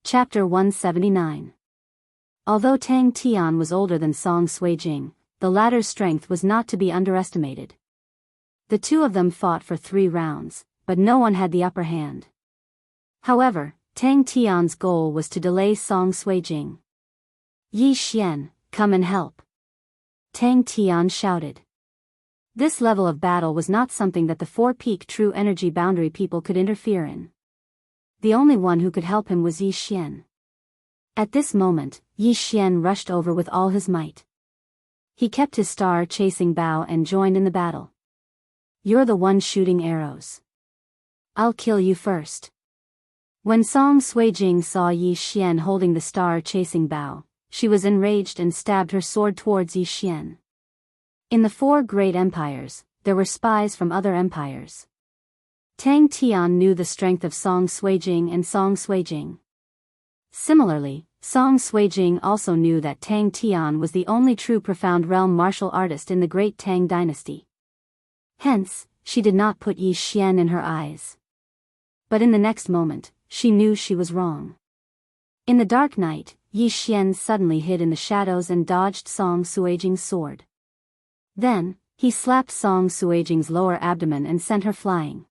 Chapter 179. Although Tang Tian was older than Song Suijing, the latter's strength was not to be underestimated. The two of them fought for 3 rounds, but no one had the upper hand. However, Tang Tian's goal was to delay Song Suijing. "Yi Xian, come and help!" Tang Tian shouted. This level of battle was not something that the 4-peak true energy boundary people could interfere in. The only one who could help him was Yi Xian. At this moment, Yi Xian rushed over with all his might. He kept his star-chasing bow and joined in the battle. "You're the one shooting arrows. I'll kill you first." When Song Suijing saw Yi Xian holding the star-chasing bow, she was enraged and stabbed her sword towards Yi Xian. In the 4 great empires, there were spies from other empires. Tang Tian knew the strength of Song Suijing and Song Suijing. Similarly, Song Suijing also knew that Tang Tian was the only true profound realm martial artist in the great Tang dynasty. Hence, she did not put Yi Xian in her eyes. But in the next moment, she knew she was wrong. In the dark night, Yi Xian suddenly hid in the shadows and dodged Song Suijing's sword. Then, he slapped Song Suijing's lower abdomen and sent her flying.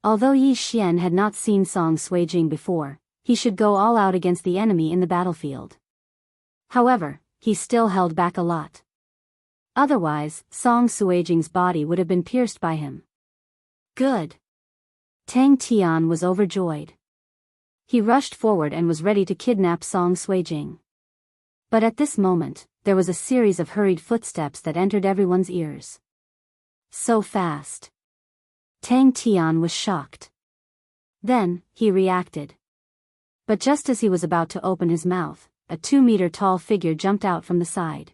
Although Yi Xian had not seen Song Suijing before, he should go all out against the enemy in the battlefield. However, he still held back a lot. Otherwise, Song Suijing's body would have been pierced by him. Good! Tang Tian was overjoyed. He rushed forward and was ready to kidnap Song Suijing. But at this moment, there was a series of hurried footsteps that entered everyone's ears. So fast. Tang Tian was shocked. Then, he reacted. But just as he was about to open his mouth, a 2-meter-tall figure jumped out from the side.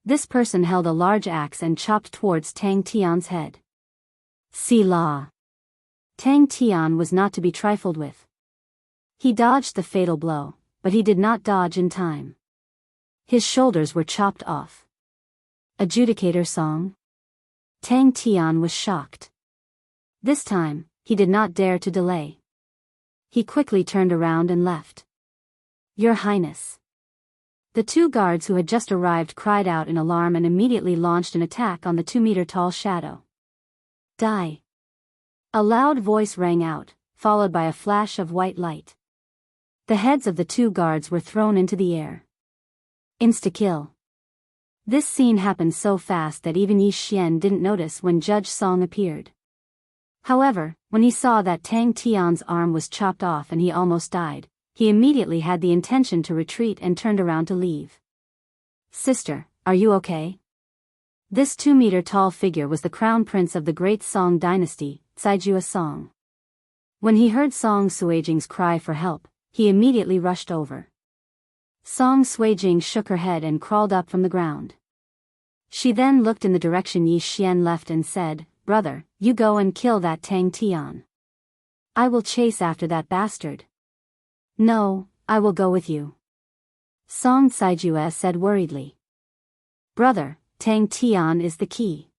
This person held a large axe and chopped towards Tang Tian's head. "See la!" Tang Tian was not to be trifled with. He dodged the fatal blow, but he did not dodge in time. His shoulders were chopped off. Adjudicator Song? Tang Tian was shocked. This time, he did not dare to delay. He quickly turned around and left. "Your Highness." The 2 guards who had just arrived cried out in alarm and immediately launched an attack on the 2-meter-tall shadow. "Die!" A loud voice rang out, followed by a flash of white light. The heads of the 2 guards were thrown into the air. Insta-kill. This scene happened so fast that even Yi Xian didn't notice when Judge Song appeared. However, when he saw that Tang Tian's arm was chopped off and he almost died, he immediately had the intention to retreat and turned around to leave. "Sister, are you okay?" This 2-meter-tall figure was the crown prince of the great Song dynasty, Caijue Song. When he heard Song Suijing's cry for help, he immediately rushed over. Song Suijing shook her head and crawled up from the ground. She then looked in the direction Yi Xian left and said, "Brother, you go and kill that Tang Tian. I will chase after that bastard." "No, I will go with you," Song Caijue said worriedly. "Brother, Tang Tian is the key.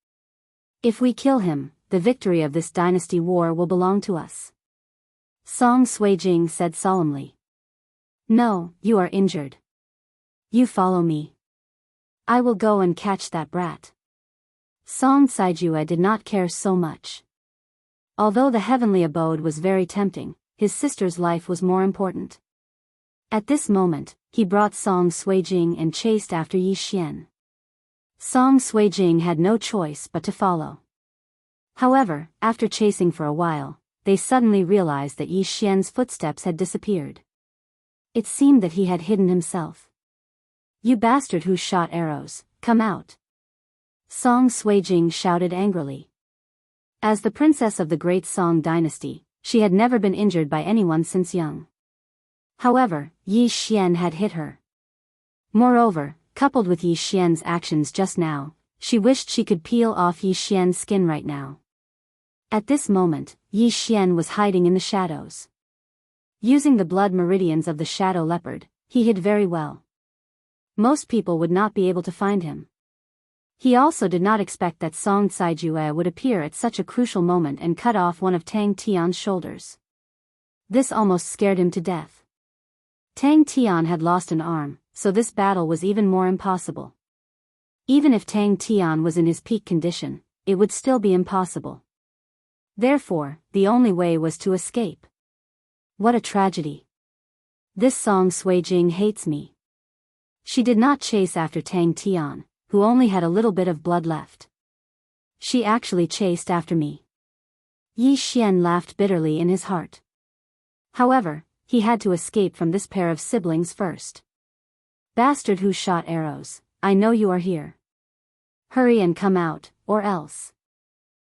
If we kill him, the victory of this dynasty war will belong to us," Song Suijing said solemnly. "No, you are injured. You follow me. I will go and catch that brat." Song Caijue did not care so much. Although the heavenly abode was very tempting, his sister's life was more important. At this moment, he brought Song Suijing and chased after Yi Xian. Song Suijing had no choice but to follow. However, after chasing for a while, they suddenly realized that Yi Xian's footsteps had disappeared. It seemed that he had hidden himself. "You bastard who shot arrows, come out!" Song Suijing shouted angrily. As the princess of the great Song dynasty, she had never been injured by anyone since young. However, Yi Xian had hit her. Moreover, coupled with Yi Xian's actions just now, she wished she could peel off Yi Xian's skin right now. At this moment, Yi Xian was hiding in the shadows. Using the blood meridians of the shadow leopard, he hid very well. Most people would not be able to find him. He also did not expect that Song Caijue would appear at such a crucial moment and cut off one of Tang Tian's shoulders. This almost scared him to death. Tang Tian had lost an arm, so this battle was even more impossible. Even if Tang Tian was in his peak condition, it would still be impossible. Therefore, the only way was to escape. What a tragedy. This Song Suijing hates me. She did not chase after Tang Tian, who only had a little bit of blood left. She actually chased after me. Yi Xian laughed bitterly in his heart. However, he had to escape from this pair of siblings first. Bastard who shot arrows, I know you are here. Hurry and come out, or else.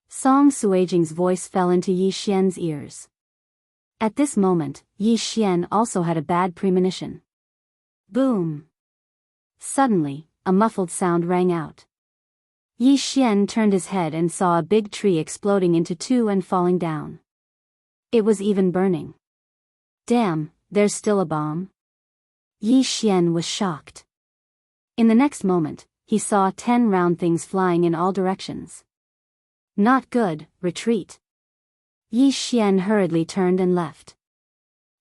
Song Suijing's voice fell into Yi Xian's ears. At this moment, Yi Xian also had a bad premonition. Boom! Suddenly, a muffled sound rang out. Yi Xian turned his head and saw a big tree exploding into two and falling down. It was even burning. Damn, there's still a bomb? Yi Xian was shocked. In the next moment, he saw 10 round things flying in all directions. Not good, retreat. Yi Xian hurriedly turned and left.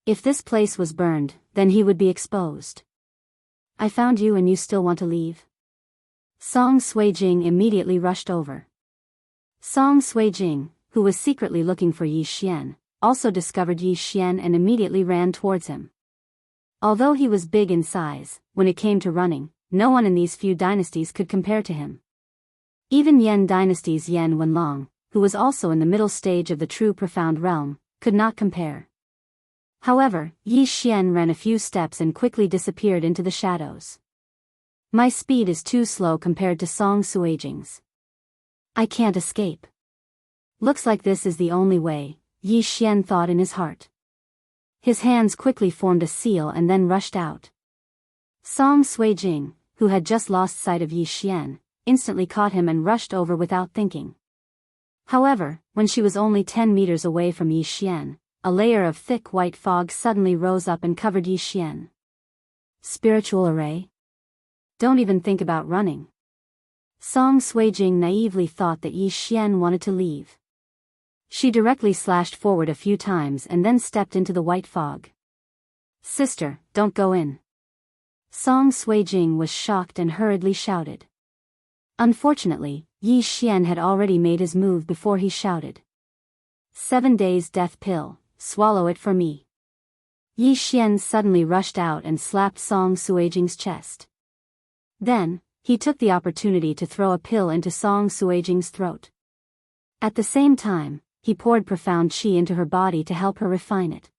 If this place was burned, then he would be exposed. I found you and you still want to leave? Song Suijing immediately rushed over. Song Suijing, who was secretly looking for Yi Xian, also discovered Yi Xian and immediately ran towards him. Although he was big in size, when it came to running, no one in these few dynasties could compare to him. Even Yan Dynasty's Yan Wenlong, who was also in the middle stage of the true profound realm, could not compare. However, Yi Xian ran a few steps and quickly disappeared into the shadows. My speed is too slow compared to Song Suijing's. I can't escape. Looks like this is the only way, Yi Xian thought in his heart. His hands quickly formed a seal and then rushed out. Song Suijing, who had just lost sight of Yi Xian, instantly caught him and rushed over without thinking. However, when she was only 10 meters away from Yi Xian, a layer of thick white fog suddenly rose up and covered Yi Xian. Spiritual array? Don't even think about running. Song Suijing naively thought that Yi Xian wanted to leave. She directly slashed forward a few times and then stepped into the white fog. Sister, don't go in. Song Suijing was shocked and hurriedly shouted. Unfortunately, Yi Xian had already made his move before he shouted. 7 days death pill, swallow it for me. Yi Xian suddenly rushed out and slapped Song Suijing's chest. Then, he took the opportunity to throw a pill into Song Suijing's throat. At the same time, he poured profound qi into her body to help her refine it.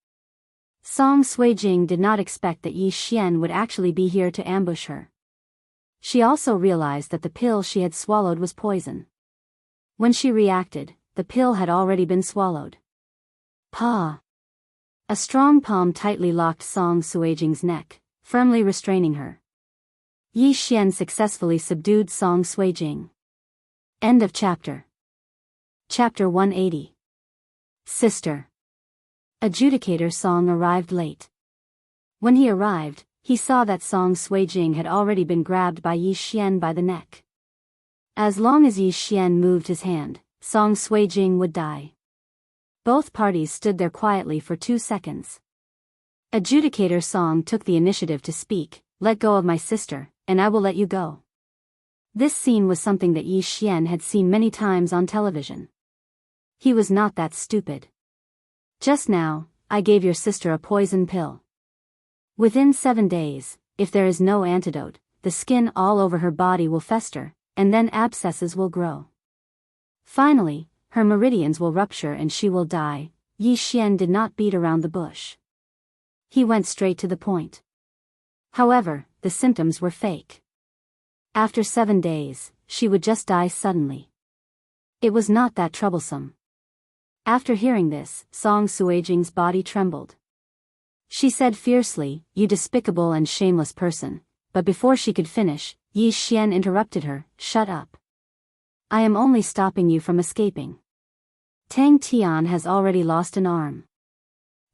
Song Suijing did not expect that Yi Xian would actually be here to ambush her. She also realized that the pill she had swallowed was poison. When she reacted, the pill had already been swallowed. Pa! A strong palm tightly locked Song Suijing's neck, firmly restraining her. Yi Xian successfully subdued Song Suijing. End of chapter. Chapter 180. Sister. Adjudicator Song arrived late. When he arrived, he saw that Song Suijing had already been grabbed by Yi Xian by the neck. As long as Yi Xian moved his hand, Song Suijing would die. Both parties stood there quietly for 2 seconds. Adjudicator Song took the initiative to speak, "Let go of my sister, and I will let you go." This scene was something that Yi Xian had seen many times on television. He was not that stupid. Just now, I gave your sister a poison pill. Within 7 days, if there is no antidote, the skin all over her body will fester, and then abscesses will grow. Finally, her meridians will rupture and she will die. Yi Xian did not beat around the bush. He went straight to the point. However, the symptoms were fake. After 7 days, she would just die suddenly. It was not that troublesome. After hearing this, Song Suijing's body trembled. She said fiercely, "You despicable and shameless person," but before she could finish, Yi Xian interrupted her, "Shut up. I am only stopping you from escaping. Tang Tian has already lost an arm.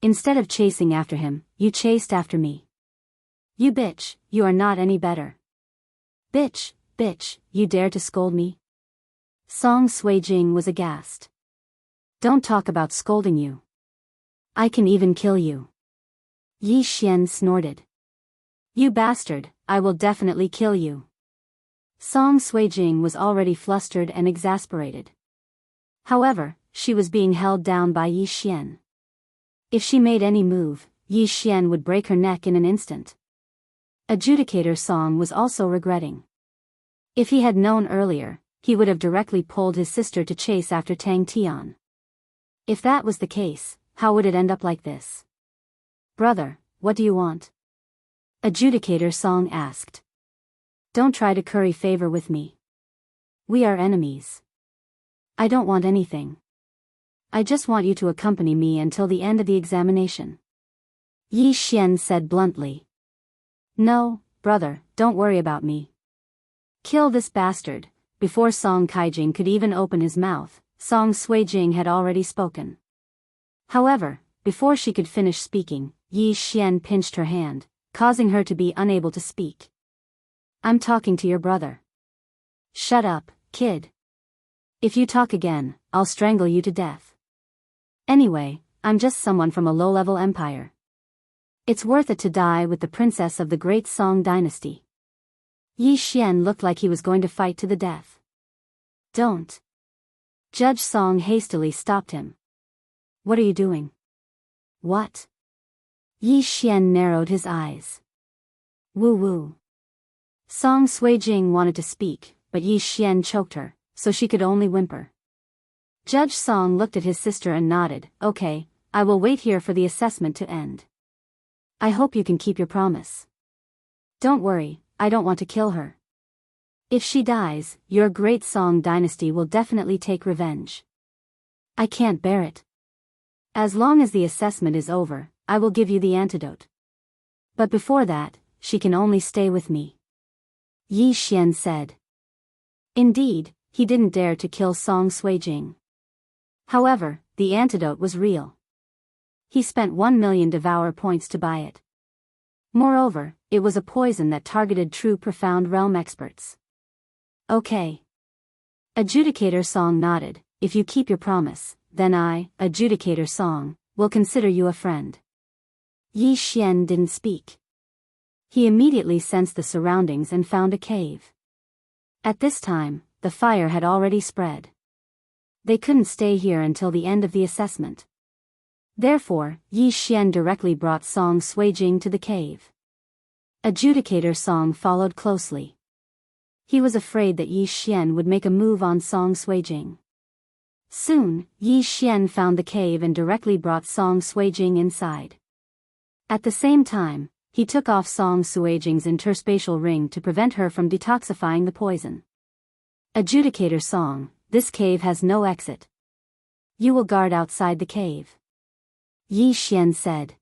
Instead of chasing after him, you chased after me. You bitch, you are not any better. Bitch, you dare to scold me?" Song Suijing was aghast. "Don't talk about scolding you. I can even kill you." Yi Xian snorted. You bastard, I will definitely kill you. Song Suijing was already flustered and exasperated. However, she was being held down by Yi Xian. If she made any move, Yi Xian would break her neck in an instant. Adjudicator Song was also regretting. If he had known earlier, he would have directly pulled his sister to chase after Tang Tian. If that was the case, how would it end up like this? Brother, what do you want? Adjudicator Song asked. Don't try to curry favor with me. We are enemies. I don't want anything. I just want you to accompany me until the end of the examination. Yi Xian said bluntly. No, brother, don't worry about me. Kill this bastard. Before Song Kaijing could even open his mouth, Song Suijing had already spoken. However, before she could finish speaking, Yi Xian pinched her hand, causing her to be unable to speak. I'm talking to your brother. Shut up, kid. If you talk again, I'll strangle you to death. Anyway, I'm just someone from a low-level empire. It's worth it to die with the princess of the great Song dynasty. Yi Xian looked like he was going to fight to the death. Don't. Judge Song hastily stopped him. What are you doing? What? Yi Xian narrowed his eyes. Woo-woo. Song Suijing wanted to speak, but Yi Xian choked her, so she could only whimper. Judge Song looked at his sister and nodded. Okay, I will wait here for the assessment to end. I hope you can keep your promise. Don't worry, I don't want to kill her. If she dies, your great Song dynasty will definitely take revenge. I can't bear it. As long as the assessment is over, I will give you the antidote. But before that, she can only stay with me. Yi Xian said. Indeed, he didn't dare to kill Song Suijing. However, the antidote was real. He spent 1 million devour points to buy it. Moreover, it was a poison that targeted true profound realm experts. Okay. Adjudicator Song nodded. If you keep your promise, then I, Adjudicator Song, will consider you a friend. Yi Xian didn't speak. He immediately sensed the surroundings and found a cave. At this time, the fire had already spread. They couldn't stay here until the end of the assessment. Therefore, Yi Xian directly brought Song Suijing to the cave. Adjudicator Song followed closely. He was afraid that Yi Xian would make a move on Song Suijing. Soon, Yi Xian found the cave and directly brought Song Suijing inside. At the same time, he took off Song Suijing's interspatial ring to prevent her from detoxifying the poison. Adjudicator Song, this cave has no exit. You will guard outside the cave. Yi Xian said.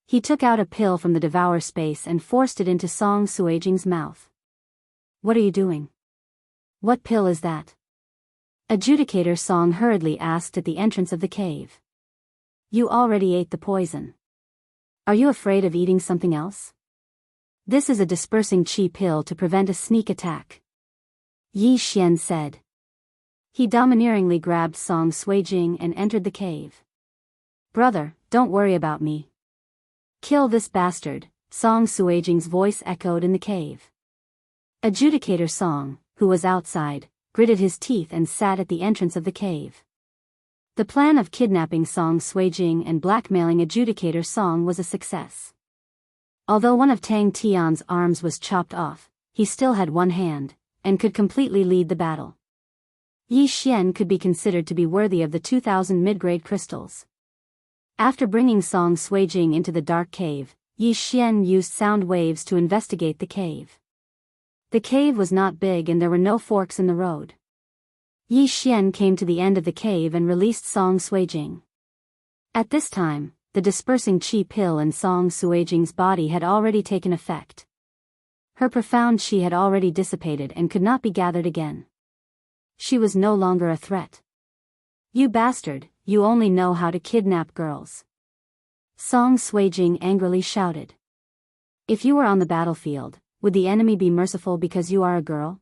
He took out a pill from the devour space and forced it into Song Suijing's mouth. What are you doing? What pill is that? Adjudicator Song hurriedly asked at the entrance of the cave. You already ate the poison. Are you afraid of eating something else? This is a dispersing chi pill to prevent a sneak attack. Yi Xian said. He domineeringly grabbed Song Suijing and entered the cave. Brother, don't worry about me. Kill this bastard, Song Suijing's voice echoed in the cave. Adjudicator Song, who was outside, gritted his teeth and sat at the entrance of the cave. The plan of kidnapping Song Suijing and blackmailing Adjudicator Song was a success. Although one of Tang Tian's arms was chopped off, he still had one hand, and could completely lead the battle. Yi Xian could be considered to be worthy of the 2,000 mid-grade crystals. After bringing Song Suijing into the dark cave, Yi Xian used sound waves to investigate the cave. The cave was not big and there were no forks in the road. Yi Xian came to the end of the cave and released Song Suijing. At this time, the dispersing chi pill in Song Suijing's body had already taken effect. Her profound chi had already dissipated and could not be gathered again. She was no longer a threat. You bastard, you only know how to kidnap girls. Song Suijing angrily shouted. If you were on the battlefield, would the enemy be merciful because you are a girl?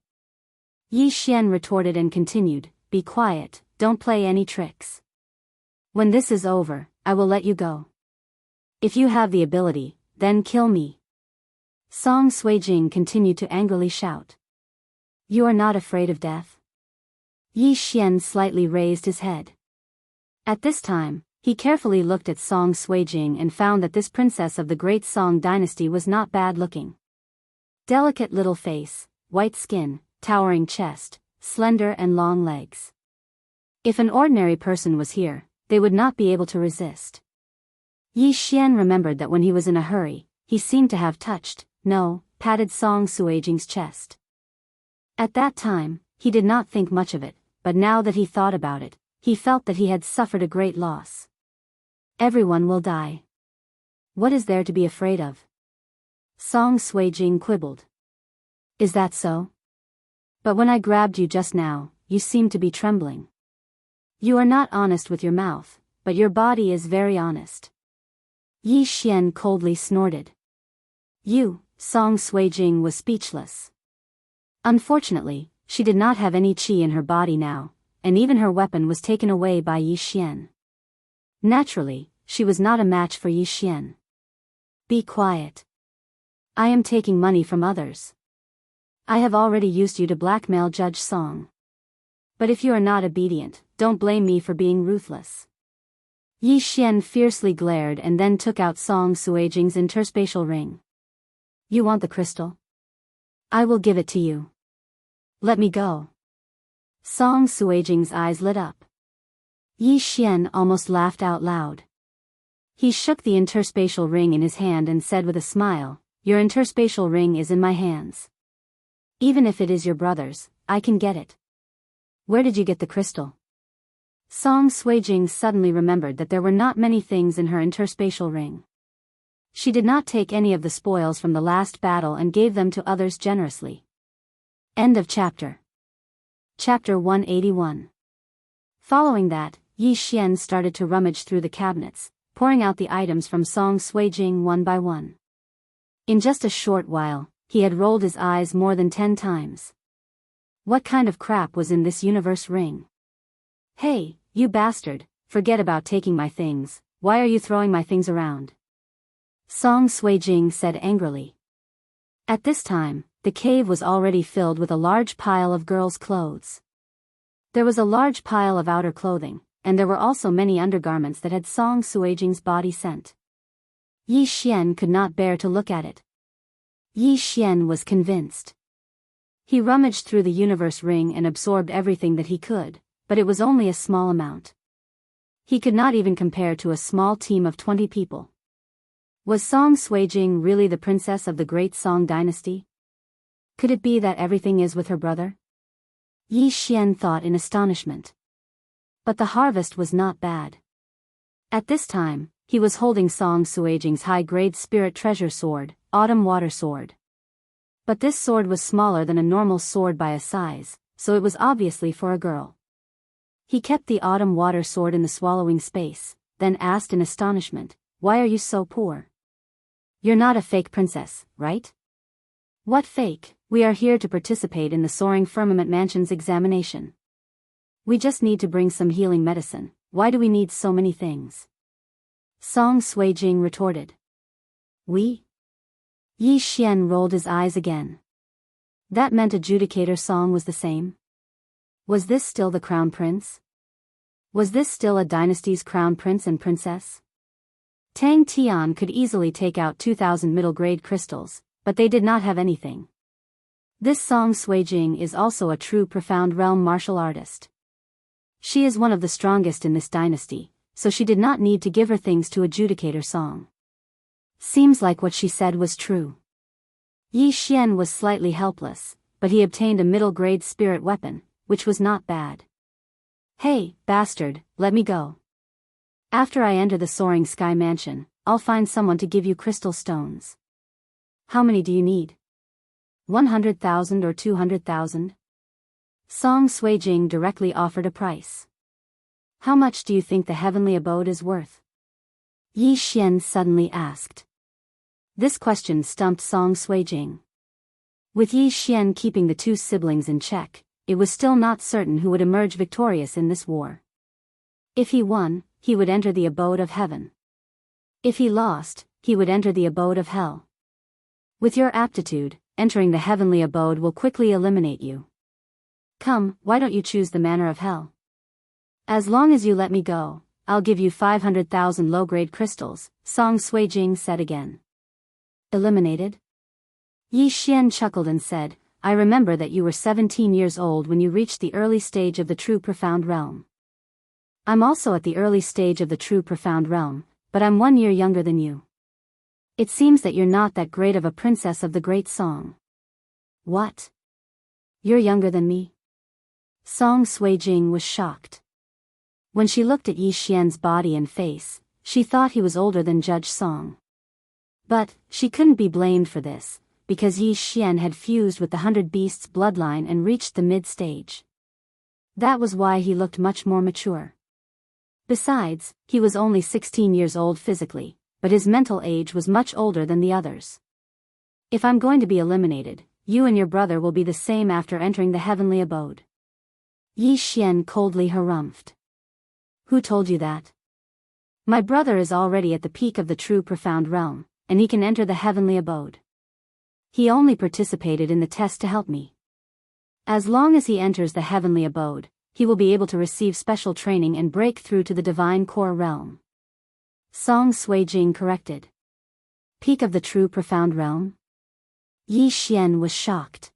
Yi Xian retorted and continued, be quiet, don't play any tricks. When this is over, I will let you go. If you have the ability, then kill me. Song Suijing continued to angrily shout. You are not afraid of death? Yi Xian slightly raised his head. At this time, he carefully looked at Song Suijing and found that this princess of the great Song dynasty was not bad looking. Delicate little face, white skin, towering chest, slender and long legs. If an ordinary person was here, they would not be able to resist. Yi Xian remembered that when he was in a hurry, he seemed to have patted Song Suijing's chest. At that time, he did not think much of it, but now that he thought about it, he felt that he had suffered a great loss. Everyone will die. What is there to be afraid of? Song Suijing quibbled. Is that so? But when I grabbed you just now, you seemed to be trembling. You are not honest with your mouth, but your body is very honest. Yi Xian coldly snorted. Song Suijing was speechless. Unfortunately, she did not have any qi in her body now, and even her weapon was taken away by Yi Xian. Naturally, she was not a match for Yi Xian. Be quiet. I am taking money from others. I have already used you to blackmail Judge Song. But if you are not obedient, don't blame me for being ruthless. Yi Xian fiercely glared and then took out Song Suijing's interspatial ring. You want the crystal? I will give it to you. Let me go. Song Suijing's eyes lit up. Yi Xian almost laughed out loud. He shook the interspatial ring in his hand and said with a smile, Your interspatial ring is in my hands. Even if it is your brother's, I can get it. Where did you get the crystal? Song Suijing suddenly remembered that there were not many things in her interspatial ring. She did not take any of the spoils from the last battle and gave them to others generously. End of chapter. Chapter 181. Following that, Yi Xian started to rummage through the cabinets, pouring out the items from Song Suijing one by one. In just a short while, he had rolled his eyes more than 10 times. What kind of crap was in this universe ring? Hey, you bastard, forget about taking my things, why are you throwing my things around? Song Suijing said angrily. At this time, the cave was already filled with a large pile of girls' clothes. There was a large pile of outer clothing, and there were also many undergarments that had Song Suijing's body scent. Yi Xian could not bear to look at it. Yi Xian was convinced. He rummaged through the universe ring and absorbed everything that he could, but it was only a small amount. He could not even compare to a small team of 20 people. Was Song Suijing really the princess of the great Song dynasty? Could it be that everything is with her brother? Yi Xian thought in astonishment. But the harvest was not bad. At this time, he was holding Song Suijing's high-grade spirit treasure sword, Autumn Water Sword. But this sword was smaller than a normal sword by a size, so it was obviously for a girl. He kept the Autumn Water Sword in the swallowing space, then asked in astonishment, Why are you so poor? You're not a fake princess, right? What fake? We are here to participate in the Soaring Firmament Mansion's examination. We just need to bring some healing medicine. Why do we need so many things? Song Suijing retorted. We? Yi Xian rolled his eyes again. That meant adjudicator Song was the same? Was this still the crown prince? Was this still a dynasty's crown prince and princess? Tang Tian could easily take out 2,000 middle-grade crystals, but they did not have anything. This Song Suijing is also a true profound realm martial artist. She is one of the strongest in this dynasty, so she did not need to give her things to adjudicator Song. Seems like what she said was true. Yi Xian was slightly helpless, but he obtained a middle-grade spirit weapon, which was not bad. Hey, bastard, let me go. After I enter the Soaring Sky Mansion, I'll find someone to give you crystal stones. How many do you need? 100,000 or 200,000? Song Suijing directly offered a price. How much do you think the heavenly abode is worth? Yi Xian suddenly asked. This question stumped Song Suijing. With Yi Xian keeping the two siblings in check, it was still not certain who would emerge victorious in this war. If he won, he would enter the abode of heaven. If he lost, he would enter the abode of hell. With your aptitude, entering the heavenly abode will quickly eliminate you. Come, why don't you choose the manner of hell? As long as you let me go, I'll give you 500,000 low-grade crystals, Song Suijing said again. Eliminated? Yi Xian chuckled and said, I remember that you were 17 years old when you reached the early stage of the true profound realm. I'm also at the early stage of the true profound realm, but I'm 1 year younger than you. It seems that you're not that great of a princess of the great song. What? You're younger than me? Song Suijing was shocked. When she looked at Yi Xian's body and face, she thought he was older than Judge Song. But, she couldn't be blamed for this, because Yi Xian had fused with the 100 Beasts bloodline and reached the mid-stage. That was why he looked much more mature. Besides, he was only 16 years old physically, but his mental age was much older than the others. If I'm going to be eliminated, you and your brother will be the same after entering the heavenly abode. Yi Xian coldly harumphed. Who told you that? My brother is already at the peak of the true profound realm, and he can enter the heavenly abode. He only participated in the test to help me. As long as he enters the heavenly abode, he will be able to receive special training and break through to the divine core realm. Song Suijing corrected. Peak of the true profound realm? Yi Xian was shocked.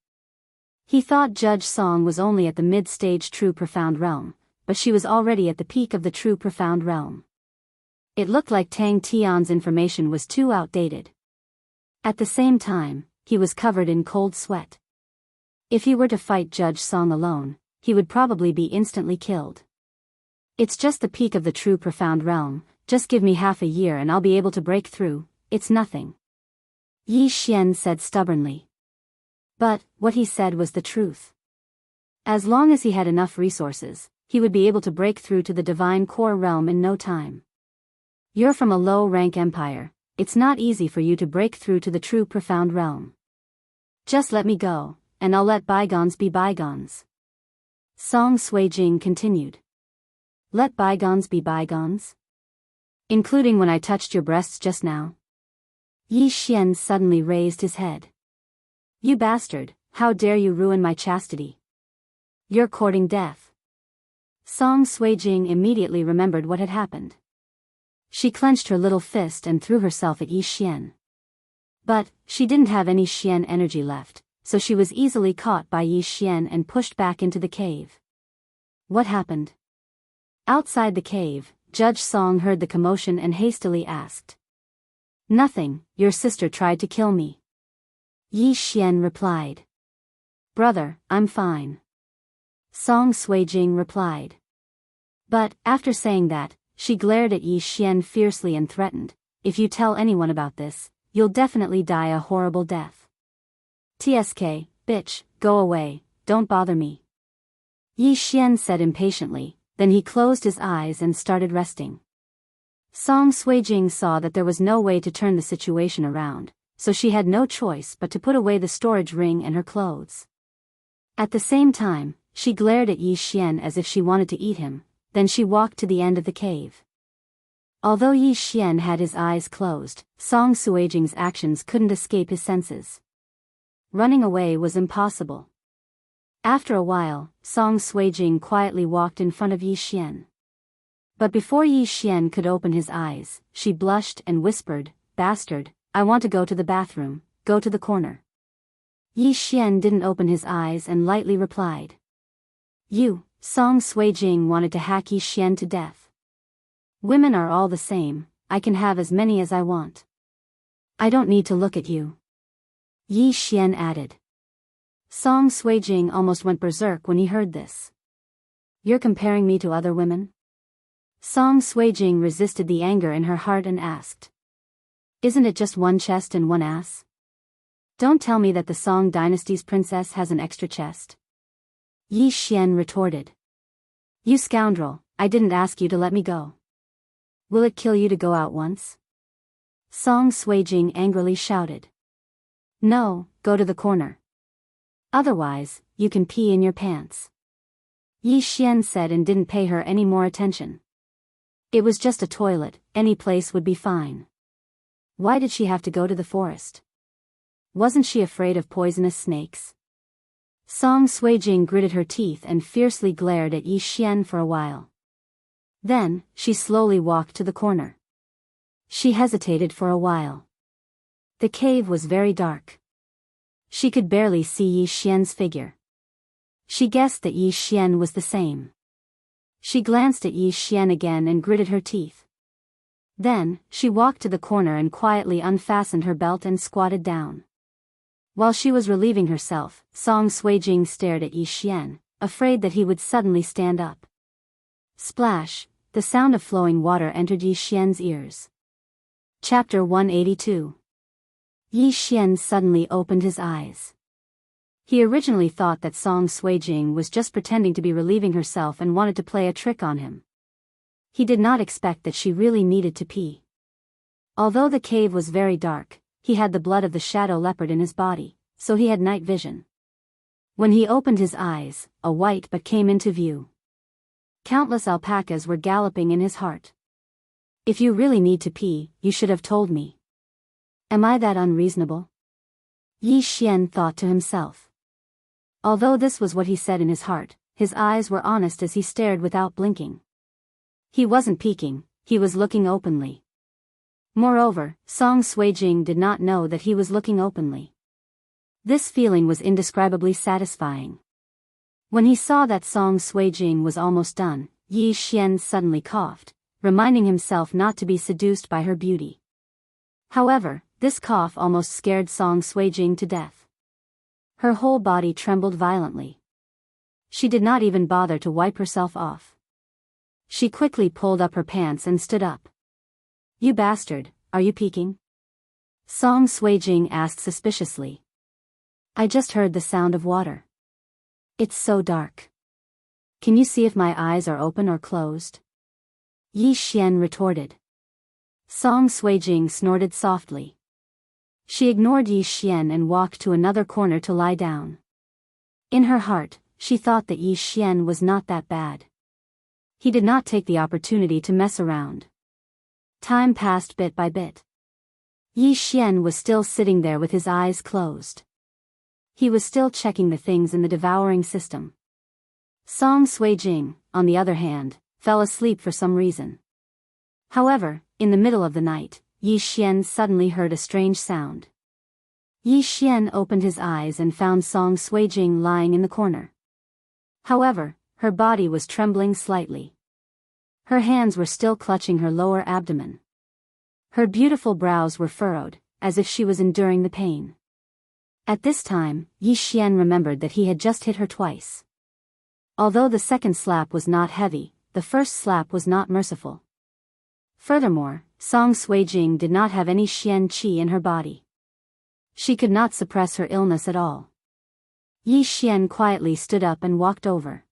He thought Judge Song was only at the mid-stage true profound realm, but she was already at the peak of the true profound realm. It looked like Tang Tian's information was too outdated. At the same time, he was covered in cold sweat. If he were to fight Judge Song alone, he would probably be instantly killed. It's just the peak of the true profound realm, just give me half a year and I'll be able to break through, it's nothing. Yi Xian said stubbornly. But, what he said was the truth. As long as he had enough resources, he would be able to break through to the divine core realm in no time. You're from a low-rank empire, it's not easy for you to break through to the true profound realm. Just let me go, and I'll let bygones be bygones. Song Suijing continued. Let bygones be bygones? Including when I touched your breasts just now? Yi Xian suddenly raised his head. You bastard, how dare you ruin my chastity? You're courting death. Song Suijing immediately remembered what had happened. She clenched her little fist and threw herself at Yi Xian. But, she didn't have any Xian energy left, so she was easily caught by Yi Xian and pushed back into the cave. What happened? Outside the cave, Judge Song heard the commotion and hastily asked. Nothing, your sister tried to kill me. Yi Xian replied. Brother, I'm fine. Song Suijing replied. But, after saying that, she glared at Yi Xian fiercely and threatened, if you tell anyone about this, you'll definitely die a horrible death. TSK, bitch, go away, don't bother me. Yi Xian said impatiently, then he closed his eyes and started resting. Song Suijing saw that there was no way to turn the situation around, so she had no choice but to put away the storage ring and her clothes. At the same time, she glared at Yi Xian as if she wanted to eat him, then she walked to the end of the cave. Although Yi Xian had his eyes closed, Song Suijing's actions couldn't escape his senses. Running away was impossible. After a while, Song Suijing quietly walked in front of Yi Xian. But before Yi Xian could open his eyes, she blushed and whispered, Bastard, I want to go to the bathroom, go to the corner. Yi Xian didn't open his eyes and lightly replied. You, Song Suijing wanted to hack Yi Xian to death. Women are all the same, I can have as many as I want. I don't need to look at you. Yi Xian added. Song Suijing almost went berserk when he heard this. You're comparing me to other women? Song Suijing resisted the anger in her heart and asked. Isn't it just one chest and one ass? Don't tell me that the Song dynasty's princess has an extra chest. Yi Xian retorted. You scoundrel, I didn't ask you to let me go. Will it kill you to go out once? Song Suijing angrily shouted. No, go to the corner. Otherwise, you can pee in your pants. Yi Xian said and didn't pay her any more attention. It was just a toilet, any place would be fine. Why did she have to go to the forest? Wasn't she afraid of poisonous snakes? Song Suijing gritted her teeth and fiercely glared at Yi Xian for a while. Then, she slowly walked to the corner. She hesitated for a while. The cave was very dark. She could barely see Yi Xian's figure. She guessed that Yi Xian was the same. She glanced at Yi Xian again and gritted her teeth. Then, she walked to the corner and quietly unfastened her belt and squatted down. While she was relieving herself, Song Suijing stared at Yi Xian, afraid that he would suddenly stand up. Splash, the sound of flowing water entered Yi Xian's ears. Chapter 182. Yi Xian suddenly opened his eyes. He originally thought that Song Suijing was just pretending to be relieving herself and wanted to play a trick on him. He did not expect that she really needed to pee. Although the cave was very dark, he had the blood of the shadow leopard in his body, so he had night vision. When he opened his eyes, a white butt came into view. Countless alpacas were galloping in his heart. If you really need to pee, you should have told me. Am I that unreasonable? Yi Xian thought to himself. Although this was what he said in his heart, his eyes were honest as he stared without blinking. He wasn't peeking, he was looking openly. Moreover, Song Suijing did not know that he was looking openly. This feeling was indescribably satisfying. When he saw that Song Suijing was almost done, Yi Xian suddenly coughed, reminding himself not to be seduced by her beauty. However, this cough almost scared Song Suijing to death. Her whole body trembled violently. She did not even bother to wipe herself off. She quickly pulled up her pants and stood up. You bastard, are you peeking? Song Suijing asked suspiciously. I just heard the sound of water. It's so dark. Can you see if my eyes are open or closed? Yi Xian retorted. Song Suijing snorted softly. She ignored Yi Xian and walked to another corner to lie down. In her heart, she thought that Yi Xian was not that bad. He did not take the opportunity to mess around. Time passed bit by bit. Yi Xian was still sitting there with his eyes closed. He was still checking the things in the devouring system. Song Suijing, on the other hand, fell asleep for some reason. However, in the middle of the night, Yi Xian suddenly heard a strange sound. Yi Xian opened his eyes and found Song Suijing lying in the corner. However, her body was trembling slightly. Her hands were still clutching her lower abdomen. Her beautiful brows were furrowed, as if she was enduring the pain. At this time, Yi Xian remembered that he had just hit her twice. Although the second slap was not heavy, the first slap was not merciful. Furthermore, Song Suijing did not have any Xian qi in her body. She could not suppress her illness at all. Yi Xian quietly stood up and walked over.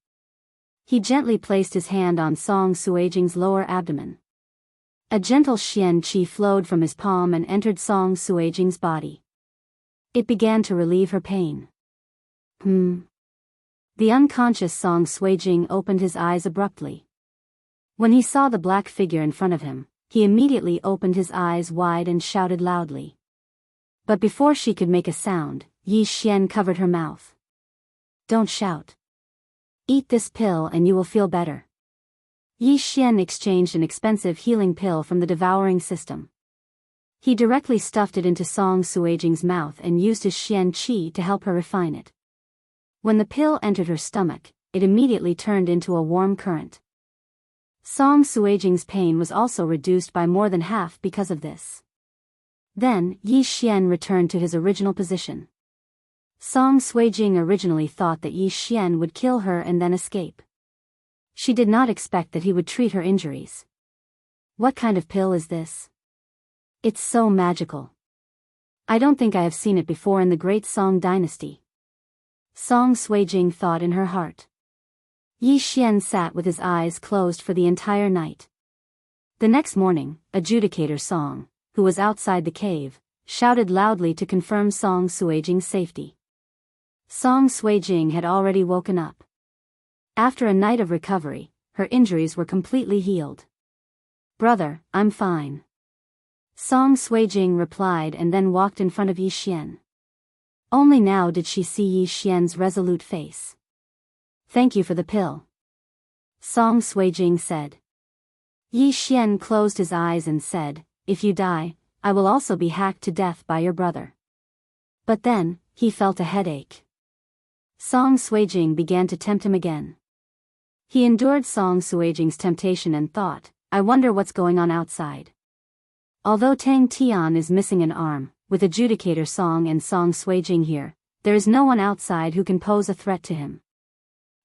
He gently placed his hand on Song Suijing's lower abdomen. A gentle Xian qi flowed from his palm and entered Song Suijing's body. It began to relieve her pain. The unconscious Song Suijing opened his eyes abruptly. When he saw the black figure in front of him, he immediately opened his eyes wide and shouted loudly. But before she could make a sound, Yi Xian covered her mouth. Don't shout. Eat this pill and you will feel better. Yi Xian exchanged an expensive healing pill from the devouring system. He directly stuffed it into Song Suijing's mouth and used his Xian qi to help her refine it. When the pill entered her stomach, it immediately turned into a warm current. Song Suijing's pain was also reduced by more than half because of this. Then, Yi Xian returned to his original position. Song Suijing originally thought that Yi Xian would kill her and then escape. She did not expect that he would treat her injuries. What kind of pill is this? It's so magical. I don't think I have seen it before in the great Song dynasty. Song Suijing thought in her heart. Yi Xian sat with his eyes closed for the entire night. The next morning, Adjudicator Song, who was outside the cave, shouted loudly to confirm Song Suijing's safety. Song Suijing had already woken up. After a night of recovery, her injuries were completely healed. Brother, I'm fine. Song Suijing replied and then walked in front of Yi Xian. Only now did she see Yi Xian's resolute face. "Thank you for the pill," Song Suijing said. Yi Xian closed his eyes and said, "If you die, I will also be hacked to death by your brother." But then, he felt a headache. Song Suijing began to tempt him again. He endured Song Suijing's temptation and thought, "I wonder what's going on outside." Although Tang Tian is missing an arm, with Adjudicator Song and Song Suijing here, there is no one outside who can pose a threat to him.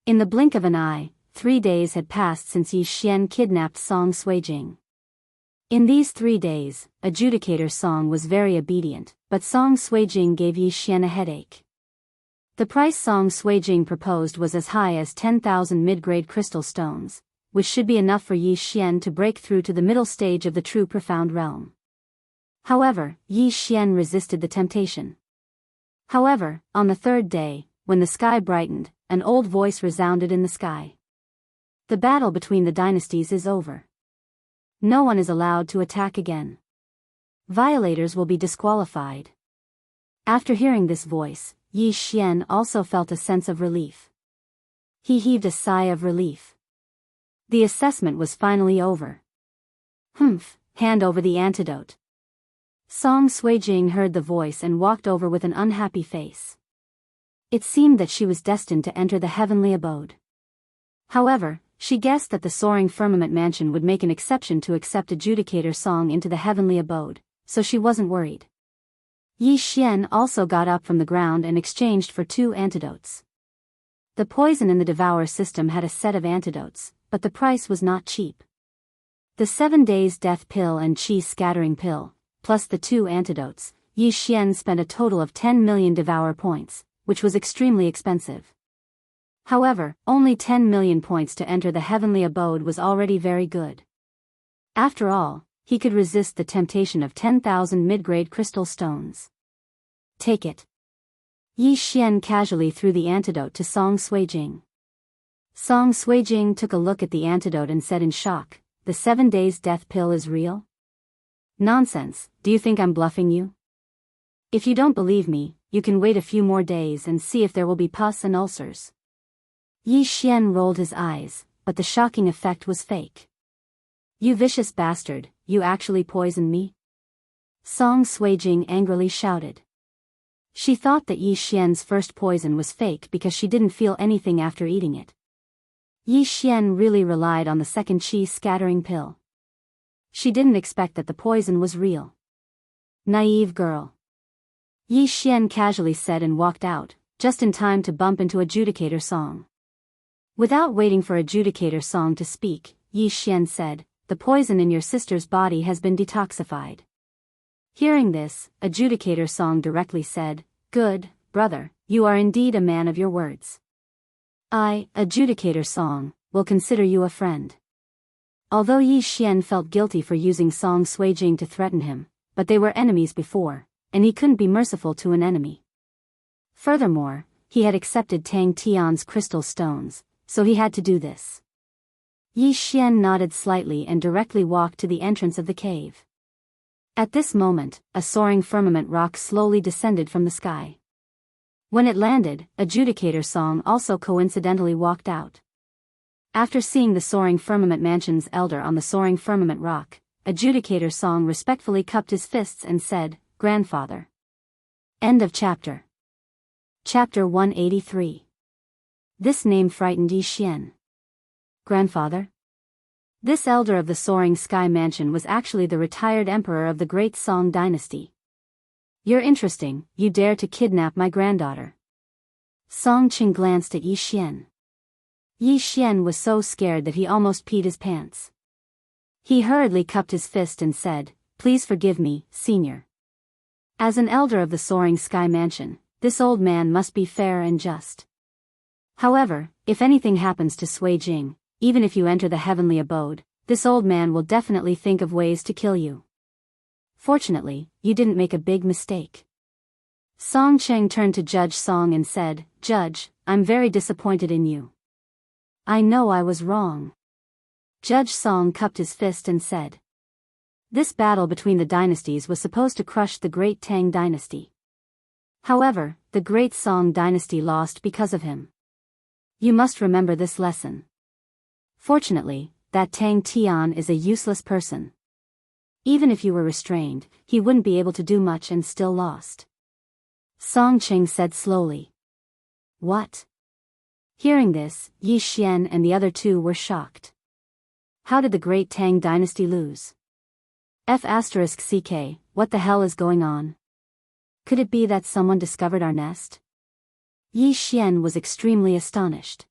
In the blink of an eye, 3 days had passed since Yi Xian kidnapped Song Suijing. In these 3 days, Adjudicator Song was very obedient, but Song Suijing gave Yi Xian a headache. The price Song Suijing proposed was as high as 10,000 mid-grade crystal stones, which should be enough for Yi Xian to break through to the middle stage of the true profound realm. However, Yi Xian resisted the temptation. However, on the 3rd day, when the sky brightened, an old voice resounded in the sky. "The battle between the dynasties is over. No one is allowed to attack again. Violators will be disqualified." After hearing this voice, Yi Xian also felt a sense of relief. He heaved a sigh of relief. The assessment was finally over. "Humph, hand over the antidote." Song Suijing heard the voice and walked over with an unhappy face. It seemed that she was destined to enter the heavenly abode. However, she guessed that the soaring firmament mansion would make an exception to accept Adjudicator Song into the heavenly abode, so she wasn't worried. Yi Xian also got up from the ground and exchanged for 2 antidotes. The poison in the Devour system had a set of antidotes, but the price was not cheap. The 7 days death pill and chi scattering pill, plus the 2 antidotes, Yi Xian spent a total of 10 million Devour points, which was extremely expensive. However, only 10 million points to enter the heavenly abode was already very good. After all, he could resist the temptation of 10,000 mid-grade crystal stones. "Take it." Yi Xian casually threw the antidote to Song Suijing. Song Suijing took a look at the antidote and said in shock, "The 7 days death pill is real?" "Nonsense, do you think I'm bluffing you? If you don't believe me, you can wait a few more days and see if there will be pus and ulcers." Yi Xian rolled his eyes, but the shocking effect was fake. "You vicious bastard, you actually poisoned me?" Song Suijing angrily shouted. She thought that Yi Xian's first poison was fake because she didn't feel anything after eating it. Yi Xian really relied on the second chi scattering pill. She didn't expect that the poison was real. "Naive girl," Yi Xian casually said and walked out, just in time to bump into Adjudicator Song. Without waiting for Adjudicator Song to speak, Yi Xian said, "The poison in your sister's body has been detoxified." Hearing this, Adjudicator Song directly said, "Good, brother, you are indeed a man of your words. I, Adjudicator Song, will consider you a friend." Although Yi Xian felt guilty for using Song Suijing to threaten him, but they were enemies before, and he couldn't be merciful to an enemy. Furthermore, he had accepted Tang Tian's crystal stones, so he had to do this. Yi Xian nodded slightly and directly walked to the entrance of the cave. At this moment, a soaring firmament rock slowly descended from the sky. When it landed, Adjudicator Song also coincidentally walked out. After seeing the soaring firmament mansion's elder on the soaring firmament rock, Adjudicator Song respectfully cupped his fists and said, "Grandfather." End of chapter. Chapter 183. This name frightened Yi Xian. Grandfather? This elder of the soaring sky mansion was actually the retired emperor of the great Song dynasty. "You're interesting, you dare to kidnap my granddaughter." Song Qing glanced at Yi Xian. Yi Xian was so scared that he almost peed his pants. He hurriedly cupped his fist and said, "Please forgive me, senior. As an elder of the soaring sky mansion, this old man must be fair and just. However, if anything happens to Sui Jing, even if you enter the heavenly abode, this old man will definitely think of ways to kill you. Fortunately, you didn't make a big mistake." Song Cheng turned to Judge Song and said, "Judge, I'm very disappointed in you. I know I was wrong." Judge Song cupped his fist and said, This battle between the dynasties was supposed to crush the Great Tang dynasty. However, the Great Song dynasty lost because of him. You must remember this lesson. Fortunately, that Tang Tian is a useless person. Even if you were restrained, he wouldn't be able to do much and still lost. Song Qing said slowly. What? Hearing this, Yi Xian and the other two were shocked. How did the Great Tang dynasty lose? *CK, what the hell is going on? Could it be that someone discovered our nest? Yi Xian was extremely astonished.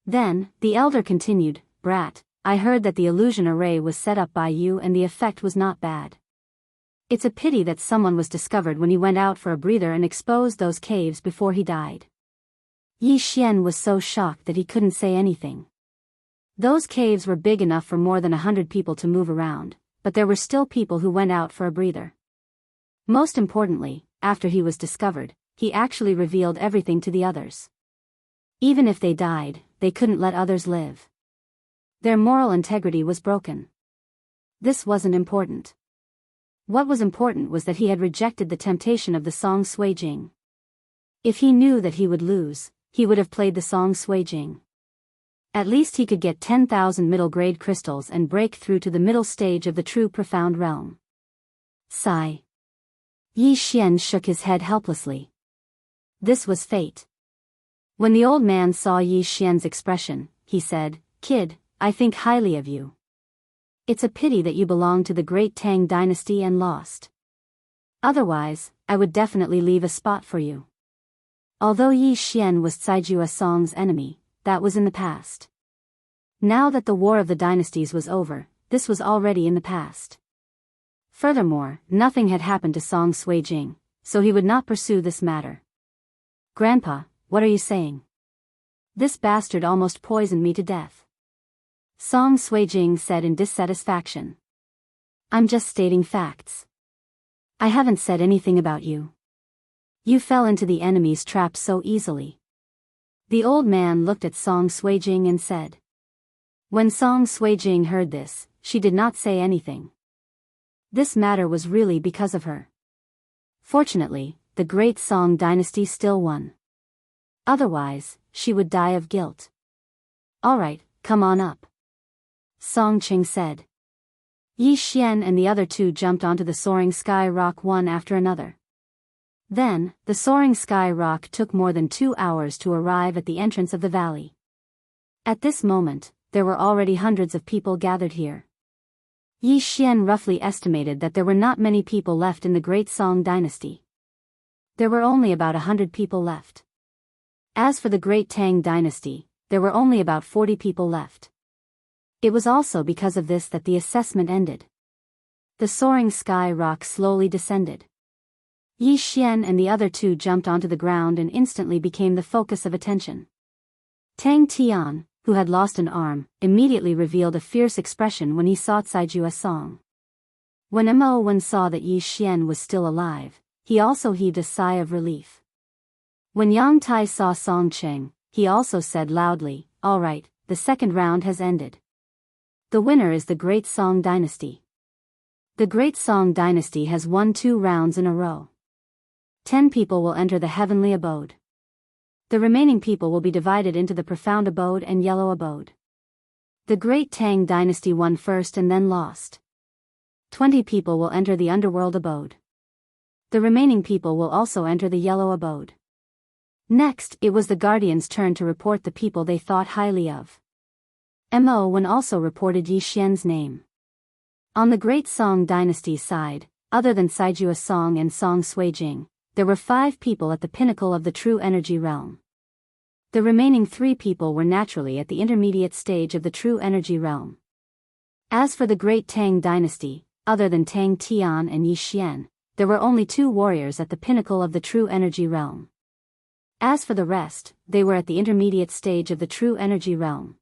Then, the elder continued, Brat, I heard that the illusion array was set up by you and the effect was not bad. It's a pity that someone was discovered when he went out for a breather and exposed those caves before he died. Yi Xian was so shocked that he couldn't say anything. Those caves were big enough for more than 100 people to move around, but there were still people who went out for a breather. Most importantly, after he was discovered, he actually revealed everything to the others. Even if they died, they couldn't let others live. Their moral integrity was broken. This wasn't important. What was important was that he had rejected the temptation of the song Sui Jing. If he knew that he would lose, he would have played the song Sui Jing. At least he could get 10,000 middle-grade crystals and break through to the middle stage of the true profound realm. Sigh. Yi Xian shook his head helplessly. This was fate. When the old man saw Yi Xian's expression, he said, Kid, I think highly of you. It's a pity that you belong to the Great Tang dynasty and lost. Otherwise, I would definitely leave a spot for you. Although Yi Xian was Caijua Song's enemy, that was in the past. Now that the War of the Dynasties was over, this was already in the past. Furthermore, nothing had happened to Song Sui Jing, so he would not pursue this matter. Grandpa, what are you saying? This bastard almost poisoned me to death. Song Sui Jing said in dissatisfaction. I'm just stating facts. I haven't said anything about you. You fell into the enemy's trap so easily. The old man looked at Song Sui Jing and said. When Song Sui Jing heard this, she did not say anything. This matter was really because of her. Fortunately, the Great Song dynasty still won. Otherwise, she would die of guilt. Alright, come on up. Song Qing said. Yi Xian and the other two jumped onto the soaring sky rock one after another. Then, the soaring sky rock took more than 2 hours to arrive at the entrance of the valley. At this moment, there were already hundreds of people gathered here. Yi Xian roughly estimated that there were not many people left in the Great Song dynasty. There were only about 100 people left. As for the Great Tang dynasty, there were only about 40 people left. It was also because of this that the assessment ended. The soaring sky rock slowly descended. Yi Xian and the other two jumped onto the ground and instantly became the focus of attention. Tang Tian, who had lost an arm, immediately revealed a fierce expression when he saw Caijua Song. When Mo saw that Yi Xian was still alive, he also heaved a sigh of relief. When Yang Tai saw Song Qing, he also said loudly, Alright, the second round has ended. The winner is the Great Song dynasty. The Great Song dynasty has won 2 rounds in a row. 10 people will enter the heavenly abode. The remaining people will be divided into the profound abode and yellow abode. The Great Tang dynasty won first and then lost. 20 people will enter the underworld abode. The remaining people will also enter the yellow abode. Next, it was the Guardian's turn to report the people they thought highly of. Mo also reported Yi Xian's name. On the Great Song dynasty's side, other than Caijua Song and Song Sui Jing, there were 5 people at the pinnacle of the true energy realm. The remaining 3 people were naturally at the intermediate stage of the true energy realm. As for the Great Tang dynasty, other than Tang Tian and Yi Xian, there were only 2 warriors at the pinnacle of the true energy realm. As for the rest, they were at the intermediate stage of the true energy realm.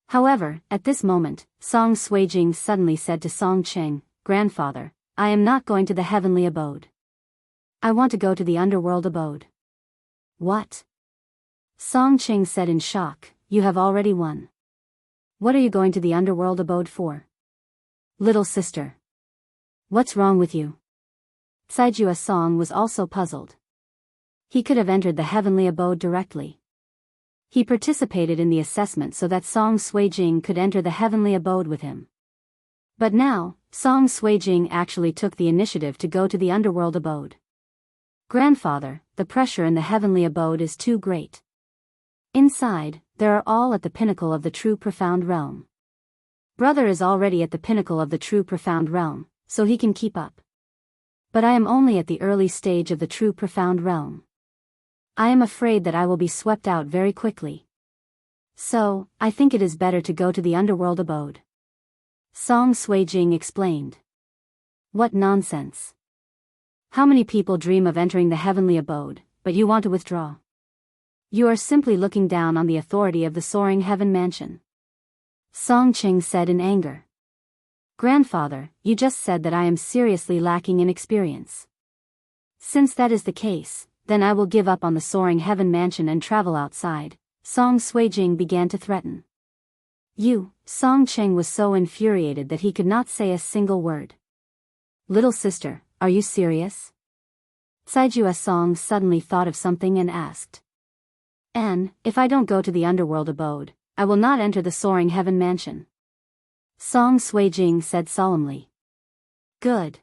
However, at this moment, Song Sui Jing suddenly said to Song Qing, Grandfather, I am not going to the heavenly abode. I want to go to the underworld abode. What? Song Qing said in shock, You have already won. What are you going to the underworld abode for? Little sister, What's wrong with you? Saijua Song was also puzzled. He could have entered the heavenly abode directly. He participated in the assessment so that Song Suijing could enter the heavenly abode with him. But now, Song Suijing actually took the initiative to go to the underworld abode. Grandfather, the pressure in the heavenly abode is too great. Inside, there are all at the pinnacle of the true profound realm. Brother is already at the pinnacle of the true profound realm, so he can keep up. But I am only at the early stage of the true profound realm. I am afraid that I will be swept out very quickly. So, I think it is better to go to the underworld abode. Song Suijing explained. What nonsense. How many people dream of entering the heavenly abode, but you want to withdraw? You are simply looking down on the authority of the soaring heaven mansion. Song Qing said in anger. Grandfather, you just said that I am seriously lacking in experience. Since that is the case, then I will give up on the soaring heaven mansion and travel outside, Song Suijing began to threaten. Song Qing was so infuriated that he could not say a single word. Little sister, are you serious? Saijua Song suddenly thought of something and asked. If I don't go to the underworld abode, I will not enter the soaring heaven mansion. Song Suijing said solemnly. Good.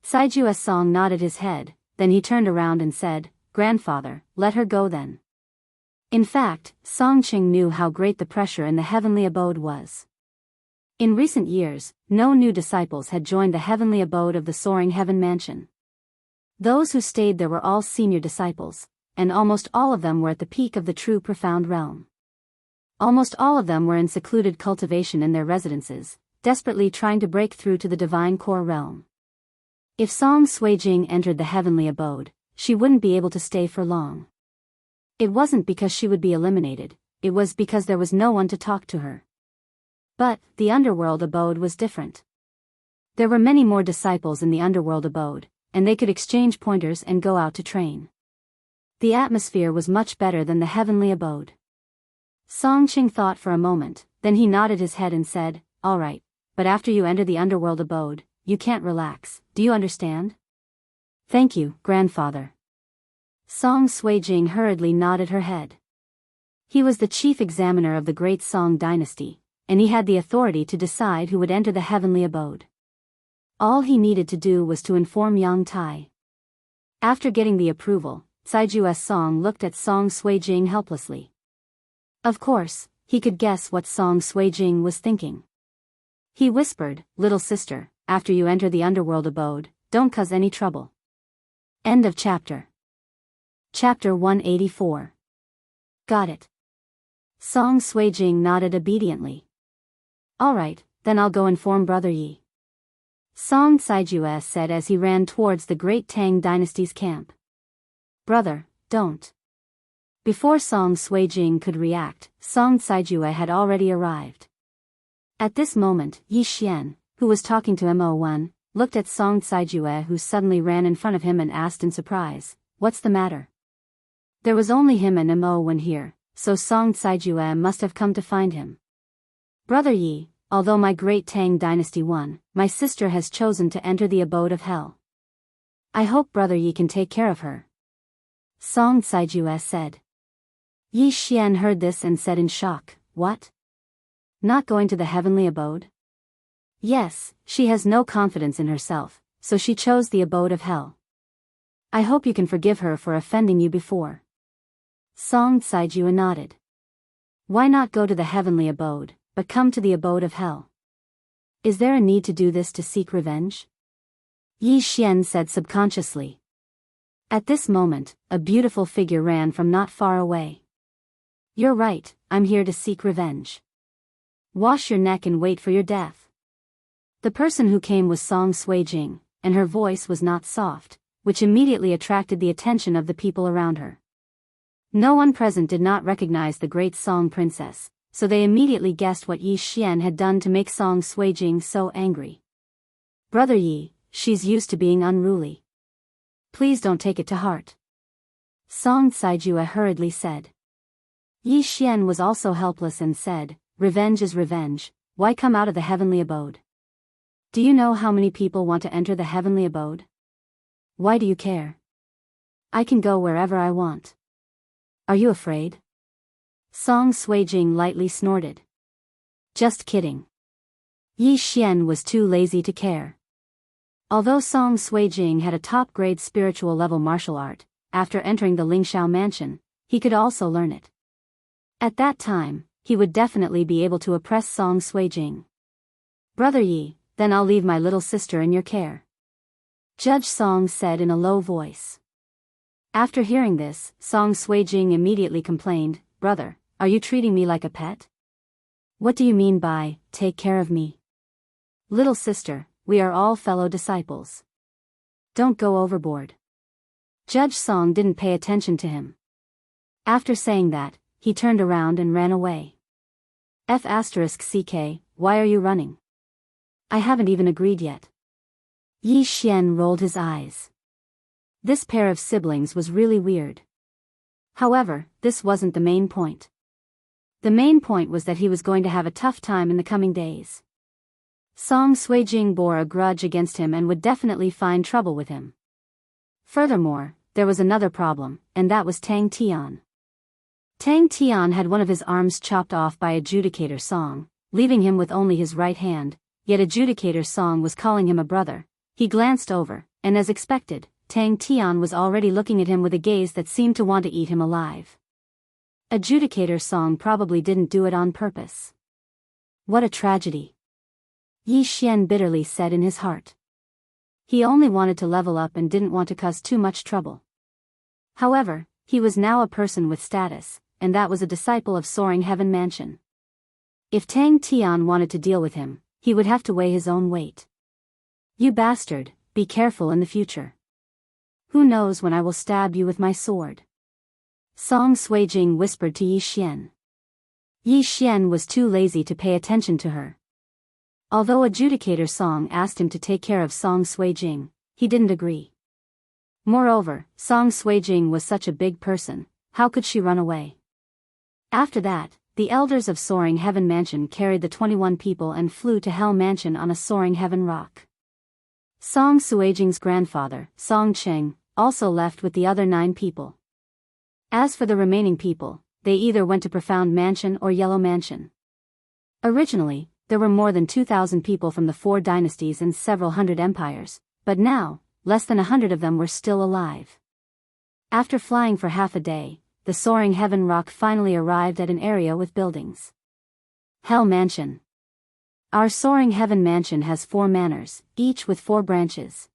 Saijua Song nodded his head, then he turned around and said, Grandfather, let her go then. In fact, Song Qing knew how great the pressure in the heavenly abode was. In recent years, no new disciples had joined the heavenly abode of the soaring heaven mansion. Those who stayed there were all senior disciples, and almost all of them were at the peak of the true profound realm. Almost all of them were in secluded cultivation in their residences, desperately trying to break through to the divine core realm. If Song Suijing entered the heavenly abode, she wouldn't be able to stay for long. It wasn't because she would be eliminated, it was because there was no one to talk to her. But, the underworld abode was different. There were many more disciples in the underworld abode, and they could exchange pointers and go out to train. The atmosphere was much better than the heavenly abode. Song Qing thought for a moment, then he nodded his head and said, All right, but after you enter the underworld abode, you can't relax, do you understand? Thank you, grandfather. Song Suijing hurriedly nodded her head. He was the chief examiner of the great Song dynasty, and he had the authority to decide who would enter the heavenly abode. All he needed to do was to inform Yang Tai. After getting the approval, Saijua Song looked at Song Suijing helplessly. Of course, he could guess what Song Suijing was thinking. He whispered, Little sister, after you enter the underworld abode, don't cause any trouble. End of chapter. Chapter 184. Got it. Song Suijing nodded obediently. All right, then I'll go inform Brother Yi. Song Saijua said as he ran towards the great Tang dynasty's camp. Brother, don't. Before Song Suijing could react, Song Saijua had already arrived. At this moment, Yi Xian, who was talking to Mo1, looked at Song Saijua, who suddenly ran in front of him and asked in surprise, What's the matter? There was only him and Mo1 here, so Song Saijua must have come to find him. Brother Yi, although my great Tang dynasty won, my sister has chosen to enter the abode of hell. I hope Brother Yi can take care of her. Song Saijua said. Yi Xian heard this and said in shock, What? Not going to the heavenly abode? Yes, she has no confidence in herself, so she chose the abode of hell. I hope you can forgive her for offending you before. Song Saijua nodded. Why not go to the heavenly abode, but come to the abode of hell? Is there a need to do this to seek revenge? Yi Xian said subconsciously. At this moment, a beautiful figure ran from not far away. You're right, I'm here to seek revenge. Wash your neck and wait for your death. The person who came was Song Suijing, and her voice was not soft, which immediately attracted the attention of the people around her. No one present did not recognize the great Song princess, so they immediately guessed what Yi Xian had done to make Song Suijing so angry. Brother Yi, she's used to being unruly. Please don't take it to heart. Song Saijua hurriedly said. Yi Xian was also helpless and said, Revenge is revenge, why come out of the heavenly abode? Do you know how many people want to enter the heavenly abode? Why do you care? I can go wherever I want. Are you afraid? Song Suijing lightly snorted. Just kidding. Yi Xian was too lazy to care. Although Song Suijing had a top-grade spiritual level martial art, after entering the Lingxiao mansion, he could also learn it. At that time, he would definitely be able to oppress Song Suijing. Brother Yi, then I'll leave my little sister in your care. Judge Song said in a low voice. After hearing this, Song Suijing immediately complained, Brother, are you treating me like a pet? What do you mean by, take care of me? Little sister, we are all fellow disciples. Don't go overboard. Judge Song didn't pay attention to him. After saying that, he turned around and ran away. F***CK, why are you running? I haven't even agreed yet. Yi Xian rolled his eyes. This pair of siblings was really weird. However, this wasn't the main point. The main point was that he was going to have a tough time in the coming days. Song Suijing bore a grudge against him and would definitely find trouble with him. Furthermore, there was another problem, and that was Tang Tian. Tang Tian had one of his arms chopped off by Adjudicator Song, leaving him with only his right hand, yet Adjudicator Song was calling him a brother. He glanced over, and as expected, Tang Tian was already looking at him with a gaze that seemed to want to eat him alive. Adjudicator Song probably didn't do it on purpose. What a tragedy. Yi Xian bitterly said in his heart. He only wanted to level up and didn't want to cause too much trouble. However, he was now a person with status, and that was a disciple of Soaring Heaven Mansion. If Tang Tian wanted to deal with him, he would have to weigh his own weight. You bastard, be careful in the future. Who knows when I will stab you with my sword? Song Suijing whispered to Yi Xian. Yi Xian was too lazy to pay attention to her. Although Adjudicator Song asked him to take care of Song Suijing, he didn't agree. Moreover, Song Suijing was such a big person, how could she run away? After that, the elders of Soaring Heaven Mansion carried the 21 people and flew to Hell Mansion on a Soaring Heaven rock. Song Suijing's grandfather, Song Cheng, also left with the other 9 people. As for the remaining people, they either went to Profound Mansion or Yellow Mansion. Originally, there were more than 2,000 people from the 4 dynasties and several hundred empires, but now, less than 100 of them were still alive. After flying for half a day, the Soaring Heaven rock finally arrived at an area with buildings. Hell Mansion. Our Soaring Heaven Mansion has 4 manors, each with 4 branches.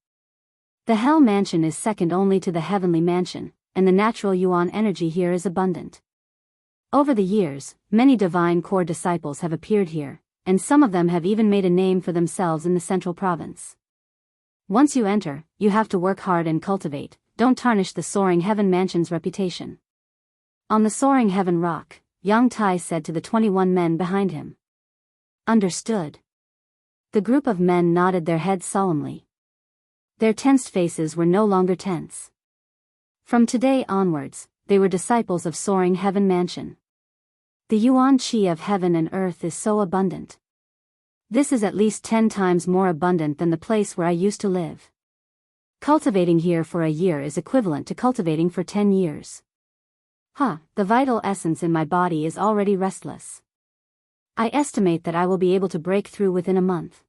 The Hell Mansion is second only to the Heavenly Mansion, and the natural yuan energy here is abundant. Over the years, many divine core disciples have appeared here, and some of them have even made a name for themselves in the central province. Once you enter, you have to work hard and cultivate, don't tarnish the Soaring Heaven Mansion's reputation. On the Soaring Heaven rock, Yang Tai said to the 21 men behind him. Understood. The group of men nodded their heads solemnly. Their tensed faces were no longer tense. From today onwards, they were disciples of Soaring Heaven Mansion. The yuan qi of heaven and earth is so abundant. This is at least 10 times more abundant than the place where I used to live. Cultivating here for a year is equivalent to cultivating for 10 years. The vital essence in my body is already restless. I estimate that I will be able to break through within a month.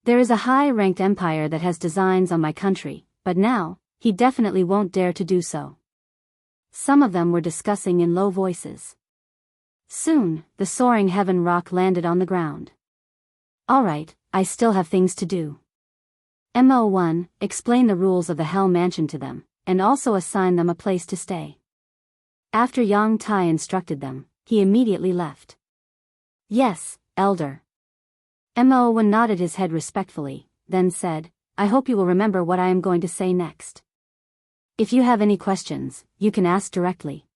There is a high-ranked empire that has designs on my country, but now, he definitely won't dare to do so. Some of them were discussing in low voices. Soon, the Soaring Heaven rock landed on the ground. Alright, I still have things to do. Mo1, explain the rules of the Hell Mansion to them, and also assign them a place to stay. After Yang Tai instructed them, he immediately left. Yes, Elder. Mo1 nodded his head respectfully, then said, I hope you will remember what I am going to say next. If you have any questions, you can ask directly.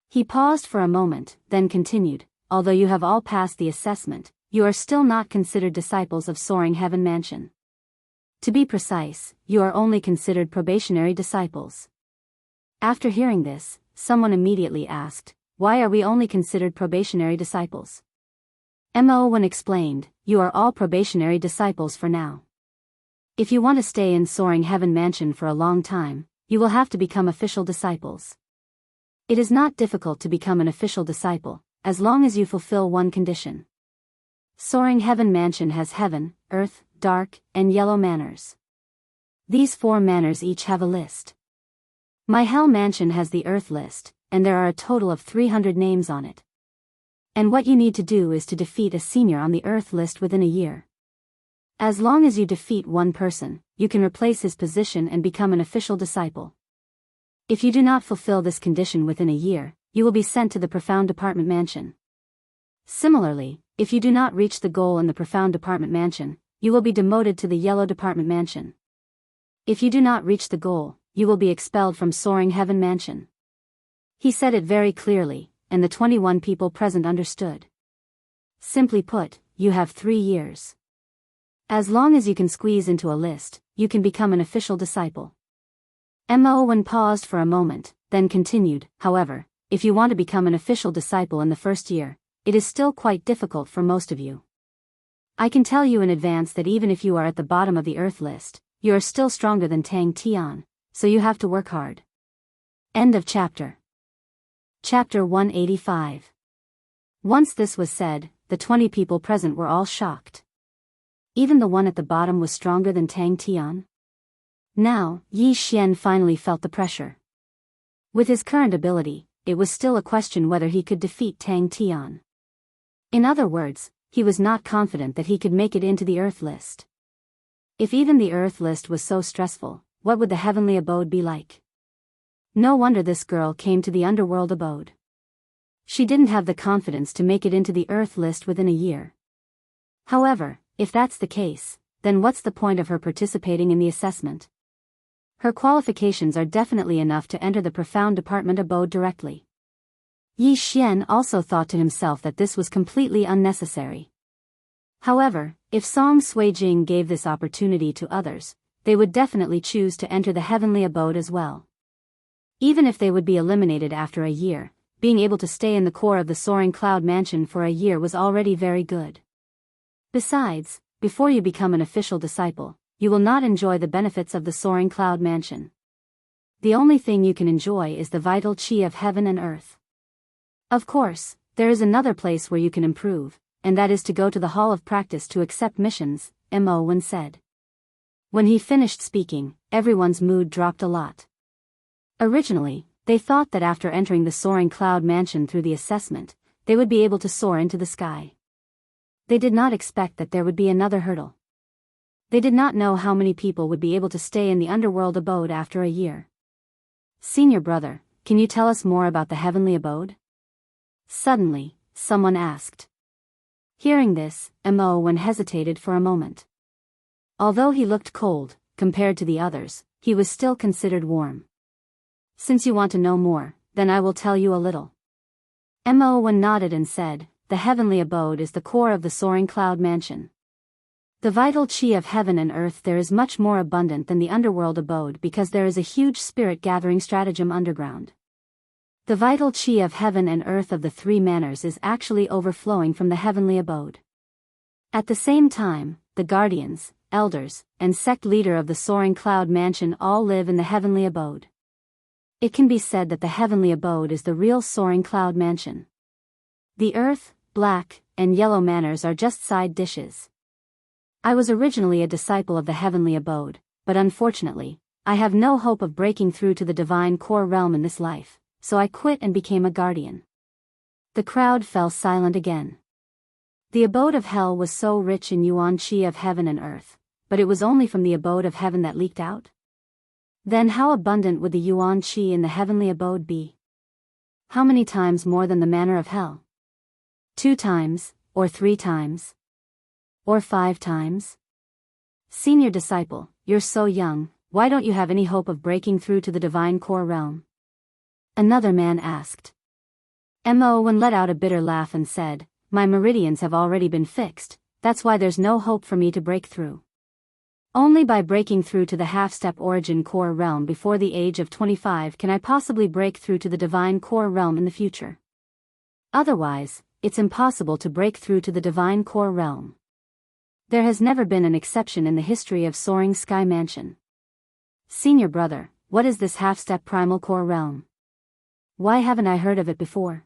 He paused for a moment, then continued, although you have all passed the assessment, you are still not considered disciples of Soaring Heaven Mansion. To be precise, you are only considered probationary disciples. After hearing this, someone immediately asked, why are we only considered probationary disciples? Mo1 explained, "You are all probationary disciples for now. If you want to stay in Soaring Heaven Mansion for a long time, you will have to become official disciples. It is not difficult to become an official disciple, as long as you fulfill one condition. Soaring Heaven Mansion has heaven, earth, dark, and yellow manners. These 4 manners each have a list. My Hell Mansion has the earth list, and there are a total of 300 names on it. And what you need to do is to defeat a senior on the earth list within a year. As long as you defeat one person, you can replace his position and become an official disciple. If you do not fulfill this condition within a year, you will be sent to the Profound Department Mansion. Similarly, if you do not reach the goal in the Profound Department Mansion, you will be demoted to the Yellow Department Mansion. If you do not reach the goal, you will be expelled from Soaring Heaven Mansion." He said it very clearly, and the 21 people present understood. Simply put, you have 3 years. As long as you can squeeze into a list, you can become an official disciple. Mo1 paused for a moment, then continued, "However, if you want to become an official disciple in the first year, it is still quite difficult for most of you. I can tell you in advance that even if you are at the bottom of the earth list, you are still stronger than Tang Tian, so you have to work hard." End of chapter. Chapter 185. Once this was said, the 20 people present were all shocked. Even the one at the bottom was stronger than Tang Tian? Now, Yi Xian finally felt the pressure. With his current ability, it was still a question whether he could defeat Tang Tian. In other words, he was not confident that he could make it into the Earth list. If even the Earth list was so stressful, what would the heavenly abode be like? No wonder this girl came to the underworld abode. She didn't have the confidence to make it into the Earth list within a year. However, if that's the case, then what's the point of her participating in the assessment? Her qualifications are definitely enough to enter the Profound Department abode directly. Yi Xian also thought to himself that this was completely unnecessary. However, if Song Suijing gave this opportunity to others, they would definitely choose to enter the heavenly abode as well. Even if they would be eliminated after a year, being able to stay in the core of the Soaring Cloud Mansion for a year was already very good. Besides, before you become an official disciple, you will not enjoy the benefits of the Soaring Cloud Mansion. The only thing you can enjoy is the vital chi of heaven and earth. Of course, there is another place where you can improve, and that is to go to the Hall of Practice to accept missions, Mo1 said. When he finished speaking, everyone's mood dropped a lot. Originally, they thought that after entering the Soaring Cloud Mansion through the assessment, they would be able to soar into the sky. They did not expect that there would be another hurdle. They did not know how many people would be able to stay in the underworld abode after a year. "Senior brother, can you tell us more about the heavenly abode?" Suddenly, someone asked. Hearing this, Mo1 hesitated for a moment. Although he looked cold, compared to the others, he was still considered warm. "Since you want to know more, then I will tell you a little." Mo1 nodded and said, "The heavenly abode is the core of the Soaring Cloud Mansion. The vital chi of heaven and earth there is much more abundant than the underworld abode because there is a huge spirit gathering stratagem underground. The vital chi of heaven and earth of the 3 manners is actually overflowing from the heavenly abode. At the same time, the guardians, elders, and sect leader of the Soaring Cloud Mansion all live in the heavenly abode. It can be said that the heavenly abode is the real Soaring Cloud Mansion. The earth, black, and yellow manners are just side dishes. I was originally a disciple of the heavenly abode, but unfortunately, I have no hope of breaking through to the divine core realm in this life, so I quit and became a guardian." The crowd fell silent again. The abode of hell was so rich in yuan chi of heaven and earth, but it was only from the abode of heaven that leaked out? Then how abundant would the yuan chi in the heavenly abode be? How many times more than the manner of hell? 2 times, or 3 times? Or 5 times? "Senior disciple, you're so young, why don't you have any hope of breaking through to the divine core realm?" Another man asked. Mo1 let out a bitter laugh and said, "My meridians have already been fixed, that's why there's no hope for me to break through. Only by breaking through to the half-step origin core realm before the age of 25 can I possibly break through to the divine core realm in the future. Otherwise, it's impossible to break through to the divine core realm. There has never been an exception in the history of Soaring Sky Mansion. Senior brother, what is this half-step primal core realm? Why haven't I heard of it before?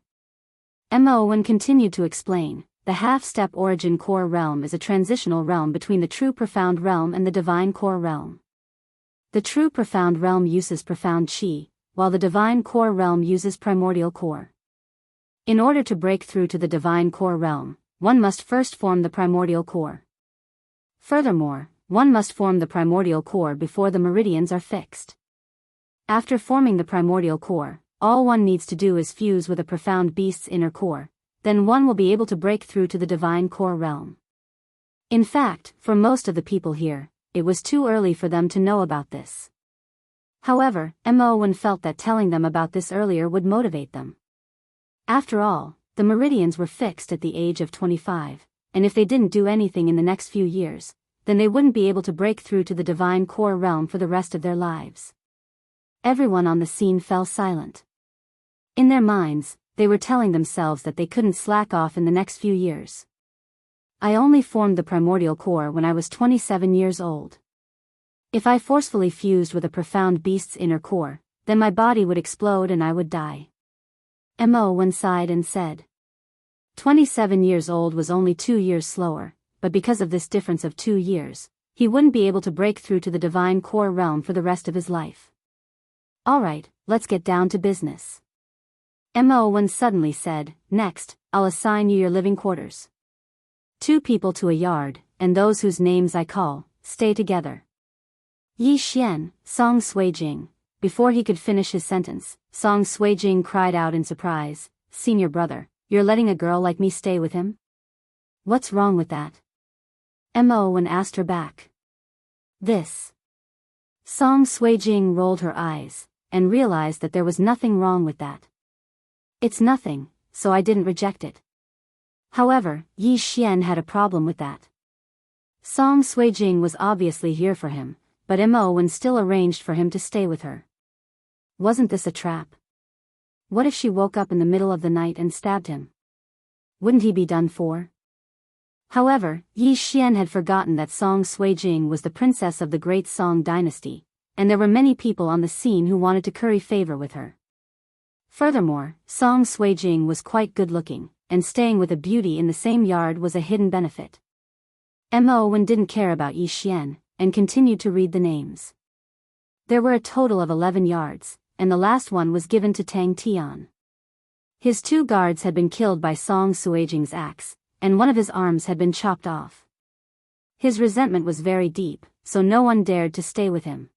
Emma Owen continued to explain, the half-step origin core realm is a transitional realm between the true profound realm and the divine core realm. The true profound realm uses profound chi, while the divine core realm uses primordial core. In order to break through to the divine core realm, one must first form the primordial core. Furthermore, one must form the primordial core before the meridians are fixed. After forming the primordial core, all one needs to do is fuse with a profound beast's inner core, then one will be able to break through to the divine core realm. In fact, for most of the people here, it was too early for them to know about this. However, Emma Owen felt that telling them about this earlier would motivate them. After all, the meridians were fixed at the age of 25, and if they didn't do anything in the next few years, then they wouldn't be able to break through to the divine core realm for the rest of their lives. Everyone on the scene fell silent. In their minds, they were telling themselves that they couldn't slack off in the next few years. I only formed the primordial core when I was 27 years old. If I forcefully fused with a profound beast's inner core, then my body would explode and I would die. Emma Owen sighed and said. 27 years old was only 2 years slower, but because of this difference of 2 years, he wouldn't be able to break through to the divine core realm for the rest of his life. Alright, let's get down to business. Emma Owen suddenly said, next, I'll assign you your living quarters. 2 people to a yard, and those whose names I call, stay together. Yi Xian, Song Suijing. Before he could finish his sentence, Song Suijing cried out in surprise, Senior brother, you're letting a girl like me stay with him? What's wrong with that? Emma Owen asked her back. This. Song Suijing rolled her eyes, and realized that there was nothing wrong with that. It's nothing, so I didn't reject it. However, Yi Xian had a problem with that. Song Suijing was obviously here for him, but Emma Owen still arranged for him to stay with her. Wasn't this a trap? What if she woke up in the middle of the night and stabbed him? Wouldn't he be done for? However, Yi Xian had forgotten that Song Suijing was the princess of the great Song dynasty, and there were many people on the scene who wanted to curry favor with her. Furthermore, Song Suijing was quite good-looking, and staying with a beauty in the same yard was a hidden benefit. Emma Owen didn't care about Yi Xian, and continued to read the names. There were a total of 11 yards, and the last one was given to Tang Tian. His 2 guards had been killed by Song Suijing's axe, and one of his arms had been chopped off. His resentment was very deep, so no one dared to stay with him.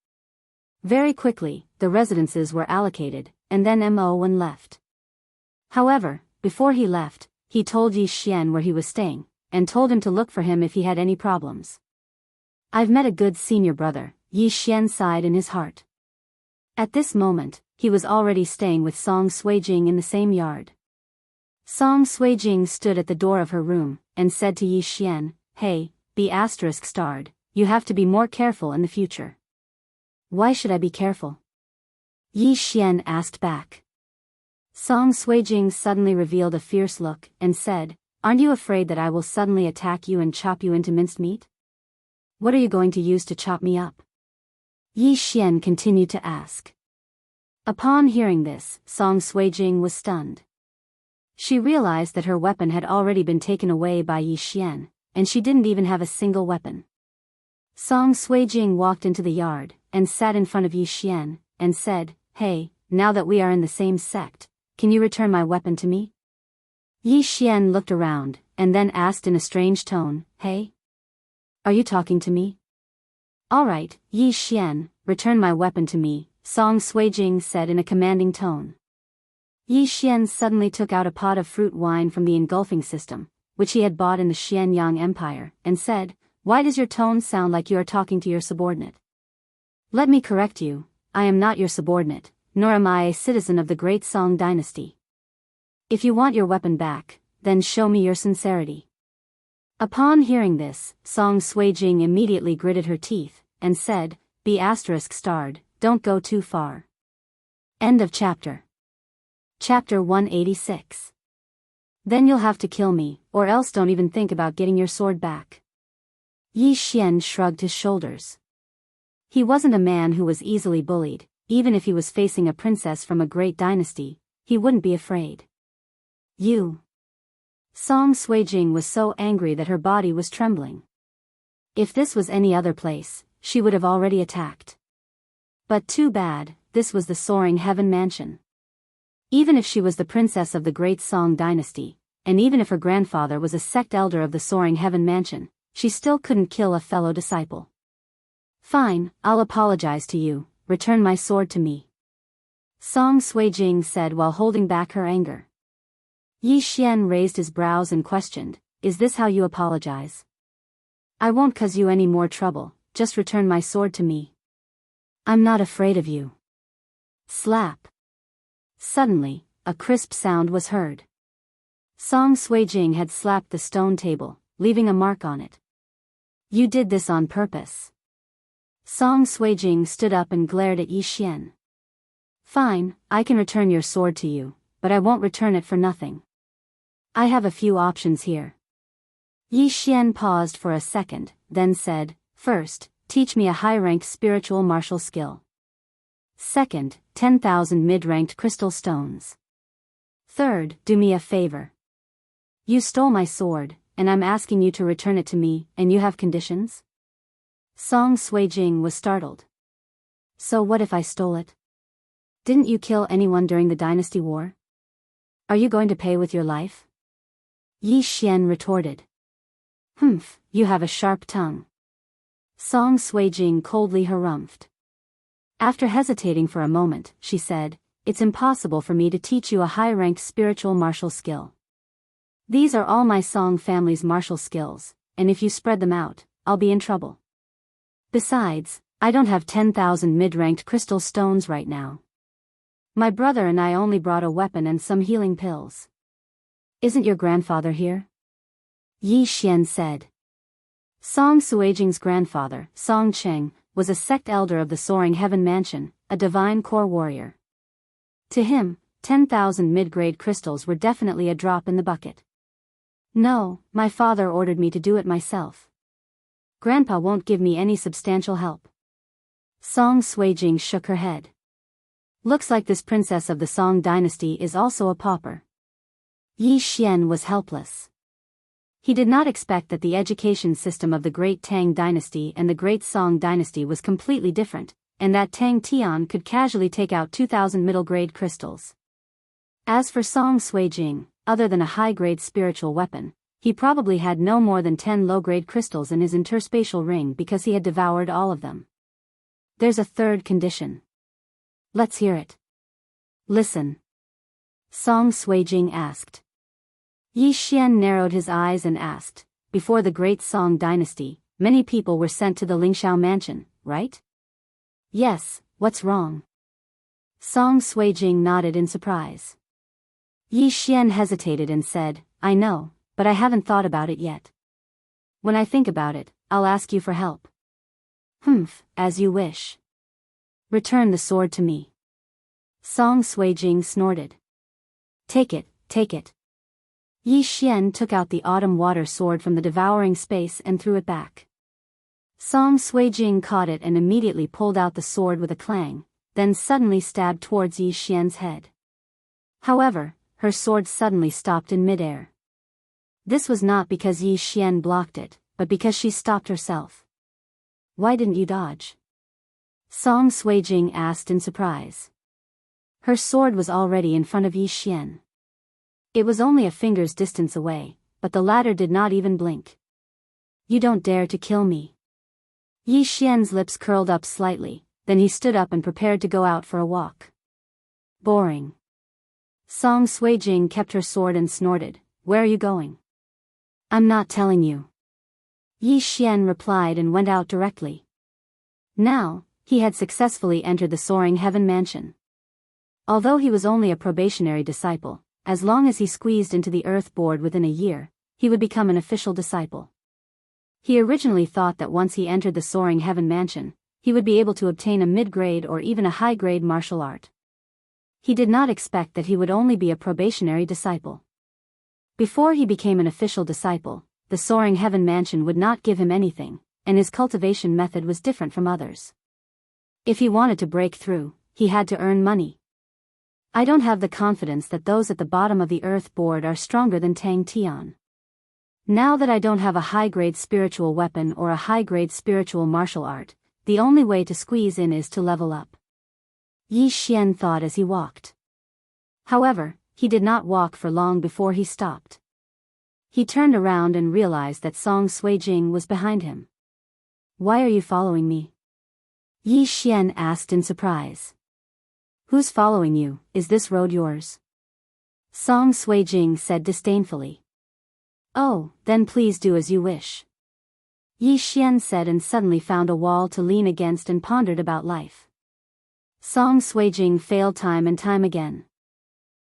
Very quickly, the residences were allocated, and then Emma Owen left. However, before he left, he told Yi Xian where he was staying, and told him to look for him if he had any problems. I've met a good senior brother, Yi Xian sighed in his heart. At this moment, he was already staying with Song Suijing in the same yard. Song Suijing stood at the door of her room, and said to Yi Xian, Hey, ****, you have to be more careful in the future. Why should I be careful? Yi Xian asked back. Song Suijing suddenly revealed a fierce look, and said, Aren't you afraid that I will suddenly attack you and chop you into minced meat? What are you going to use to chop me up? Yi Xian continued to ask. Upon hearing this, Song Suijing was stunned. She realized that her weapon had already been taken away by Yi Xian, and she didn't even have a single weapon. Song Suijing walked into the yard, and sat in front of Yi Xian, and said, Hey, now that we are in the same sect, can you return my weapon to me? Yi Xian looked around, and then asked in a strange tone, Hey? Are you talking to me? Alright, Yi Xian, return my weapon to me, Song Suijing said in a commanding tone. Yi Xian suddenly took out a pot of fruit wine from the engulfing system, which he had bought in the Xianyang Empire, and said, Why does your tone sound like you are talking to your subordinate? Let me correct you, I am not your subordinate, nor am I a citizen of the great Song dynasty. If you want your weapon back, then show me your sincerity. Upon hearing this, Song Suijing immediately gritted her teeth, and said, ****, don't go too far. End of chapter. Chapter 186. Then you'll have to kill me, or else don't even think about getting your sword back. Yi Xian shrugged his shoulders. He wasn't a man who was easily bullied. Even if he was facing a princess from a great dynasty, he wouldn't be afraid. You. Song Suijing was so angry that her body was trembling. If this was any other place, she would have already attacked. But too bad, this was the Soaring Heaven Mansion. Even if she was the princess of the great Song dynasty, and even if her grandfather was a sect elder of the Soaring Heaven Mansion, she still couldn't kill a fellow disciple. Fine, I'll apologize to you. Return my sword to me. Song Suijing said while holding back her anger. Yi Xian raised his brows and questioned, is this how you apologize? I won't cause you any more trouble, just return my sword to me. I'm not afraid of you. Slap. Suddenly, a crisp sound was heard. Song Suijing had slapped the stone table, leaving a mark on it. You did this on purpose. Song Suijing stood up and glared at Yi Xian. Fine, I can return your sword to you, but I won't return it for nothing. I have a few options here. Yi Xian paused for a second, then said, first, teach me a high-ranked spiritual martial skill. Second, 10,000 mid-ranked crystal stones. Third, do me a favor. You stole my sword, and I'm asking you to return it to me, and you have conditions? Song Suijing was startled. So what if I stole it? Didn't you kill anyone during the dynasty war? Are you going to pay with your life? Yi Xian retorted. Humph, you have a sharp tongue. Song Suijing coldly harumphed. After hesitating for a moment, she said, it's impossible for me to teach you a high-ranked spiritual martial skill. These are all my Song family's martial skills, and if you spread them out, I'll be in trouble. Besides, I don't have 10,000 mid-ranked crystal stones right now. My brother and I only brought a weapon and some healing pills. Isn't your grandfather here? Yi Xian said. Song Suijing's grandfather, Song Cheng, was a sect elder of the Soaring Heaven Mansion, a divine core warrior. To him, 10,000 mid-grade crystals were definitely a drop in the bucket. No, my father ordered me to do it myself. Grandpa won't give me any substantial help. Song Suijing shook her head. Looks like this princess of the Song dynasty is also a pauper. Yi Xian was helpless. He did not expect that the education system of the Great Tang dynasty and the Great Song dynasty was completely different, and that Tang Tian could casually take out 2,000 middle-grade crystals. As for Song Suijing, other than a high-grade spiritual weapon, he probably had no more than 10 low-grade crystals in his interspatial ring because he had devoured all of them. There's a third condition. Let's hear it. Listen. Song Suijing asked. Yi Xian narrowed his eyes and asked, before the Great Song dynasty, many people were sent to the Lingxiao mansion, right? Yes, what's wrong? Song Suijing nodded in surprise. Yi Xian hesitated and said, I know, but I haven't thought about it yet. When I think about it, I'll ask you for help. Humph, as you wish. Return the sword to me. Song Suijing snorted. Take it, take it. Yi Xian took out the autumn water sword from the devouring space and threw it back. Song Suijing caught it and immediately pulled out the sword with a clang, then suddenly stabbed towards Yi Xian's head. However, her sword suddenly stopped in midair. This was not because Yi Xian blocked it, but because she stopped herself. Why didn't you dodge? Song Suijing asked in surprise. Her sword was already in front of Yi Xian. It was only a finger's distance away, but the latter did not even blink. You don't dare to kill me. Yi Xian's lips curled up slightly, then he stood up and prepared to go out for a walk. Boring. Song Suijing kept her sword and snorted, Where are you going? I'm not telling you. Yi Xian replied and went out directly. Now, he had successfully entered the Soaring Heaven Mansion. Although he was only a probationary disciple, as long as he squeezed into the earth board within a year, he would become an official disciple. He originally thought that once he entered the Soaring Heaven Mansion, he would be able to obtain a mid-grade or even a high-grade martial art. He did not expect that he would only be a probationary disciple. Before he became an official disciple, the soaring heaven mansion would not give him anything, and his cultivation method was different from others. If he wanted to break through, he had to earn money. I don't have the confidence that those at the bottom of the earth board are stronger than Tang Tian. Now that I don't have a high-grade spiritual weapon or a high-grade spiritual martial art, the only way to squeeze in is to level up. Yi Xian thought as he walked. However, he did not walk for long before he stopped. He turned around and realized that Song Suijing was behind him. "Why are you following me?" Yi Xian asked in surprise. "Who's following you? Is this road yours?" Song Suijing said disdainfully. "Oh, then please do as you wish." Yi Xian said and suddenly found a wall to lean against and pondered about life. Song Suijing failed time and time again.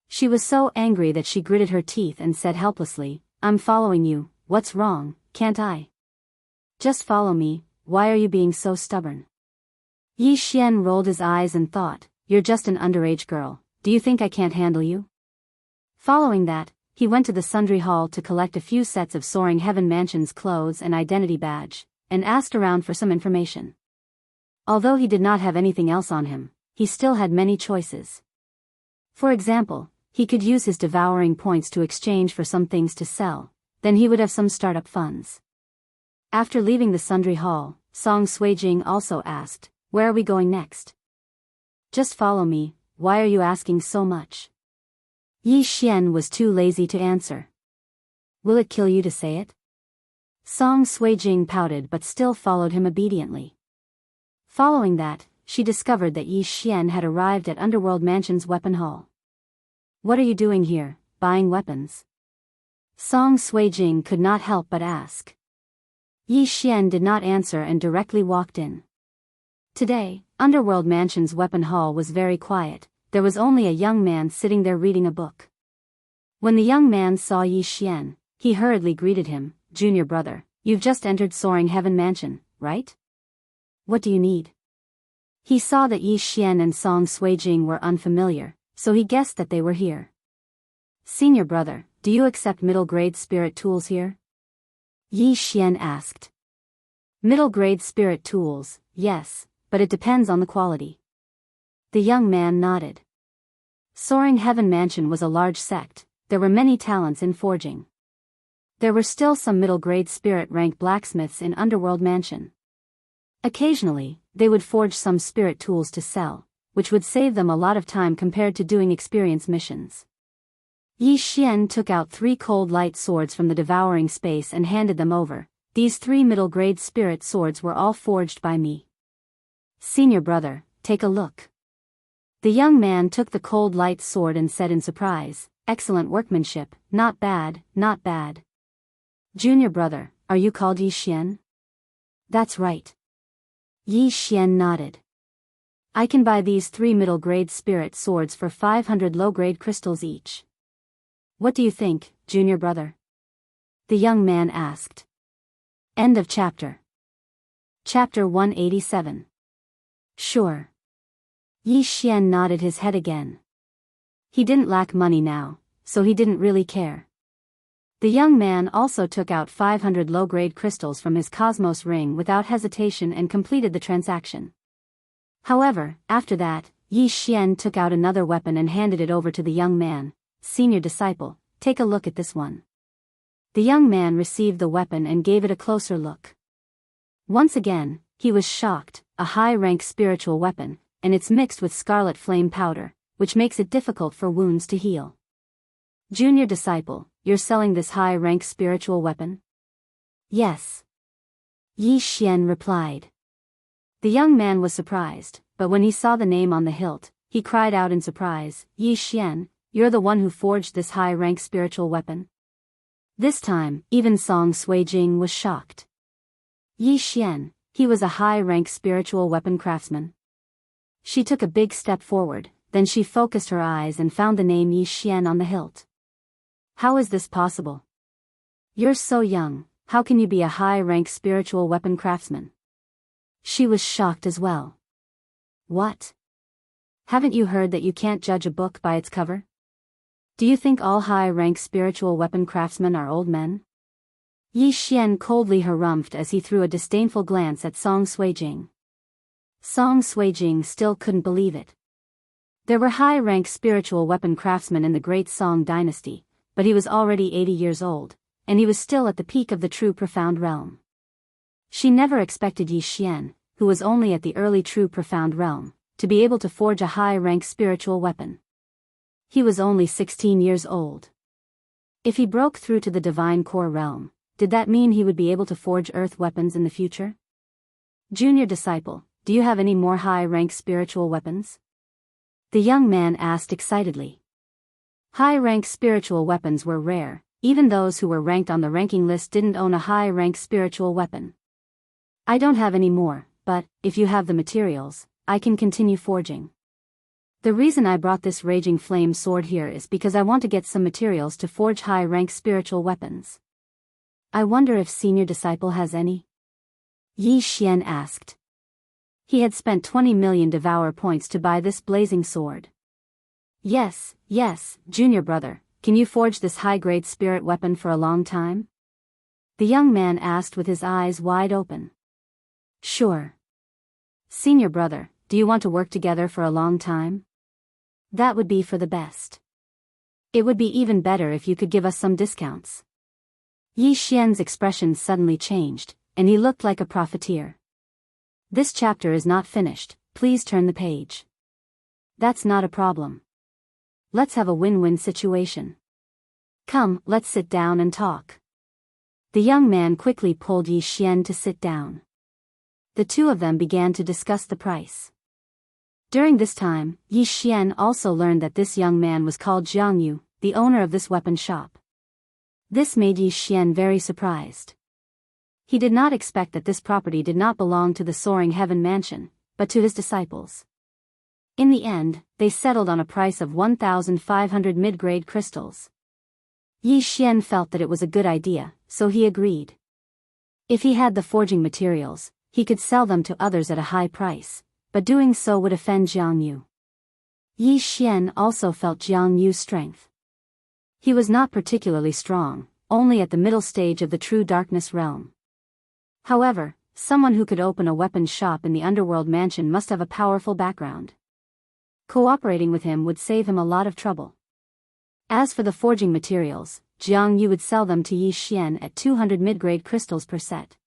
She was so angry that she gritted her teeth and said helplessly, "I'm following you, what's wrong, can't I? Just follow me, why are you being so stubborn?" Yi Xian rolled his eyes and thought, "You're just an underage girl, do you think I can't handle you?" Following that, he went to the sundry hall to collect a few sets of Soaring Heaven Mansion's clothes and identity badge, and asked around for some information. Although he did not have anything else on him, he still had many choices. For example, he could use his devouring points to exchange for some things to sell, then he would have some startup funds. After leaving the sundry hall, Song Suijing also asked, "Where are we going next?" "Just follow me, why are you asking so much?" Yi Xian was too lazy to answer. "Will it kill you to say it?" Song Suijing pouted but still followed him obediently. Following that, she discovered that Yi Xian had arrived at Underworld Mansion's weapon hall. "What are you doing here, buying weapons?" Song Suijing could not help but ask. Yi Xian did not answer and directly walked in. Today, Underworld Mansion's weapon hall was very quiet. There was only a young man sitting there reading a book. When the young man saw Yi Xian, he hurriedly greeted him, "Junior brother, you've just entered Soaring Heaven Mansion, right? What do you need?" He saw that Yi Xian and Song Suijing were unfamiliar, so he guessed that they were here. "Senior brother, do you accept middle-grade spirit tools here?" Yi Xian asked. "Middle-grade spirit tools, yes, but it depends on the quality." The young man nodded. Soaring Heaven Mansion was a large sect, there were many talents in forging. There were still some middle-grade spirit rank blacksmiths in Underworld Mansion. Occasionally, they would forge some spirit tools to sell, which would save them a lot of time compared to doing experience missions. Yi Xian took out 3 cold light swords from the devouring space and handed them over. "These 3 middle-grade spirit swords were all forged by me. Senior brother, take a look." The young man took the cold light sword and said in surprise, "Excellent workmanship, not bad, not bad." "Junior brother, are you called Yi Xian?" "That's right." Yi Xian nodded. "I can buy these 3 middle-grade spirit swords for 500 low-grade crystals each. What do you think, junior brother?" the young man asked. End of chapter. Chapter 187. Sure. Yi Xian nodded his head again. He didn't lack money now, so he didn't really care. The young man also took out 500 low-grade crystals from his Cosmos ring without hesitation and completed the transaction. However, after that, Yi Xian took out another weapon and handed it over to the young man. "Senior disciple, take a look at this one." The young man received the weapon and gave it a closer look. Once again, he was shocked, a high-rank spiritual weapon, and it's mixed with scarlet flame powder, which makes it difficult for wounds to heal. "Junior disciple, you're selling this high-rank spiritual weapon?" "Yes." Yi Xian replied. The young man was surprised, but when he saw the name on the hilt, he cried out in surprise, "Yi Xian, you're the one who forged this high-rank spiritual weapon?" This time, even Song Suijing was shocked. Yi Xian, he was a high-rank spiritual weapon craftsman. She took a big step forward, then she focused her eyes and found the name Yi Xian on the hilt. "How is this possible? You're so young, how can you be a high-rank spiritual weapon craftsman?" She was shocked as well. "What? Haven't you heard that you can't judge a book by its cover?" Do you think all high-rank spiritual weapon craftsmen are old men? Yi Xian coldly harumphed as he threw a disdainful glance at Song Suijing. Song Suijing still couldn't believe it. There were high-rank spiritual weapon craftsmen in the great Song dynasty, but he was already 80 years old, and he was still at the peak of the true profound realm. She never expected Yi Xian, who was only at the early true profound realm, to be able to forge a high-rank spiritual weapon. He was only 16 years old. If he broke through to the divine core realm, did that mean he would be able to forge earth weapons in the future? Junior disciple, do you have any more high-rank spiritual weapons? The young man asked excitedly. High-rank spiritual weapons were rare, even those who were ranked on the ranking list didn't own a high-rank spiritual weapon. I don't have any more, but, if you have the materials, I can continue forging. The reason I brought this raging flame sword here is because I want to get some materials to forge high-rank spiritual weapons. I wonder if senior disciple has any? Yi Xian asked. He had spent 20 million devour points to buy this blazing sword. Yes, junior brother, can you forge this high-grade spirit weapon for a long time? The young man asked with his eyes wide open. Sure. Senior brother, do you want to work together for a long time? That would be for the best. It would be even better if you could give us some discounts. Yi Xian's expression suddenly changed, and he looked like a profiteer. This chapter is not finished, please turn the page. That's not a problem. Let's have a win-win situation. Come, let's sit down and talk. The young man quickly pulled Yi Xian to sit down. The two of them began to discuss the price. During this time, Yi Xian also learned that this young man was called Jiang Yu, the owner of this weapon shop. This made Yi Xian very surprised. He did not expect that this property did not belong to the Soaring Heaven Mansion, but to his disciples. In the end, they settled on a price of 1,500 mid-grade crystals. Yi Xian felt that it was a good idea, so he agreed. If he had the forging materials, he could sell them to others at a high price, but doing so would offend Jiang Yu. Yi Xian also felt Jiang Yu's strength. He was not particularly strong, only at the middle stage of the true darkness realm. However, someone who could open a weapons shop in the underworld mansion must have a powerful background. Cooperating with him would save him a lot of trouble. As for the forging materials, Jiang Yu would sell them to Yi Xian at 200 mid-grade crystals per set.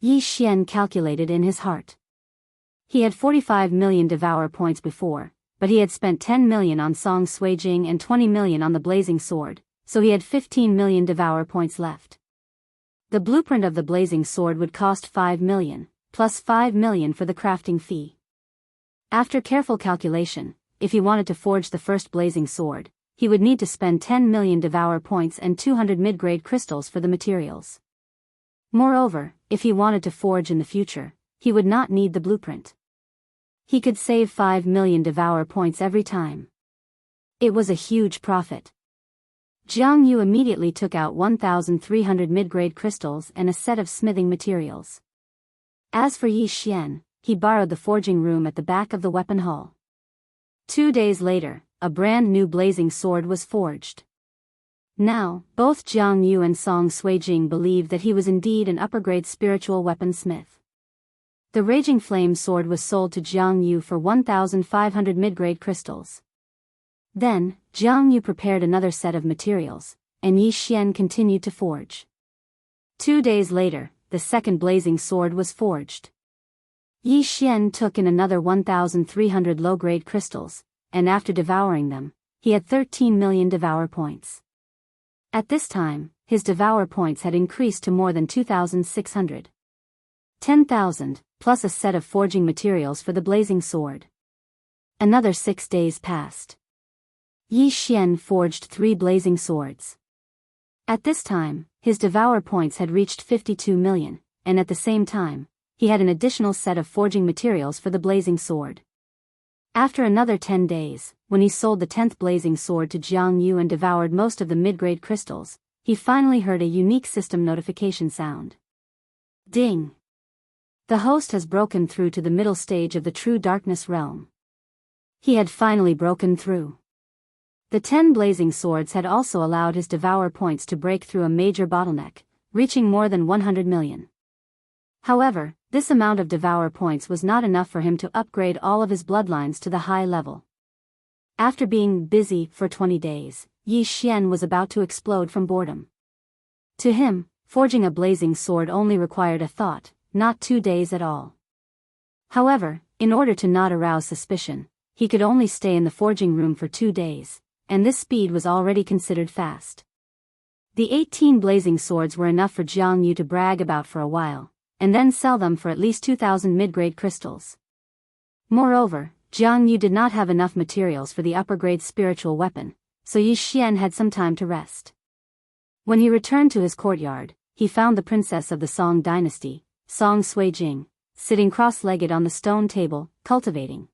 Yi Xian calculated in his heart. He had 45 million devour points before, but he had spent 10 million on Song Suijing and 20 million on the blazing sword, so he had 15 million devour points left. The blueprint of the blazing sword would cost 5 million, plus 5 million for the crafting fee. After careful calculation, if he wanted to forge the first blazing sword, he would need to spend 10 million devour points and 200 mid-grade crystals for the materials. Moreover, if he wanted to forge in the future, he would not need the blueprint. He could save 5 million devour points every time. It was a huge profit. Jiang Yu immediately took out 1,300 mid-grade crystals and a set of smithing materials. As for Yi Xian, he borrowed the forging room at the back of the weapon hall. 2 days later, a brand new blazing sword was forged. Now, both Jiang Yu and Song Suijing believed that he was indeed an upper-grade spiritual weaponsmith. The Raging Flame sword was sold to Jiang Yu for 1,500 mid-grade crystals. Then, Jiang Yu prepared another set of materials, and Yi Xian continued to forge. 2 days later, the second blazing sword was forged. Yi Xian took in another 1,300 low-grade crystals, and after devouring them, he had 13 million devour points. At this time, his devour points had increased to more than 2,600. 10,000, plus a set of forging materials for the blazing sword. Another 6 days passed. Yi Xian forged 3 blazing swords. At this time, his devour points had reached 52 million, and at the same time, he had an additional set of forging materials for the blazing sword. After another 10 days, when he sold the 10th blazing sword to Jiang Yu and devoured most of the mid-grade crystals, he finally heard a unique system notification sound. Ding! The host has broken through to the middle stage of the true darkness realm. He had finally broken through. The 10 blazing swords had also allowed his devour points to break through a major bottleneck, reaching more than 100 million. However, this amount of devour points was not enough for him to upgrade all of his bloodlines to the high level. After being busy for 20 days, Yi Xian was about to explode from boredom. To him, forging a blazing sword only required a thought, not 2 days at all. However, in order to not arouse suspicion, he could only stay in the forging room for 2 days, and this speed was already considered fast. The 18 blazing swords were enough for Jiang Yu to brag about for a while, and then sell them for at least 2,000 mid-grade crystals. Moreover, Jiang Yu did not have enough materials for the upper-grade spiritual weapon, so Yi Xian had some time to rest. When he returned to his courtyard, he found the princess of the Song dynasty, Song Suijing, sitting cross-legged on the stone table, cultivating.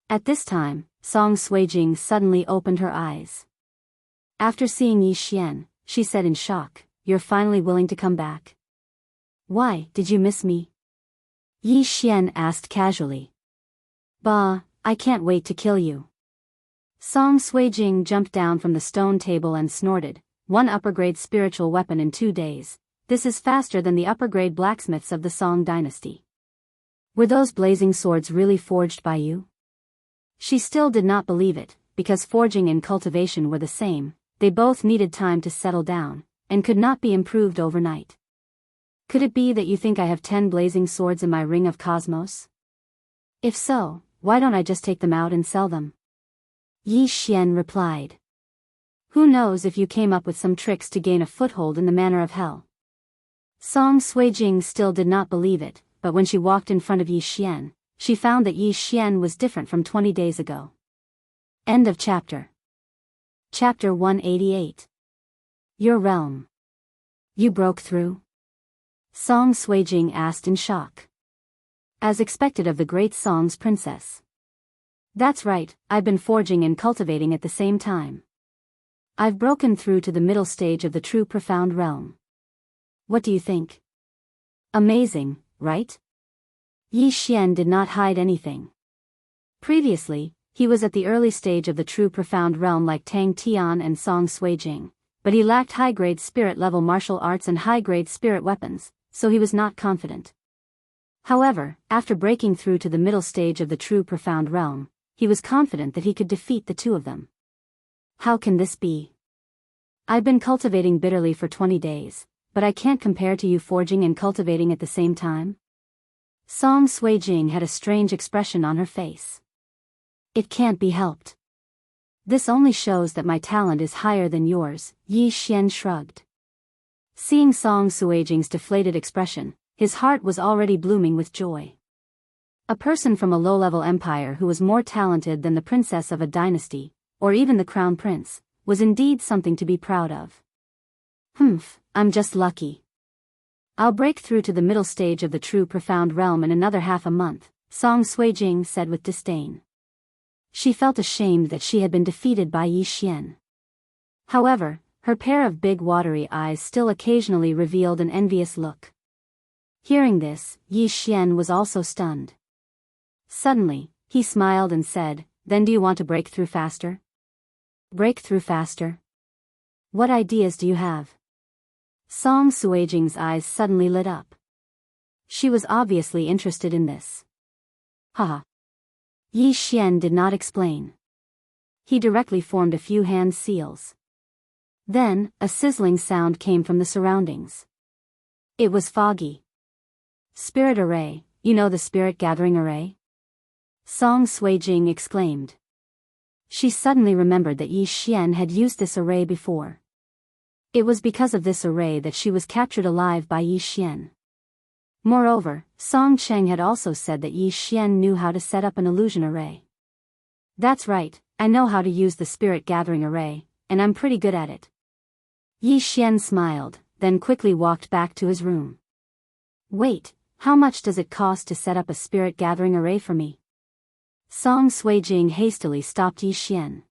At this time, Song Suijing suddenly opened her eyes. After seeing Yi Xian, she said in shock, "You're finally willing to come back? Why, did you miss me?" Yi Xian asked casually. "Bah, I can't wait to kill you." Song Suijing jumped down from the stone table and snorted, "1 upper-grade spiritual weapon in 2 days, this is faster than the upper-grade blacksmiths of the Song dynasty. Were those blazing swords really forged by you?" She still did not believe it, because forging and cultivation were the same, they both needed time to settle down, and could not be improved overnight. "Could it be that you think I have 10 blazing swords in my ring of cosmos? If so, why don't I just take them out and sell them?" Yi Xian replied. "Who knows if you came up with some tricks to gain a foothold in the manner of hell." Song Suijing still did not believe it, but when she walked in front of Yi Xian, she found that Yi Xian was different from 20 days ago. End of chapter. Chapter 188. Your realm. You broke through? Song Suijing asked in shock. As expected of the great Song's princess. "That's right, I've been forging and cultivating at the same time. I've broken through to the middle stage of the true profound realm. What do you think? Amazing, right?" Yi Xian did not hide anything. Previously, he was at the early stage of the true profound realm like Tang Tian and Song Suijing, but he lacked high-grade spirit-level martial arts and high-grade spirit weapons, so he was not confident. However, after breaking through to the middle stage of the true profound realm, he was confident that he could defeat the two of them. "How can this be? I've been cultivating bitterly for 20 days, but I can't compare to you forging and cultivating at the same time?" Song Suijing had a strange expression on her face. "It can't be helped. This only shows that my talent is higher than yours," Yi Xian shrugged. Seeing Song Suijing's deflated expression, his heart was already blooming with joy. A person from a low-level empire who was more talented than the princess of a dynasty, or even the crown prince, was indeed something to be proud of. I'm just lucky. I'll break through to the middle stage of the true profound realm in another half a month," Song Suijing said with disdain. She felt ashamed that she had been defeated by Yi Xian. However, her pair of big watery eyes still occasionally revealed an envious look. Hearing this, Yi Xian was also stunned. Suddenly, he smiled and said, "Then do you want to break through faster?" "Break through faster? What ideas do you have?" Song Suijing's eyes suddenly lit up. She was obviously interested in this. Haha. Yi Xian did not explain. He directly formed a few hand seals. Then, a sizzling sound came from the surroundings. It was foggy. "Spirit array, you know the spirit gathering array?" Song Suijing exclaimed. She suddenly remembered that Yi Xian had used this array before. It was because of this array that she was captured alive by Yi Xian. Moreover, Song Cheng had also said that Yi Xian knew how to set up an illusion array. "That's right, I know how to use the spirit gathering array, and I'm pretty good at it." Yi Xian smiled, then quickly walked back to his room. "Wait, how much does it cost to set up a spirit gathering array for me?" Song Suijing hastily stopped Yi Xian.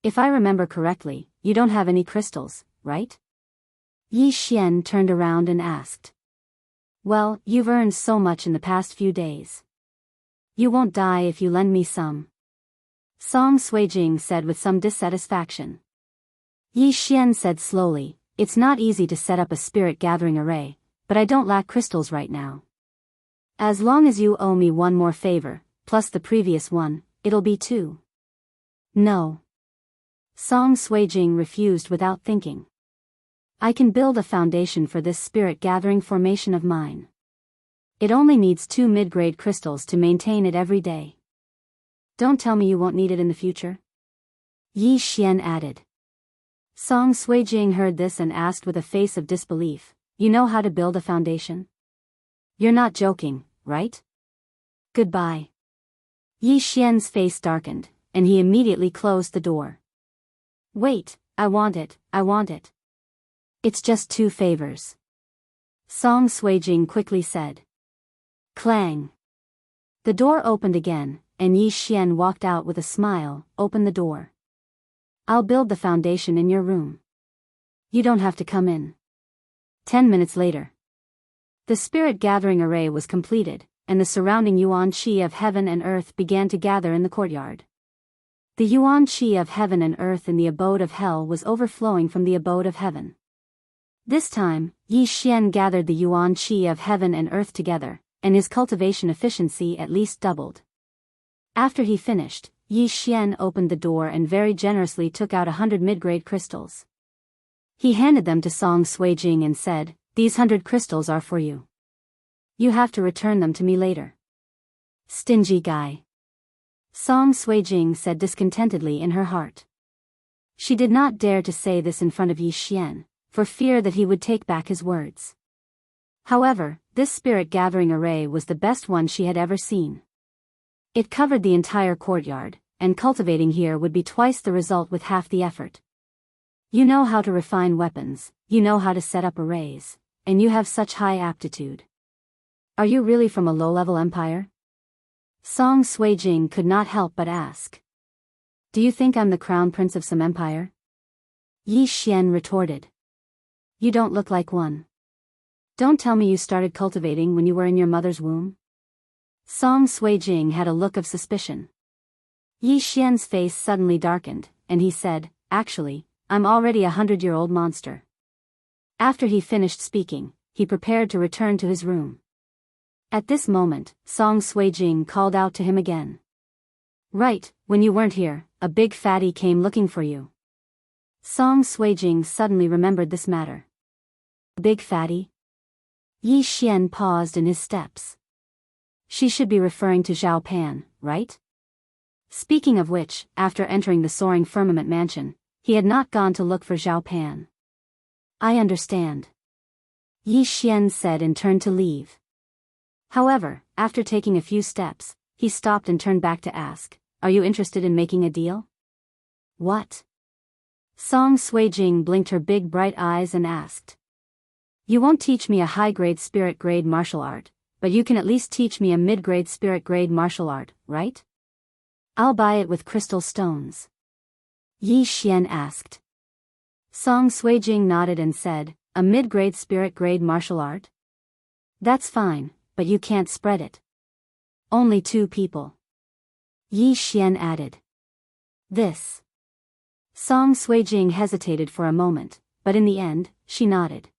"If I remember correctly, you don't have any crystals, right?" Yi Xian turned around and asked. "Well, you've earned so much in the past few days. You won't die if you lend me some." Song Suijing said with some dissatisfaction. Yi Xian said slowly, it's not easy to set up a spirit gathering array, but I don't lack crystals right now. As long as you owe me one more favor, plus the previous one, it'll be 2. No. Song Suijing refused without thinking. I can build a foundation for this spirit gathering formation of mine. It only needs 2 mid-grade crystals to maintain it every day. Don't tell me you won't need it in the future? Yi Xian added. Song Suijing heard this and asked with a face of disbelief, you know how to build a foundation? You're not joking, right? Goodbye. Yi Xian's face darkened, and he immediately closed the door. Wait, I want it. It's just 2 favors. Song Suijing quickly said. Clang. The door opened again, and Yi Xian walked out with a smile. Open the door. I'll build the foundation in your room. You don't have to come in. 10 minutes later. The spirit gathering array was completed, and the surrounding yuan qi of heaven and earth began to gather in the courtyard. The yuan qi of heaven and earth in the abode of hell was overflowing from the abode of heaven. This time, Yi Xian gathered the yuan qi of heaven and earth together, and his cultivation efficiency at least doubled. After he finished, Yi Xian opened the door and very generously took out 100 mid-grade crystals. He handed them to Song Suijing and said, these 100 crystals are for you. You have to return them to me later. Stingy guy. Song Suijing said discontentedly in her heart. She did not dare to say this in front of Yi Xian, for fear that he would take back his words. However, this spirit gathering array was the best one she had ever seen. It covered the entire courtyard, and cultivating here would be twice the result with half the effort. You know how to refine weapons, you know how to set up arrays, and you have such high aptitude. Are you really from a low-level empire? Song Suijing could not help but ask. Do you think I'm the crown prince of some empire? Yi Xian retorted. You don't look like one. Don't tell me you started cultivating when you were in your mother's womb. Song Suijing had a look of suspicion. Yi Xian's face suddenly darkened, and he said, actually, I'm already 100-year-old monster. After he finished speaking, he prepared to return to his room. At this moment, Song Suijing called out to him again. Right, when you weren't here, a big fatty came looking for you. Song Suijing suddenly remembered this matter. Big fatty? Yi Xian paused in his steps. She should be referring to Zhao Pan, right? Speaking of which, after entering the soaring firmament mansion, he had not gone to look for Zhao Pan. I understand. Yi Xian said and turned to leave. However, after taking a few steps, he stopped and turned back to ask, are you interested in making a deal? What? Song Suijing blinked her big bright eyes and asked. You won't teach me a high-grade spirit-grade martial art, but you can at least teach me a mid-grade spirit-grade martial art, right? I'll buy it with crystal stones. Yi Xian asked. Song Suijing nodded and said, a mid-grade spirit-grade martial art? That's fine, but you can't spread it. Only 2 people. Yi Xian added. This. Song Suijing hesitated for a moment, but in the end, she nodded.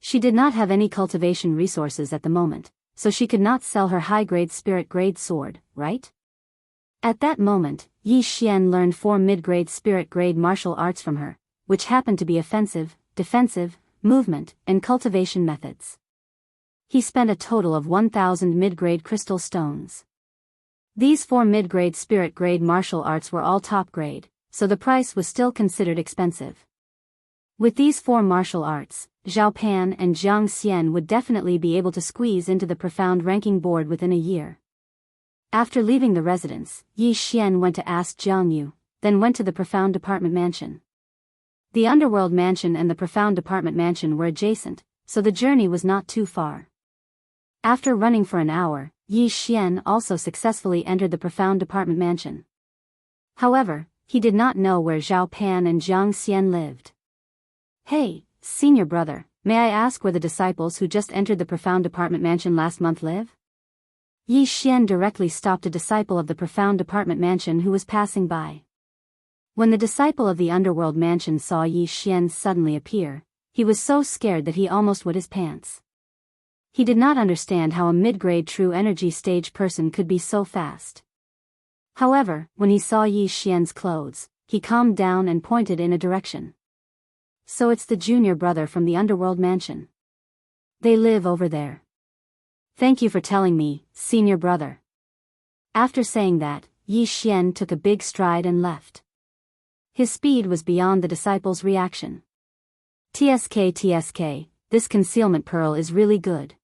She did not have any cultivation resources at the moment, so she could not sell her high-grade spirit-grade sword, right? At that moment, Yi Xian learned 4 mid-grade spirit-grade martial arts from her, which happened to be offensive, defensive, movement, and cultivation methods. He spent a total of 1,000 mid-grade crystal stones. These 4 mid-grade spirit-grade martial arts were all top-grade, so the price was still considered expensive. With these 4 martial arts, Zhao Pan and Jiang Xian would definitely be able to squeeze into the profound ranking board within a year. After leaving the residence, Yi Xian went to ask Jiang Yu, then went to the profound department mansion. The underworld mansion and the profound department mansion were adjacent, so the journey was not too far. After running for an hour, Yi Xian also successfully entered the profound department mansion. However, he did not know where Zhao Pan and Jiang Xian lived. Hey, senior brother, may I ask where the disciples who just entered the profound department mansion last month live? Yi Xian directly stopped a disciple of the profound apartment mansion who was passing by. When the disciple of the underworld mansion saw Yi Xian suddenly appear, he was so scared that he almost wet his pants. He did not understand how a mid-grade true energy stage person could be so fast. However, when he saw Yi Xian's clothes, he calmed down and pointed in a direction. So it's the junior brother from the underworld mansion. They live over there. Thank you for telling me, senior brother. After saying that, Yi Xian took a big stride and left. His speed was beyond the disciple's reaction. TSK, this concealment pearl is really good.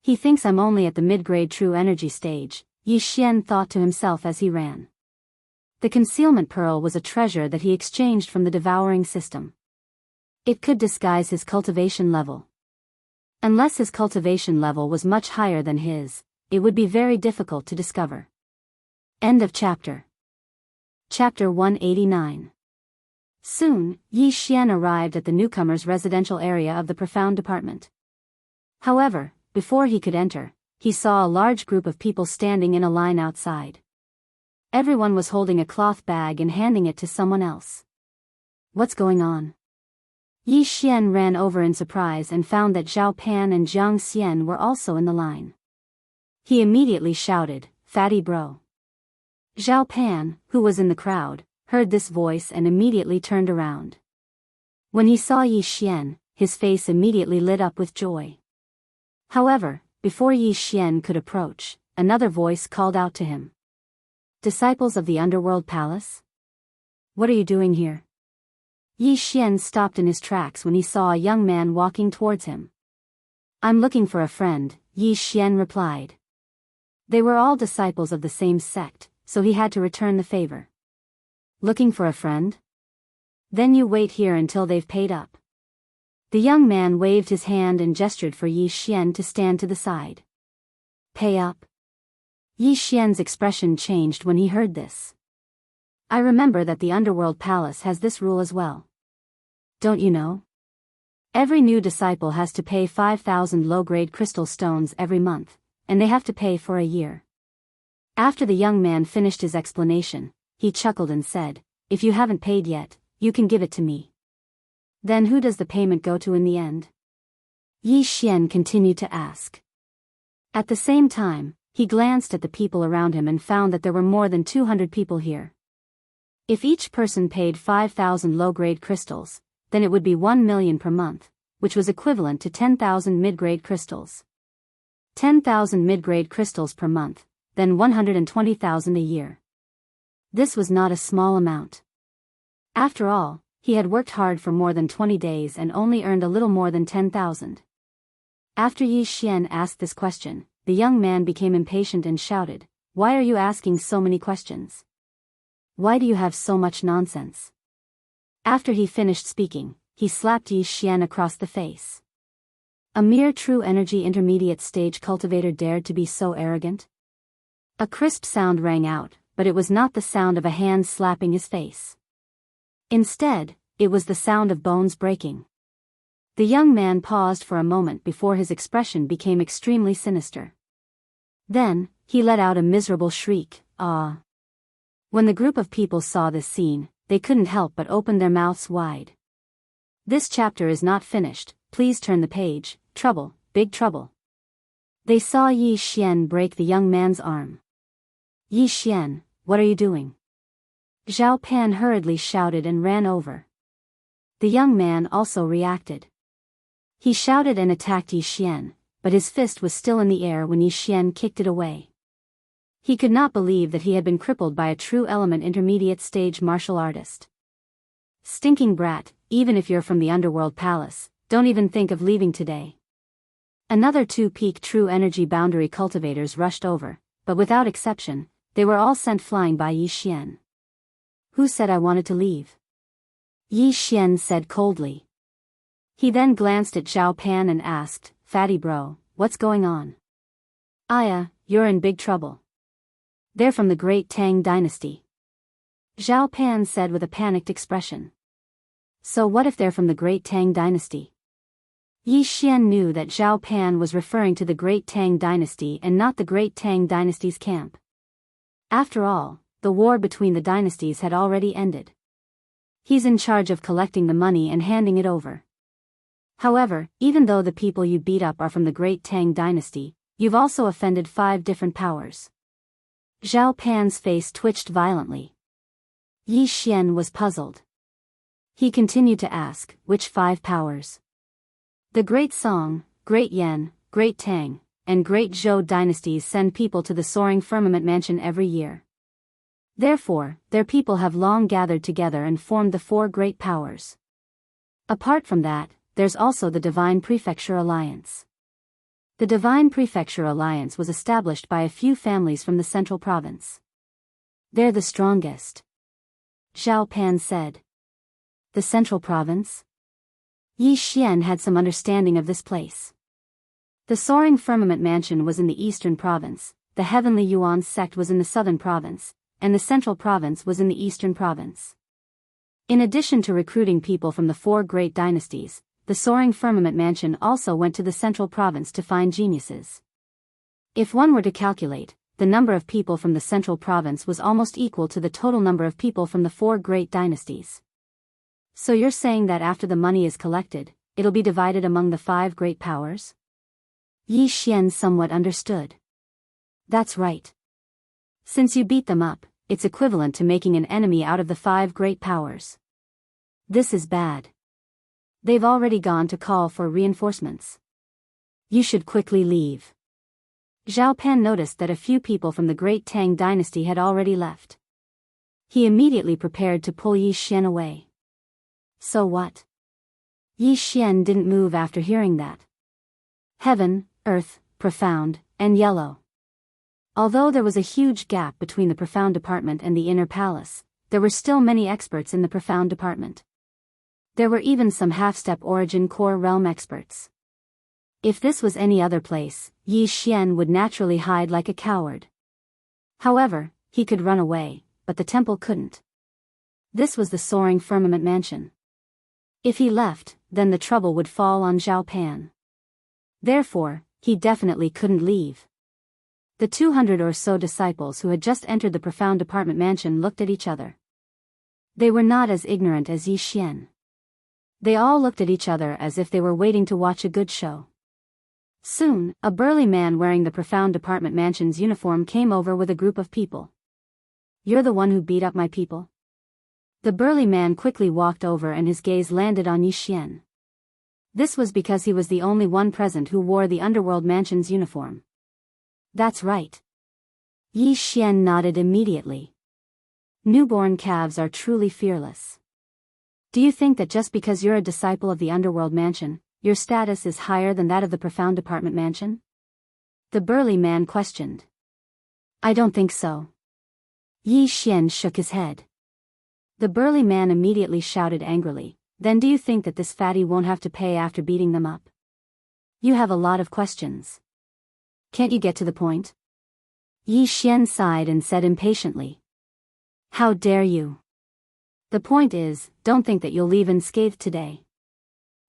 He thinks I'm only at the mid-grade true energy stage, Yi Xian thought to himself as he ran. The concealment pearl was a treasure that he exchanged from the devouring system. It could disguise his cultivation level. Unless his cultivation level was much higher than his, it would be very difficult to discover. End of chapter. Chapter 189. Soon, Yi Xian arrived at the newcomer's residential area of the profound department. However, before he could enter, he saw a large group of people standing in a line outside. Everyone was holding a cloth bag and handing it to someone else. What's going on? Yi Xian ran over in surprise and found that Zhao Pan and Jiang Xian were also in the line. He immediately shouted, "Fatty bro." Zhao Pan, who was in the crowd, heard this voice and immediately turned around. When he saw Yi Xian, his face immediately lit up with joy. However, before Yi Xian could approach, another voice called out to him. "Disciples of the Underworld Palace? What are you doing here?" Yi Xian stopped in his tracks when he saw a young man walking towards him. "I'm looking for a friend," Yi Xian replied. They were all disciples of the same sect, so he had to return the favor. "Looking for a friend? Then you wait here until they've paid up." The young man waved his hand and gestured for Yi Xian to stand to the side. "Pay up?" Yi Xian's expression changed when he heard this. "I remember that the Underworld Palace has this rule as well. Don't you know? Every new disciple has to pay 5,000 low-grade crystal stones every month, and they have to pay for a year." After the young man finished his explanation, he chuckled and said, "If you haven't paid yet, you can give it to me." "Then who does the payment go to in the end?" Yi Xian continued to ask. At the same time, he glanced at the people around him and found that there were more than 200 people here. If each person paid 5,000 low-grade crystals, then it would be 1 million per month, which was equivalent to 10,000 mid-grade crystals. 10,000 mid-grade crystals per month, then 120,000 a year. This was not a small amount. After all, he had worked hard for more than 20 days and only earned a little more than 10,000. After Yi Xian asked this question, the young man became impatient and shouted, "Why are you asking so many questions? Why do you have so much nonsense?" After he finished speaking, he slapped Yi Xian across the face. A mere true energy intermediate stage cultivator dared to be so arrogant? A crisp sound rang out, but it was not the sound of a hand slapping his face. Instead, it was the sound of bones breaking. The young man paused for a moment before his expression became extremely sinister. Then, he let out a miserable shriek, "Ah!" When the group of people saw this scene, they couldn't help but open their mouths wide. This chapter is not finished, please turn the page. Trouble, big trouble. They saw Yi Xian break the young man's arm. "Yi Xian, what are you doing?" Zhao Pan hurriedly shouted and ran over. The young man also reacted. He shouted and attacked Yi Xian, but his fist was still in the air when Yi Xian kicked it away. He could not believe that he had been crippled by a true element intermediate stage martial artist. "Stinking brat, even if you're from the Underworld Palace, don't even think of leaving today." Another two peak true energy boundary cultivators rushed over, but without exception, they were all sent flying by Yi Xian. "Who said I wanted to leave?" Yi Xian said coldly. He then glanced at Zhao Pan and asked, "Fatty bro, what's going on?" "Aya, you're in big trouble. They're from the great Tang dynasty," Zhao Pan said with a panicked expression. "So what if they're from the great Tang dynasty?" Yi Xian knew that Zhao Pan was referring to the Great Tang Dynasty and not the Great Tang Dynasty's camp. After all, the war between the dynasties had already ended. He's in charge of collecting the money and handing it over. However, even though the people you beat up are from the Great Tang Dynasty, you've also offended 5 different powers. Zhao Pan's face twitched violently. Yi Xian was puzzled. He continued to ask, which 5 powers? The Great Song, Great Yan, Great Tang, and Great Zhou dynasties send people to the soaring firmament mansion every year. Therefore, their people have long gathered together and formed the 4 great powers. Apart from that, there's also the Divine Prefecture Alliance. The Divine Prefecture Alliance was established by a few families from the central province. They're the strongest. Zhao Pan said. The central province? Yi Xian had some understanding of this place. The soaring firmament mansion was in the eastern province, the heavenly Yuan sect was in the southern province, and the central province was in the eastern province. In addition to recruiting people from the 4 great dynasties, the soaring firmament mansion also went to the central province to find geniuses. If one were to calculate, the number of people from the central province was almost equal to the total number of people from the 4 great dynasties. So you're saying that after the money is collected, it'll be divided among the 5 great powers? Yi Xian somewhat understood. That's right. Since you beat them up, it's equivalent to making an enemy out of the 5 great powers. This is bad. They've already gone to call for reinforcements. You should quickly leave. Zhao Pan noticed that a few people from the Great Tang Dynasty had already left. He immediately prepared to pull Yi Xian away. So what? Yi Xian didn't move after hearing that. Heaven, earth, profound, and yellow. Although there was a huge gap between the profound department and the inner palace, there were still many experts in the profound department. There were even some half-step origin core realm experts. If this was any other place, Yi Xian would naturally hide like a coward. However, he could run away, but the temple couldn't. This was the soaring firmament mansion. If he left, then the trouble would fall on Zhao Pan. Therefore, he definitely couldn't leave. The 200 or so disciples who had just entered the profound department mansion looked at each other. They were not as ignorant as Yi Xian. They all looked at each other as if they were waiting to watch a good show. Soon, a burly man wearing the profound department mansion's uniform came over with a group of people. You're the one who beat up my people? The burly man quickly walked over and his gaze landed on Yi Xian. This was because he was the only one present who wore the underworld mansion's uniform. That's right. Yi Xian nodded immediately. Newborn calves are truly fearless. Do you think that just because you're a disciple of the underworld mansion, your status is higher than that of the profound department mansion? The burly man questioned. I don't think so. Yi Xian shook his head. The burly man immediately shouted angrily, then do you think that this fatty won't have to pay after beating them up? You have a lot of questions. Can't you get to the point? Yi Xian sighed and said impatiently. How dare you? The point is, don't think that you'll leave unscathed today.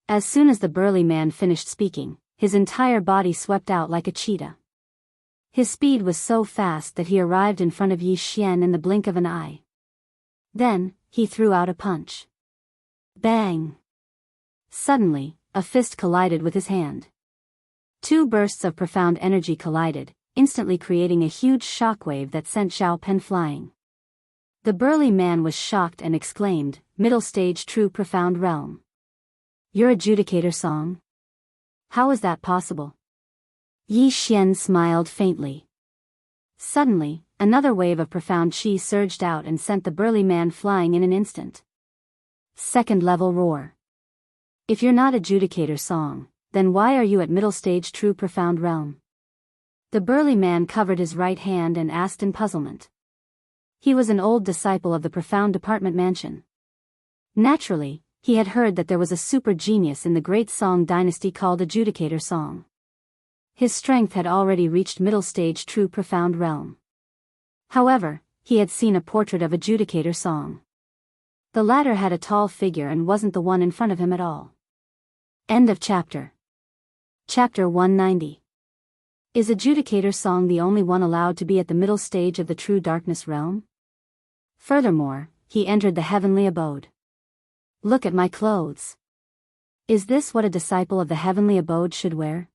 As soon as the burly man finished speaking, his entire body swept out like a cheetah. His speed was so fast that he arrived in front of Yi Xian in the blink of an eye. Then, he threw out a punch. Bang! Suddenly, a fist collided with his hand. 2 bursts of profound energy collided, instantly creating a huge shockwave that sent Zhao Pan flying. The burly man was shocked and exclaimed, Middle stage true profound realm. Your adjudicator song? How is that possible? Yi Xian smiled faintly. Suddenly, another wave of profound chi surged out and sent the burly man flying in an instant. 2nd level roar. If you're not adjudicator song, then why are you at middle stage true profound realm? The burly man covered his right hand and asked in puzzlement. He was an old disciple of the profound department mansion. Naturally, he had heard that there was a super genius in the great Song dynasty called Adjudicator Song. His strength had already reached middle stage true profound realm. However, he had seen a portrait of Adjudicator Song. The latter had a tall figure and wasn't the one in front of him at all. End of chapter. Chapter 190. Is Adjudicator Song the only one allowed to be at the middle stage of the true darkness realm? Furthermore, he entered the heavenly abode. Look at my clothes. Is this what a disciple of the heavenly abode should wear?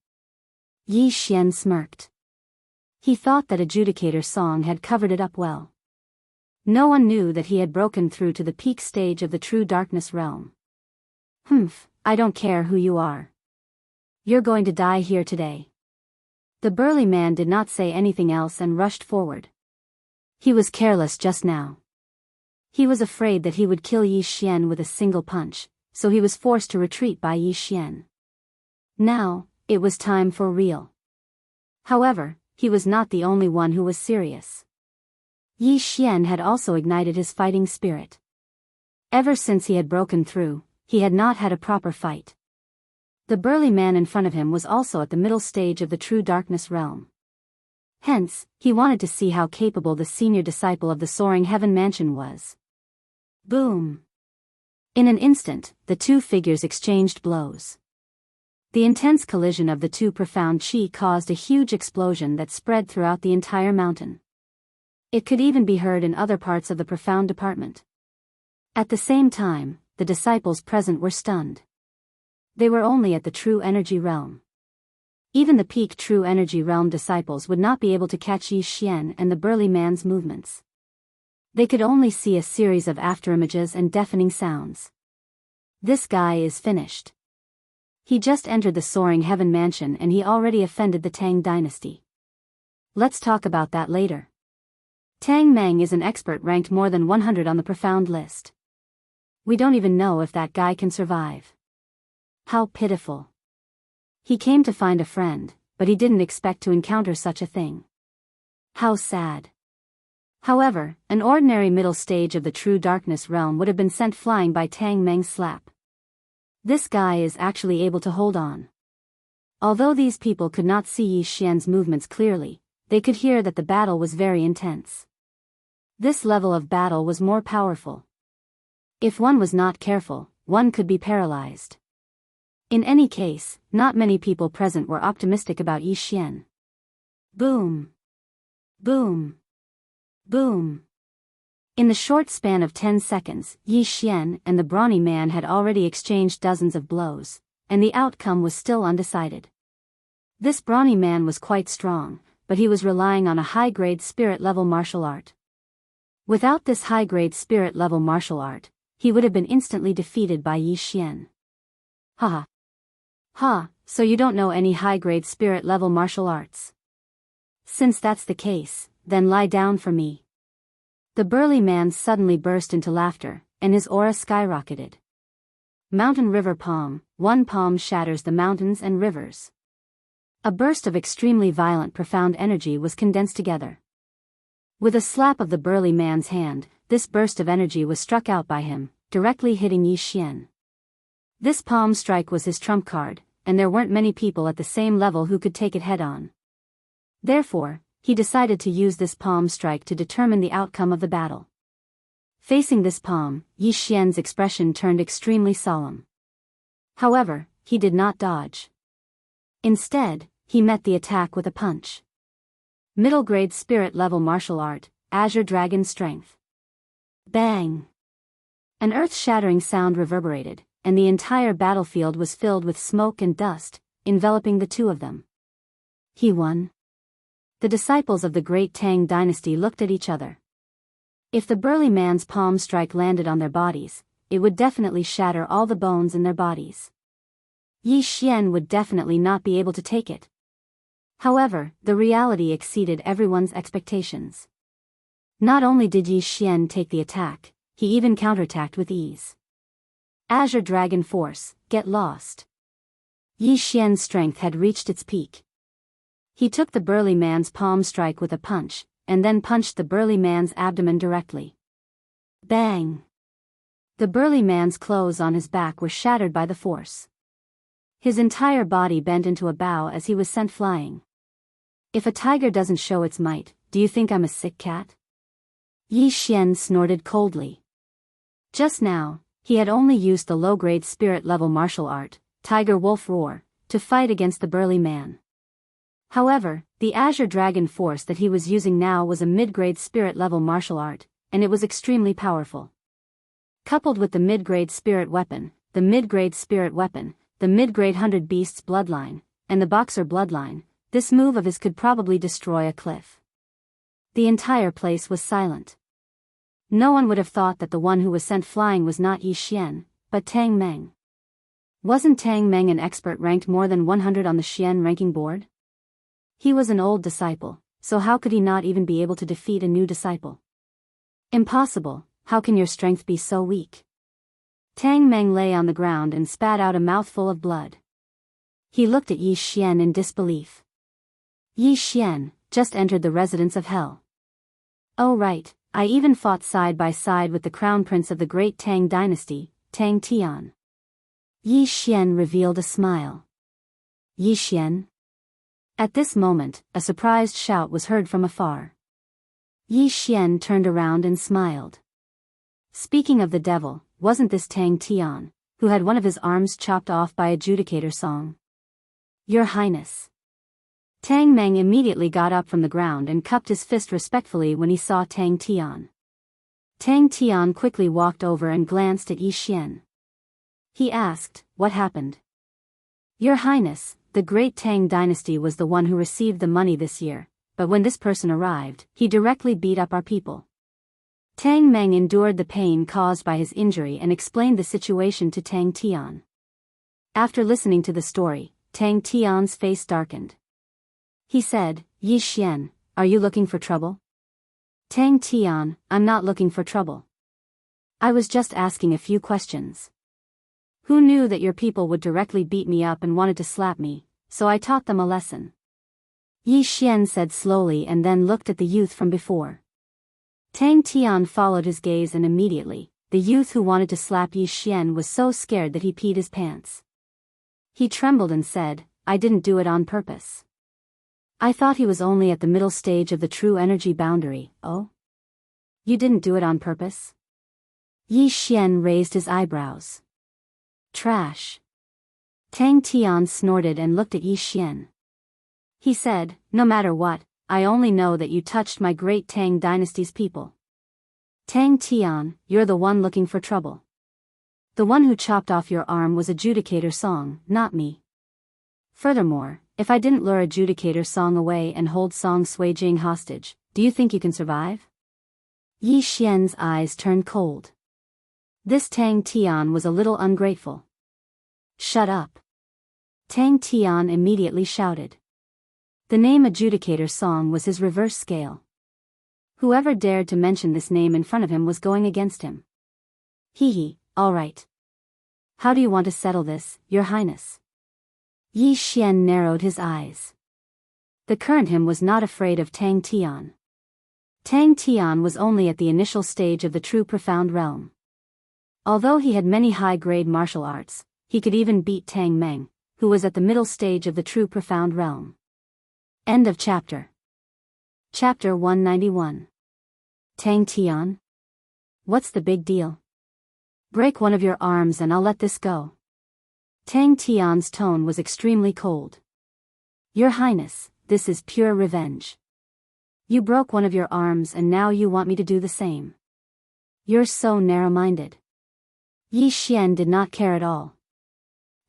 Yi Xian smirked. He thought that Adjudicator Song had covered it up well. No one knew that he had broken through to the peak stage of the true darkness realm. I don't care who you are. You're going to die here today. The burly man did not say anything else and rushed forward. He was careless just now. He was afraid that he would kill Yi Xian with a single punch, so he was forced to retreat by Yi Xian. Now, it was time for real. However, he was not the only one who was serious. Yi Xian had also ignited his fighting spirit. Ever since he had broken through, he had not had a proper fight. The burly man in front of him was also at the middle stage of the true darkness realm. Hence, he wanted to see how capable the senior disciple of the soaring heaven mansion was. Boom! In an instant, the two figures exchanged blows. The intense collision of the two profound chi caused a huge explosion that spread throughout the entire mountain. It could even be heard in other parts of the profound department. At the same time, the disciples present were stunned. They were only at the true energy realm. Even the peak true energy realm disciples would not be able to catch Yi Xian and the burly man's movements. They could only see a series of afterimages and deafening sounds. This guy is finished. He just entered the soaring heaven mansion and he already offended the Tang dynasty. Let's talk about that later. Tang Meng is an expert ranked more than 100 on the profound list. We don't even know if that guy can survive. How pitiful. He came to find a friend, but he didn't expect to encounter such a thing. How sad. However, an ordinary middle stage of the true darkness realm would have been sent flying by Tang Meng's slap. This guy is actually able to hold on. Although these people could not see Yi Xian's movements clearly, they could hear that the battle was very intense. This level of battle was more powerful. If one was not careful, one could be paralyzed. In any case, not many people present were optimistic about Yi Xian. Boom! Boom! Boom! In the short span of 10 seconds, Yi Xian and the brawny man had already exchanged dozens of blows, and the outcome was still undecided. This brawny man was quite strong, but he was relying on a high-grade spirit-level martial art. Without this high-grade spirit-level martial art, he would have been instantly defeated by Yi Xian. Ha! Ha, so you don't know any high-grade spirit-level martial arts? Since that's the case, then lie down for me. The burly man suddenly burst into laughter, and his aura skyrocketed. Mountain River Palm, one palm shatters the mountains and rivers. A burst of extremely violent profound energy was condensed together. With a slap of the burly man's hand, this burst of energy was struck out by him, directly hitting Yi Xian. This palm strike was his trump card, and there weren't many people at the same level who could take it head-on. Therefore, he decided to use this palm strike to determine the outcome of the battle. Facing this palm, Yi Xian's expression turned extremely solemn. However, he did not dodge. Instead, he met the attack with a punch. Middle-grade spirit-level martial art, Azure Dragon Strength. Bang! An earth-shattering sound reverberated, and the entire battlefield was filled with smoke and dust, enveloping the two of them. He won. The disciples of the great Tang dynasty looked at each other. If the burly man's palm strike landed on their bodies, it would definitely shatter all the bones in their bodies. Yi Xian would definitely not be able to take it. However, the reality exceeded everyone's expectations. Not only did Yi Xian take the attack, he even counterattacked with ease. Azure Dragon Force, get lost. Yi Xian's strength had reached its peak. He took the burly man's palm strike with a punch, and then punched the burly man's abdomen directly. Bang! The burly man's clothes on his back were shattered by the force. His entire body bent into a bow as he was sent flying. If a tiger doesn't show its might, do you think I'm a sick cat? Yi Xian snorted coldly. Just now, he had only used the low-grade spirit-level martial art, Tiger Wolf Roar, to fight against the burly man. However, the azure dragon force that he was using now was a mid-grade spirit-level martial art, and it was extremely powerful. Coupled with the mid-grade spirit weapon, the mid-grade spirit weapon, the mid-grade 100 beasts bloodline, and the boxer bloodline, this move of his could probably destroy a cliff. The entire place was silent. No one would have thought that the one who was sent flying was not Yi Xian, but Tang Meng. Wasn't Tang Meng an expert ranked more than 100 on the Xian ranking board? He was an old disciple, so how could he not even be able to defeat a new disciple? Impossible, how can your strength be so weak? Tang Meng lay on the ground and spat out a mouthful of blood. He looked at Yi Xian in disbelief. Yi Xian just entered the residence of hell. Oh right, I even fought side by side with the crown prince of the great Tang dynasty, Tang Tian. Yi Xian revealed a smile. Yi Xian? At this moment, a surprised shout was heard from afar. Yi Xian turned around and smiled. Speaking of the devil, wasn't this Tang Tian, who had one of his arms chopped off by Adjudicator Song? Your Highness. Tang Meng immediately got up from the ground and cupped his fist respectfully when he saw Tang Tian. Tang Tian quickly walked over and glanced at Yi Xian. He asked, what happened? Your Highness, the great Tang dynasty was the one who received the money this year, but when this person arrived, he directly beat up our people. Tang Meng endured the pain caused by his injury and explained the situation to Tang Tian. After listening to the story, Tang Tian's face darkened. He said, Yi Xian, are you looking for trouble? Tang Tian, I'm not looking for trouble. I was just asking a few questions. Who knew that your people would directly beat me up and wanted to slap me, so I taught them a lesson. Yi Xian said slowly and then looked at the youth from before. Tang Tian followed his gaze and immediately, the youth who wanted to slap Yi Xian was so scared that he peed his pants. He trembled and said, I didn't do it on purpose. I thought he was only at the middle stage of the true energy boundary. Oh? You didn't do it on purpose? Yi Xian raised his eyebrows. Trash. Tang Tian snorted and looked at Yi Xian. He said, no matter what, I only know that you touched my great Tang dynasty's people. Tang Tian, you're the one looking for trouble. The one who chopped off your arm was Adjudicator Song, not me. Furthermore, if I didn't lure Adjudicator Song away and hold Song Suijing hostage, do you think you can survive? Yi Xian's eyes turned cold. This Tang Tian was a little ungrateful. Shut up. Tang Tian immediately shouted. The name Adjudicator Song was his reverse scale. Whoever dared to mention this name in front of him was going against him. Hee, all right. How do you want to settle this, Your Highness? Yi Xian narrowed his eyes. The current him was not afraid of Tang Tian. Tang Tian was only at the initial stage of the true profound realm. Although he had many high-grade martial arts, he could even beat Tang Meng, who was at the middle stage of the true profound realm. End of chapter. Chapter 191. Tang Tian? What's the big deal? Break one of your arms and I'll let this go. Tang Tian's tone was extremely cold. Your Highness, this is pure revenge. You broke one of your arms and now you want me to do the same. You're so narrow-minded. Yi Xian did not care at all.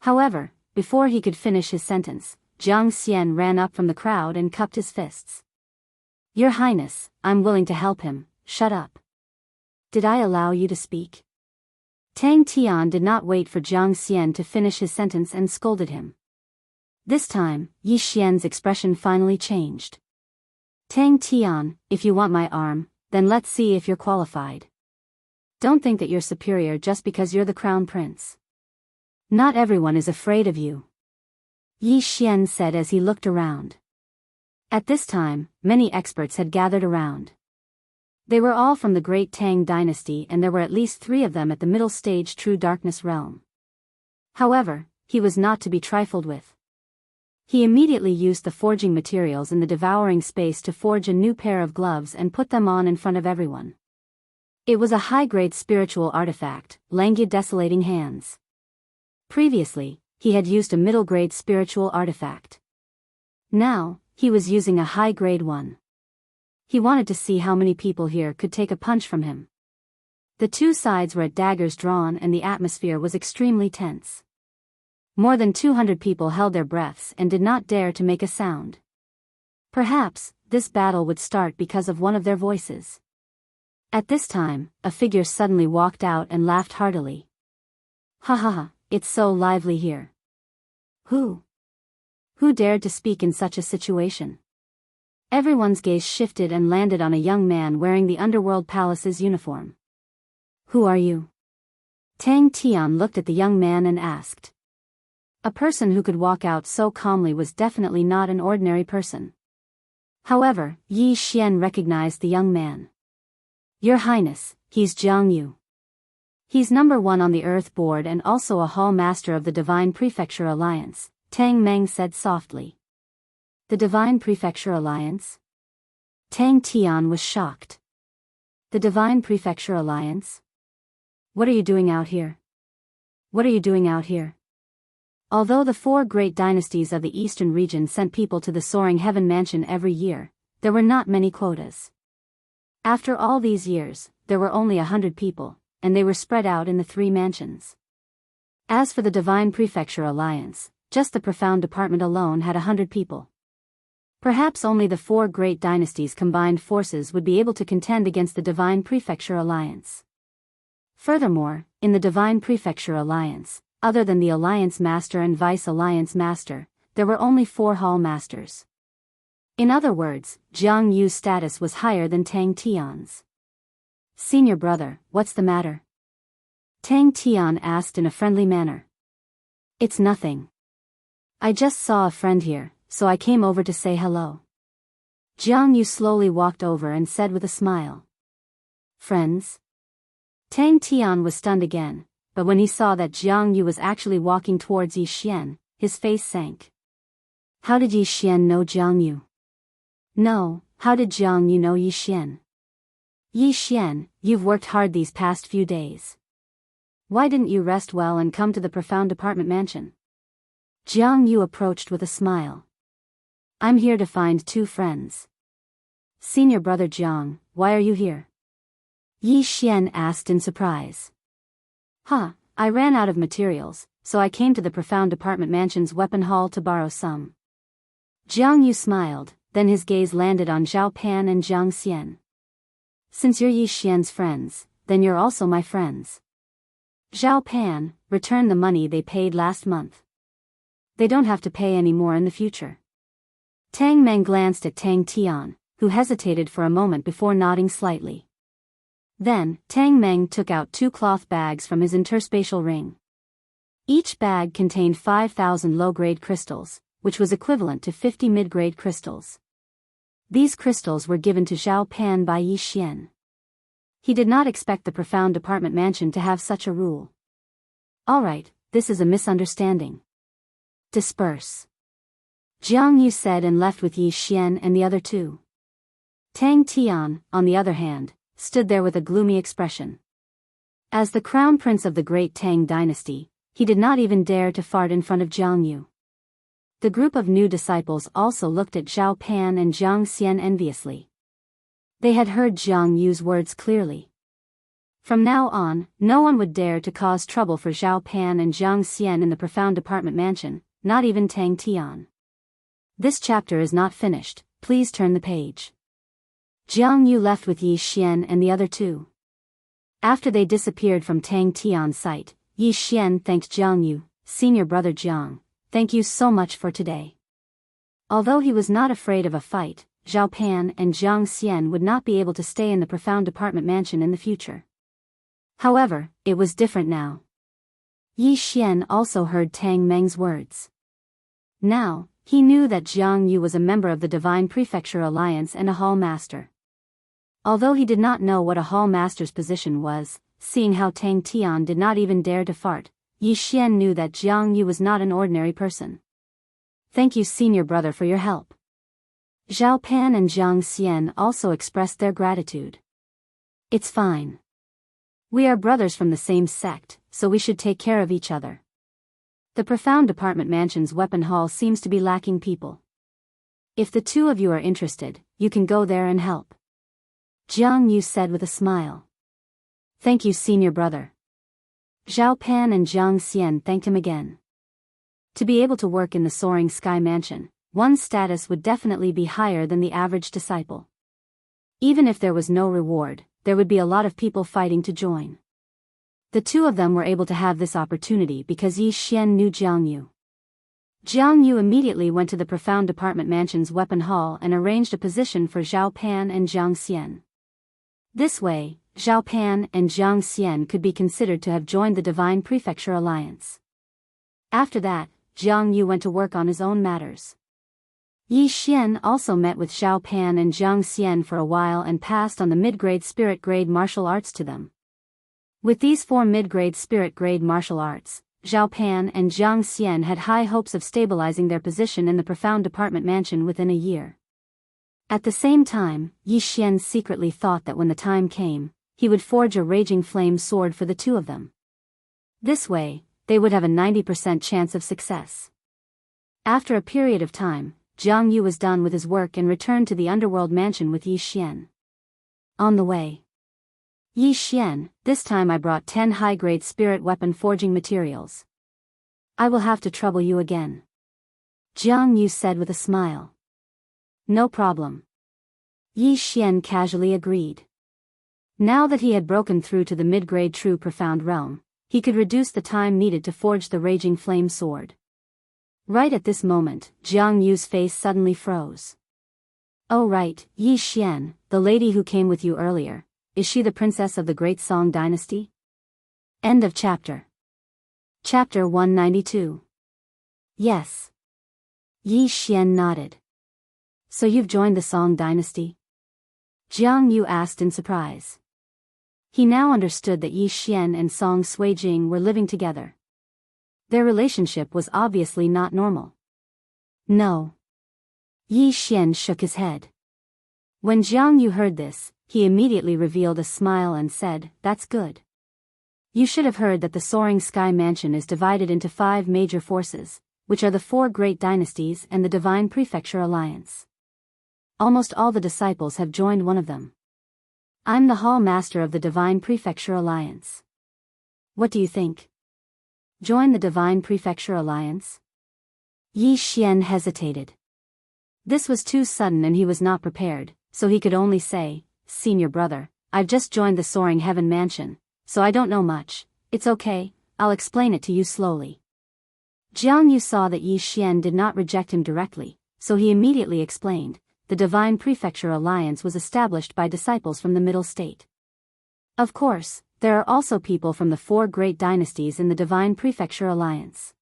However, before he could finish his sentence, Jiang Xian ran up from the crowd and cupped his fists. Your Highness, I'm willing to help him, shut up. Did I allow you to speak? Tang Tian did not wait for Jiang Xian to finish his sentence and scolded him. This time, Yi Xian's expression finally changed. Tang Tian, if you want my arm, then let's see if you're qualified. Don't think that you're superior just because you're the crown prince. Not everyone is afraid of you. Yi Xian said as he looked around. At this time, many experts had gathered around. They were all from the great Tang dynasty and there were at least 3 of them at the middle stage true darkness realm. However, he was not to be trifled with. He immediately used the forging materials in the devouring space to forge a new pair of gloves and put them on in front of everyone. It was a high-grade spiritual artifact, languid desolating hands. Previously, he had used a middle-grade spiritual artifact. Now, he was using a high-grade one. He wanted to see how many people here could take a punch from him. The two sides were at daggers drawn and the atmosphere was extremely tense. More than 200 people held their breaths and did not dare to make a sound. Perhaps, this battle would start because of one of their voices. At this time, a figure suddenly walked out and laughed heartily. Ha ha ha, it's so lively here. Who dared to speak in such a situation? Everyone's gaze shifted and landed on a young man wearing the Underworld Palace's uniform. Who are you? Tang Tian looked at the young man and asked. A person who could walk out so calmly was definitely not an ordinary person. However, Yi Xian recognized the young man. Your Highness, he's Jiang Yu. He's number 1 on the Earth Board and also a Hall Master of the Divine Prefecture Alliance, Tang Meng said softly. The Divine Prefecture Alliance? Tang Tian was shocked. The Divine Prefecture Alliance? What are you doing out here? What are you doing out here? Although the 4 great dynasties of the eastern region sent people to the Soaring Heaven Mansion every year, there were not many quotas. After all these years, there were only 100 people, and they were spread out in the 3 mansions. As for the Divine Prefecture Alliance, just the Profound Department alone had 100 people. Perhaps only the 4 great dynasties' combined forces would be able to contend against the Divine Prefecture Alliance. Furthermore, in the Divine Prefecture Alliance, other than the Alliance Master and Vice Alliance Master, there were only 4 Hall Masters. In other words, Jiang Yu's status was higher than Tang Tian's. Senior brother, what's the matter? Tang Tian asked in a friendly manner. It's nothing. I just saw a friend here, so I came over to say hello. Jiang Yu slowly walked over and said with a smile. Friends? Tang Tian was stunned again, but when he saw that Jiang Yu was actually walking towards Yi Xian, his face sank. How did Yi Xian know Jiang Yu? No, how did Jiang Yu know Yi Xian? Yi Xian, you've worked hard these past few days. Why didn't you rest well and come to the Profound Department Mansion? Jiang Yu approached with a smile. I'm here to find 2 friends. Senior brother Jiang, why are you here? Yi Xian asked in surprise. I ran out of materials, so I came to the Profound Department Mansion's weapon hall to borrow some. Jiang Yu smiled, then his gaze landed on Zhao Pan and Jiang Xian. Since you're Yi Xian's friends, then you're also my friends. Zhao Pan, return the money they paid last month. They don't have to pay any more in the future. Tang Meng glanced at Tang Tian, who hesitated for a moment before nodding slightly. Then, Tang Meng took out 2 cloth bags from his interspatial ring. Each bag contained 5,000 low-grade crystals, which was equivalent to 50 mid-grade crystals. These crystals were given to Zhao Pan by Yi Xian. He did not expect the Profound Department Mansion to have such a rule. Alright, this is a misunderstanding. Disperse. Jiang Yu said and left with Yi Xian and the other 2. Tang Tian, on the other hand, stood there with a gloomy expression. As the crown prince of the great Tang dynasty, he did not even dare to fart in front of Jiang Yu. The group of new disciples also looked at Zhao Pan and Jiang Xian enviously. They had heard Jiang Yu's words clearly. From now on, no one would dare to cause trouble for Zhao Pan and Jiang Xian in the Profound Department Mansion, not even Tang Tian. This chapter is not finished, please turn the page. Jiang Yu left with Yi Xian and the other 2. After they disappeared from Tang Tian's sight, Yi Xian thanked Jiang Yu, senior brother Jiang, thank you so much for today. Although he was not afraid of a fight, Zhao Pan and Jiang Xian would not be able to stay in the Profound Department Mansion in the future. However, it was different now. Yi Xian also heard Tang Meng's words. Now, he knew that Jiang Yu was a member of the Divine Prefecture Alliance and a Hall Master. Although he did not know what a Hall Master's position was, seeing how Tang Tian did not even dare to fart, Yi Xian knew that Jiang Yu was not an ordinary person. Thank you senior brother for your help. Zhao Pan and Jiang Xian also expressed their gratitude. It's fine. We are brothers from the same sect, so we should take care of each other. The profound apartment mansion's weapon hall seems to be lacking people. If the two of you are interested, you can go there and help. Jiang Yu said with a smile. Thank you, senior brother. Zhao Pan and Jiang Xian thanked him again. To be able to work in the soaring sky mansion, one's status would definitely be higher than the average disciple. Even if there was no reward, there would be a lot of people fighting to join. The two of them were able to have this opportunity because Yi Xian knew Jiang Yu. Jiang Yu immediately went to the profound apartment mansion's weapon hall and arranged a position for Zhao Pan and Jiang Xian. This way, Zhao Pan and Jiang Xian could be considered to have joined the Divine Prefecture Alliance. After that, Jiang Yu went to work on his own matters. Yi Xian also met with Zhao Pan and Jiang Xian for a while and passed on the mid-grade spirit grade martial arts to them. With these 4 mid-grade spirit grade martial arts, Zhao Pan and Jiang Xian had high hopes of stabilizing their position in the profound apartment mansion within a year. At the same time, Yi Xian secretly thought that when the time came, he would forge a raging flame sword for the two of them. This way, they would have a 90% chance of success. After a period of time, Jiang Yu was done with his work and returned to the underworld mansion with Yi Xian. On the way. Yi Xian, this time I brought 10 high-grade spirit weapon forging materials. I will have to trouble you again. Jiang Yu said with a smile. No problem. Yi Xian casually agreed. Now that he had broken through to the mid-grade true profound realm, he could reduce the time needed to forge the raging flame sword. Right at this moment, Jiang Yu's face suddenly froze. Oh right, Yi Xian, the lady who came with you earlier. Is she the princess of the Great Song Dynasty? End of chapter. Chapter 192. Yes. Yi Xian nodded. So you've joined the Song Dynasty? Jiang Yu asked in surprise. He now understood that Yi Xian and Song Suijing were living together. Their relationship was obviously not normal. No. Yi Xian shook his head. When Jiang Yu heard this, he immediately revealed a smile and said, That's good. You should have heard that the soaring sky mansion is divided into 5 major forces, which are the 4 great dynasties and the Divine Prefecture Alliance. Almost all the disciples have joined one of them. I'm the Hall Master of the Divine Prefecture Alliance. What do you think? Join the Divine Prefecture Alliance? Yi Xian hesitated. This was too sudden and he was not prepared, so he could only say, Senior brother, I've just joined the Soaring Heaven Mansion, so I don't know much. It's okay, I'll explain it to you slowly. Jiang Yu saw that Yi Xian did not reject him directly, so he immediately explained, the Divine Prefecture Alliance was established by disciples from the Middle State. Of course, there are also people from the 4 great dynasties in the Divine Prefecture Alliance.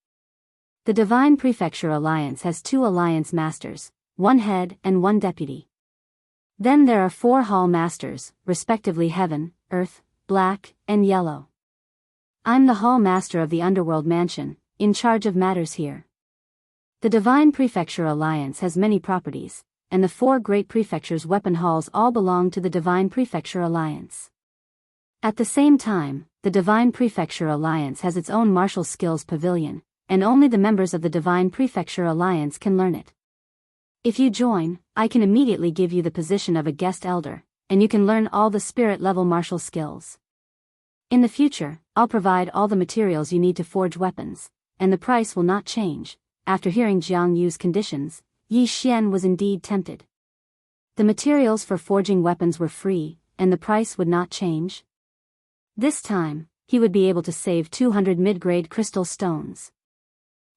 The Divine Prefecture Alliance has 2 alliance masters, 1 head and 1 deputy. Then there are 4 hall masters, respectively Heaven, Earth, Black, and Yellow. I'm the hall master of the Underworld Mansion, in charge of matters here. The Divine Prefecture Alliance has many properties, and the 4 great prefectures' weapon halls all belong to the Divine Prefecture Alliance. At the same time, the Divine Prefecture Alliance has its own martial skills pavilion, and only the members of the Divine Prefecture Alliance can learn it. If you join, I can immediately give you the position of a guest elder, and you can learn all the spirit-level martial skills. In the future, I'll provide all the materials you need to forge weapons, and the price will not change. After hearing Jiang Yu's conditions, Yi Xian was indeed tempted. The materials for forging weapons were free, and the price would not change. This time, he would be able to save 200 mid-grade crystal stones.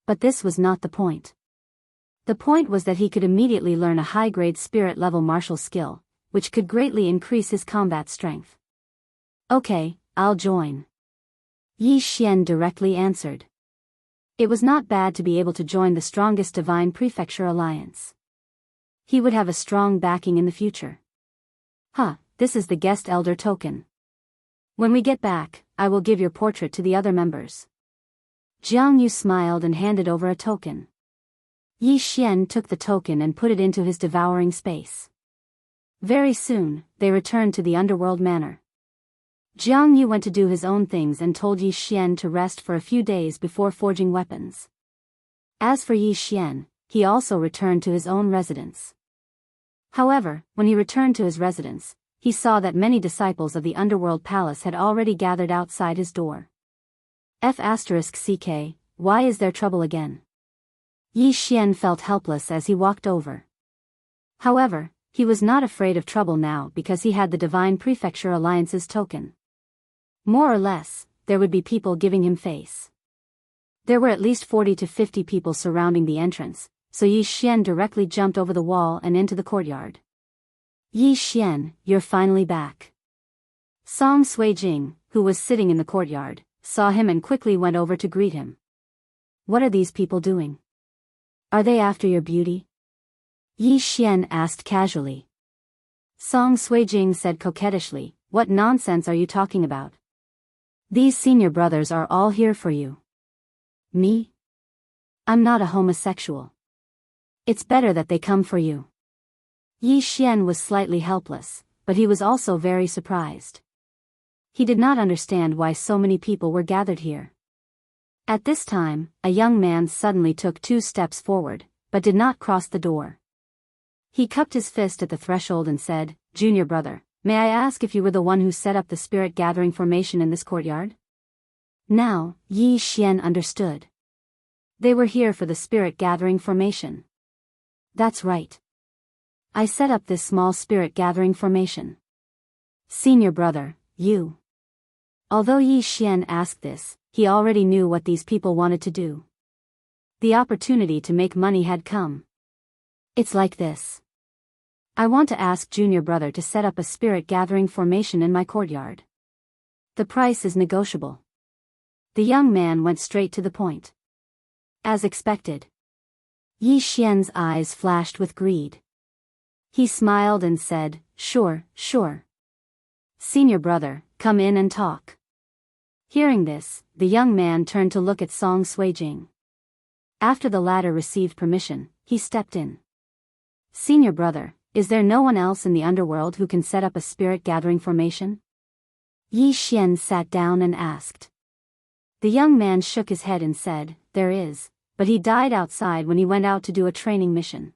But this was not the point. The point was that he could immediately learn a high-grade spirit-level martial skill, which could greatly increase his combat strength. Okay, I'll join. Yi Xian directly answered. It was not bad to be able to join the strongest Divine Prefecture Alliance. He would have a strong backing in the future. This is the guest elder token. When we get back, I will give your portrait to the other members. Jiang Yu smiled and handed over a token. Yi Xian took the token and put it into his devouring space. Very soon, they returned to the underworld manor. Jiang Yu went to do his own things and told Yi Xian to rest for a few days before forging weapons. As for Yi Xian, he also returned to his own residence. However, when he returned to his residence, he saw that many disciples of the underworld palace had already gathered outside his door. F***ck, why is there trouble again? Yi Xian felt helpless as he walked over. However, he was not afraid of trouble now because he had the Divine Prefecture Alliance's token. More or less, there would be people giving him face. There were at least 40 to 50 people surrounding the entrance, so Yi Xian directly jumped over the wall and into the courtyard. Yi Xian, you're finally back. Song Suijing, who was sitting in the courtyard, saw him and quickly went over to greet him. What are these people doing? Are they after your beauty? Yi Xian asked casually. Song Suijing said coquettishly, what nonsense are you talking about? These senior brothers are all here for you. Me? I'm not a homosexual. It's better that they come for you. Yi Xian was slightly helpless, but he was also very surprised. He did not understand why so many people were gathered here. At this time, a young man suddenly took 2 steps forward, but did not cross the door. He cupped his fist at the threshold and said, Junior brother, may I ask if you were the one who set up the spirit gathering formation in this courtyard? Now, Yi Xian understood. They were here for the spirit gathering formation. That's right. I set up this small spirit gathering formation. Senior brother, you. Although Yi Xian asked this, he already knew what these people wanted to do. The opportunity to make money had come. It's like this. I want to ask Junior brother to set up a spirit gathering formation in my courtyard. The price is negotiable. The young man went straight to the point. As expected. Yi Xian's eyes flashed with greed. He smiled and said, sure. Senior brother, come in and talk. Hearing this, the young man turned to look at Song Suijing. After the latter received permission, he stepped in. Senior brother, is there no one else in the underworld who can set up a spirit gathering formation? Yi Xian sat down and asked. The young man shook his head and said, there is, but he died outside when he went out to do a training mission.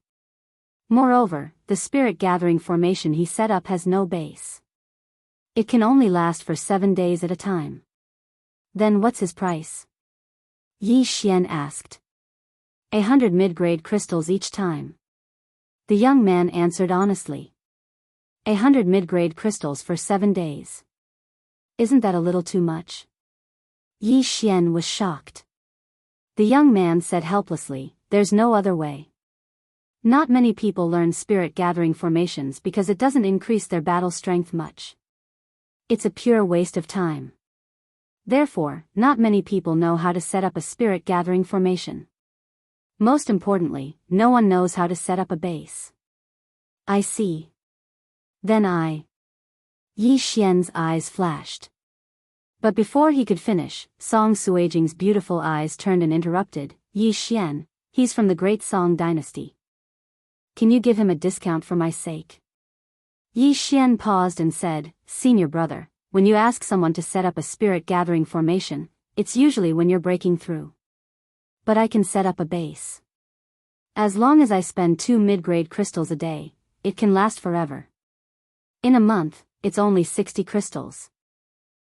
Moreover, the spirit gathering formation he set up has no base. It can only last for 7 days at a time. Then what's his price? Yi Xian asked. 100 mid-grade crystals each time. The young man answered honestly. 100 mid-grade crystals for 7 days. Isn't that a little too much? Yi Xian was shocked. The young man said helplessly, there's no other way. Not many people learn spirit gathering formations because it doesn't increase their battle strength much. It's a pure waste of time. Therefore, not many people know how to set up a spirit gathering formation. Most importantly, no one knows how to set up a base. I see. Then Yi Xian's eyes flashed. But before he could finish, Song Suijing's beautiful eyes turned and interrupted, Yi Xian, he's from the great Song dynasty. Can you give him a discount for my sake? Yi Xian paused and said, Senior brother, when you ask someone to set up a spirit gathering formation, it's usually when you're breaking through. But I can set up a base. As long as I spend 2 mid-grade crystals a day, it can last forever. In a month, it's only 60 crystals.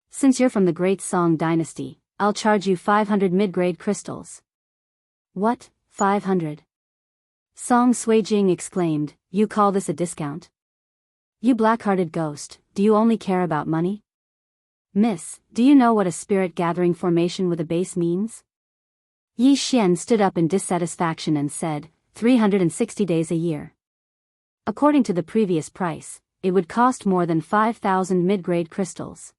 Since you're from the great Song dynasty, I'll charge you 500 mid-grade crystals. What, 500? Song Suijing exclaimed, you call this a discount? You black-hearted ghost, do you only care about money? Miss, do you know what a spirit gathering formation with a base means? Yi Xian stood up in dissatisfaction and said, 360 days a year. According to the previous price, it would cost more than 5,000 mid-grade crystals.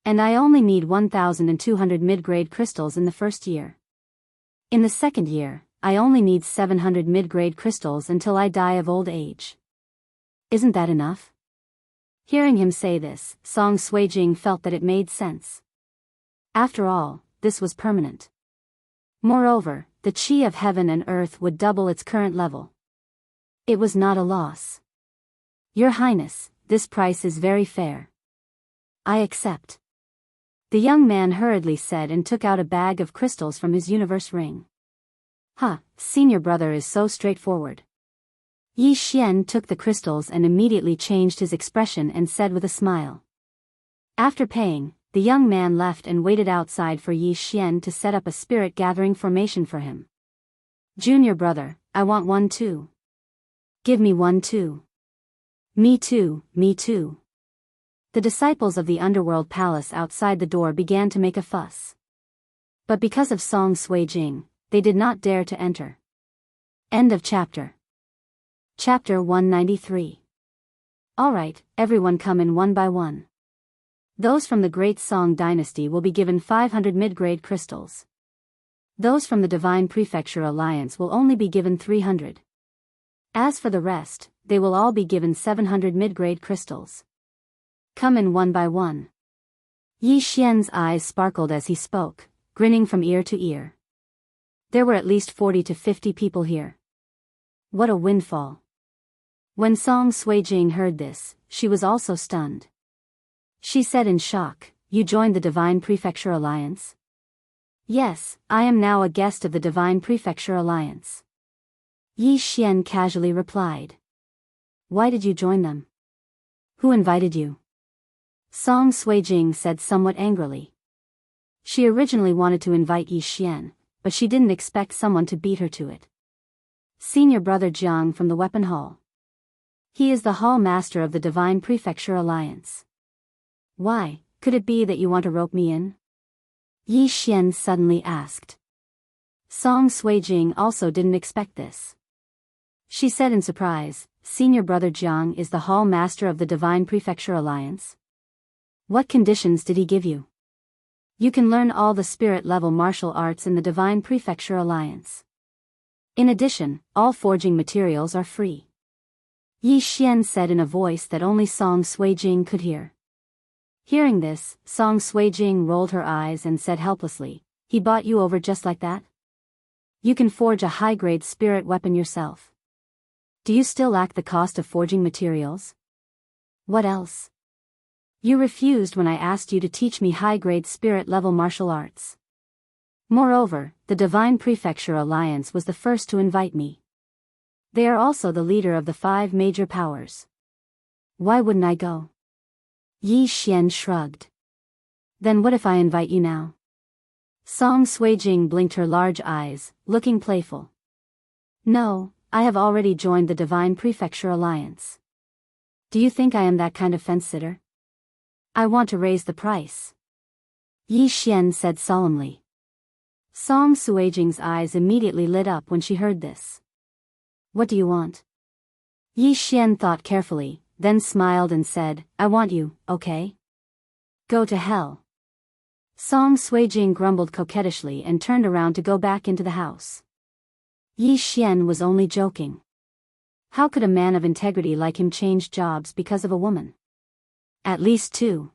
And I only need 1,200 mid-grade crystals in the first year. In the second year, I only need 700 mid-grade crystals until I die of old age. Isn't that enough? Hearing him say this, Song Suijing felt that it made sense. After all, this was permanent. Moreover, the qi of heaven and earth would double its current level. It was not a loss. Your Highness, this price is very fair. I accept. The young man hurriedly said and took out a bag of crystals from his universe ring. Senior brother is so straightforward. Yi Xian took the crystals and immediately changed his expression and said with a smile. After paying, the young man left and waited outside for Yi Xian to set up a spirit gathering formation for him. Junior brother, I want one too. Give me one too. Me too, me too. The disciples of the underworld palace outside the door began to make a fuss. But because of Song Sui-jing, they did not dare to enter. End of chapter. Chapter 193. Alright, everyone come in one by one. Those from the Great Song Dynasty will be given 500 mid-grade crystals. Those from the Divine Prefecture Alliance will only be given 300. As for the rest, they will all be given 700 mid-grade crystals. Come in one by one. Yi Xian's eyes sparkled as he spoke, grinning from ear to ear. There were at least 40 to 50 people here. What a windfall. When Song Sui-jing heard this, she was also stunned. She said in shock, "You joined the Divine Prefecture Alliance?" "Yes, I am now a guest of the Divine Prefecture Alliance." Yi Xian casually replied. "Why did you join them? Who invited you?" Song Sui-jing said somewhat angrily. She originally wanted to invite Yi Xian, but she didn't expect someone to beat her to it. Senior brother Jiang from the weapon hall. He is the hall master of the Divine Prefecture Alliance. Why, could it be that you want to rope me in? Yi Xian suddenly asked. Song Sui-jing also didn't expect this. She said in surprise, "Senior brother Jiang is the hall master of the Divine Prefecture Alliance? What conditions did he give you? You can learn all the spirit-level martial arts in the Divine Prefecture Alliance. In addition, all forging materials are free." Yi Xian said in a voice that only Song Sui-jing could hear. Hearing this, Song Sui-jing rolled her eyes and said helplessly, "He bought you over just like that? You can forge a high-grade spirit weapon yourself. Do you still lack the cost of forging materials? What else? You refused when I asked you to teach me high-grade spirit-level martial arts. Moreover, the Divine Prefecture Alliance was the first to invite me. They are also the leader of the 5 major powers. Why wouldn't I go?" Yi Xian shrugged. "Then what if I invite you now?" Song Sui-jing blinked her large eyes, looking playful. "No, I have already joined the Divine Prefecture Alliance. Do you think I am that kind of fence-sitter? I want to raise the price," Yi Xian said solemnly. Song Sui-jing's eyes immediately lit up when she heard this. "What do you want?" Yi Xian thought carefully, then smiled and said, "I want you, okay? Go to hell." Song Sui-jing grumbled coquettishly and turned around to go back into the house. Yi Xian was only joking. How could a man of integrity like him change jobs because of a woman? At least 2.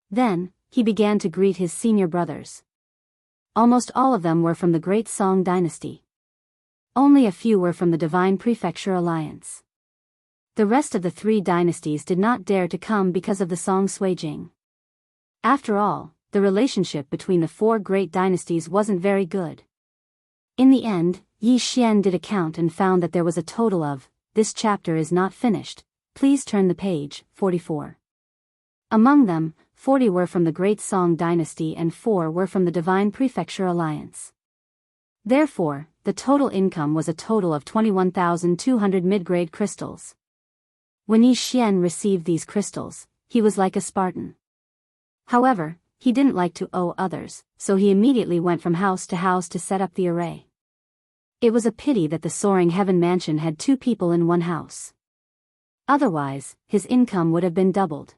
Then, he began to greet his senior brothers. Almost all of them were from the Great Song Dynasty. Only a few were from the Divine Prefecture Alliance. The rest of the 3 dynasties did not dare to come because of the Song Sui-jing. After all, the relationship between the 4 great dynasties wasn't very good. In the end, Yi Xian did a count and found that there was a total of, this chapter is not finished, please turn the page, 44. Among them, 40 were from the Great Song Dynasty and 4 were from the Divine Prefecture Alliance. Therefore, the total income was a total of 21,200 mid-grade crystals. When Yi Xian received these crystals, he was like a Spartan. However, he didn't like to owe others, so he immediately went from house to set up the array. It was a pity that the Soaring Heaven Mansion had 2 people in one house. Otherwise, his income would have been doubled.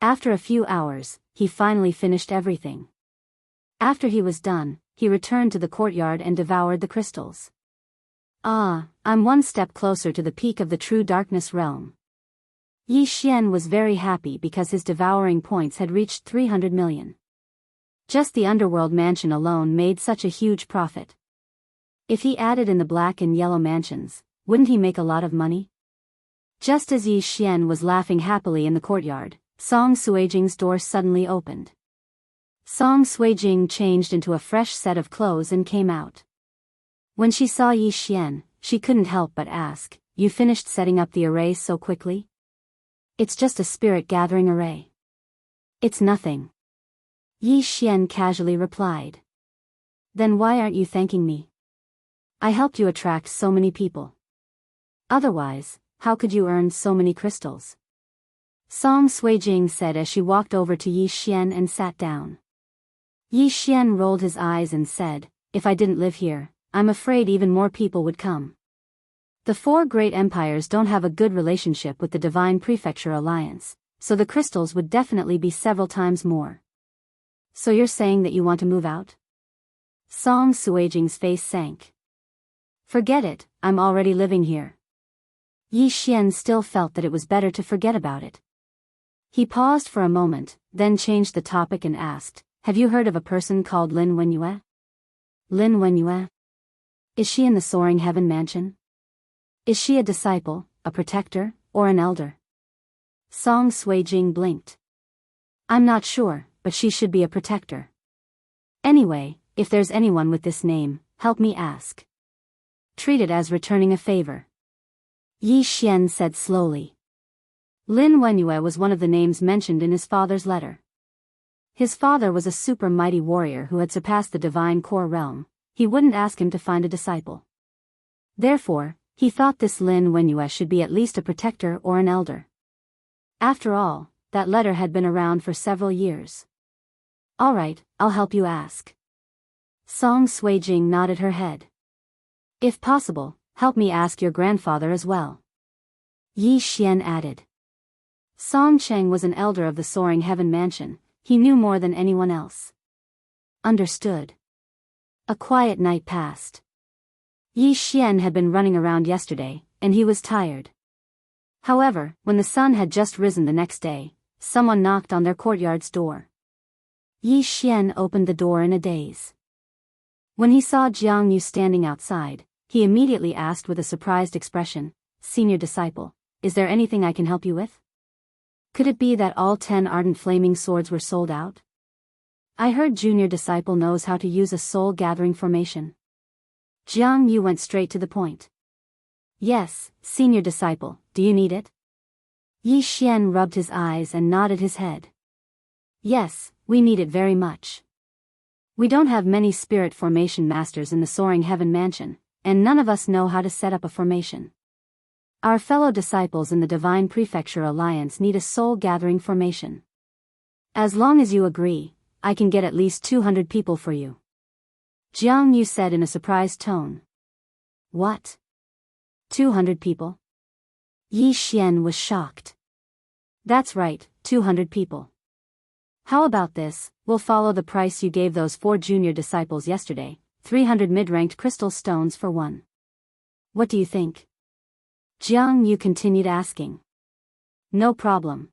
After a few hours, he finally finished everything. After he was done, he returned to the courtyard and devoured the crystals. I'm one step closer to the peak of the true darkness realm. Yi Xian was very happy because his devouring points had reached 300 million. Just the underworld mansion alone made such a huge profit. If he added in the black and yellow mansions, wouldn't he make a lot of money? Just as Yi Xian was laughing happily in the courtyard, Song Suijing's door suddenly opened. Song Suijing changed into a fresh set of clothes and came out. When she saw Yi Xian, she couldn't help but ask, "You finished setting up the array so quickly?" "It's just a spirit gathering array. It's nothing," Yi Xian casually replied. "Then why aren't you thanking me? I helped you attract so many people. Otherwise, how could you earn so many crystals?" Song Suijing said as she walked over to Yi Xian and sat down. Yi Xian rolled his eyes and said, "If I didn't live here, I'm afraid even more people would come. The four great empires don't have a good relationship with the Divine Prefecture Alliance, so the crystals would definitely be several times more." "So you're saying that you want to move out?" Song Suijing's face sank. "Forget it, I'm already living here." Yi Xian still felt that it was better to forget about it. He paused for a moment, then changed the topic and asked, "Have you heard of a person called Lin Wenyue?" "Lin Wenyue? Is she in the Soaring Heaven Mansion? Is she a disciple, a protector, or an elder?" Song Suijing blinked. "I'm not sure, but she should be a protector. Anyway, if there's anyone with this name, help me ask. Treat it as returning a favor," Yi Xian said slowly. Lin Wenyue was one of the names mentioned in his father's letter. His father was a super mighty warrior who had surpassed the divine core realm. He wouldn't ask him to find a disciple. Therefore, he thought this Lin Wenyue should be at least a protector or an elder. After all, that letter had been around for several years. "All right, I'll help you ask." Song Suijing nodded her head. "If possible, help me ask your grandfather as well," Yi Xian added. Song Cheng was an elder of the Soaring Heaven Mansion. He knew more than anyone else. Understood. A quiet night passed. Yi Xian had been running around yesterday, and he was tired. However, when the sun had just risen the next day, someone knocked on their courtyard's door. Yi Xian opened the door in a daze. When he saw Jiang Yu standing outside, he immediately asked with a surprised expression, "Senior disciple, is there anything I can help you with? Could it be that all 10 ardent flaming swords were sold out? I heard junior disciple knows how to use a soul-gathering formation." Jiang Yu went straight to the point. "Yes, senior disciple, do you need it?" Yi Xian rubbed his eyes and nodded his head. "Yes, we need it very much. We don't have many spirit formation masters in the Soaring Heaven Mansion, and none of us know how to set up a formation. Our fellow disciples in the Divine Prefecture Alliance need a soul-gathering formation. As long as you agree, I can get at least 200 people for you," Jiang Yu said in a surprised tone. "What? 200 people?" Yi Xian was shocked. "That's right, 200 people. How about this, we'll follow the price you gave those 4 junior disciples yesterday, 300 mid-ranked crystal stones for one. What do you think?" Jiang Yu continued asking. "No problem."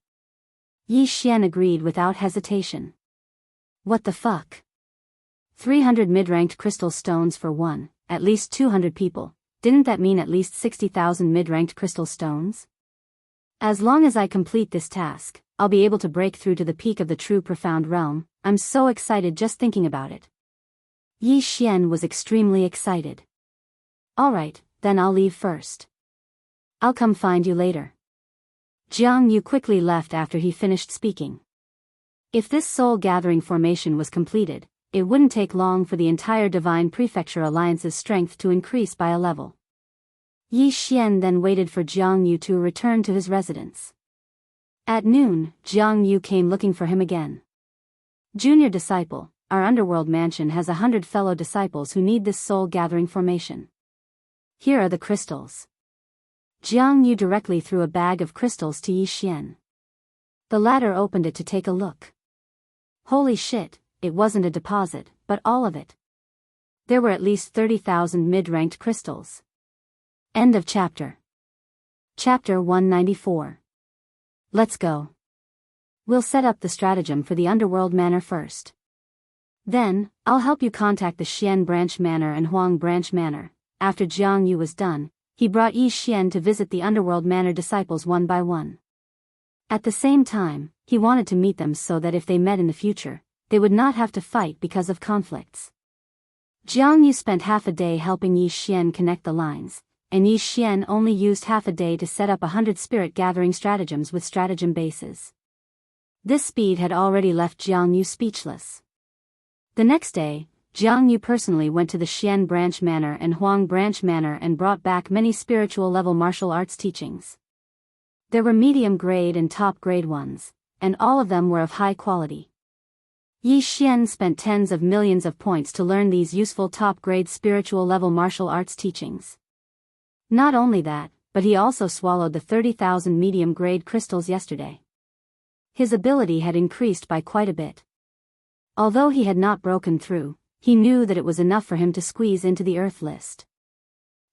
Yi Xian agreed without hesitation. "What the fuck? 300 mid-ranked crystal stones for one, at least 200 people, didn't that mean at least 60,000 mid-ranked crystal stones? As long as I complete this task, I'll be able to break through to the peak of the true profound realm. I'm so excited just thinking about it." Yi Xian was extremely excited. "All right, then I'll leave first. I'll come find you later." Jiang Yu quickly left after he finished speaking. If this soul-gathering formation was completed, it wouldn't take long for the entire Divine Prefecture Alliance's strength to increase by a level. Yi Xian then waited for Jiang Yu to return to his residence. At noon, Jiang Yu came looking for him again. "Junior disciple, our underworld mansion has 100 fellow disciples who need this soul-gathering formation. Here are the crystals." Jiang Yu directly threw a bag of crystals to Yi Xian. The latter opened it to take a look. Holy shit, it wasn't a deposit, but all of it. There were at least 30,000 mid-ranked crystals. End of chapter. Chapter 194. Let's go. We'll set up the stratagem for the Underworld Manor first. Then, I'll help you contact the Xian Branch Manor and Huang Branch Manor. After Jiang Yu was done, he brought Yi Xian to visit the Underworld Manor disciples one by one. At the same time, he wanted to meet them so that if they met in the future, they would not have to fight because of conflicts. Jiang Yu spent half a day helping Yi Xian connect the lines, and Yi Xian only used half a day to set up 100 spirit-gathering stratagems with stratagem bases. This speed had already left Jiang Yu speechless. The next day, Jiang Yu personally went to the Xian Branch Manor and Huang Branch Manor and brought back many spiritual-level martial arts teachings. There were medium-grade and top-grade ones, and all of them were of high quality. Yi Xian spent tens of millions of points to learn these useful top-grade spiritual-level martial arts teachings. Not only that, but he also swallowed the 30,000 medium-grade crystals yesterday. His ability had increased by quite a bit. Although he had not broken through, he knew that it was enough for him to squeeze into the Earth list.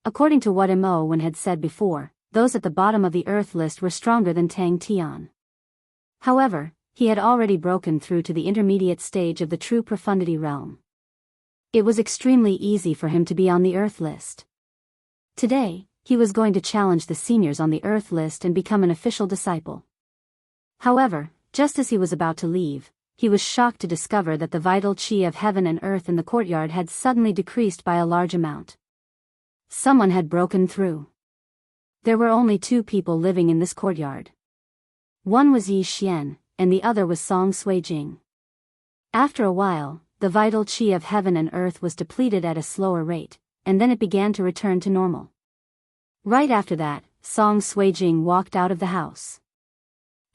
According to what Mo Wen had said before, those at the bottom of the Earth list were stronger than Tang Tian. However, he had already broken through to the intermediate stage of the true profundity realm. It was extremely easy for him to be on the Earth list. Today, he was going to challenge the seniors on the Earth list and become an official disciple. However, just as he was about to leave, he was shocked to discover that the vital qi of heaven and earth in the courtyard had suddenly decreased by a large amount. Someone had broken through. There were only 2 people living in this courtyard. One was Yi Xian, and the other was Song Suijing. After a while, the vital qi of heaven and earth was depleted at a slower rate, and then it began to return to normal. Right after that, Song Suijing walked out of the house.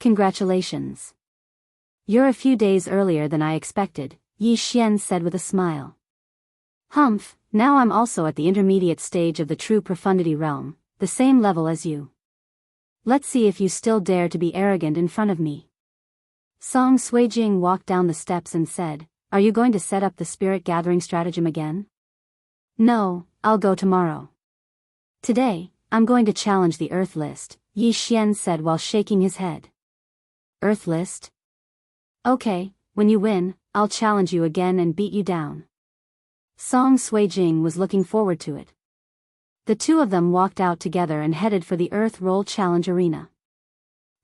"Congratulations. You're a few days earlier than I expected," Yi Xian said with a smile. "Humph, now I'm also at the intermediate stage of the true profundity realm, the same level as you. Let's see if you still dare to be arrogant in front of me." Song Suijing walked down the steps and said, "Are you going to set up the spirit gathering stratagem again?" "No, I'll go tomorrow. Today, I'm going to challenge the Earth list," Yi Xian said while shaking his head. "Earth list? Okay, when you win, I'll challenge you again and beat you down." Song Suijing was looking forward to it. The 2 of them walked out together and headed for the Earth Roll Challenge arena.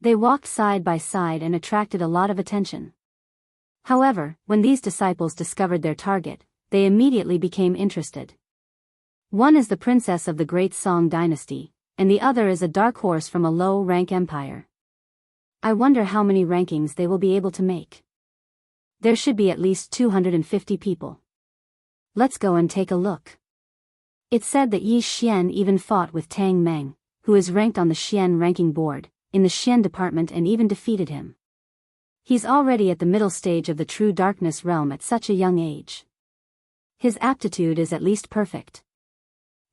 They walked side by side and attracted a lot of attention. However, when these disciples discovered their target, they immediately became interested. One is the princess of the Great Song Dynasty, and the other is a dark horse from a low-rank empire. I wonder how many rankings they will be able to make. There should be at least 250 people. Let's go and take a look. It's said that Yi Xian even fought with Tang Meng, who is ranked on the Xian ranking board, in the Xian department and even defeated him. He's already at the middle stage of the true darkness realm at such a young age. His aptitude is at least perfect.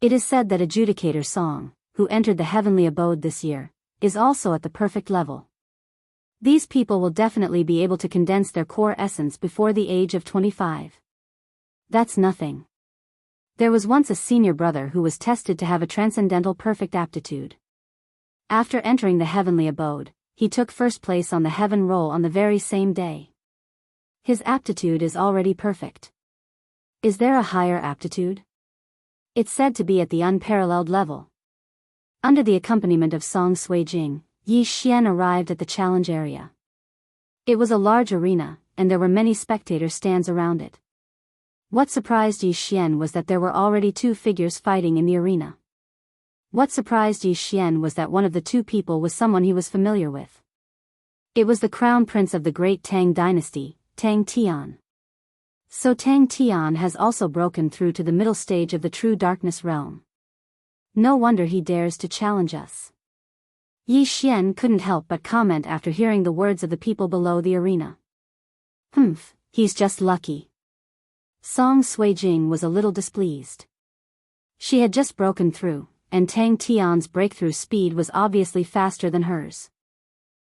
It is said that Adjudicator Song, who entered the heavenly abode this year, is also at the perfect level. These people will definitely be able to condense their core essence before the age of 25. That's nothing. There was once a senior brother who was tested to have a transcendental perfect aptitude. After entering the heavenly abode, he took first place on the heaven roll on the very same day. His aptitude is already perfect. Is there a higher aptitude? It's said to be at the unparalleled level. Under the accompaniment of Song Suijing, Yi Xian arrived at the challenge area. It was a large arena, and there were many spectator stands around it. What surprised Yi Xian was that there were already 2 figures fighting in the arena. What surprised Yi Xian was that one of the 2 people was someone he was familiar with. It was the crown prince of the great Tang dynasty, Tang Tian. So Tang Tian has also broken through to the middle stage of the true darkness realm. No wonder he dares to challenge us. Yi Xian couldn't help but comment after hearing the words of the people below the arena. "Humph, he's just lucky." Song Suijing was a little displeased. She had just broken through, and Tang Tian's breakthrough speed was obviously faster than hers.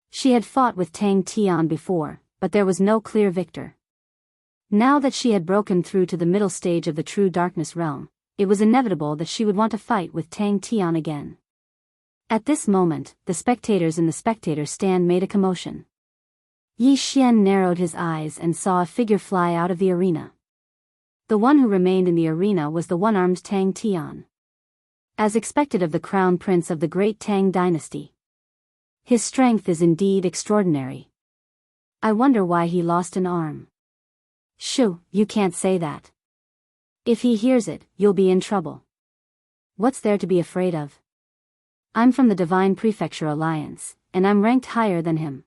She had fought with Tang Tian before, but there was no clear victor. Now that she had broken through to the middle stage of the true darkness realm, it was inevitable that she would want to fight with Tang Tian again. At this moment, the spectators in the spectator stand made a commotion. Yi Xian narrowed his eyes and saw a figure fly out of the arena. The one who remained in the arena was the one-armed Tang Tian. As expected of the crown prince of the great Tang dynasty. His strength is indeed extraordinary. I wonder why he lost an arm. Shoo, you can't say that. If he hears it, you'll be in trouble. What's there to be afraid of? I'm from the Divine Prefecture Alliance, and I'm ranked higher than him.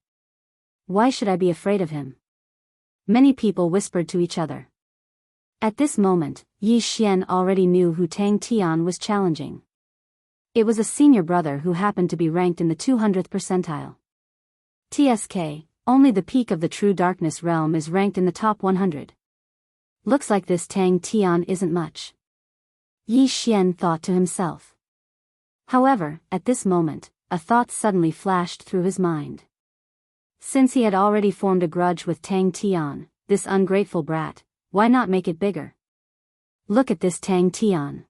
Why should I be afraid of him? Many people whispered to each other. At this moment, Yi Xian already knew who Tang Tian was challenging. It was a senior brother who happened to be ranked in the 200th percentile. TSK, only the peak of the true darkness realm is ranked in the top 100. Looks like this Tang Tian isn't much. Yi Xian thought to himself. However, at this moment, a thought suddenly flashed through his mind. Since he had already formed a grudge with Tang Tian, this ungrateful brat, why not make it bigger? Look at this Tang Tian.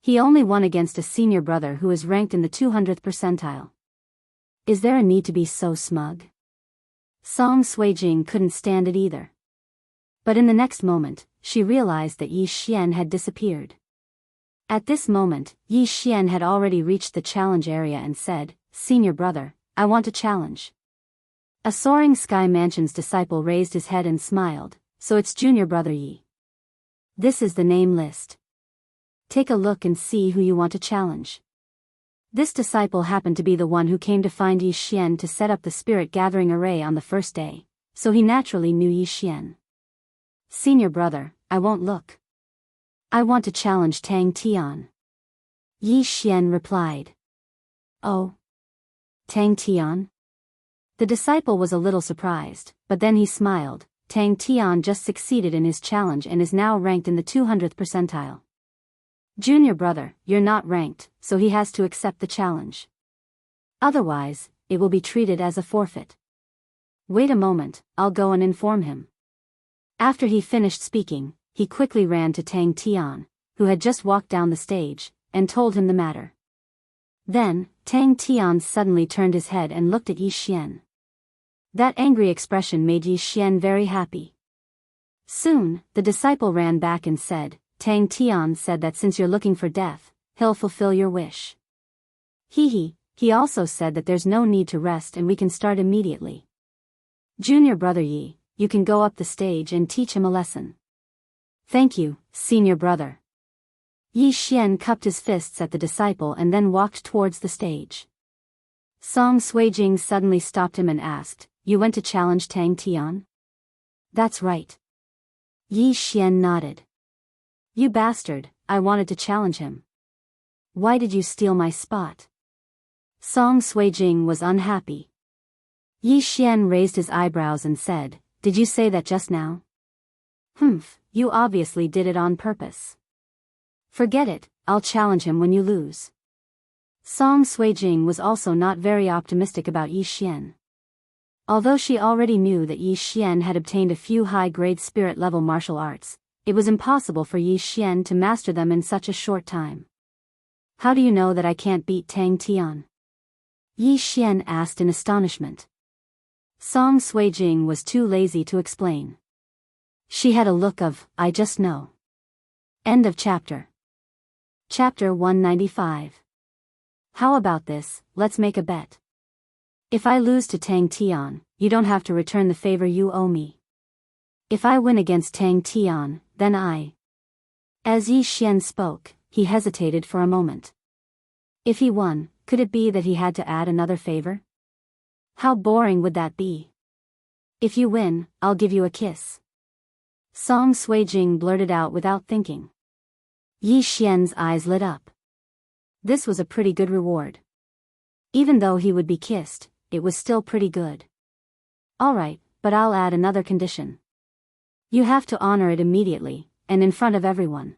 He only won against a senior brother who is ranked in the 200th percentile. Is there a need to be so smug? Song Suijing couldn't stand it either. But in the next moment, she realized that Yi Xian had disappeared. At this moment, Yi Xian had already reached the challenge area and said, "Senior brother, I want a challenge." A Soaring Sky Mansion's disciple raised his head and smiled, "So it's junior brother Yi. This is the name list. Take a look and see who you want to challenge." This disciple happened to be the one who came to find Yi Xian to set up the spirit gathering array on the first day, so he naturally knew Yi Xian. "Senior brother, I won't look. I want to challenge Tang Tian." Yi Xian replied. "Oh? Tang Tian?" The disciple was a little surprised, but then he smiled. Tang Tian just succeeded in his challenge and is now ranked in the 200th percentile. "Junior brother, you're not ranked, so he has to accept the challenge. Otherwise, it will be treated as a forfeit. Wait a moment, I'll go and inform him." After he finished speaking, he quickly ran to Tang Tian, who had just walked down the stage, and told him the matter. Then, Tang Tian suddenly turned his head and looked at Yi Xian. That angry expression made Yi Xian very happy. Soon, the disciple ran back and said, "Tang Tian said that since you're looking for death, he'll fulfill your wish. He also said that there's no need to rest and we can start immediately. Junior brother Yi, you can go up the stage and teach him a lesson." "Thank you, senior brother." Yi Xian cupped his fists at the disciple and then walked towards the stage. Song Suijing suddenly stopped him and asked, "You went to challenge Tang Tian?" "That's right." Yi Xian nodded. "You bastard, I wanted to challenge him. Why did you steal my spot?" Song Suijing was unhappy. Yi Xian raised his eyebrows and said, "Did you say that just now?" "Humph, you obviously did it on purpose." "Forget it, I'll challenge him when you lose." Song Suijing was also not very optimistic about Yi Xian. Although she already knew that Yi Xian had obtained a few high-grade spirit-level martial arts, it was impossible for Yi Xian to master them in such a short time. "How do you know that I can't beat Tang Tian?" Yi Xian asked in astonishment. Song Suijing was too lazy to explain. She had a look of, "I just know." End of chapter. Chapter 195. How about this, let's make a bet. If I lose to Tang Tian, you don't have to return the favor you owe me. If I win against Tang Tian, then I... As Yi Xian spoke, he hesitated for a moment. If he won, could it be that he had to add another favor? How boring would that be? "If you win, I'll give you a kiss." Song Suijing blurted out without thinking. Yi Xian's eyes lit up. This was a pretty good reward. Even though he would be kissed, it was still pretty good. "All right, but I'll add another condition. You have to honor it immediately, and in front of everyone."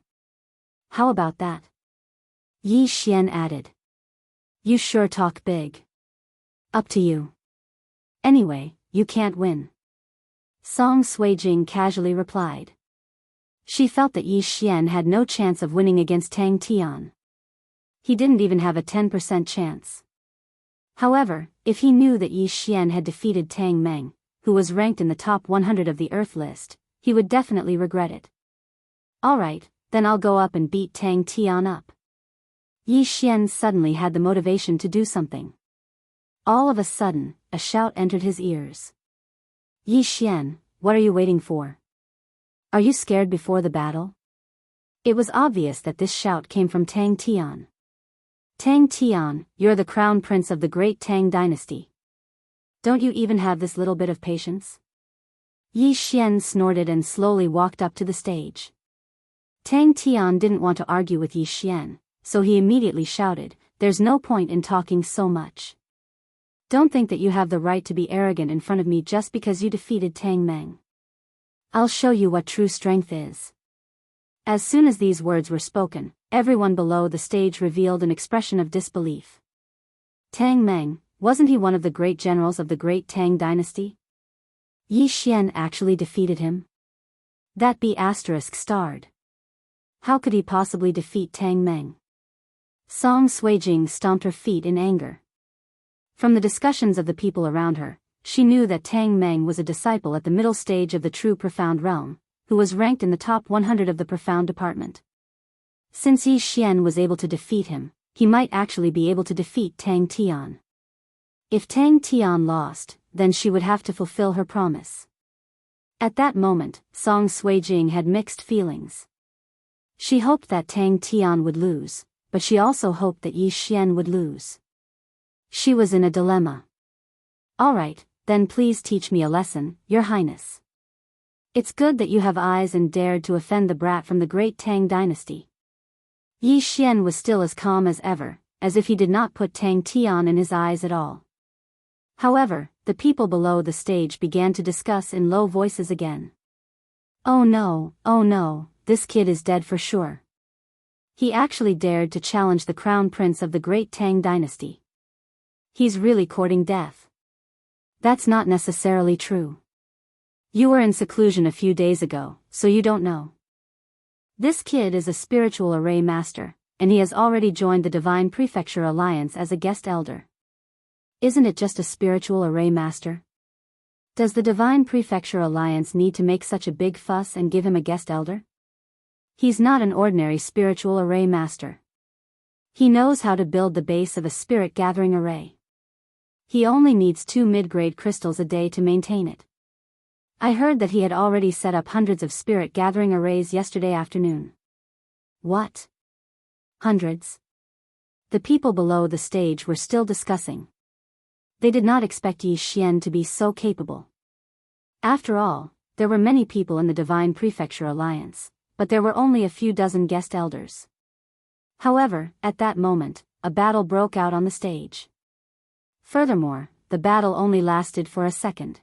"How about that?" Yi Xian added. "You sure talk big." "Up to you. Anyway, you can't win." Song Suijing casually replied. She felt that Yi Xian had no chance of winning against Tang Tian. He didn't even have a 10% chance. However, if he knew that Yi Xian had defeated Tang Meng, who was ranked in the top 100 of the Earth list, he would definitely regret it. "All right, then I'll go up and beat Tang Tian up." Yi Xian suddenly had the motivation to do something. All of a sudden, a shout entered his ears. Yi Xian, what are you waiting for? Are you scared before the battle? It was obvious that this shout came from Tang Tian. Tang Tian, you're the crown prince of the great Tang dynasty. Don't you even have this little bit of patience? Yi Xian snorted and slowly walked up to the stage. Tang Tian didn't want to argue with Yi Xian, so he immediately shouted, "There's no point in talking so much. Don't think that you have the right to be arrogant in front of me just because you defeated Tang Meng. I'll show you what true strength is." As soon as these words were spoken, everyone below the stage revealed an expression of disbelief. Tang Meng, wasn't he one of the great generals of the great Tang dynasty? Yi Xian actually defeated him? That B** starred. How could he possibly defeat Tang Meng? Song Suijing stomped her feet in anger. From the discussions of the people around her, she knew that Tang Meng was a disciple at the middle stage of the true profound realm, who was ranked in the top 100 of the profound department. Since Yi Xian was able to defeat him, he might actually be able to defeat Tang Tian. If Tang Tian lost, then she would have to fulfill her promise. At that moment, Song Suijing had mixed feelings. She hoped that Tang Tian would lose, but she also hoped that Yi Xian would lose. She was in a dilemma. "All right, then please teach me a lesson, Your Highness. It's good that you have eyes and dared to offend the brat from the great Tang dynasty." Yi Xian was still as calm as ever, as if he did not put Tang Tian in his eyes at all. However, the people below the stage began to discuss in low voices again. Oh no, this kid is dead for sure. He actually dared to challenge the crown prince of the great Tang dynasty. He's really courting death. That's not necessarily true. You were in seclusion a few days ago, so you don't know. This kid is a spiritual array master, and he has already joined the Divine Prefecture Alliance as a guest elder. Isn't it just a spiritual array master? Does the Divine Prefecture Alliance need to make such a big fuss and give him a guest elder? He's not an ordinary spiritual array master. He knows how to build the base of a spirit gathering array. He only needs 2 mid-grade crystals a day to maintain it. I heard that he had already set up hundreds of spirit gathering arrays yesterday afternoon. What? Hundreds? The people below the stage were still discussing. They did not expect Yi Xian to be so capable. After all, there were many people in the Divine Prefecture Alliance, but there were only a few dozen guest elders. However, at that moment, a battle broke out on the stage. Furthermore, the battle only lasted for a second.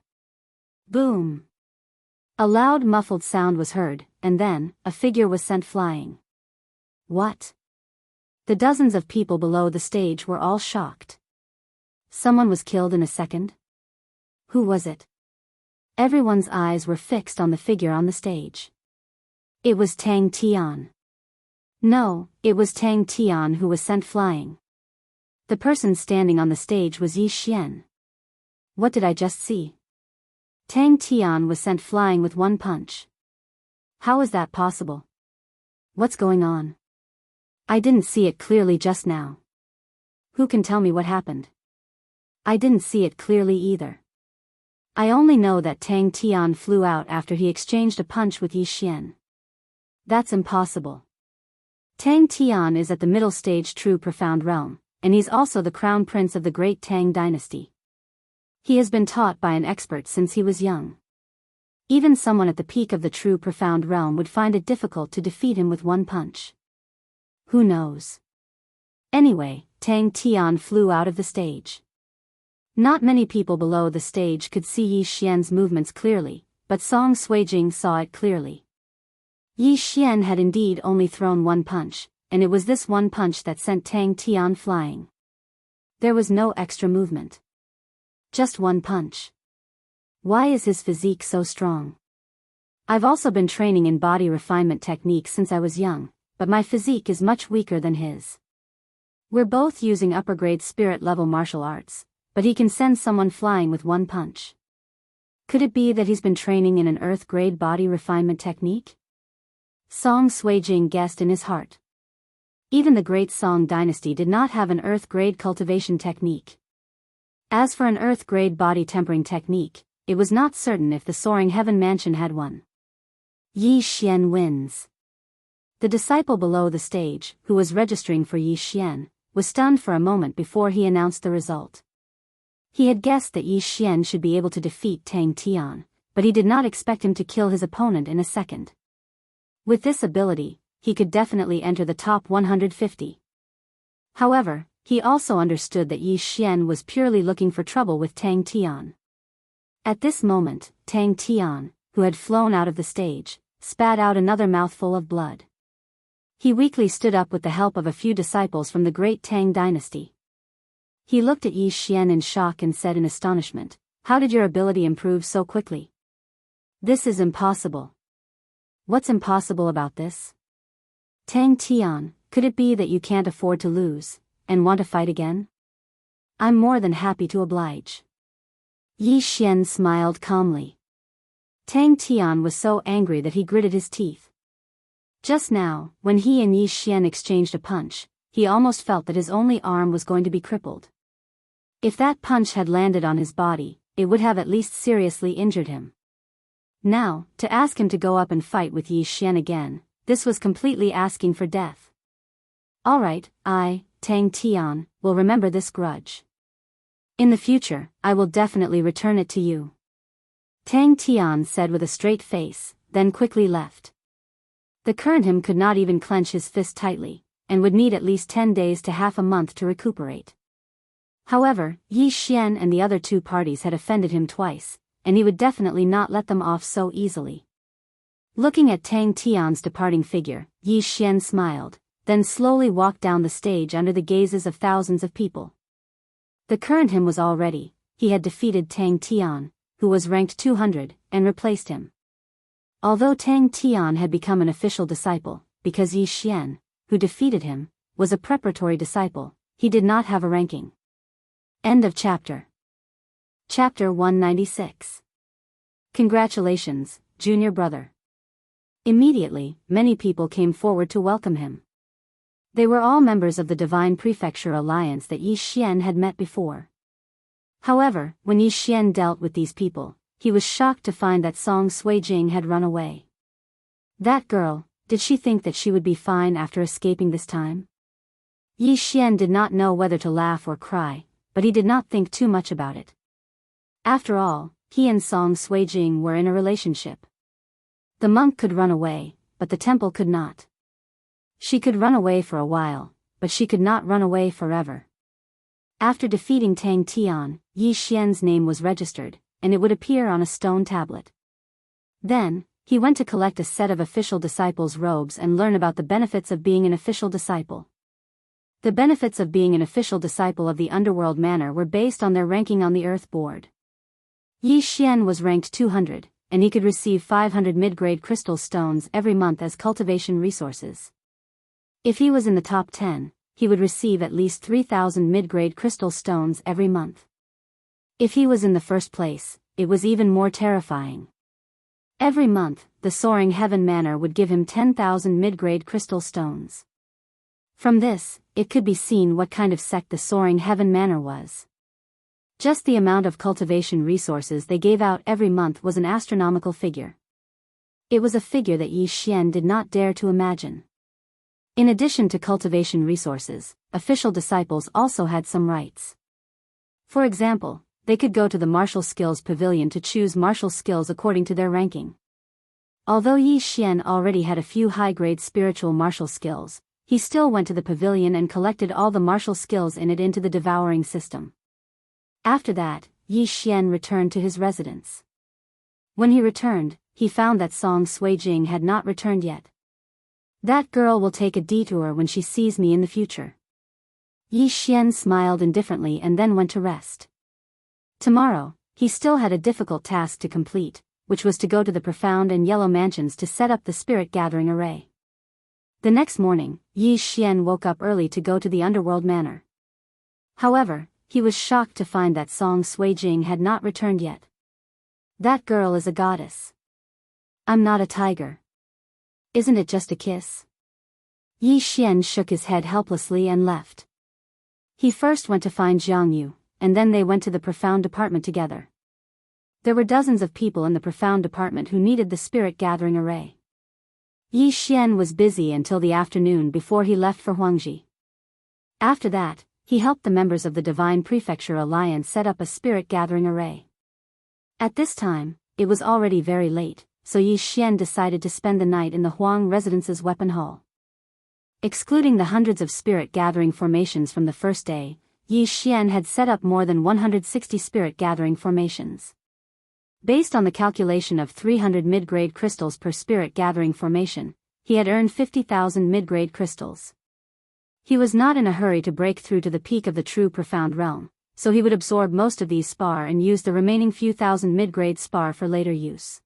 Boom! A loud muffled sound was heard, and then, a figure was sent flying. What? The dozens of people below the stage were all shocked. Someone was killed in a second? Who was it? Everyone's eyes were fixed on the figure on the stage. It was Tang Tian. No, it was Tang Tian who was sent flying. The person standing on the stage was Yi Xian. What did I just see? Tang Tian was sent flying with one punch. How is that possible? What's going on? I didn't see it clearly just now. Who can tell me what happened? I didn't see it clearly either. I only know that Tang Tian flew out after he exchanged a punch with Yi Xian. That's impossible. Tang Tian is at the middle stage true profound realm, and he's also the crown prince of the great Tang dynasty. He has been taught by an expert since he was young. Even someone at the peak of the true profound realm would find it difficult to defeat him with one punch. Who knows? Anyway, Tang Tian flew out of the stage. Not many people below the stage could see Yi Xian's movements clearly, but Song Suijing saw it clearly. Yi Xian had indeed only thrown one punch, and it was this one punch that sent Tang Tian flying. There was no extra movement. Just one punch. Why is his physique so strong? I've also been training in body refinement techniques since I was young, but my physique is much weaker than his. We're both using upper-grade spirit-level martial arts, but he can send someone flying with one punch. Could it be that he's been training in an earth-grade body refinement technique? Song Suijing guessed in his heart. Even the great Song dynasty did not have an earth-grade cultivation technique. As for an earth-grade body tempering technique, it was not certain if the soaring heaven mansion had won. Yi Xian wins. The disciple below the stage, who was registering for Yi Xian, was stunned for a moment before he announced the result. He had guessed that Yi Xian should be able to defeat Tang Tian, but he did not expect him to kill his opponent in a second. With this ability, he could definitely enter the top 150. However, he also understood that Yi Xian was purely looking for trouble with Tang Tian. At this moment, Tang Tian, who had flown out of the stage, spat out another mouthful of blood. He weakly stood up with the help of a few disciples from the great Tang dynasty. He looked at Yi Xian in shock and said in astonishment, "How did your ability improve so quickly? This is impossible." "What's impossible about this?" "Tang Tian, could it be that you can't afford to lose, and want to fight again?" "I'm more than happy to oblige." Yi Xian smiled calmly. Tang Tian was so angry that he gritted his teeth. Just now, when he and Yi Xian exchanged a punch, he almost felt that his only arm was going to be crippled. If that punch had landed on his body, it would have at least seriously injured him. Now, to ask him to go up and fight with Yi Xian again, this was completely asking for death. "All right, Tang Tian, will remember this grudge. In the future, I will definitely return it to you," Tang Tian said with a straight face, then quickly left. The Kernham could not even clench his fist tightly, and would need at least 10 days to half a month to recuperate. However, Yi Xian and the other two parties had offended him twice, and he would definitely not let them off so easily. Looking at Tang Tian's departing figure, Yi Xian smiled, then slowly walked down the stage under the gazes of thousands of people. The Kernham was all ready. He had defeated Tang Tian, who was ranked 200, and replaced him. Although Tang Tian had become an official disciple, because Yi Xian, who defeated him, was a preparatory disciple, he did not have a ranking. End of chapter. Chapter 196. Congratulations, junior brother. Immediately, many people came forward to welcome him. They were all members of the Divine Prefecture Alliance that Yi Xian had met before. However, when Yi Xian dealt with these people, he was shocked to find that Song Suijing had run away. That girl, did she think that she would be fine after escaping this time? Yi Xian did not know whether to laugh or cry, but he did not think too much about it. After all, he and Song Suijing were in a relationship. The monk could run away, but the temple could not. She could run away for a while, but she could not run away forever. After defeating Tang Tian, Yi Xian's name was registered, and it would appear on a stone tablet. Then, he went to collect a set of official disciples' robes and learn about the benefits of being an official disciple. The benefits of being an official disciple of the Underworld Manor were based on their ranking on the Earth Board. Yi Xian was ranked 200, and he could receive 500 mid-grade crystal stones every month as cultivation resources. If he was in the top 10, he would receive at least 3,000 mid-grade crystal stones every month. If he was in the first place, it was even more terrifying. Every month, the Soaring Heaven Manor would give him 10,000 mid-grade crystal stones. From this, it could be seen what kind of sect the Soaring Heaven Manor was. Just the amount of cultivation resources they gave out every month was an astronomical figure. It was a figure that Yi Xian did not dare to imagine. In addition to cultivation resources, official disciples also had some rights. For example, they could go to the martial skills pavilion to choose martial skills according to their ranking. Although Yi Xian already had a few high-grade spiritual martial skills, he still went to the pavilion and collected all the martial skills in it into the devouring system. After that, Yi Xian returned to his residence. When he returned, he found that Song Suijing had not returned yet. That girl will take a detour when she sees me in the future. Yi Xian smiled indifferently and then went to rest. Tomorrow, he still had a difficult task to complete, which was to go to the Profound and Yellow Mansions to set up the Spirit Gathering Array. The next morning, Yi Xian woke up early to go to the Underworld Manor. However, he was shocked to find that Song Suijing had not returned yet. That girl is a goddess. I'm not a tiger. Isn't it just a kiss? Yi Xian shook his head helplessly and left. He first went to find Jiang Yu, and then they went to the Profound department together. There were dozens of people in the profound department who needed the spirit gathering array. Yi Xian was busy until the afternoon before he left for Huangji. After that, he helped the members of the Divine Prefecture Alliance set up a spirit gathering array. At this time, it was already very late, so Yi Xian decided to spend the night in the Huang Residence's weapon hall. Excluding the hundreds of spirit gathering formations from the first day, Yi Xian had set up more than 160 spirit gathering formations. Based on the calculation of 300 mid-grade crystals per spirit gathering formation, he had earned 50,000 mid-grade crystals. He was not in a hurry to break through to the peak of the true profound realm, so he would absorb most of these spar and use the remaining few thousand mid-grade spar for later use.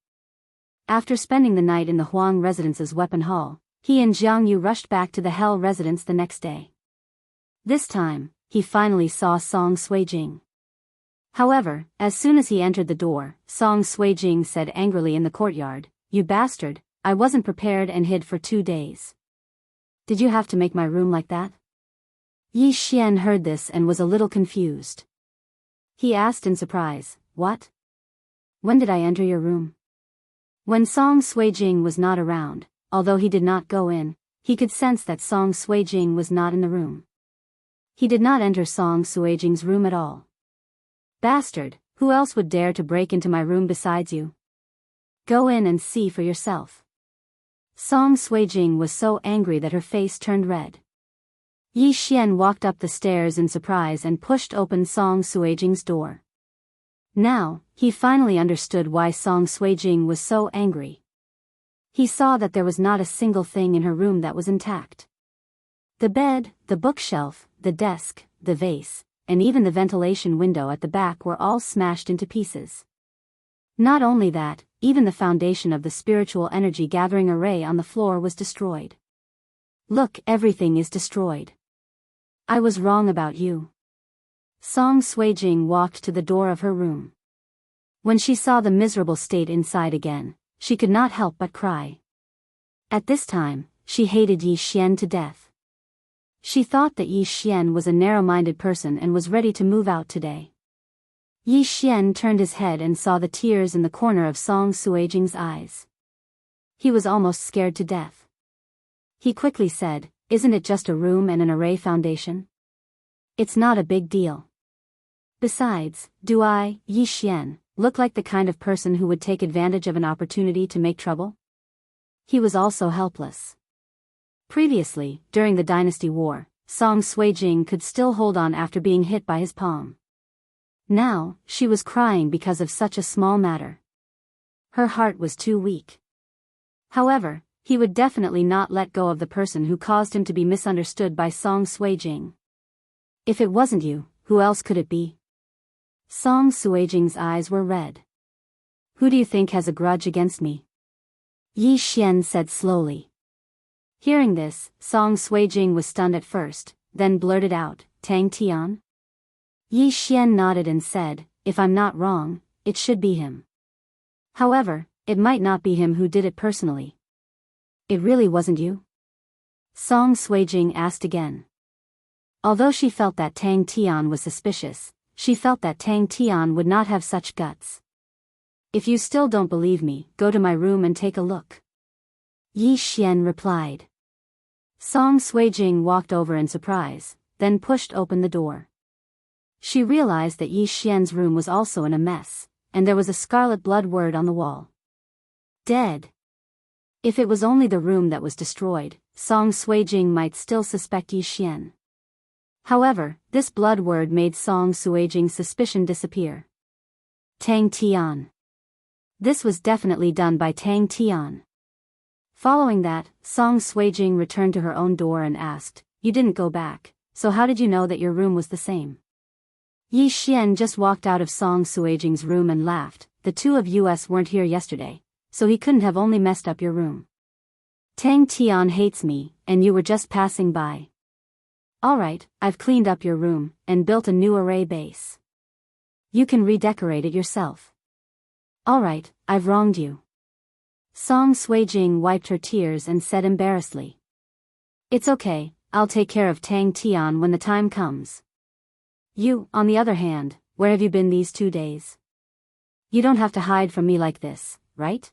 After spending the night in the Huang Residence's weapon hall, he and Jiang Yu rushed back to the Hell Residence the next day. This time, he finally saw Song Suijing. However, as soon as he entered the door, Song Suijing said angrily in the courtyard, "You bastard, I wasn't prepared and hid for 2 days. Did you have to make my room like that?" Yi Xian heard this and was a little confused. He asked in surprise, "What? When did I enter your room?" When Song Suijing was not around, although he did not go in, he could sense that Song Suijing was not in the room. He did not enter Song Suijing's room at all. "Bastard, who else would dare to break into my room besides you? Go in and see for yourself." Song Suijing was so angry that her face turned red. Yi Xian walked up the stairs in surprise and pushed open Song Suijing's door. Now, he finally understood why Song Suijing was so angry. He saw that there was not a single thing in her room that was intact. The bed, the bookshelf, the desk, the vase, and even the ventilation window at the back were all smashed into pieces. Not only that, even the foundation of the spiritual energy gathering array on the floor was destroyed. "Look, everything is destroyed. I was wrong about you." Song Suijing walked to the door of her room. When she saw the miserable state inside again, she could not help but cry. At this time, she hated Yi Xian to death. She thought that Yi Xian was a narrow-minded person and was ready to move out today. Yi Xian turned his head and saw the tears in the corner of Song Suijing's eyes. He was almost scared to death. He quickly said, "Isn't it just a room and an array foundation? It's not a big deal. Besides, do I, Yi Xian, look like the kind of person who would take advantage of an opportunity to make trouble?" He was also helpless. Previously, during the Dynasty War, Song Suijing could still hold on after being hit by his palm. Now, she was crying because of such a small matter. Her heart was too weak. However, he would definitely not let go of the person who caused him to be misunderstood by Song Suijing. "If it wasn't you, who else could it be?" Song Suijing's eyes were red. "Who do you think has a grudge against me?" Yi Xian said slowly. Hearing this, Song Suijing was stunned at first, then blurted out, "Tang Tian?" Yi Xian nodded and said, "If I'm not wrong, it should be him. However, it might not be him who did it personally." "It really wasn't you?" Song Suijing asked again. Although she felt that Tang Tian was suspicious, she felt that Tang Tian would not have such guts. "If you still don't believe me, go to my room and take a look," Yi Xian replied. Song Suijing walked over in surprise, then pushed open the door. She realized that Yi Xian's room was also in a mess, and there was a scarlet blood word on the wall. "Dead." If it was only the room that was destroyed, Song Suijing might still suspect Yi Xian. However, this blood word made Song Suijing's suspicion disappear. Tang Tian. This was definitely done by Tang Tian. Following that, Song Suijing returned to her own door and asked, "You didn't go back, so how did you know that your room was the same?" Yi Xian just walked out of Song Suijing's room and laughed, "The two of us weren't here yesterday, so he couldn't have only messed up your room. Tang Tian hates me, and you were just passing by. Alright, I've cleaned up your room, and built a new array base. You can redecorate it yourself." "Alright, I've wronged you." Song Suijing wiped her tears and said embarrassedly. "It's okay, I'll take care of Tang Tian when the time comes. You, on the other hand, where have you been these 2 days?" You don't have to hide from me like this, right?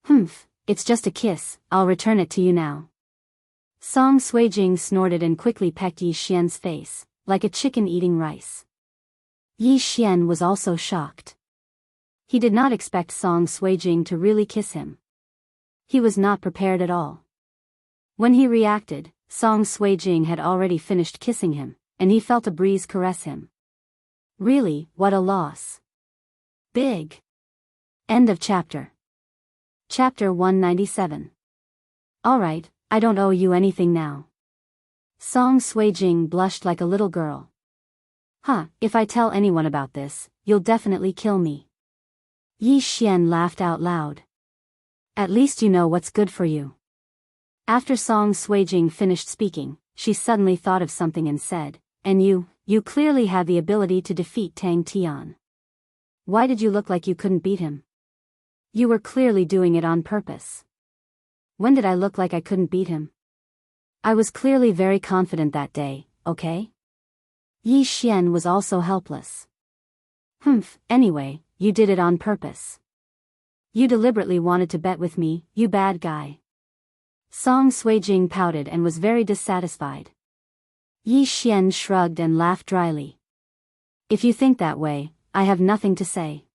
Humph, it's just a kiss, I'll return it to you now. Song Suijing snorted and quickly pecked Yi Xian's face, like a chicken eating rice. Yi Xian was also shocked. He did not expect Song Suijing to really kiss him. He was not prepared at all. When he reacted, Song Suijing had already finished kissing him, and he felt a breeze caress him. Really, what a loss. Big. End of chapter. Chapter 197. Alright, I don't owe you anything now. Song Suijing blushed like a little girl. Huh, if I tell anyone about this, you'll definitely kill me. Yi Xian laughed out loud. At least you know what's good for you. After Song Suijing finished speaking, she suddenly thought of something and said, and you clearly have the ability to defeat Tang Tian. Why did you look like you couldn't beat him? You were clearly doing it on purpose. When did I look like I couldn't beat him? I was clearly very confident that day, okay? Yi Xian was also helpless. Humph, anyway, you did it on purpose. You deliberately wanted to bet with me, you bad guy. Song Suijing pouted and was very dissatisfied. Yi Xian shrugged and laughed dryly. If you think that way, I have nothing to say.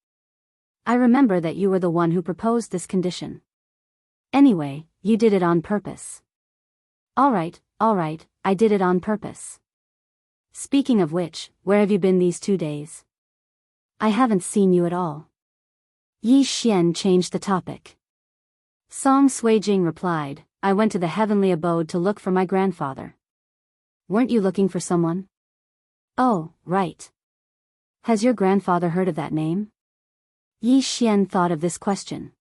I remember that you were the one who proposed this condition. Anyway, you did it on purpose. Alright, I did it on purpose. Speaking of which, where have you been these 2 days? I haven't seen you at all. Yi Xian changed the topic. Song Suijing replied, I went to the heavenly abode to look for my grandfather. Weren't you looking for someone? Oh, right. Has your grandfather heard of that name? Yi Xian thought of this question.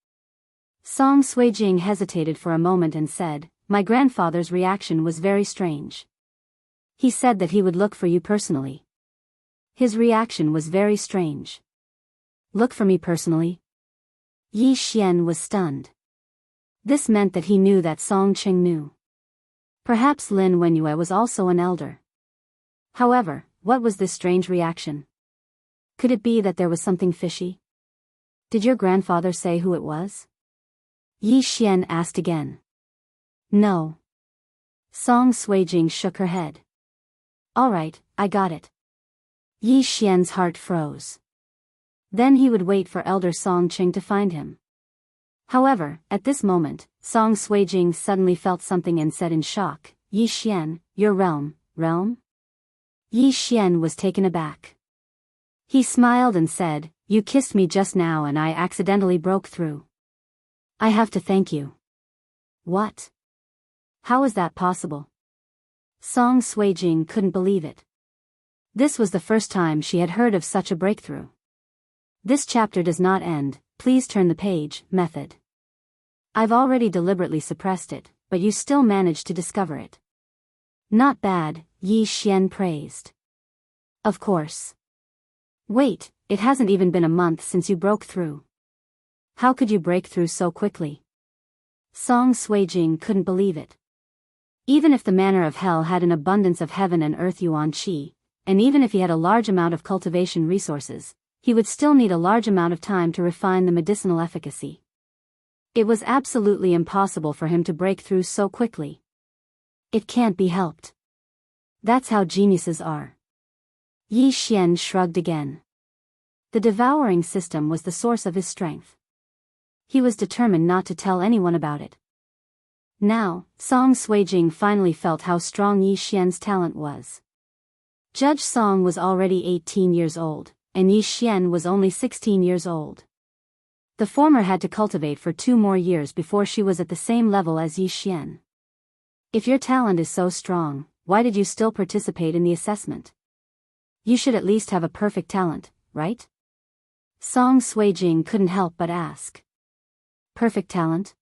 Song Suijing hesitated for a moment and said, my grandfather's reaction was very strange. He said that he would look for you personally. His reaction was very strange. Look for me personally? Yi Xian was stunned. This meant that he knew that Song Qing knew. Perhaps Lin Wenyue was also an elder. However, what was this strange reaction? Could it be that there was something fishy? Did your grandfather say who it was? Yi Xian asked again. No. Song Suijing shook her head. Alright, I got it. Yi Xian's heart froze. Then he would wait for Elder Song Qing to find him. However, at this moment, Song Suijing suddenly felt something and said in shock, Yi Xian, your realm? Yi Xian was taken aback. He smiled and said, you kissed me just now and I accidentally broke through. I have to thank you. What? How is that possible? Song Suijing couldn't believe it. This was the first time she had heard of such a breakthrough. This chapter does not end, please turn the page, method. I've already deliberately suppressed it, but you still managed to discover it. Not bad, Yi Xian praised. Of course. Wait, it hasn't even been a month since you broke through. How could you break through so quickly? Song Suijing couldn't believe it. Even if the manor of hell had an abundance of heaven and earth yuan qi, and even if he had a large amount of cultivation resources, he would still need a large amount of time to refine the medicinal efficacy. It was absolutely impossible for him to break through so quickly. It can't be helped. That's how geniuses are. Yi Xian shrugged again. The devouring system was the source of his strength. He was determined not to tell anyone about it. Now, Song Suijing finally felt how strong Yi Xian's talent was. Judge Song was already 18 years old, and Yi Xian was only 16 years old. The former had to cultivate for 2 more years before she was at the same level as Yi Xian. If your talent is so strong, why did you still participate in the assessment? You should at least have a perfect talent, right? Song Suijing couldn't help but ask. Perfect talent?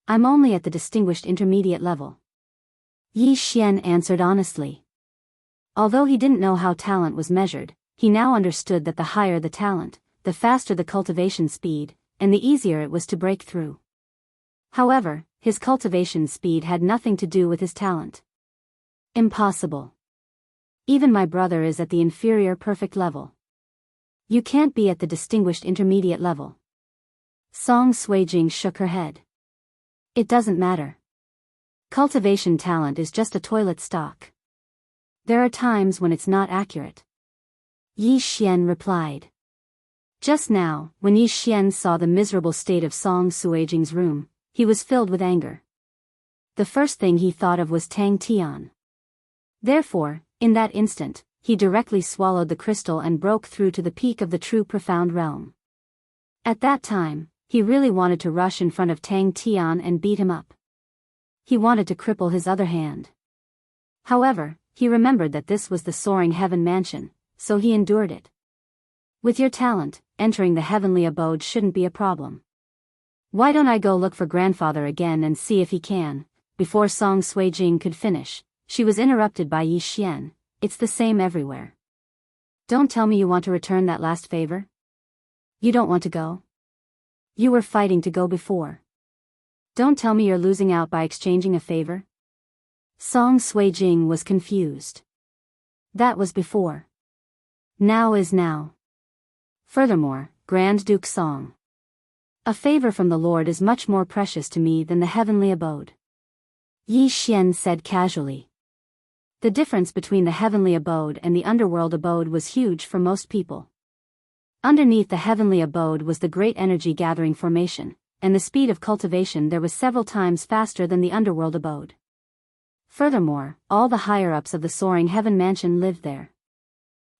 I'm only at the distinguished intermediate level. Yi Xian answered honestly. Although he didn't know how talent was measured, he now understood that the higher the talent, the faster the cultivation speed, and the easier it was to break through. However, his cultivation speed had nothing to do with his talent. Impossible. Even my brother is at the inferior perfect level. You can't be at the distinguished intermediate level. Song Suijing shook her head. It doesn't matter. Cultivation talent is just a toilet stock. There are times when it's not accurate. Yi Xian replied. Just now, when Yi Xian saw the miserable state of Song Suijing's room, he was filled with anger. The first thing he thought of was Tang Tian. Therefore, in that instant, he directly swallowed the crystal and broke through to the peak of the true profound realm. At that time, he really wanted to rush in front of Tang Tian and beat him up. He wanted to cripple his other hand. However, he remembered that this was the soaring heaven mansion, so he endured it. With your talent, entering the heavenly abode shouldn't be a problem. Why don't I go look for grandfather again and see if he can? Before Song Suijing could finish, she was interrupted by Yi Xian. It's the same everywhere. Don't tell me you want to return that last favor? You don't want to go? You were fighting to go before. Don't tell me you're losing out by exchanging a favor? Song Suijing was confused. That was before. Now is now. Furthermore, Grand Duke Song. A favor from the Lord is much more precious to me than the heavenly abode. Yi Xian said casually. The difference between the heavenly abode and the underworld abode was huge for most people. Underneath the heavenly abode was the great energy gathering formation, and the speed of cultivation there was several times faster than the underworld abode. Furthermore, all the higher-ups of the soaring heaven mansion lived there.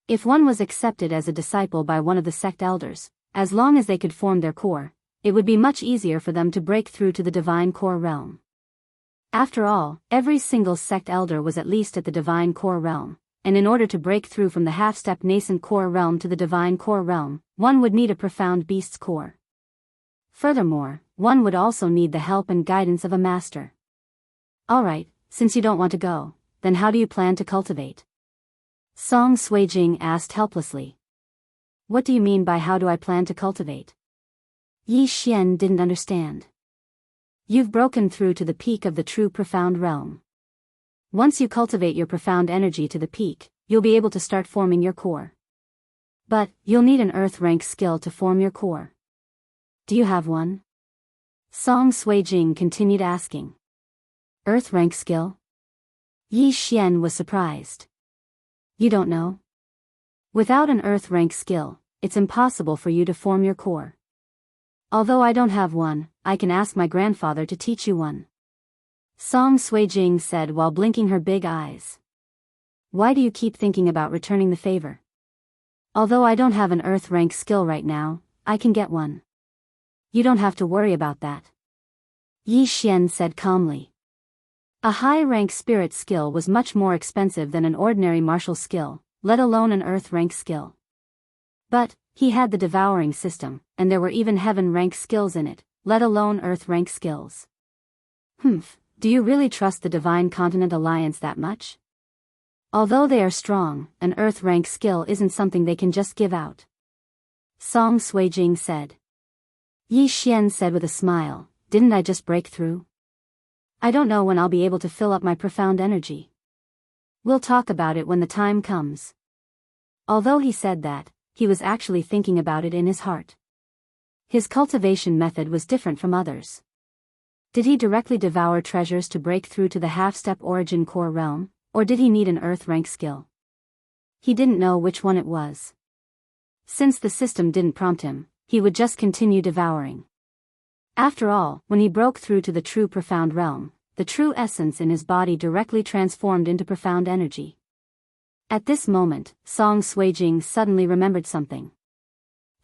If one was accepted as a disciple by one of the sect elders, as long as they could form their core, it would be much easier for them to break through to the divine core realm. After all, every single sect elder was at least at the divine core realm, and in order to break through from the half-step nascent core realm to the divine core realm, one would need a profound beast's core. Furthermore, one would also need the help and guidance of a master. Alright, since you don't want to go, then how do you plan to cultivate? Song Suijing asked helplessly. What do you mean by how do I plan to cultivate? Yi Xian didn't understand. You've broken through to the peak of the true profound realm. Once you cultivate your profound energy to the peak, you'll be able to start forming your core. But, you'll need an earth rank skill to form your core. Do you have one? Song Suijing continued asking. Earth rank skill? Yi Xian was surprised. You don't know? Without an earth rank skill, it's impossible for you to form your core. Although I don't have one, I can ask my grandfather to teach you one. Song Suijing said while blinking her big eyes. Why do you keep thinking about returning the favor? Although I don't have an earth rank skill right now, I can get one. You don't have to worry about that. Yi Xian said calmly. A high-rank spirit skill was much more expensive than an ordinary martial skill, let alone an earth rank skill. But, he had the devouring system, and there were even heaven rank skills in it, let alone earth rank skills. Do you really trust the Divine Continent Alliance that much? Although they are strong, an earth rank skill isn't something they can just give out. Song Suijing said. Yi Xian said with a smile, didn't I just break through? I don't know when I'll be able to fill up my profound energy. We'll talk about it when the time comes. Although he said that, he was actually thinking about it in his heart. His cultivation method was different from others. Did he directly devour treasures to break through to the half-step origin core realm, or did he need an earth rank skill? He didn't know which one it was. Since the system didn't prompt him, he would just continue devouring. After all, when he broke through to the true profound realm, the true essence in his body directly transformed into profound energy. At this moment, Song Suijing suddenly remembered something.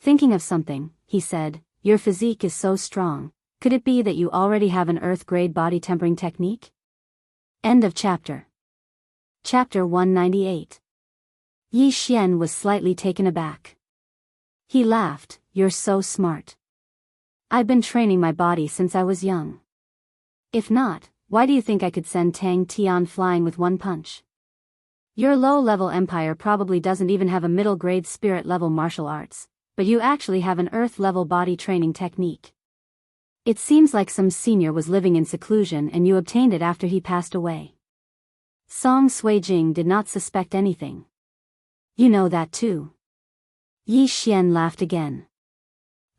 Thinking of something, he said, your physique is so strong, could it be that you already have an earth-grade body tempering technique? End of chapter. Chapter 198. Yi Xian was slightly taken aback. He laughed, you're so smart. I've been training my body since I was young. If not, why do you think I could send Tang Tian flying with one punch? Your low-level empire probably doesn't even have a middle-grade spirit-level martial arts, but you actually have an earth-level body training technique. It seems like some senior was living in seclusion and you obtained it after he passed away. Song Suijing did not suspect anything. You know that too. Yi Xian laughed again.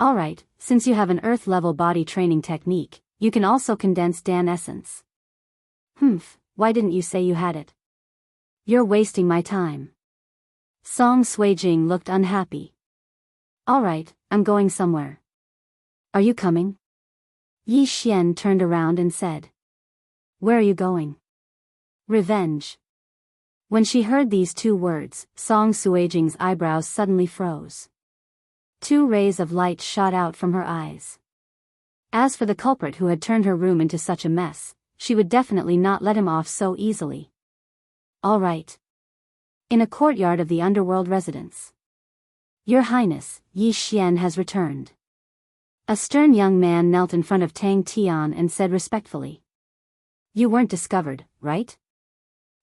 Alright, since you have an Earth-level body training technique, you can also condense Dan essence. Why didn't you say you had it? You're wasting my time. Song Suijing looked unhappy. Alright, I'm going somewhere. Are you coming? Yi Xian turned around and said. Where are you going? Revenge. When she heard these two words, Song Suijing's eyebrows suddenly froze. Two rays of light shot out from her eyes. As for the culprit who had turned her room into such a mess, she would definitely not let him off so easily. All right. In a courtyard of the underworld residence. Your Highness, Yi Xian has returned. A stern young man knelt in front of Tang Tian and said respectfully. You weren't discovered, right?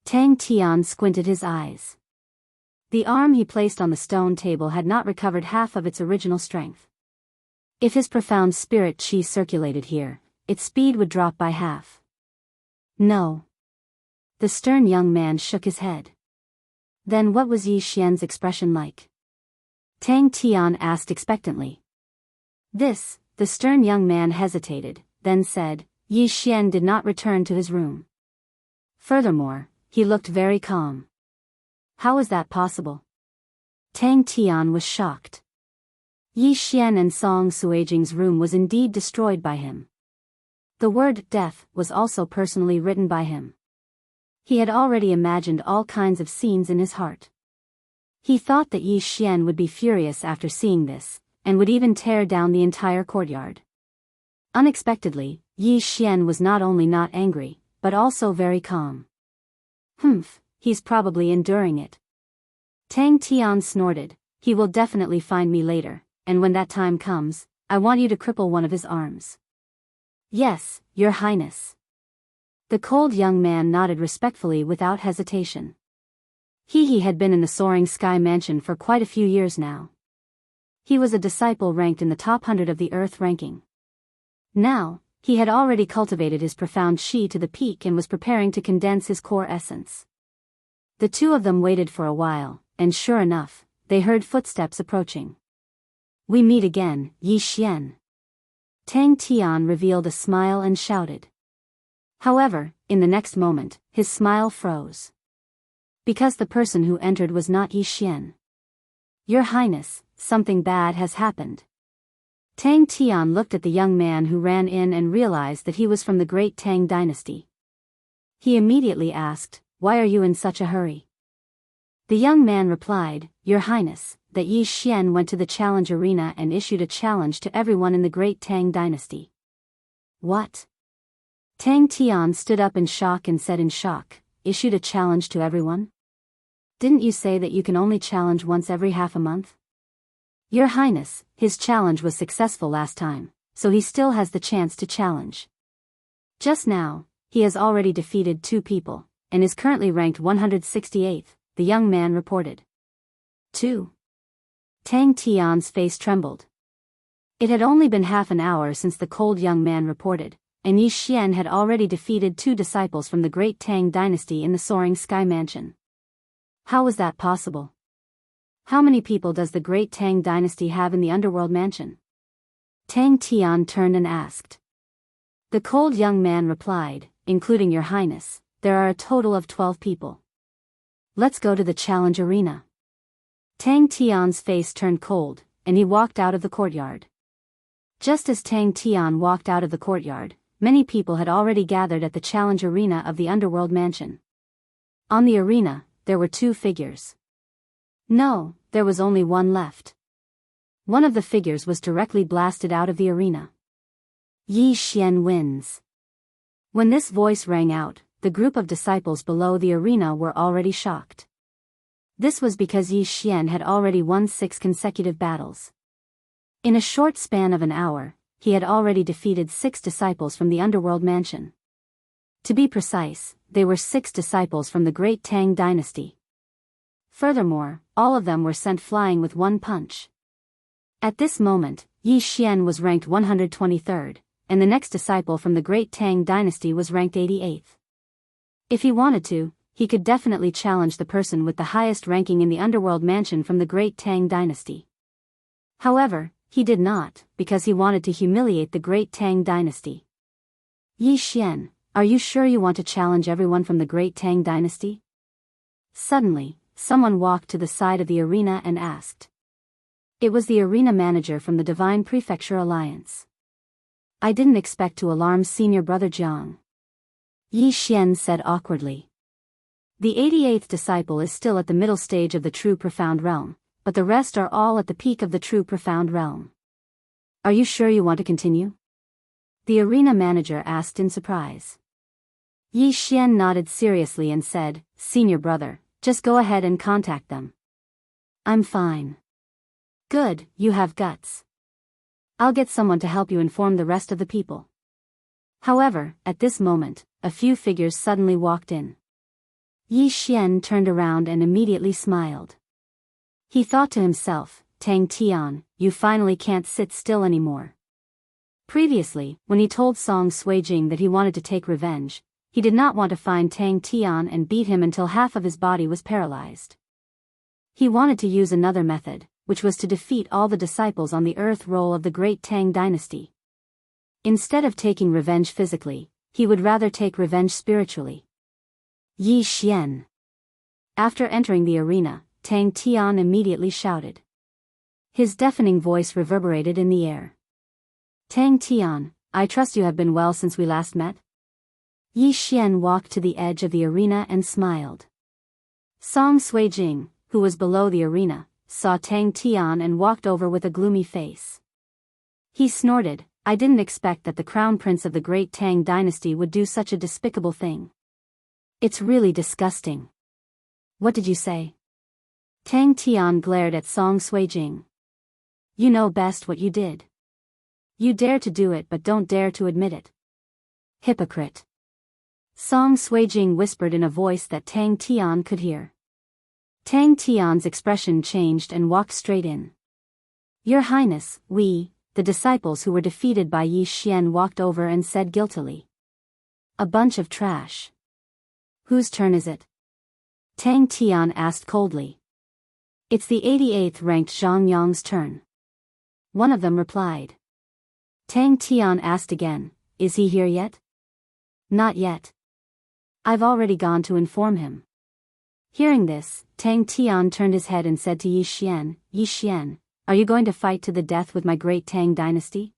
Tang Tian squinted his eyes. The arm he placed on the stone table had not recovered half of its original strength. If his profound spirit qi circulated here, its speed would drop by half. No. The stern young man shook his head. Then what was Yi Xian's expression like? Tang Tian asked expectantly. This, the stern young man hesitated, then said, Yi Xian did not return to his room. Furthermore, he looked very calm. How is that possible? Tang Tian was shocked. Yi Xian and Song Suijing's room was indeed destroyed by him. The word death was also personally written by him. He had already imagined all kinds of scenes in his heart. He thought that Yi Xian would be furious after seeing this, and would even tear down the entire courtyard. Unexpectedly, Yi Xian was not only not angry, but also very calm. He's probably enduring it. Tang Tian snorted, he will definitely find me later, and when that time comes, I want you to cripple one of his arms. Yes, Your Highness. The cold young man nodded respectfully without hesitation. He had been in the Soaring Sky Mansion for quite a few years now. He was a disciple ranked in the top 100 of the Earth ranking. Now, he had already cultivated his profound qi to the peak and was preparing to condense his core essence. The two of them waited for a while, and sure enough, they heard footsteps approaching. We meet again, Yi Xian. Tang Tian revealed a smile and shouted. However, in the next moment, his smile froze. Because the person who entered was not Yi Xian. Your Highness, something bad has happened. Tang Tian looked at the young man who ran in and realized that he was from the great Tang dynasty. He immediately asked, Why are you in such a hurry? The young man replied, Your Highness, that Yi Xian went to the challenge arena and issued a challenge to everyone in the great Tang dynasty. What? Tang Tian stood up in shock and said in shock, Issued a challenge to everyone? Didn't you say that you can only challenge once every half a month? Your Highness, his challenge was successful last time, so he still has the chance to challenge. Just now, he has already defeated 2 people, and is currently ranked 168th, the young man reported. 2. Tang Tian's face trembled. It had only been half an hour since the cold young man reported, and Yi Xian had already defeated 2 disciples from the great Tang dynasty in the Soaring Sky Mansion. How was that possible? How many people does the great Tang dynasty have in the underworld mansion? Tang Tian turned and asked. The cold young man replied, Including Your Highness, there are a total of 12 people. Let's go to the challenge arena. Tang Tian's face turned cold, and he walked out of the courtyard. Just as Tang Tian walked out of the courtyard, many people had already gathered at the challenge arena of the underworld mansion. On the arena, there were 2 figures. No, there was only one left. One of the figures was directly blasted out of the arena. Yi Xian wins. When this voice rang out, the group of disciples below the arena were already shocked. This was because Yi Xian had already won 6 consecutive battles. In a short span of an hour, he had already defeated 6 disciples from the underworld mansion. To be precise, they were 6 disciples from the great Tang dynasty. Furthermore, all of them were sent flying with one punch. At this moment, Yi Xian was ranked 123rd, and the next disciple from the great Tang dynasty was ranked 88th. If he wanted to, he could definitely challenge the person with the highest ranking in the underworld mansion from the great Tang dynasty. However, he did not, because he wanted to humiliate the great Tang dynasty. Yi Xian, are you sure you want to challenge everyone from the great Tang dynasty? Suddenly, someone walked to the side of the arena and asked. It was the arena manager from the Divine Prefecture Alliance. I didn't expect to alarm senior brother Jiang. Yi Xian said awkwardly. The 88th disciple is still at the middle stage of the true profound realm, but the rest are all at the peak of the true profound realm. Are you sure you want to continue? The arena manager asked in surprise. Yi Xian nodded seriously and said, Senior brother, just go ahead and contact them. I'm fine. Good, you have guts. I'll get someone to help you inform the rest of the people. However, at this moment, a few figures suddenly walked in. Yi Xian turned around and immediately smiled. He thought to himself, Tang Tian, you finally can't sit still anymore. Previously, when he told Song Suijing that he wanted to take revenge, he did not want to find Tang Tian and beat him until half of his body was paralyzed. He wanted to use another method, which was to defeat all the disciples on the earth roll of the great Tang dynasty. Instead of taking revenge physically, he would rather take revenge spiritually. Yi Xian. After entering the arena, Tang Tian immediately shouted. His deafening voice reverberated in the air. Tang Tian, I trust you have been well since we last met? Yi Xian walked to the edge of the arena and smiled. Song Suijing, who was below the arena, saw Tang Tian and walked over with a gloomy face. He snorted, I didn't expect that the crown prince of the great Tang dynasty would do such a despicable thing. It's really disgusting. What did you say? Tang Tian glared at Song Suijing. You know best what you did. You dare to do it but don't dare to admit it. Hypocrite. Song Suijing whispered in a voice that Tang Tian could hear. Tang Tian's expression changed and walked straight in. Your Highness, we, the disciples who were defeated by Yi Xian, walked over and said guiltily. A bunch of trash. Whose turn is it? Tang Tian asked coldly. It's the 88th ranked Zhang Yong's turn. One of them replied. Tang Tian asked again, is he here yet? Not yet. I've already gone to inform him. Hearing this, Tang Tian turned his head and said to Yi Xian, are you going to fight to the death with my great Tang dynasty?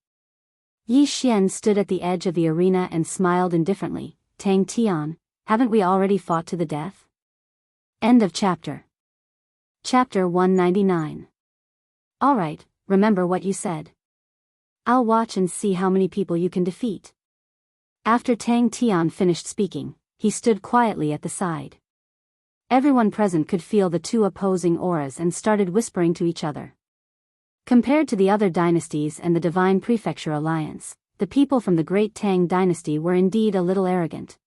Yi Xian stood at the edge of the arena and smiled indifferently. Tang Tian, haven't we already fought to the death? End of chapter. Chapter 199. Alright, remember what you said. I'll watch and see how many people you can defeat. After Tang Tian finished speaking, he stood quietly at the side. Everyone present could feel the two opposing auras and started whispering to each other. Compared to the other dynasties and the Divine Prefecture Alliance, the people from the Great Tang dynasty were indeed a little arrogant.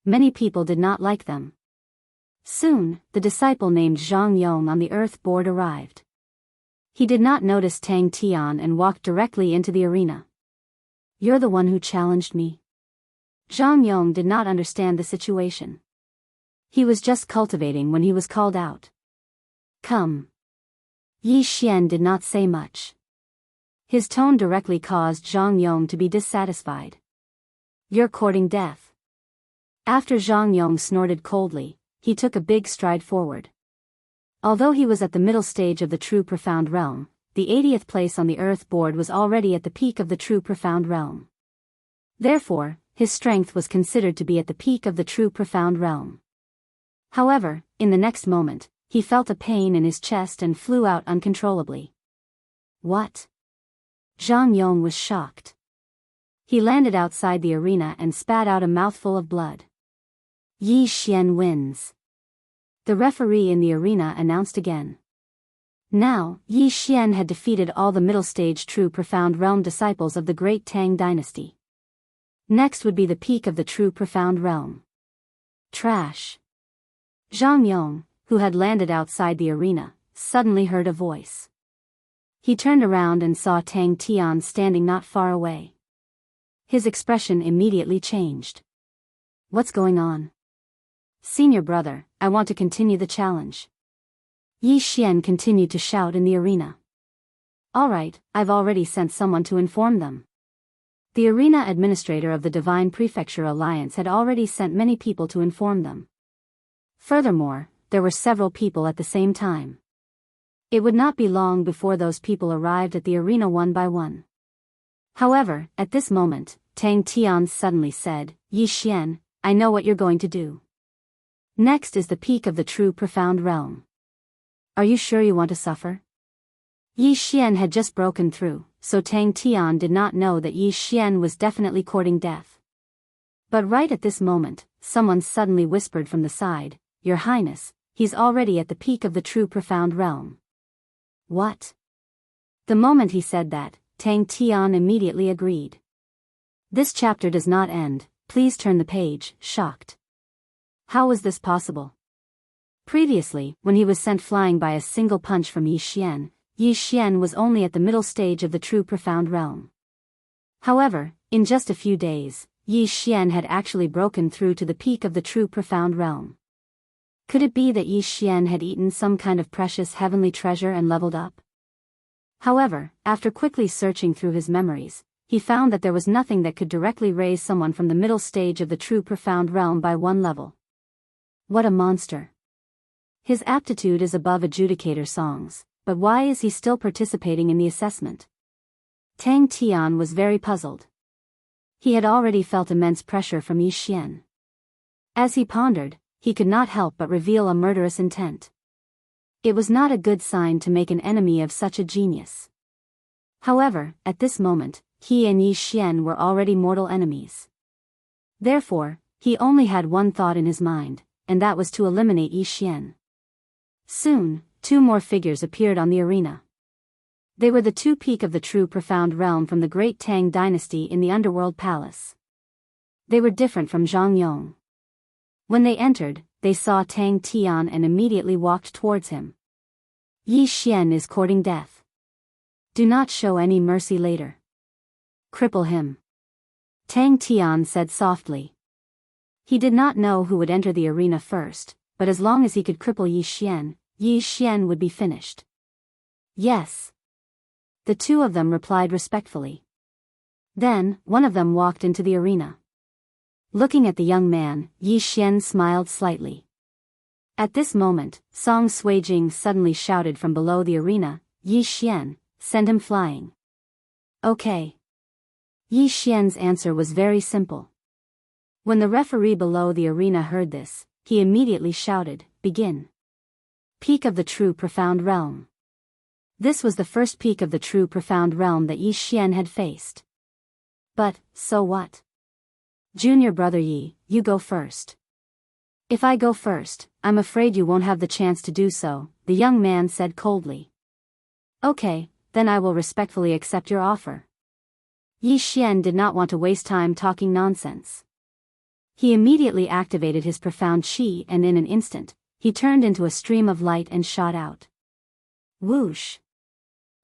Many people did not like them. Soon, the disciple named Zhang Yong on the earth board arrived. He did not notice Tang Tian and walked directly into the arena. You're the one who challenged me? Zhang Yong did not understand the situation. He was just cultivating when he was called out. Come. Yi Xian did not say much. His tone directly caused Zhang Yong to be dissatisfied. You're courting death. After Zhang Yong snorted coldly, he took a big stride forward. Although he was at the middle stage of the true profound realm, the 80th place on the earth board was already at the peak of the true profound realm. Therefore, his strength was considered to be at the peak of the true profound realm. However, in the next moment, he felt a pain in his chest and flew out uncontrollably. What? Zhang Yong was shocked. He landed outside the arena and spat out a mouthful of blood. Yi Xian wins. The referee in the arena announced again. Now, Yi Xian had defeated all the middle stage true profound realm disciples of the great Tang dynasty. Next would be the peak of the true profound realm. Trash. Zhang Yong, who had landed outside the arena, suddenly heard a voice. He turned around and saw Tang Tian standing not far away. His expression immediately changed. What's going on? Senior brother, I want to continue the challenge. Yi Xian continued to shout in the arena. Alright, I've already sent someone to inform them. The arena administrator of the Divine Prefecture Alliance had already sent many people to inform them. Furthermore, there were several people at the same time. It would not be long before those people arrived at the arena one by one. However, at this moment, Tang Tian suddenly said, Yi Xian, I know what you're going to do. Next is the peak of the true profound realm. Are you sure you want to suffer? Yi Xian had just broken through, so Tang Tian did not know that Yi Xian was definitely courting death. But right at this moment, someone suddenly whispered from the side, Your Highness, he's already at the peak of the true profound realm. What? The moment he said that, Tang Tian immediately agreed. This chapter does not end, please turn the page, shocked. How was this possible? Previously, when he was sent flying by a single punch from Yi Xian was only at the middle stage of the true profound realm. However, in just a few days, Yi Xian had actually broken through to the peak of the true profound realm. Could it be that Yi Xian had eaten some kind of precious heavenly treasure and leveled up? However, after quickly searching through his memories, he found that there was nothing that could directly raise someone from the middle stage of the true profound realm by one level. What a monster. His aptitude is above adjudicator songs, but why is he still participating in the assessment? Tang Tian was very puzzled. He had already felt immense pressure from Yi Xian. As he pondered, he could not help but reveal a murderous intent. It was not a good sign to make an enemy of such a genius. However, at this moment, he and Yi Xian were already mortal enemies. Therefore, he only had one thought in his mind, and that was to eliminate Yi Xian. Soon, two more figures appeared on the arena. They were the two peak of the true profound realm from the great Tang dynasty in the underworld palace. They were different from Zhang Yong. When they entered, they saw Tang Tian and immediately walked towards him. Yi Xian is courting death. Do not show any mercy later. Cripple him. Tang Tian said softly. He did not know who would enter the arena first, but as long as he could cripple Yi Xian would be finished. Yes. The two of them replied respectfully. Then, one of them walked into the arena. Looking at the young man, Yi Xian smiled slightly. At this moment, Song Suijing suddenly shouted from below the arena, Yi Xian, send him flying. Okay. Yi Xian's answer was very simple. When the referee below the arena heard this, he immediately shouted, Begin. Peak of the true profound realm. This was the first peak of the true profound realm that Yi Xian had faced. But, so what? Junior brother Yi, you go first. If I go first, I'm afraid you won't have the chance to do so, the young man said coldly. Okay, then I will respectfully accept your offer. Yi Xian did not want to waste time talking nonsense. He immediately activated his profound qi and in an instant, he turned into a stream of light and shot out. Whoosh!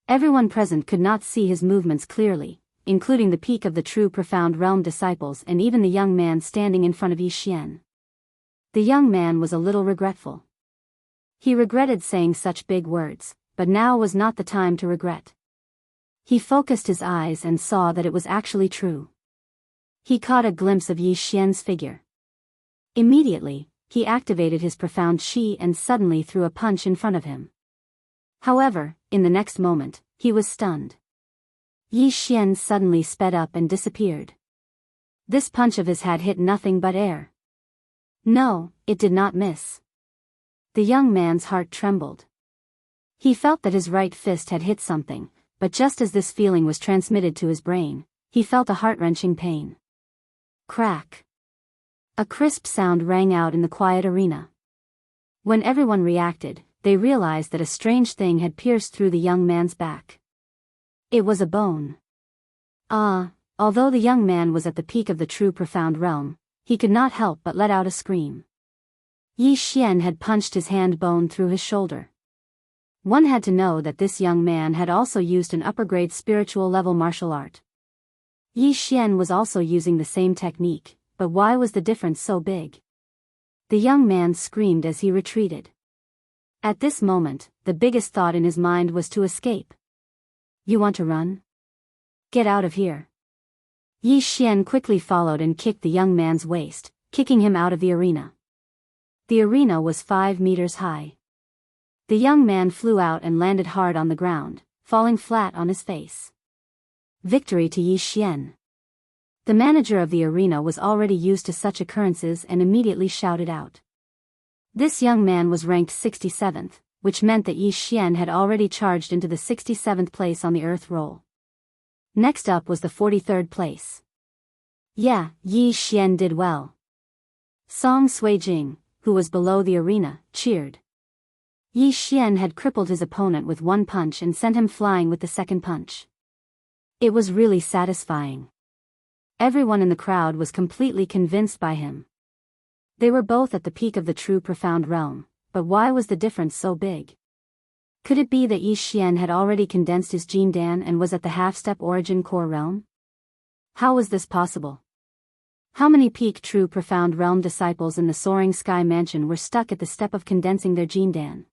Everyone present could not see his movements clearly, including the peak of the true profound realm disciples and even the young man standing in front of Yi Xian. The young man was a little regretful. He regretted saying such big words, but now was not the time to regret. He focused his eyes and saw that it was actually true. He caught a glimpse of Yi Xian's figure. Immediately, he activated his profound qi and suddenly threw a punch in front of him. However, in the next moment, he was stunned. Yi Xian suddenly sped up and disappeared. This punch of his had hit nothing but air. No, it did not miss. The young man's heart trembled. He felt that his right fist had hit something, but just as this feeling was transmitted to his brain, he felt a heart-wrenching pain. Crack. A crisp sound rang out in the quiet arena. When everyone reacted, they realized that a strange thing had pierced through the young man's back. It was a bone. Although the young man was at the peak of the true profound realm, he could not help but let out a scream. Yi Xian had punched his hand bone through his shoulder. One had to know that this young man had also used an upper-grade spiritual level martial art. Yi Xian was also using the same technique, but why was the difference so big? The young man screamed as he retreated. At this moment, the biggest thought in his mind was to escape. You want to run? Get out of here. Yi Xian quickly followed and kicked the young man's waist, kicking him out of the arena. The arena was 5 meters high. The young man flew out and landed hard on the ground, falling flat on his face. Victory to Yi Xian. The manager of the arena was already used to such occurrences and immediately shouted out. This young man was ranked 67th, which meant that Yi Xian had already charged into the 67th place on the earth roll. Next up was the 43rd place. Yeah, Yi Xian did well. Song Suijing, who was below the arena, cheered. Yi Xian had crippled his opponent with one punch and sent him flying with the second punch. It was really satisfying. Everyone in the crowd was completely convinced by him. They were both at the peak of the true profound realm, but why was the difference so big? Could it be that Yi Xian had already condensed his Jin Dan and was at the half-step origin core realm? How was this possible? How many peak true profound realm disciples in the soaring sky mansion were stuck at the step of condensing their Jin Dan?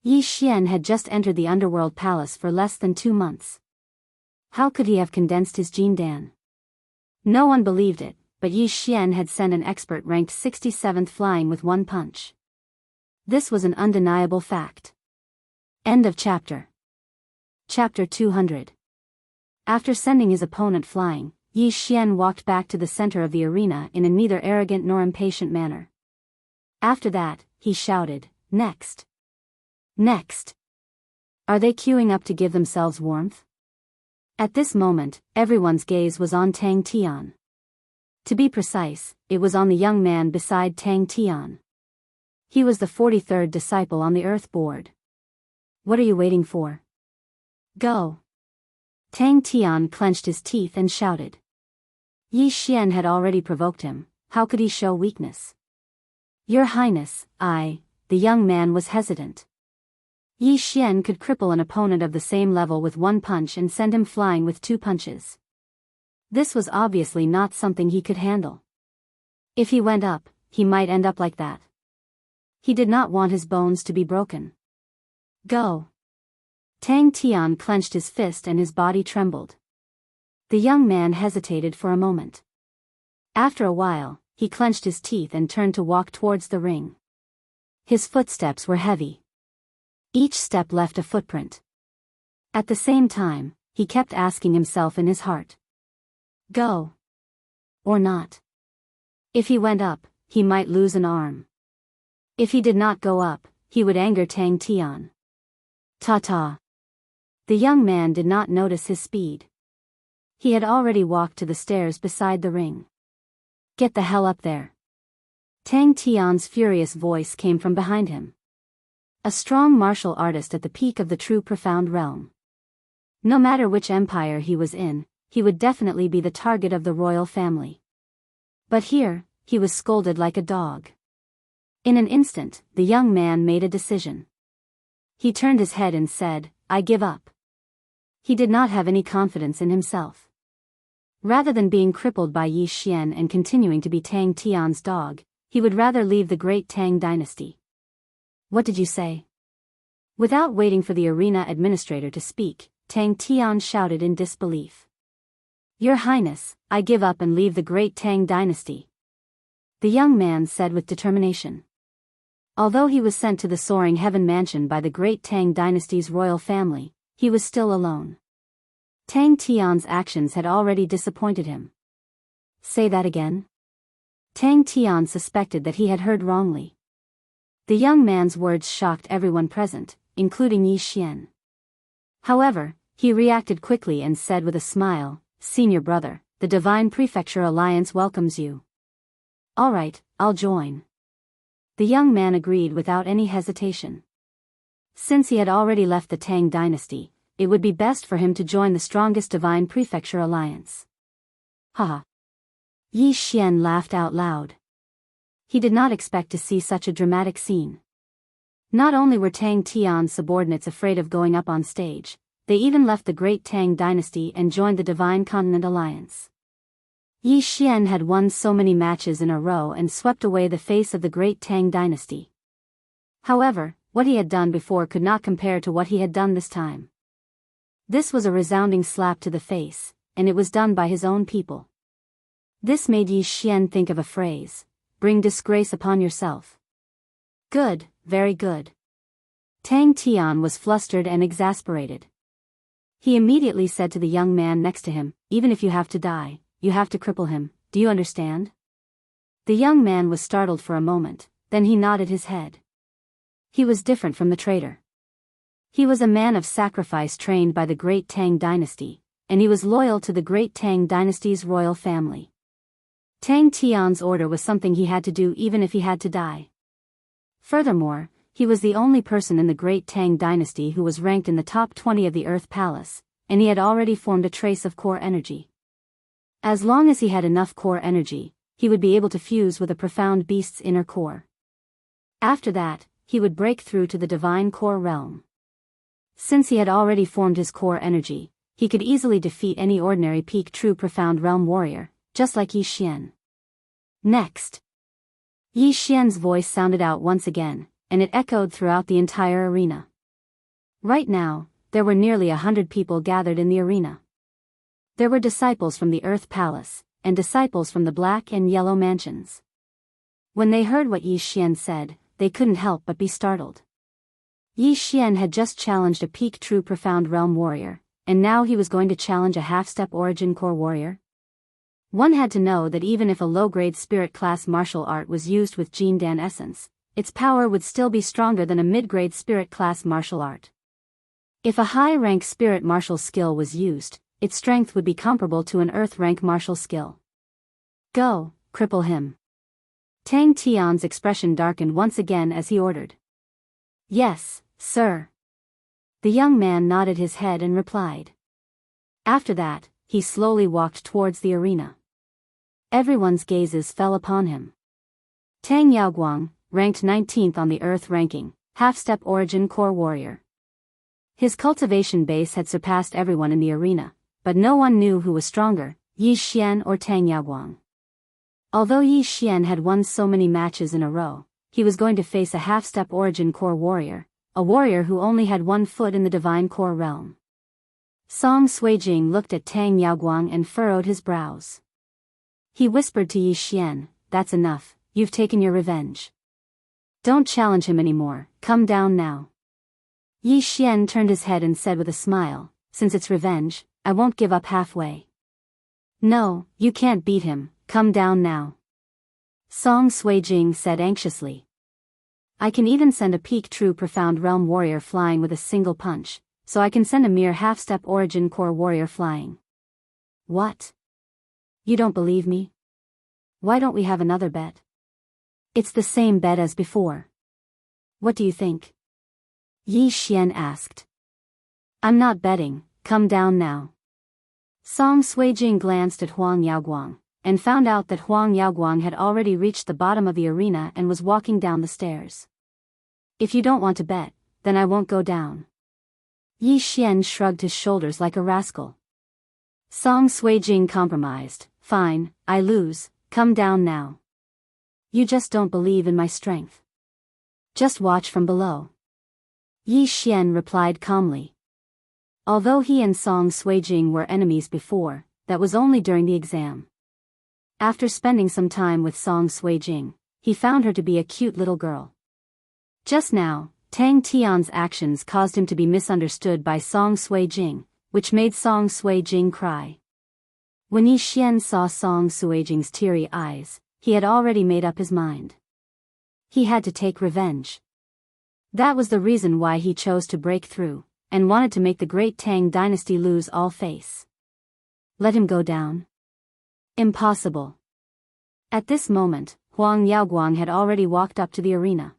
Yi Xian had just entered the underworld palace for less than 2 months. How could he have condensed his Jin Dan? No one believed it, but Yi Xian had sent an expert ranked 67th flying with one punch. This was an undeniable fact. End of chapter. Chapter 200. After sending his opponent flying, Yi Xian walked back to the center of the arena in a neither arrogant nor impatient manner. After that, he shouted, "Next! Next!" Are they queuing up to give themselves warmth? At this moment, everyone's gaze was on Tang Tian. To be precise, it was on the young man beside Tang Tian. He was the 43rd disciple on the earth board. What are you waiting for? Go! Tang Tian clenched his teeth and shouted. Yi Xian had already provoked him, how could he show weakness? Your Highness, the young man was hesitant. Yi Xian could cripple an opponent of the same level with one punch and send him flying with 2 punches. This was obviously not something he could handle. If he went up, he might end up like that. He did not want his bones to be broken. Go! Tang Tian clenched his fist and his body trembled. The young man hesitated for a moment. After a while, he clenched his teeth and turned to walk towards the ring. His footsteps were heavy. Each step left a footprint. At the same time, he kept asking himself in his heart. Go. Or not. If he went up, he might lose an arm. If he did not go up, he would anger Tang Tian. Ta-ta. The young man did not notice his speed. He had already walked to the stairs beside the ring. Get the hell up there. Tang Tian's furious voice came from behind him. A strong martial artist at the peak of the true profound realm. No matter which empire he was in, he would definitely be the target of the royal family. But here, he was scolded like a dog. In an instant, the young man made a decision. He turned his head and said, I give up. He did not have any confidence in himself. Rather than being crippled by Yi Xian and continuing to be Tang Tian's dog, he would rather leave the great Tang dynasty. What did you say? Without waiting for the arena administrator to speak, Tang Tian shouted in disbelief. Your Highness, I give up and leave the great Tang dynasty. The young man said with determination. Although he was sent to the soaring heaven mansion by the great Tang dynasty's royal family, he was still alone. Tang Tian's actions had already disappointed him. Say that again? Tang Tian suspected that he had heard wrongly. The young man's words shocked everyone present, including Yi Xian. However, he reacted quickly and said with a smile, Senior brother, the Divine Prefecture Alliance welcomes you. All right, I'll join. The young man agreed without any hesitation. Since he had already left the Tang dynasty, it would be best for him to join the strongest Divine Prefecture Alliance. Haha. Yi Xian laughed out loud. He did not expect to see such a dramatic scene. Not only were Tang Tian's subordinates afraid of going up on stage, they even left the great Tang dynasty and joined the Divine Continent Alliance. Yi Xian had won so many matches in a row and swept away the face of the great Tang dynasty. However, what he had done before could not compare to what he had done this time. This was a resounding slap to the face, and it was done by his own people. This made Yi Xian think of a phrase: bring disgrace upon yourself. Good, very good. Tang Tian was flustered and exasperated. He immediately said to the young man next to him, even if you have to die, you have to cripple him, do you understand? The young man was startled for a moment, then he nodded his head. He was different from the traitor. He was a man of sacrifice trained by the great Tang dynasty, and he was loyal to the great Tang dynasty's royal family. Tang Tian's order was something he had to do even if he had to die. Furthermore, he was the only person in the great Tang dynasty who was ranked in the top 20 of the Earth Palace, and he had already formed a trace of core energy. As long as he had enough core energy, he would be able to fuse with a profound beast's inner core. After that, he would break through to the divine core realm. Since he had already formed his core energy, he could easily defeat any ordinary peak true profound realm warrior, just like Yi Xian. Next. Yi Xian's voice sounded out once again, and it echoed throughout the entire arena. Right now, there were nearly 100 people gathered in the arena. There were disciples from the Earth Palace, and disciples from the Black and Yellow Mansions. When they heard what Yi Xian said, they couldn't help but be startled. Yi Xian had just challenged a peak true profound realm warrior, and now he was going to challenge a half-step origin core warrior? One had to know that even if a low-grade spirit class martial art was used with Jin Dan essence, its power would still be stronger than a mid-grade spirit class martial art. If a high-rank spirit martial skill was used, its strength would be comparable to an earth-rank martial skill. Go, cripple him. Tang Tian's expression darkened once again as he ordered. Yes, sir. The young man nodded his head and replied. After that, he slowly walked towards the arena. Everyone's gazes fell upon him. Tang Yaoguang, ranked 19th on the Earth ranking, half-step origin core warrior. His cultivation base had surpassed everyone in the arena, but no one knew who was stronger, Yi Xian or Tang Yaoguang. Although Yi Xian had won so many matches in a row, he was going to face a half-step origin core warrior, a warrior who only had one foot in the divine core realm. Song Suijing looked at Tang Yaoguang and furrowed his brows. He whispered to Yi Xian, that's enough, you've taken your revenge. Don't challenge him anymore, come down now. Yi Xian turned his head and said with a smile, since it's revenge, I won't give up halfway. No, you can't beat him, come down now. Song Suijing said anxiously. I can even send a peak true profound realm warrior flying with a single punch, so I can send a mere half-step origin core warrior flying. What? You don't believe me? Why don't we have another bet? It's the same bet as before. What do you think? Yi Xian asked. I'm not betting, come down now. Song Suijing glanced at Huang Yaoguang, and found out that Huang Yaoguang had already reached the bottom of the arena and was walking down the stairs. If you don't want to bet, then I won't go down. Yi Xian shrugged his shoulders like a rascal. Song Suijing compromised, fine, I lose, come down now. You just don't believe in my strength. Just watch from below. Yi Xian replied calmly. Although he and Song Suijing were enemies before, that was only during the exam. After spending some time with Song Suijing, he found her to be a cute little girl. Just now, Tang Tian's actions caused him to be misunderstood by Song Suijing, which made Song Suijing cry. When Yi Xian saw Song Suijing's teary eyes, he had already made up his mind. He had to take revenge. That was the reason why he chose to break through, and wanted to make the great Tang dynasty lose all face. Let him go down? Impossible. At this moment, Huang Yaoguang had already walked up to the arena.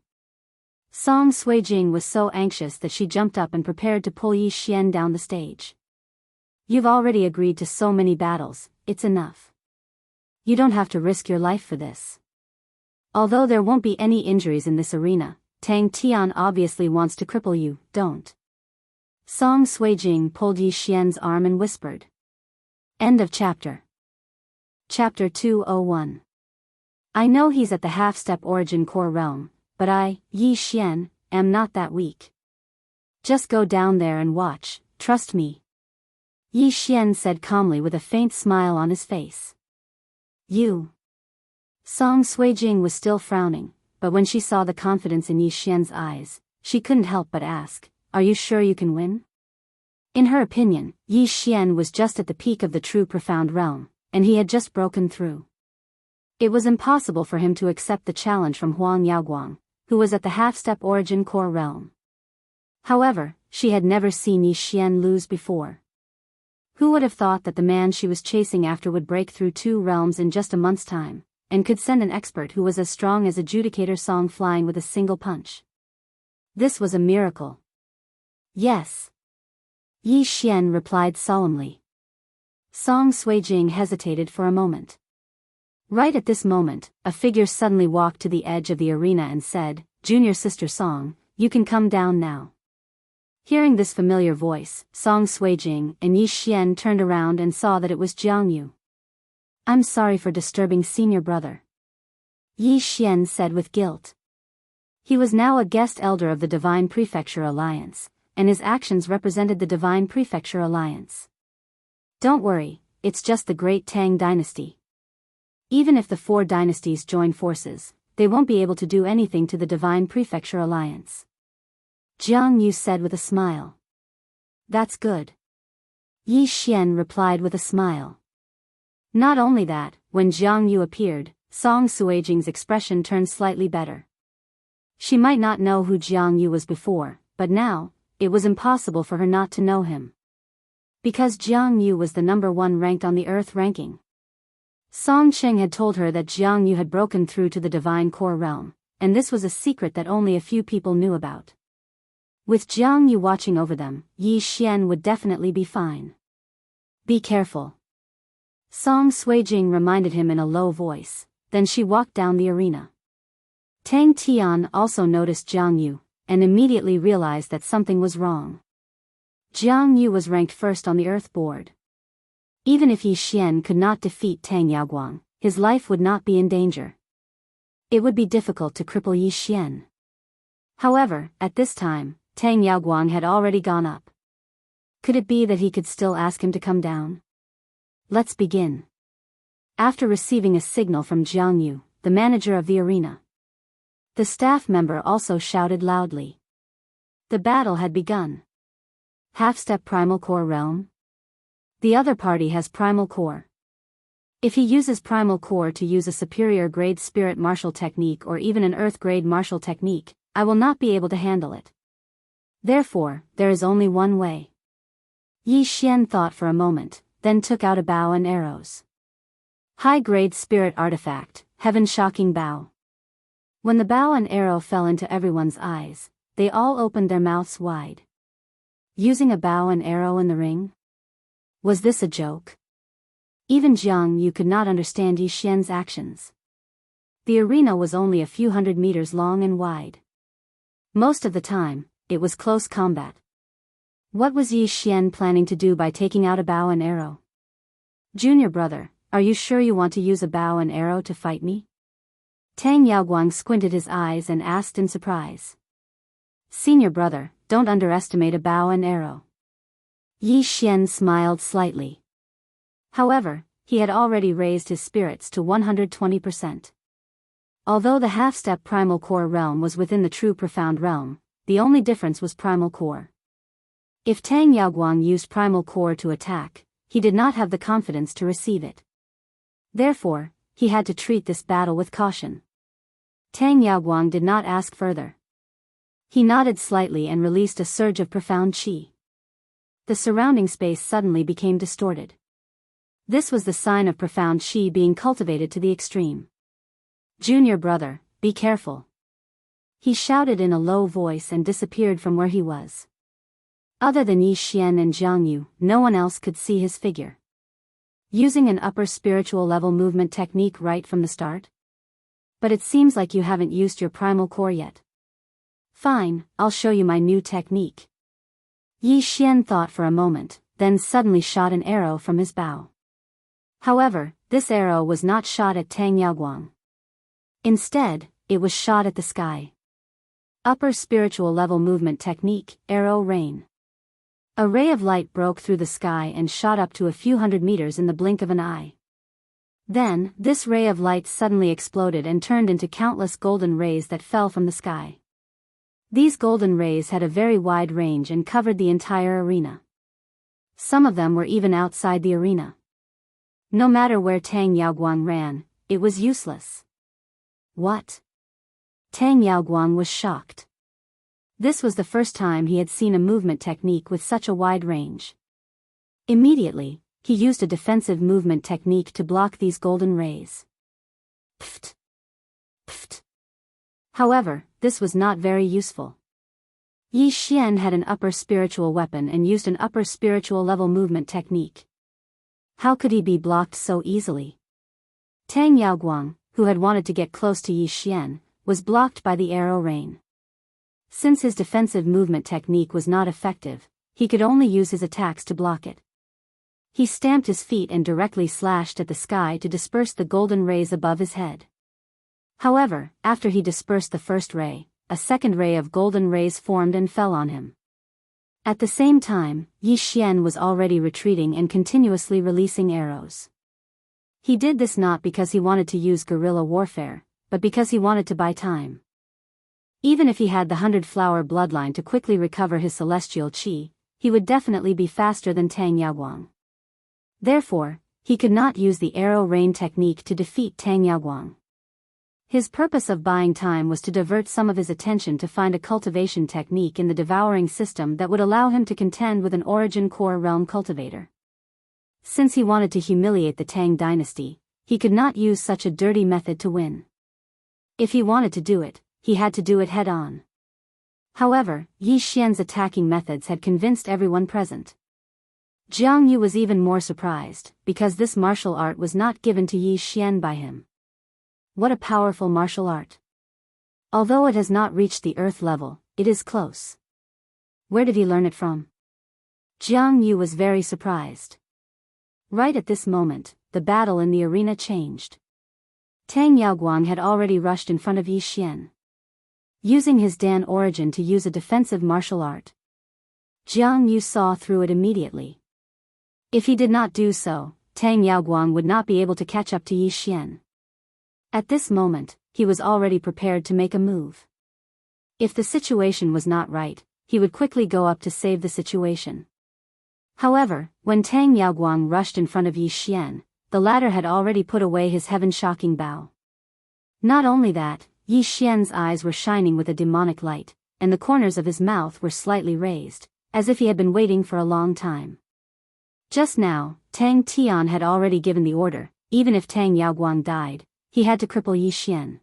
Song Suijing was so anxious that she jumped up and prepared to pull Yi Xian down the stage. You've already agreed to so many battles, it's enough. You don't have to risk your life for this. Although there won't be any injuries in this arena, Tang Tian obviously wants to cripple you, don't. Song Suijing pulled Yi Xian's arm and whispered. End of chapter. Chapter 201. I know he's at the half-step origin core realm, but I, Yi Xian, am not that weak. Just go down there and watch, trust me. Yi Xian said calmly with a faint smile on his face. You. Song Suijing was still frowning, but when she saw the confidence in Yi Xian's eyes, she couldn't help but ask, "Are you sure you can win?" In her opinion, Yi Xian was just at the peak of the true profound realm, and he had just broken through. It was impossible for him to accept the challenge from Huang Yaoguang, who was at the half-step origin core realm. However, she had never seen Yi Xian lose before. Who would have thought that the man she was chasing after would break through 2 realms in just a month's time, and could send an expert who was as strong as Adjudicator Song flying with a single punch? This was a miracle. Yes. Yi Xian replied solemnly. Song Suijing hesitated for a moment. Right at this moment, a figure suddenly walked to the edge of the arena and said, "Junior Sister Song, you can come down now." Hearing this familiar voice, Song Suijing and Yi Xian turned around and saw that it was Jiang Yu. "I'm sorry for disturbing senior brother," Yi Xian said with guilt. He was now a guest elder of the Divine Prefecture Alliance, and his actions represented the Divine Prefecture Alliance. "Don't worry, it's just the Great Tang Dynasty. Even if the 4 dynasties join forces, they won't be able to do anything to the Divine Prefecture Alliance," Jiang Yu said with a smile. "That's good," Yi Xian replied with a smile. Not only that, when Jiang Yu appeared, Song Suijing's expression turned slightly better. She might not know who Jiang Yu was before, but now, it was impossible for her not to know him. Because Jiang Yu was the number 1 ranked on the Earth ranking. Song Cheng had told her that Jiang Yu had broken through to the Divine Core Realm, and this was a secret that only a few people knew about. With Jiang Yu watching over them, Yi Xian would definitely be fine. "Be careful," Song Suijing reminded him in a low voice, then she walked down the arena. Tang Tian also noticed Jiang Yu, and immediately realized that something was wrong. Jiang Yu was ranked first on the Earth board. Even if Yi Xian could not defeat Tang Yaoguang, his life would not be in danger. It would be difficult to cripple Yi Xian. However, at this time, Tang Yaoguang had already gone up. Could it be that he could still ask him to come down? "Let's begin." After receiving a signal from Jiang Yu, the manager of the arena, the staff member also shouted loudly. The battle had begun. Half-step Primal Core Realm? The other party has Primal Core. If he uses Primal Core to use a superior grade Spirit Martial Technique or even an Earth grade Martial Technique, I will not be able to handle it. Therefore, there is only one way. Yi Xian thought for a moment, then took out a bow and arrows. High-grade Spirit Artifact, Heaven-Shocking Bow. When the bow and arrow fell into everyone's eyes, they all opened their mouths wide. Using a bow and arrow in the ring? Was this a joke? Even Jiang Yu could not understand Yi Xian's actions. The arena was only a few hundred meters long and wide. Most of the time, it was close combat. What was Yi Xian planning to do by taking out a bow and arrow? "Junior brother, are you sure you want to use a bow and arrow to fight me?" Tang Yaoguang squinted his eyes and asked in surprise. "Senior brother, don't underestimate a bow and arrow." Yi Xian smiled slightly. However, he had already raised his spirits to 120%. Although the half-step Primal Core realm was within the true Profound realm, the only difference was Primal Core. If Tang Yaoguang used Primal Core to attack, he did not have the confidence to receive it. Therefore, he had to treat this battle with caution. Tang Yaoguang did not ask further. He nodded slightly and released a surge of profound qi. The surrounding space suddenly became distorted. This was the sign of profound qi being cultivated to the extreme. "Junior brother, be careful," he shouted in a low voice and disappeared from where he was. Other than Yi Xian and Jiang Yu, no one else could see his figure. Using an upper spiritual level movement technique right from the start? But it seems like you haven't used your primal core yet. Fine, I'll show you my new technique. Yi Xian thought for a moment, then suddenly shot an arrow from his bow. However, this arrow was not shot at Tang Yaoguang. Instead, it was shot at the sky. Upper spiritual level movement technique, arrow rain. A ray of light broke through the sky and shot up to a few hundred meters in the blink of an eye. Then, this ray of light suddenly exploded and turned into countless golden rays that fell from the sky. These golden rays had a very wide range and covered the entire arena. Some of them were even outside the arena. No matter where Tang Yaoguang ran, it was useless. What? Tang Yaoguang was shocked. This was the first time he had seen a movement technique with such a wide range. Immediately, he used a defensive movement technique to block these golden rays. Pft! Pft! However, this was not very useful. Yi Xian had an upper spiritual weapon and used an upper spiritual level movement technique. How could he be blocked so easily? Tang Yaoguang, who had wanted to get close to Yi Xian, was blocked by the arrow rain. Since his defensive movement technique was not effective, he could only use his attacks to block it. He stamped his feet and directly slashed at the sky to disperse the golden rays above his head. However, after he dispersed the first ray, a second ray of golden rays formed and fell on him. At the same time, Yi Xian was already retreating and continuously releasing arrows. He did this not because he wanted to use guerrilla warfare, but because he wanted to buy time. Even if he had the 100-flower bloodline to quickly recover his celestial qi, he would definitely be faster than Tang Yaoguang. Therefore, he could not use the arrow rain technique to defeat Tang Yaoguang. His purpose of buying time was to divert some of his attention to find a cultivation technique in the devouring system that would allow him to contend with an origin core realm cultivator. Since he wanted to humiliate the Tang dynasty, he could not use such a dirty method to win. If he wanted to do it, he had to do it head-on. However, Yi Xian's attacking methods had convinced everyone present. Jiang Yu was even more surprised, because this martial art was not given to Yi Xian by him. What a powerful martial art. Although it has not reached the earth level, it is close. Where did he learn it from? Jiang Yu was very surprised. Right at this moment, the battle in the arena changed. Tang Yaoguang had already rushed in front of Yi Xian. Using his Dan origin to use a defensive martial art. Jiang Yu saw through it immediately. If he did not do so, Tang Yaoguang would not be able to catch up to Yi Xian. At this moment, he was already prepared to make a move. If the situation was not right, he would quickly go up to save the situation. However, when Tang Yaoguang rushed in front of Yi Xian, the latter had already put away his heaven-shocking bow. Not only that, Yi Xian's eyes were shining with a demonic light, and the corners of his mouth were slightly raised, as if he had been waiting for a long time. Just now, Tang Tian had already given the order, even if Tang Yaoguang died, he had to cripple Yi Xian.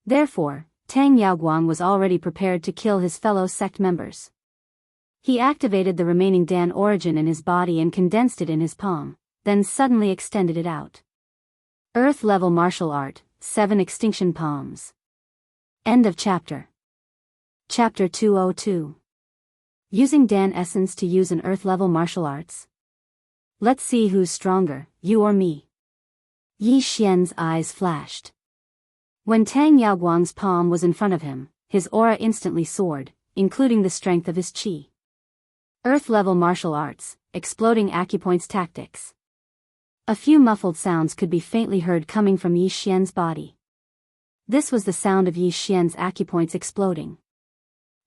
Therefore, Tang Yaoguang was already prepared to kill his fellow sect members. He activated the remaining Dan origin in his body and condensed it in his palm, then suddenly extended it out. Earth-level martial art, 7 extinction palms. End of chapter. Chapter 202. Using Dan essence to use an earth-level martial arts. Let's see who's stronger, you or me. Yi Xian's eyes flashed. When Tang Yaoguang's palm was in front of him, his aura instantly soared, including the strength of his qi. Earth-level martial arts, exploding acupoints tactics. A few muffled sounds could be faintly heard coming from Yi Xian's body. This was the sound of Yi Xian's acupoints exploding.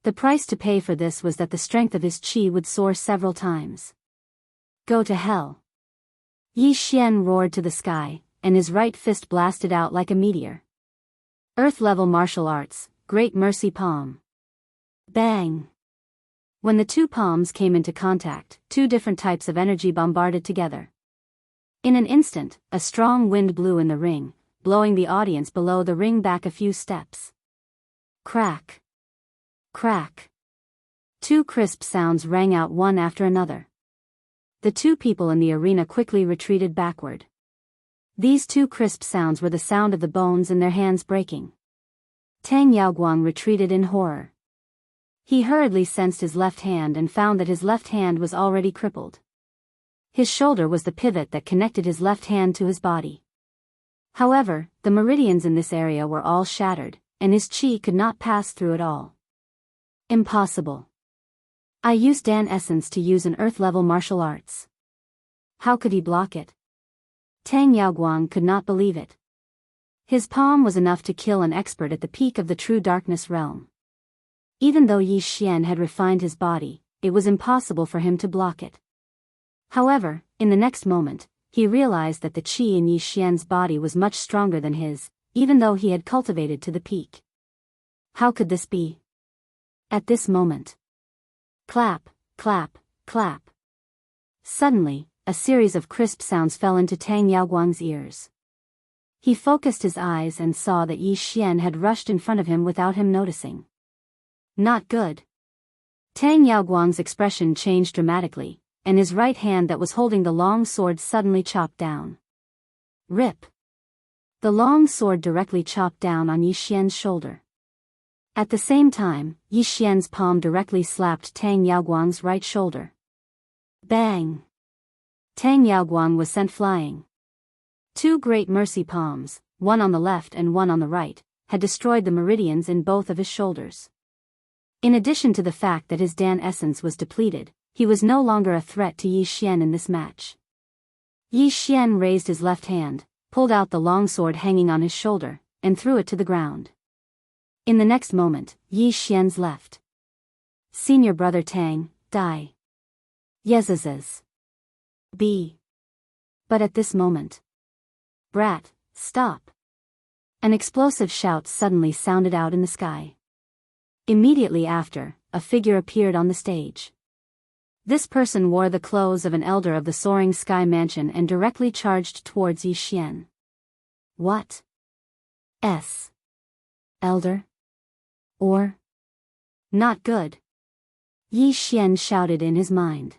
The price to pay for this was that the strength of his qi would soar several times. Go to hell. Yi Xian roared to the sky, and his right fist blasted out like a meteor. Earth-level martial arts, Great Mercy Palm. Bang! When the two palms came into contact, 2 different types of energy bombarded together. In an instant, a strong wind blew in the ring, blowing the audience below the ring back a few steps. Crack! Crack! 2 crisp sounds rang out one after another. The 2 people in the arena quickly retreated backward. These 2 crisp sounds were the sound of the bones in their hands breaking. Tang Yaoguang retreated in horror. He hurriedly sensed his left hand and found that his left hand was already crippled. His shoulder was the pivot that connected his left hand to his body. However, the meridians in this area were all shattered, and his qi could not pass through at all. Impossible. I used Dan essence to use an earth-level martial arts. How could he block it? Tang Yaoguang could not believe it. His palm was enough to kill an expert at the peak of the true darkness realm. Even though Yi Xian had refined his body, it was impossible for him to block it. However, in the next moment, he realized that the qi in Yi Xian's body was much stronger than his, even though he had cultivated to the peak. How could this be? At this moment. Clap, clap, clap. Suddenly, a series of crisp sounds fell into Tang Yaoguang's ears. He focused his eyes and saw that Yi Xian had rushed in front of him without him noticing. Not good. Tang Yaoguang's expression changed dramatically, and his right hand that was holding the long sword suddenly chopped down. Rip. The long sword directly chopped down on Yi Xian's shoulder. At the same time, Yi Xian's palm directly slapped Tang Yaoguang's right shoulder. Bang! Tang Yaoguang was sent flying. Two great mercy palms, one on the left and one on the right, had destroyed the meridians in both of his shoulders. In addition to the fact that his Dan essence was depleted, he was no longer a threat to Yi Xian in this match. Yi Xian raised his left hand, pulled out the longsword hanging on his shoulder, and threw it to the ground. In the next moment, Yi Xian's left senior brother Tang, die. Yezazaz. B. But at this moment. Brat, stop. An explosive shout suddenly sounded out in the sky. Immediately after, a figure appeared on the stage. This person wore the clothes of an elder of the soaring sky mansion and directly charged towards Yi Xian. What? Elder? Or? Not good. Yi Xian shouted in his mind.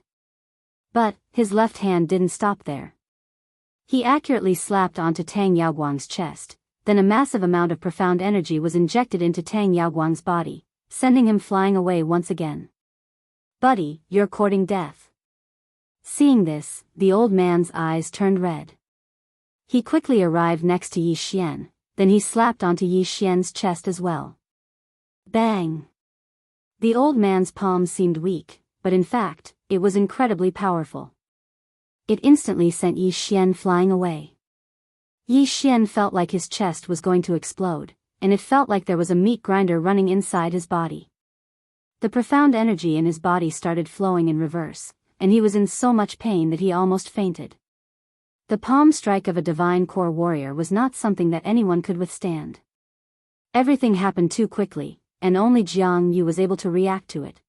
But, his left hand didn't stop there. He accurately slapped onto Tang Yaoguang's chest, then a massive amount of profound energy was injected into Tang Yaoguang's body, sending him flying away once again. Buddy, you're courting death. Seeing this, the old man's eyes turned red. He quickly arrived next to Yi Xian, then he slapped onto Yi Xian's chest as well. Bang! The old man's palm seemed weak, but in fact, it was incredibly powerful. It instantly sent Yi Xian flying away. Yi Xian felt like his chest was going to explode, and it felt like there was a meat grinder running inside his body. The profound energy in his body started flowing in reverse, and he was in so much pain that he almost fainted. The palm strike of a divine core warrior was not something that anyone could withstand. Everything happened too quickly, and only Jiang Yu was able to react to it.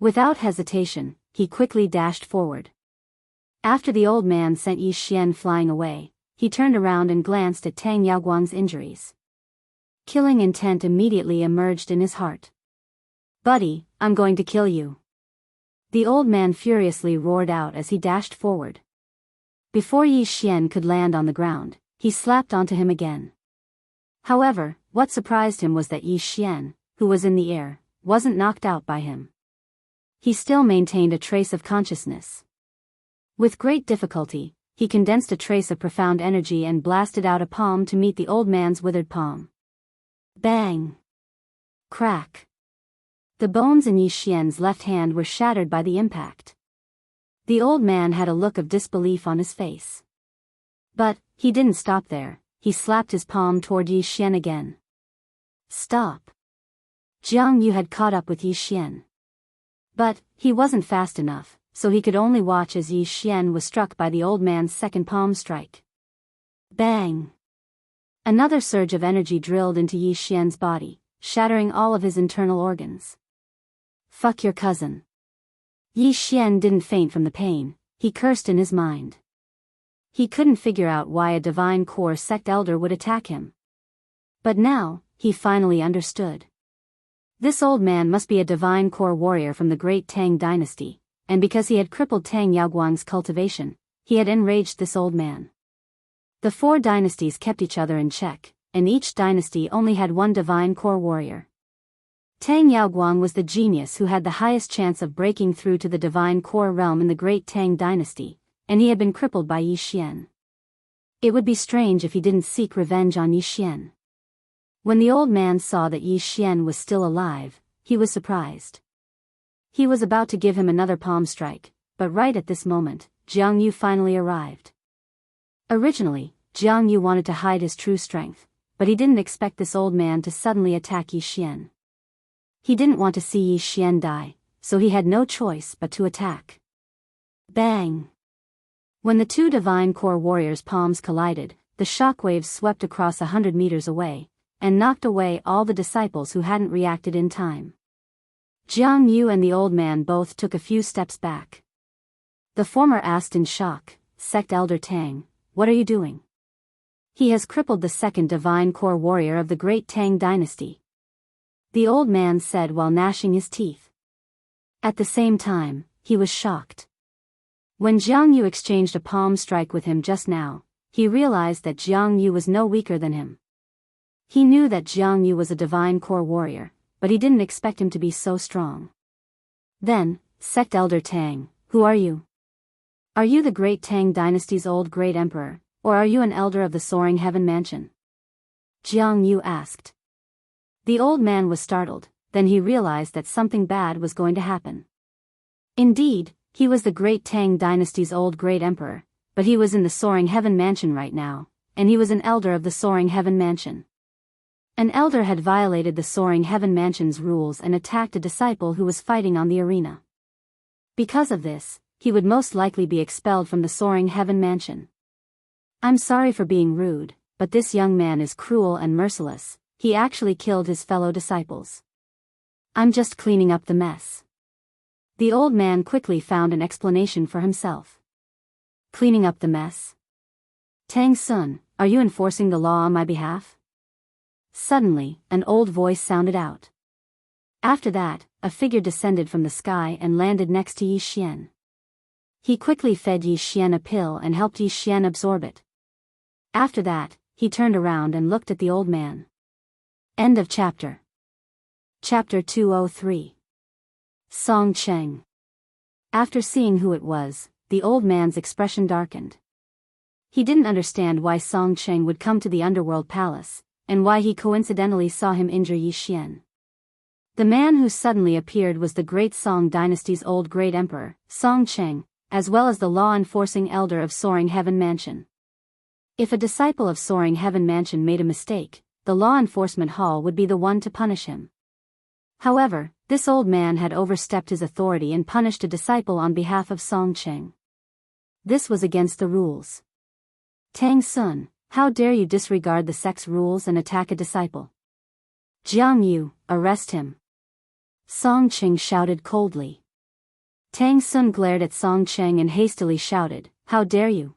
Without hesitation, he quickly dashed forward. After the old man sent Yi Xian flying away, he turned around and glanced at Tang Yaoguang's injuries. Killing intent immediately emerged in his heart. Buddy, I'm going to kill you. The old man furiously roared out as he dashed forward. Before Yi Xian could land on the ground, he slapped onto him again. However, what surprised him was that Yi Xian, who was in the air, wasn't knocked out by him. He still maintained a trace of consciousness. With great difficulty, he condensed a trace of profound energy and blasted out a palm to meet the old man's withered palm. Bang! Crack! The bones in Yi Xian's left hand were shattered by the impact. The old man had a look of disbelief on his face. But, he didn't stop there, he slapped his palm toward Yi Xian again. Stop! Jiang Yu had caught up with Yi Xian. But, he wasn't fast enough, so he could only watch as Yi Xian was struck by the old man's second palm strike. Bang! Another surge of energy drilled into Yi Xian's body, shattering all of his internal organs. Fuck your cousin. Yi Xian didn't faint from the pain, he cursed in his mind. He couldn't figure out why a divine core sect elder would attack him. But now, he finally understood. This old man must be a divine core warrior from the great Tang dynasty, and because he had crippled Tang Yaoguang's cultivation, he had enraged this old man. The four dynasties kept each other in check, and each dynasty only had one divine core warrior. Tang Yaoguang was the genius who had the highest chance of breaking through to the divine core realm in the great Tang dynasty, and he had been crippled by Yi Xian. It would be strange if he didn't seek revenge on Yi Xian. When the old man saw that Yi Xian was still alive, he was surprised. He was about to give him another palm strike, but right at this moment, Jiang Yu finally arrived. Originally, Jiang Yu wanted to hide his true strength, but he didn't expect this old man to suddenly attack Yi Xian. He didn't want to see Yi Xian die, so he had no choice but to attack. Bang! When the two divine core warriors' palms collided, the shockwaves swept across 100 meters away, and knocked away all the disciples who hadn't reacted in time. Jiang Yu and the old man both took a few steps back. The former asked in shock, "Sect Elder Tang, what are you doing?" "He has crippled the second divine core warrior of the great Tang dynasty," the old man said while gnashing his teeth. At the same time, he was shocked. When Jiang Yu exchanged a palm strike with him just now, he realized that Jiang Yu was no weaker than him. He knew that Jiang Yu was a divine core warrior, but he didn't expect him to be so strong. Then, "Sect Elder Tang, who are you? Are you the great Tang dynasty's old great emperor, or are you an elder of the soaring heaven mansion?" Jiang Yu asked. The old man was startled, then he realized that something bad was going to happen. Indeed, he was the great Tang dynasty's old great emperor, but he was in the soaring heaven mansion right now, and he was an elder of the soaring heaven mansion. An elder had violated the soaring heaven mansion's rules and attacked a disciple who was fighting on the arena. Because of this, he would most likely be expelled from the soaring heaven mansion. "I'm sorry for being rude, but this young man is cruel and merciless. He actually killed his fellow disciples. I'm just cleaning up the mess." The old man quickly found an explanation for himself. "Cleaning up the mess? Tang Sun, are you enforcing the law on my behalf?" Suddenly, an old voice sounded out. After that, a figure descended from the sky and landed next to Yi Xian. He quickly fed Yi Xian a pill and helped Yi Xian absorb it. After that, he turned around and looked at the old man. End of chapter. Chapter 203. Song Cheng. After seeing who it was, the old man's expression darkened. He didn't understand why Song Cheng would come to the underworld palace, and why he coincidentally saw him injure Yi Xian. The man who suddenly appeared was the great Song dynasty's old great emperor, Song Cheng, as well as the law-enforcing elder of Soaring Heaven Mansion. If a disciple of Soaring Heaven Mansion made a mistake, the law enforcement hall would be the one to punish him. However, this old man had overstepped his authority and punished a disciple on behalf of Song Cheng. This was against the rules. "Tang Sun, how dare you disregard the sect's rules and attack a disciple? Jiang Yu, arrest him!" Song Cheng shouted coldly. Tang Sun glared at Song Cheng and hastily shouted, "How dare you?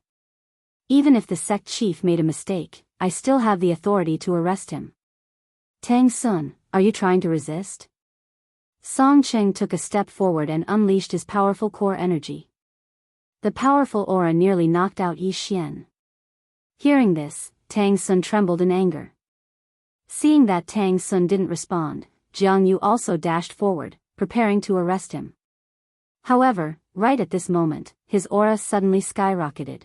Even if the sect chief made a mistake, I still have the authority to arrest him. Tang Sun, are you trying to resist?" Song Cheng took a step forward and unleashed his powerful core energy. The powerful aura nearly knocked out Yi Xian. Hearing this, Tang Sun trembled in anger. Seeing that Tang Sun didn't respond, Jiang Yu also dashed forward, preparing to arrest him. However, right at this moment, his aura suddenly skyrocketed.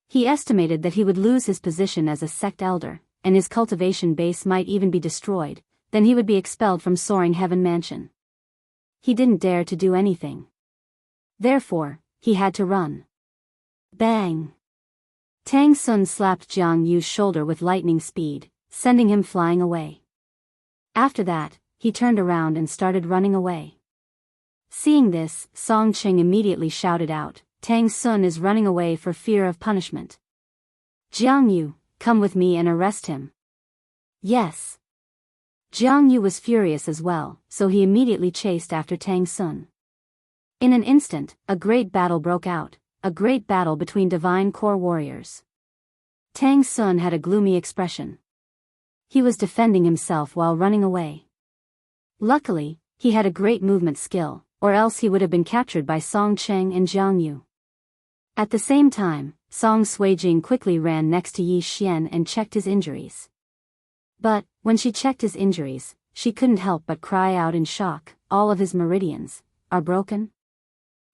He estimated that he would lose his position as a sect elder, and his cultivation base might even be destroyed, then he would be expelled from Soaring Heaven Mansion. He didn't dare to do anything. Therefore, he had to run. Bang! Tang Sun slapped Jiang Yu's shoulder with lightning speed, sending him flying away. After that, he turned around and started running away. Seeing this, Song Cheng immediately shouted out, "Tang Sun is running away for fear of punishment. Jiang Yu, come with me and arrest him." "Yes." Jiang Yu was furious as well, so he immediately chased after Tang Sun. In an instant, a great battle broke out, a great battle between divine core warriors. Tang Sun had a gloomy expression. He was defending himself while running away. Luckily, he had a great movement skill, or else he would have been captured by Song Cheng and Jiang Yu. At the same time, Song Suijing quickly ran next to Yi Xian and checked his injuries. But, when she checked his injuries, she couldn't help but cry out in shock, "All of his meridians are broken?"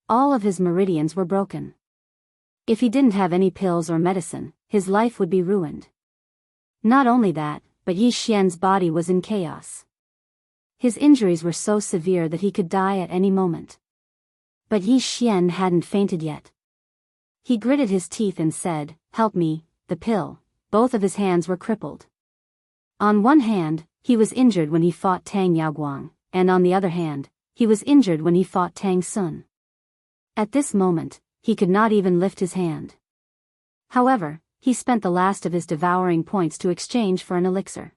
All of his meridians were broken. If he didn't have any pills or medicine, his life would be ruined. Not only that, but Yi Xian's body was in chaos. His injuries were so severe that he could die at any moment. But Yi Xian hadn't fainted yet. He gritted his teeth and said, "Help me, the pill." Both of his hands were crippled. On one hand, he was injured when he fought Tang Yaoguang, and on the other hand, he was injured when he fought Tang Sun. At this moment, he could not even lift his hand. However, he spent the last of his devouring points to exchange for an elixir.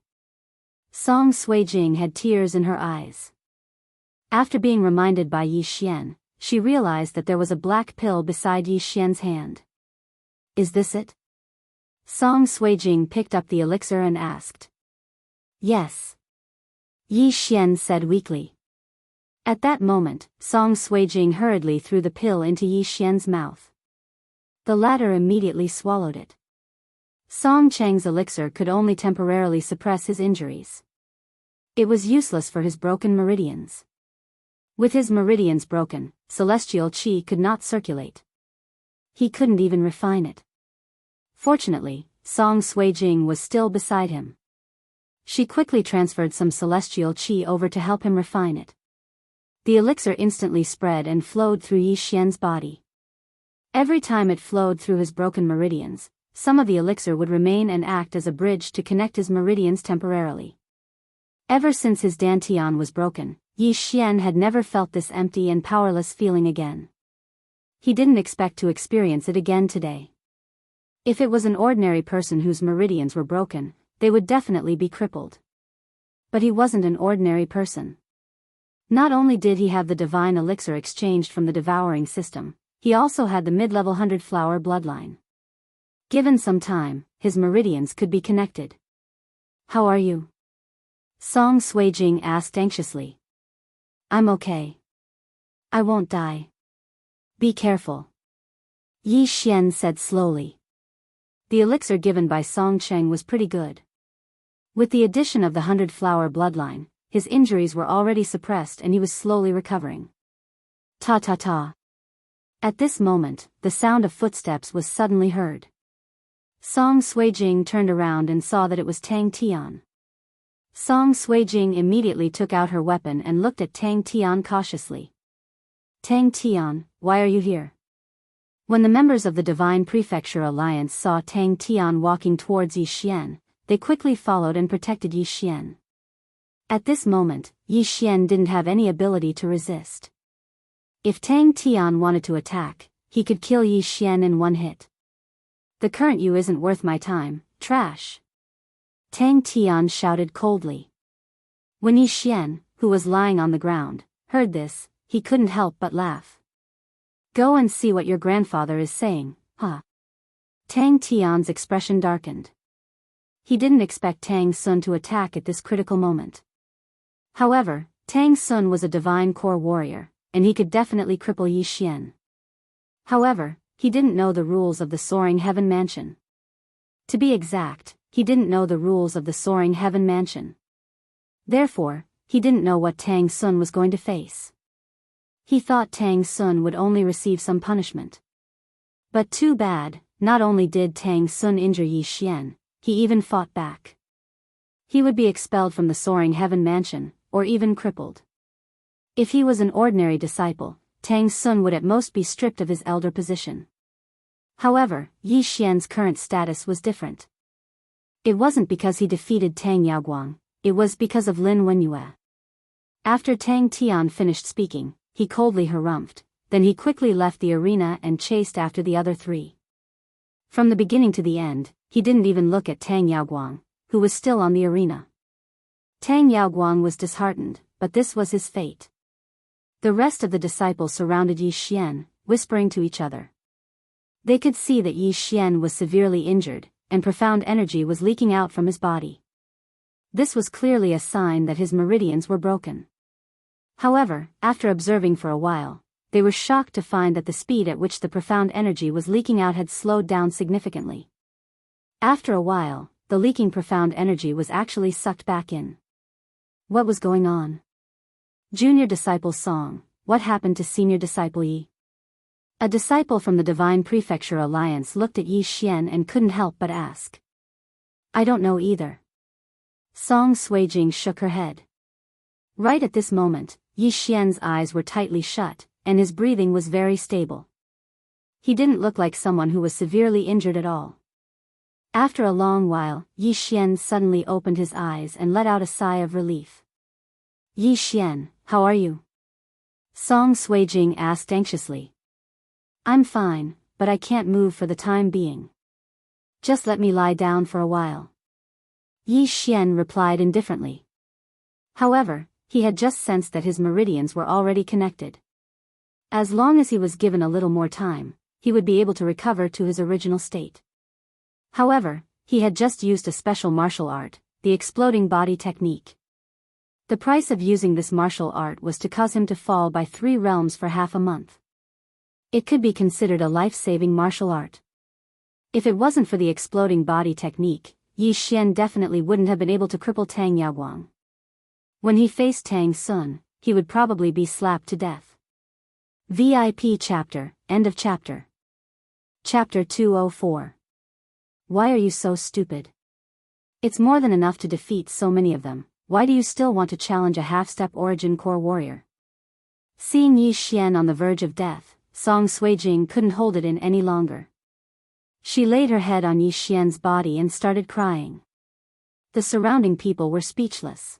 Song Suijing had tears in her eyes. After being reminded by Yi Xian, she realized that there was a black pill beside Yi Xian's hand. "Is this it?" Song Suijing picked up the elixir and asked. "Yes," Yi Xian said weakly. At that moment, Song Suijing hurriedly threw the pill into Yi Xian's mouth. The latter immediately swallowed it. Song Cheng's elixir could only temporarily suppress his injuries. It was useless for his broken meridians. With his meridians broken, celestial qi could not circulate. He couldn't even refine it. Fortunately, Song Suijing was still beside him. She quickly transferred some celestial qi over to help him refine it. The elixir instantly spread and flowed through Yi Xian's body. Every time it flowed through his broken meridians, some of the elixir would remain and act as a bridge to connect his meridians temporarily. Ever since his dantian was broken, Yi Xian had never felt this empty and powerless feeling again. He didn't expect to experience it again today. If it was an ordinary person whose meridians were broken, they would definitely be crippled. But he wasn't an ordinary person. Not only did he have the divine elixir exchanged from the devouring system, he also had the mid-level 100-flower bloodline. Given some time, his meridians could be connected. "How are you?" Song Suijing asked anxiously. "I'm okay. I won't die. Be careful," Yi Xian said slowly. The elixir given by Song Cheng was pretty good. With the addition of the 100-flower bloodline, his injuries were already suppressed and he was slowly recovering. Ta-ta-ta. At this moment, the sound of footsteps was suddenly heard. Song Suijing turned around and saw that it was Tang Tian. Song Suijing immediately took out her weapon and looked at Tang Tian cautiously. "Tang Tian, why are you here?" When the members of the Divine Prefecture Alliance saw Tang Tian walking towards Yi Xian, they quickly followed and protected Yi Xian. At this moment, Yi Xian didn't have any ability to resist. If Tang Tian wanted to attack, he could kill Yi Xian in one hit. "The current you isn't worth my time, trash," Tang Tian shouted coldly. When Yi Xian, who was lying on the ground, heard this, he couldn't help but laugh. "Go and see what your grandfather is saying, huh?" Tang Tian's expression darkened. He didn't expect Tang Sun to attack at this critical moment. However, Tang Sun was a divine core warrior, and he could definitely cripple Yi Xian. However, he didn't know the rules of the Soaring Heaven Mansion. To be exact, he didn't know the rules of the Soaring Heaven Mansion. Therefore, he didn't know what Tang Sun was going to face. He thought Tang Sun would only receive some punishment. But too bad, not only did Tang Sun injure Yi Xian, he even fought back. He would be expelled from the Soaring Heaven Mansion, or even crippled. If he was an ordinary disciple, Tang Sun would at most be stripped of his elder position. However, Yi Xian's current status was different. It wasn't because he defeated Tang Yaoguang, it was because of Lin Wenyue. After Tang Tian finished speaking, he coldly harumphed, then he quickly left the arena and chased after the other three. From the beginning to the end, he didn't even look at Tang Yaoguang, who was still on the arena. Tang Yaoguang was disheartened, but this was his fate. The rest of the disciples surrounded Yi Xian, whispering to each other. They could see that Yi Xian was severely injured, and profound energy was leaking out from his body. This was clearly a sign that his meridians were broken. However, after observing for a while, they were shocked to find that the speed at which the profound energy was leaking out had slowed down significantly. After a while, the leaking profound energy was actually sucked back in. What was going on? Junior disciple Song, what happened to senior disciple Yi? A disciple from the Divine Prefecture Alliance looked at Yi Xian and couldn't help but ask. "I don't know either." Song Suijing shook her head. Right at this moment, Yi Xian's eyes were tightly shut, and his breathing was very stable. He didn't look like someone who was severely injured at all. After a long while, Yi Xian suddenly opened his eyes and let out a sigh of relief. Yi Xian, how are you? Song Suijing asked anxiously. I'm fine, but I can't move for the time being. Just let me lie down for a while. Yi Xian replied indifferently. However, he had just sensed that his meridians were already connected. As long as he was given a little more time, he would be able to recover to his original state. However, he had just used a special martial art, the exploding body technique. The price of using this martial art was to cause him to fall by 3 realms for half a month. It could be considered a life-saving martial art. If it wasn't for the exploding body technique, Yi Xian definitely wouldn't have been able to cripple Tang Yaoguang. When he faced Tang Sun, he would probably be slapped to death. VIP Chapter, End of Chapter. Chapter 204. Why are you so stupid? It's more than enough to defeat so many of them. Why do you still want to challenge a half-step origin core warrior? Seeing Yi Xian on the verge of death, Song Suijing couldn't hold it in any longer. She laid her head on Yi Xian's body and started crying. The surrounding people were speechless.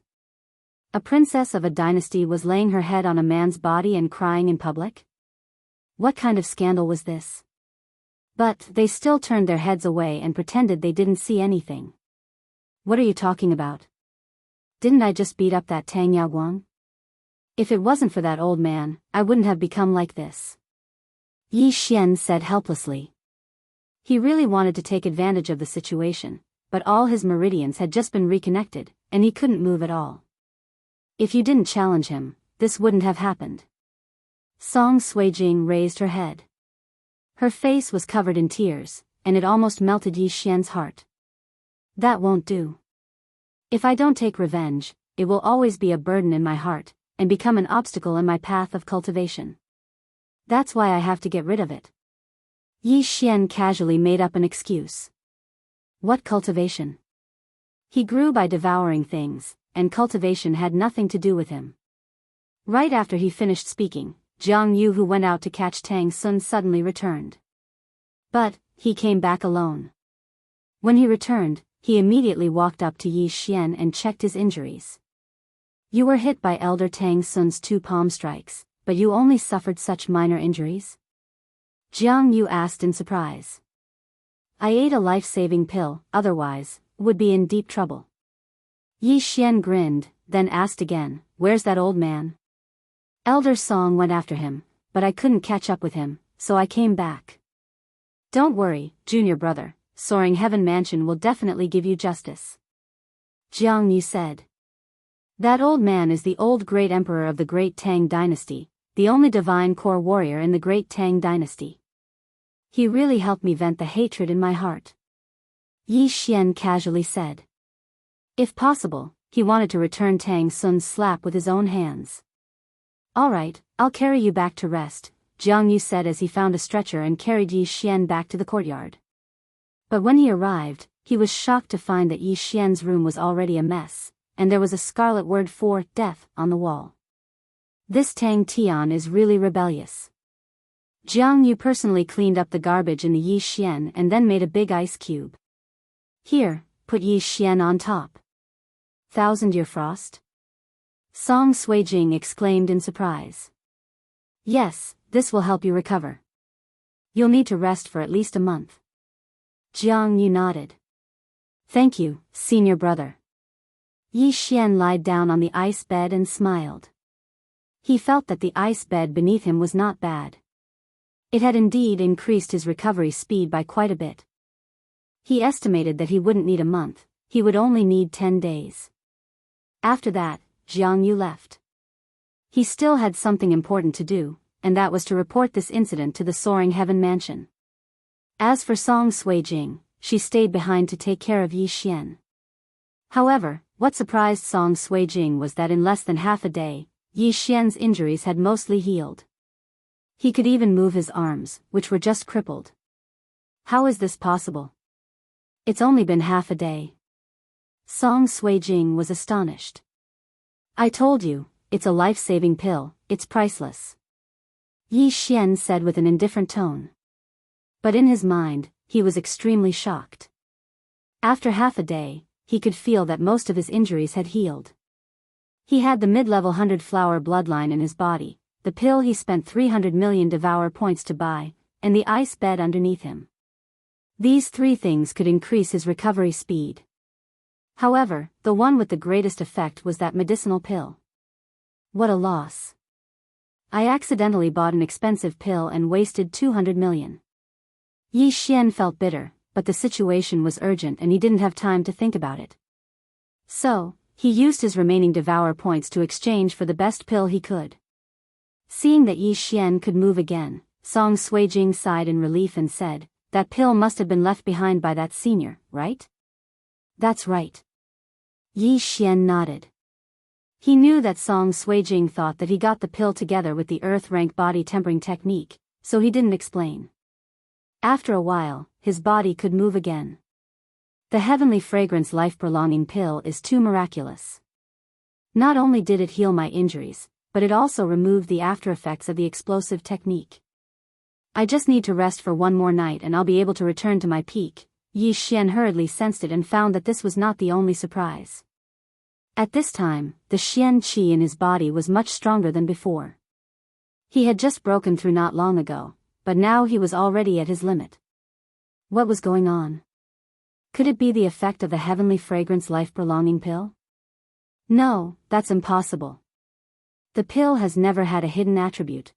A princess of a dynasty was laying her head on a man's body and crying in public? What kind of scandal was this? But they still turned their heads away and pretended they didn't see anything. What are you talking about? Didn't I just beat up that Tang Yaoguang? If it wasn't for that old man, I wouldn't have become like this. Yi Xian said helplessly. He really wanted to take advantage of the situation, but all his meridians had just been reconnected, and he couldn't move at all. If you didn't challenge him, this wouldn't have happened. Song Suijing raised her head. Her face was covered in tears, and it almost melted Yi Xian's heart. That won't do. If I don't take revenge, it will always be a burden in my heart, and become an obstacle in my path of cultivation. That's why I have to get rid of it. Yi Xian casually made up an excuse. What cultivation? He grew by devouring things, and cultivation had nothing to do with him. Right after he finished speaking, Jiang Yu, who went out to catch Tang Sun, suddenly returned. But he came back alone. When he returned, he immediately walked up to Yi Xian and checked his injuries. You were hit by Elder Tang Sun's 2 palm strikes, but you only suffered such minor injuries? Jiang Yu asked in surprise. I ate a life-saving pill, otherwise, would be in deep trouble. Yi Xian grinned, then asked again, where's that old man? Elder Song went after him, but I couldn't catch up with him, so I came back. Don't worry, junior brother, Soaring Heaven Mansion will definitely give you justice. Jiang Yu said. That old man is the old great emperor of the Great Tang Dynasty, the only divine core warrior in the Great Tang Dynasty. He really helped me vent the hatred in my heart. Yi Xian casually said. If possible, he wanted to return Tang Sun's slap with his own hands. Alright, I'll carry you back to rest, Jiang Yu said as he found a stretcher and carried Yi Xian back to the courtyard. But when he arrived, he was shocked to find that Yi Xian's room was already a mess, and there was a scarlet word for death on the wall. This Tang Tian is really rebellious. Jiang Yu personally cleaned up the garbage in the Yi Xian and then made a big ice cube. Here, put Yi Xian on top. 1,000-year frost? Song Suijing exclaimed in surprise. Yes, this will help you recover. You'll need to rest for at least a month. Jiang Yu nodded. Thank you, senior brother. Yi Xian lied down on the ice bed and smiled. He felt that the ice bed beneath him was not bad. It had indeed increased his recovery speed by quite a bit. He estimated that he wouldn't need a month, he would only need 10 days. After that, Jiang Yu left. He still had something important to do, and that was to report this incident to the Soaring Heaven Mansion. As for Song Suijing, she stayed behind to take care of Yi Xian. However, what surprised Song Suijing was that in less than half a day, Yi Xian's injuries had mostly healed. He could even move his arms, which were just crippled. How is this possible? It's only been half a day. Song Suijing was astonished. I told you, it's a life-saving pill, it's priceless. Yi Xian said with an indifferent tone. But in his mind, he was extremely shocked. After half a day, he could feel that most of his injuries had healed. He had the mid-level 100-flower bloodline in his body, the pill he spent 300 million devour points to buy, and the ice bed underneath him. These three things could increase his recovery speed. However, the one with the greatest effect was that medicinal pill. What a loss. I accidentally bought an expensive pill and wasted 200 million. Yi Xian felt bitter, but the situation was urgent and he didn't have time to think about it. So, he used his remaining devour points to exchange for the best pill he could. Seeing that Yi Xian could move again, Song Suijing sighed in relief and said, "That pill must have been left behind by that senior, right?" "That's right." Yi Xian nodded. He knew that Song Suijing thought that he got the pill together with the earth rank body tempering technique, so he didn't explain. After a while, his body could move again. The heavenly fragrance life-prolonging pill is too miraculous. Not only did it heal my injuries, but it also removed the after-effects of the explosive technique. I just need to rest for one more night and I'll be able to return to my peak. Yi Xian hurriedly sensed it and found that this was not the only surprise. At this time, the Xian Qi in his body was much stronger than before. He had just broken through not long ago, but now he was already at his limit. What was going on? Could it be the effect of the heavenly fragrance life-prolonging pill? No, that's impossible. The pill has never had a hidden attribute.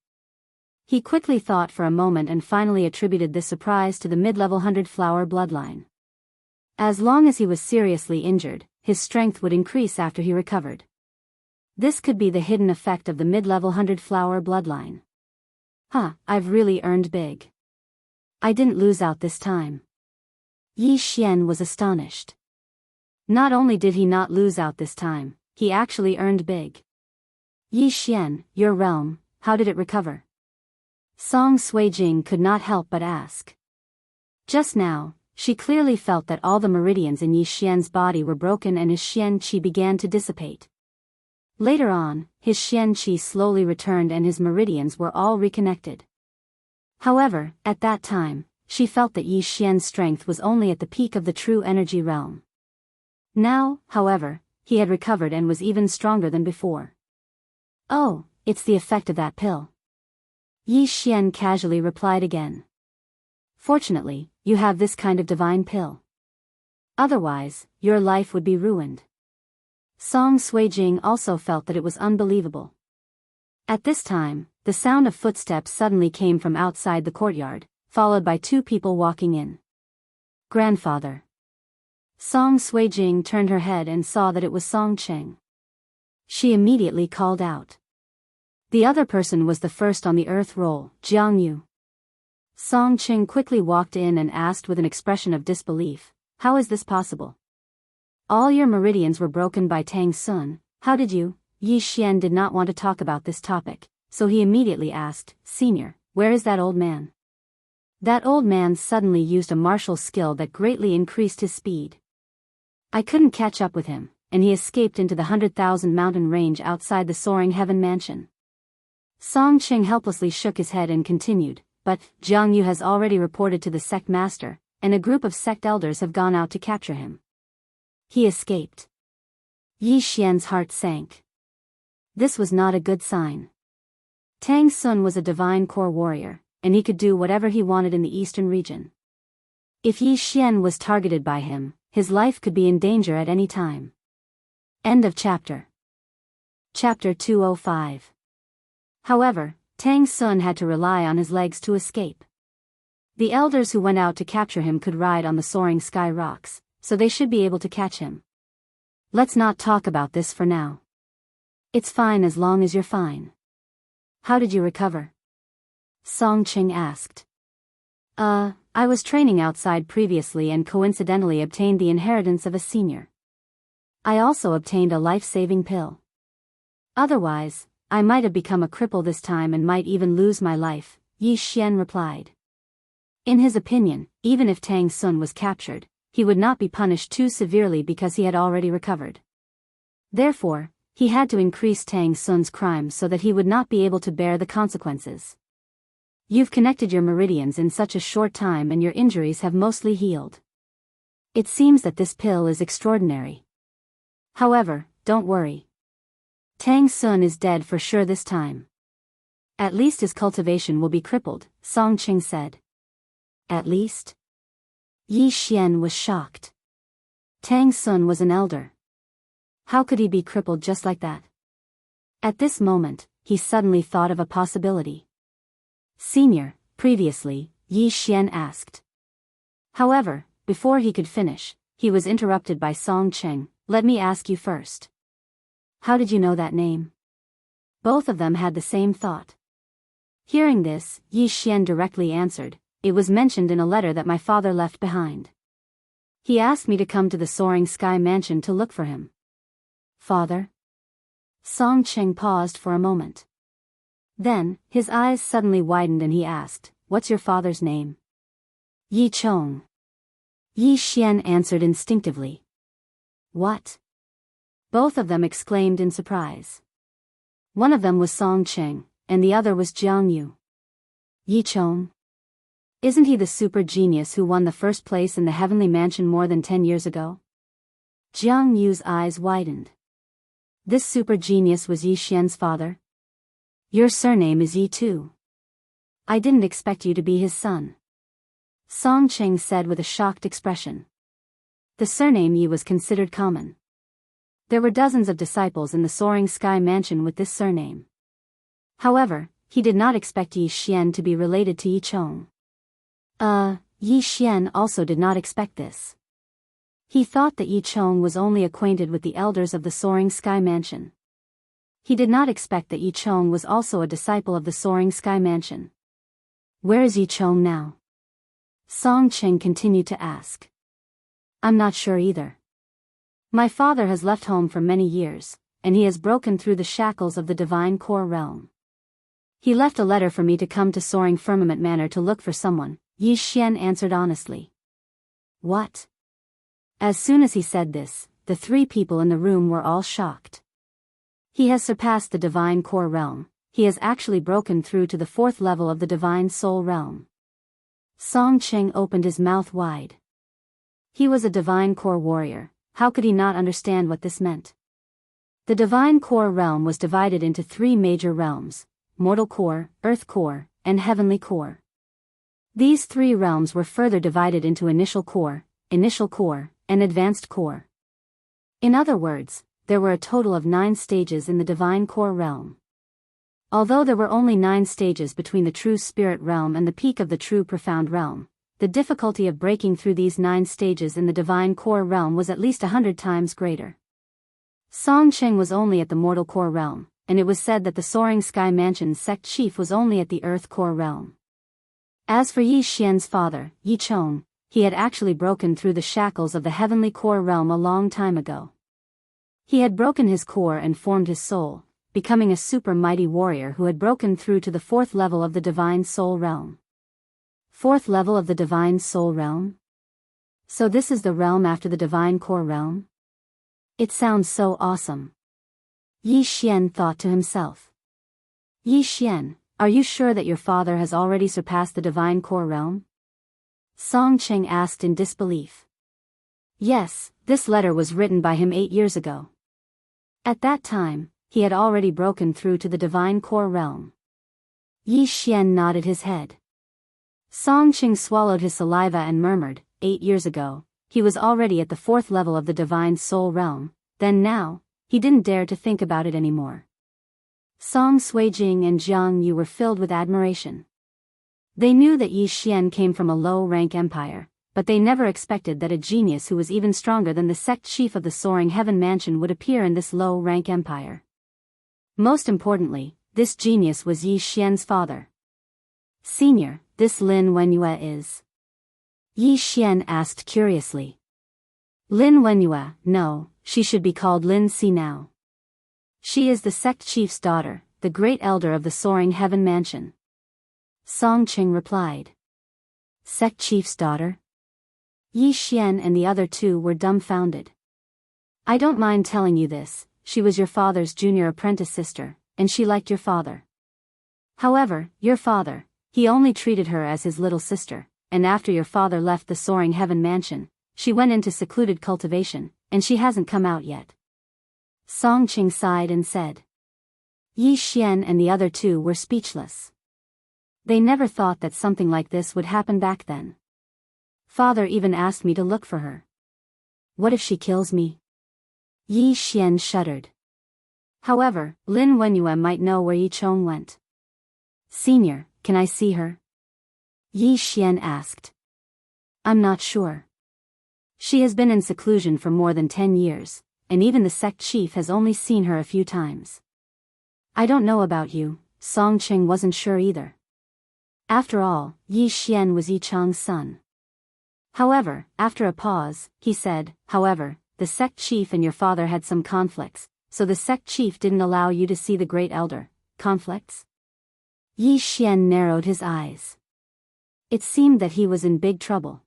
He quickly thought for a moment and finally attributed this surprise to the mid-level 100-flower bloodline. As long as he was seriously injured, his strength would increase after he recovered. This could be the hidden effect of the mid-level 100-flower bloodline. I've really earned big. I didn't lose out this time. Yi Xian was astonished. Not only did he not lose out this time, he actually earned big. Yi Xian, your realm, how did it recover? Song Suijing could not help but ask. Just now, she clearly felt that all the meridians in Yi Xian's body were broken and his Xian Qi began to dissipate. Later on, his Xian Qi slowly returned and his meridians were all reconnected. However, at that time, she felt that Yi Xian's strength was only at the peak of the true energy realm. Now, however, he had recovered and was even stronger than before. Oh, it's the effect of that pill. Yi Xian casually replied again. Fortunately, you have this kind of divine pill. Otherwise, your life would be ruined. Song Suijing also felt that it was unbelievable. At this time, the sound of footsteps suddenly came from outside the courtyard, followed by two people walking in. Grandfather. Song Suijing turned her head and saw that it was Song Cheng. She immediately called out. The other person was the first on the earth roll, Jiang Yu. Song Cheng quickly walked in and asked with an expression of disbelief, "How is this possible? All your meridians were broken by Tang Sun, how did you?" Yi Xian did not want to talk about this topic, so he immediately asked, "Senior, where is that old man?" That old man suddenly used a martial skill that greatly increased his speed. I couldn't catch up with him, and he escaped into the 100,000 mountain range outside the soaring heaven mansion. Song Cheng helplessly shook his head and continued, "But Jiang Yu has already reported to the sect master, and a group of sect elders have gone out to capture him. He escaped." Yi Xian's heart sank. This was not a good sign. Tang Sun was a divine core warrior, and he could do whatever he wanted in the eastern region. If Yi Xian was targeted by him, his life could be in danger at any time. End of chapter. Chapter 205. However, Tang Sun had to rely on his legs to escape. The elders who went out to capture him could ride on the soaring sky rocks, so they should be able to catch him. Let's not talk about this for now. It's fine as long as you're fine. How did you recover? Song Cheng asked. I was training outside previously and coincidentally obtained the inheritance of a senior. I also obtained a life-saving pill. Otherwise, I might have become a cripple this time and might even lose my life, Yi Xian replied. In his opinion, even if Tang Sun was captured, he would not be punished too severely because he had already recovered. Therefore, He had to increase Tang Sun's crimes so that he would not be able to bear the consequences. You've connected your meridians in such a short time and your injuries have mostly healed. It seems that this pill is extraordinary. However, don't worry. Tang Sun is dead for sure this time. At least his cultivation will be crippled, Song Qing said. At least? Yi Xian was shocked. Tang Sun was an elder. How could he be crippled just like that? At this moment, he suddenly thought of a possibility. Senior, previously, Yi Xian asked. However, before he could finish, he was interrupted by Song Qing. Let me ask you first. How did you know that name? Both of them had the same thought. Hearing this, Yi Xian directly answered, it was mentioned in a letter that my father left behind. He asked me to come to the Soaring Sky Mansion to look for him. Father? Song Qing paused for a moment. Then, his eyes suddenly widened and he asked, what's your father's name? Yi Chong. Yi Xian answered instinctively. What? Both of them exclaimed in surprise. One of them was Song Qing, and the other was Jiang Yu. Yi Chong? Isn't he the super genius who won the first place in the Heavenly Mansion more than 10 years ago? Jiang Yu's eyes widened. This super genius was Yi Xian's father? Your surname is Yi too. I didn't expect you to be his son. Song Qing said with a shocked expression. The surname Yi was considered common. There were dozens of disciples in the Soaring Sky Mansion with this surname. However, he did not expect Yi Xian to be related to Yi Chong. Yi Xian also did not expect this. He thought that Yi Chong was only acquainted with the elders of the Soaring Sky Mansion. He did not expect that Yi Chong was also a disciple of the Soaring Sky Mansion. Where is Yi Chong now? Song Qing continued to ask. I'm not sure either. My father has left home for many years, and he has broken through the shackles of the Divine Core Realm. He left a letter for me to come to Soaring Firmament Manor to look for someone, Yi Xian answered honestly. What? As soon as he said this, the three people in the room were all shocked. He has surpassed the Divine Core Realm. He has actually broken through to the 4th level of the Divine Soul Realm. Song Qing opened his mouth wide. He was a Divine Core warrior. How could he not understand what this meant? The Divine Core Realm was divided into 3 major realms: Mortal Core, Earth Core, and Heavenly Core. These 3 realms were further divided into Initial Core, and Advanced Core. In other words, there were a total of 9 stages in the Divine Core Realm. Although there were only 9 stages between the True Spirit Realm and the peak of the True Profound Realm, the difficulty of breaking through these 9 stages in the Divine Core Realm was at least 100 times greater. Song Qing was only at the Mortal Core Realm, and it was said that the Soaring Sky Mansion's sect chief was only at the Earth Core Realm. As for Yi Xian's father, Yi Chong, he had actually broken through the shackles of the Heavenly Core Realm a long time ago. He had broken his core and formed his soul, becoming a super mighty warrior who had broken through to the 4th level of the Divine Soul Realm. 4th level of the Divine Soul Realm? So this is the realm after the Divine Core Realm? It sounds so awesome. Yi Xian thought to himself. Yi Xian, are you sure that your father has already surpassed the Divine Core Realm? Song Qing asked in disbelief. Yes, this letter was written by him 8 years ago. At that time, he had already broken through to the Divine Core Realm. Yi Xian nodded his head. Song Qing swallowed his saliva and murmured, 8 years ago, he was already at the 4th level of the Divine Soul Realm, then now, he didn't dare to think about it anymore. Song Suijing and Jiang Yu were filled with admiration. They knew that Yi Xian came from a low-rank empire, but they never expected that a genius who was even stronger than the sect chief of the Soaring Heaven Mansion would appear in this low-rank empire. Most importantly, this genius was Yi Xian's father. Senior, this Lin Wenyue is? Yi Xian asked curiously. Lin Wenyue, no, she should be called Lin Si now. She is the sect chief's daughter, the great elder of the Soaring Heaven Mansion. Song Qing replied. Sect chief's daughter? Yi Xian and the other 2 were dumbfounded. I don't mind telling you this, she was your father's junior apprentice sister, and she liked your father. However, your father, he only treated her as his little sister, and after your father left the soaring heaven mansion, she went into secluded cultivation, and she hasn't come out yet. Song Qing sighed and said. Yi Xian and the other two were speechless. They never thought that something like this would happen back then. Father even asked me to look for her. What if she kills me? Yi Xian shuddered. However, Lin Wenyue might know where Yi Chong went. Senior, can I see her? Yi Xian asked. I'm not sure. She has been in seclusion for more than 10 years, and even the sect chief has only seen her a few times. I don't know about you, Song Qing wasn't sure either. After all, Yi Xian was Yi Chong's son. However, after a pause, he said, however, the sect chief and your father had some conflicts, so the sect chief didn't allow you to see the great elder. Conflicts? Yi Xian narrowed his eyes. It seemed that he was in big trouble.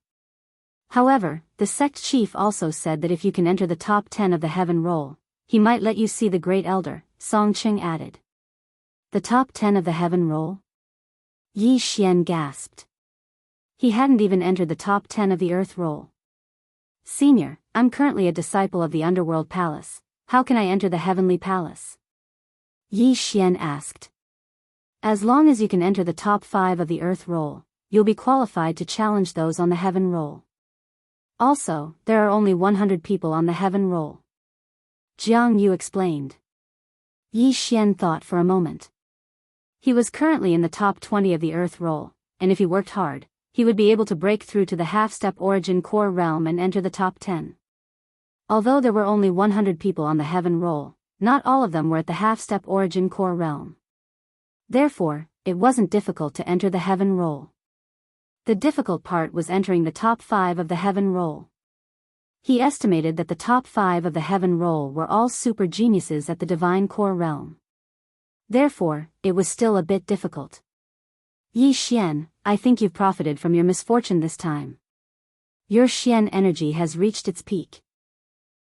However, the sect chief also said that if you can enter the top 10 of the heaven roll, he might let you see the great elder, Song Qing added. The top 10 of the heaven roll? Yi Xian gasped. He hadn't even entered the top 10 of the earth roll. Senior, I'm currently a disciple of the underworld palace. How can I enter the heavenly palace? Yi Xian asked. As long as you can enter the top 5 of the earth roll, you'll be qualified to challenge those on the heaven roll. Also, there are only 100 people on the heaven roll. Jiang Yu explained. Yi Xian thought for a moment. He was currently in the top 20 of the earth roll, and if he worked hard, he would be able to break through to the half-step origin core realm and enter the top 10. Although there were only 100 people on the heaven roll, not all of them were at the half-step origin core realm. Therefore, it wasn't difficult to enter the heaven roll. The difficult part was entering the top 5 of the heaven roll. He estimated that the top 5 of the heaven roll were all super geniuses at the divine core realm. Therefore, it was still a bit difficult. Yi Xian, I think you've profited from your misfortune this time. Your Xian energy has reached its peak.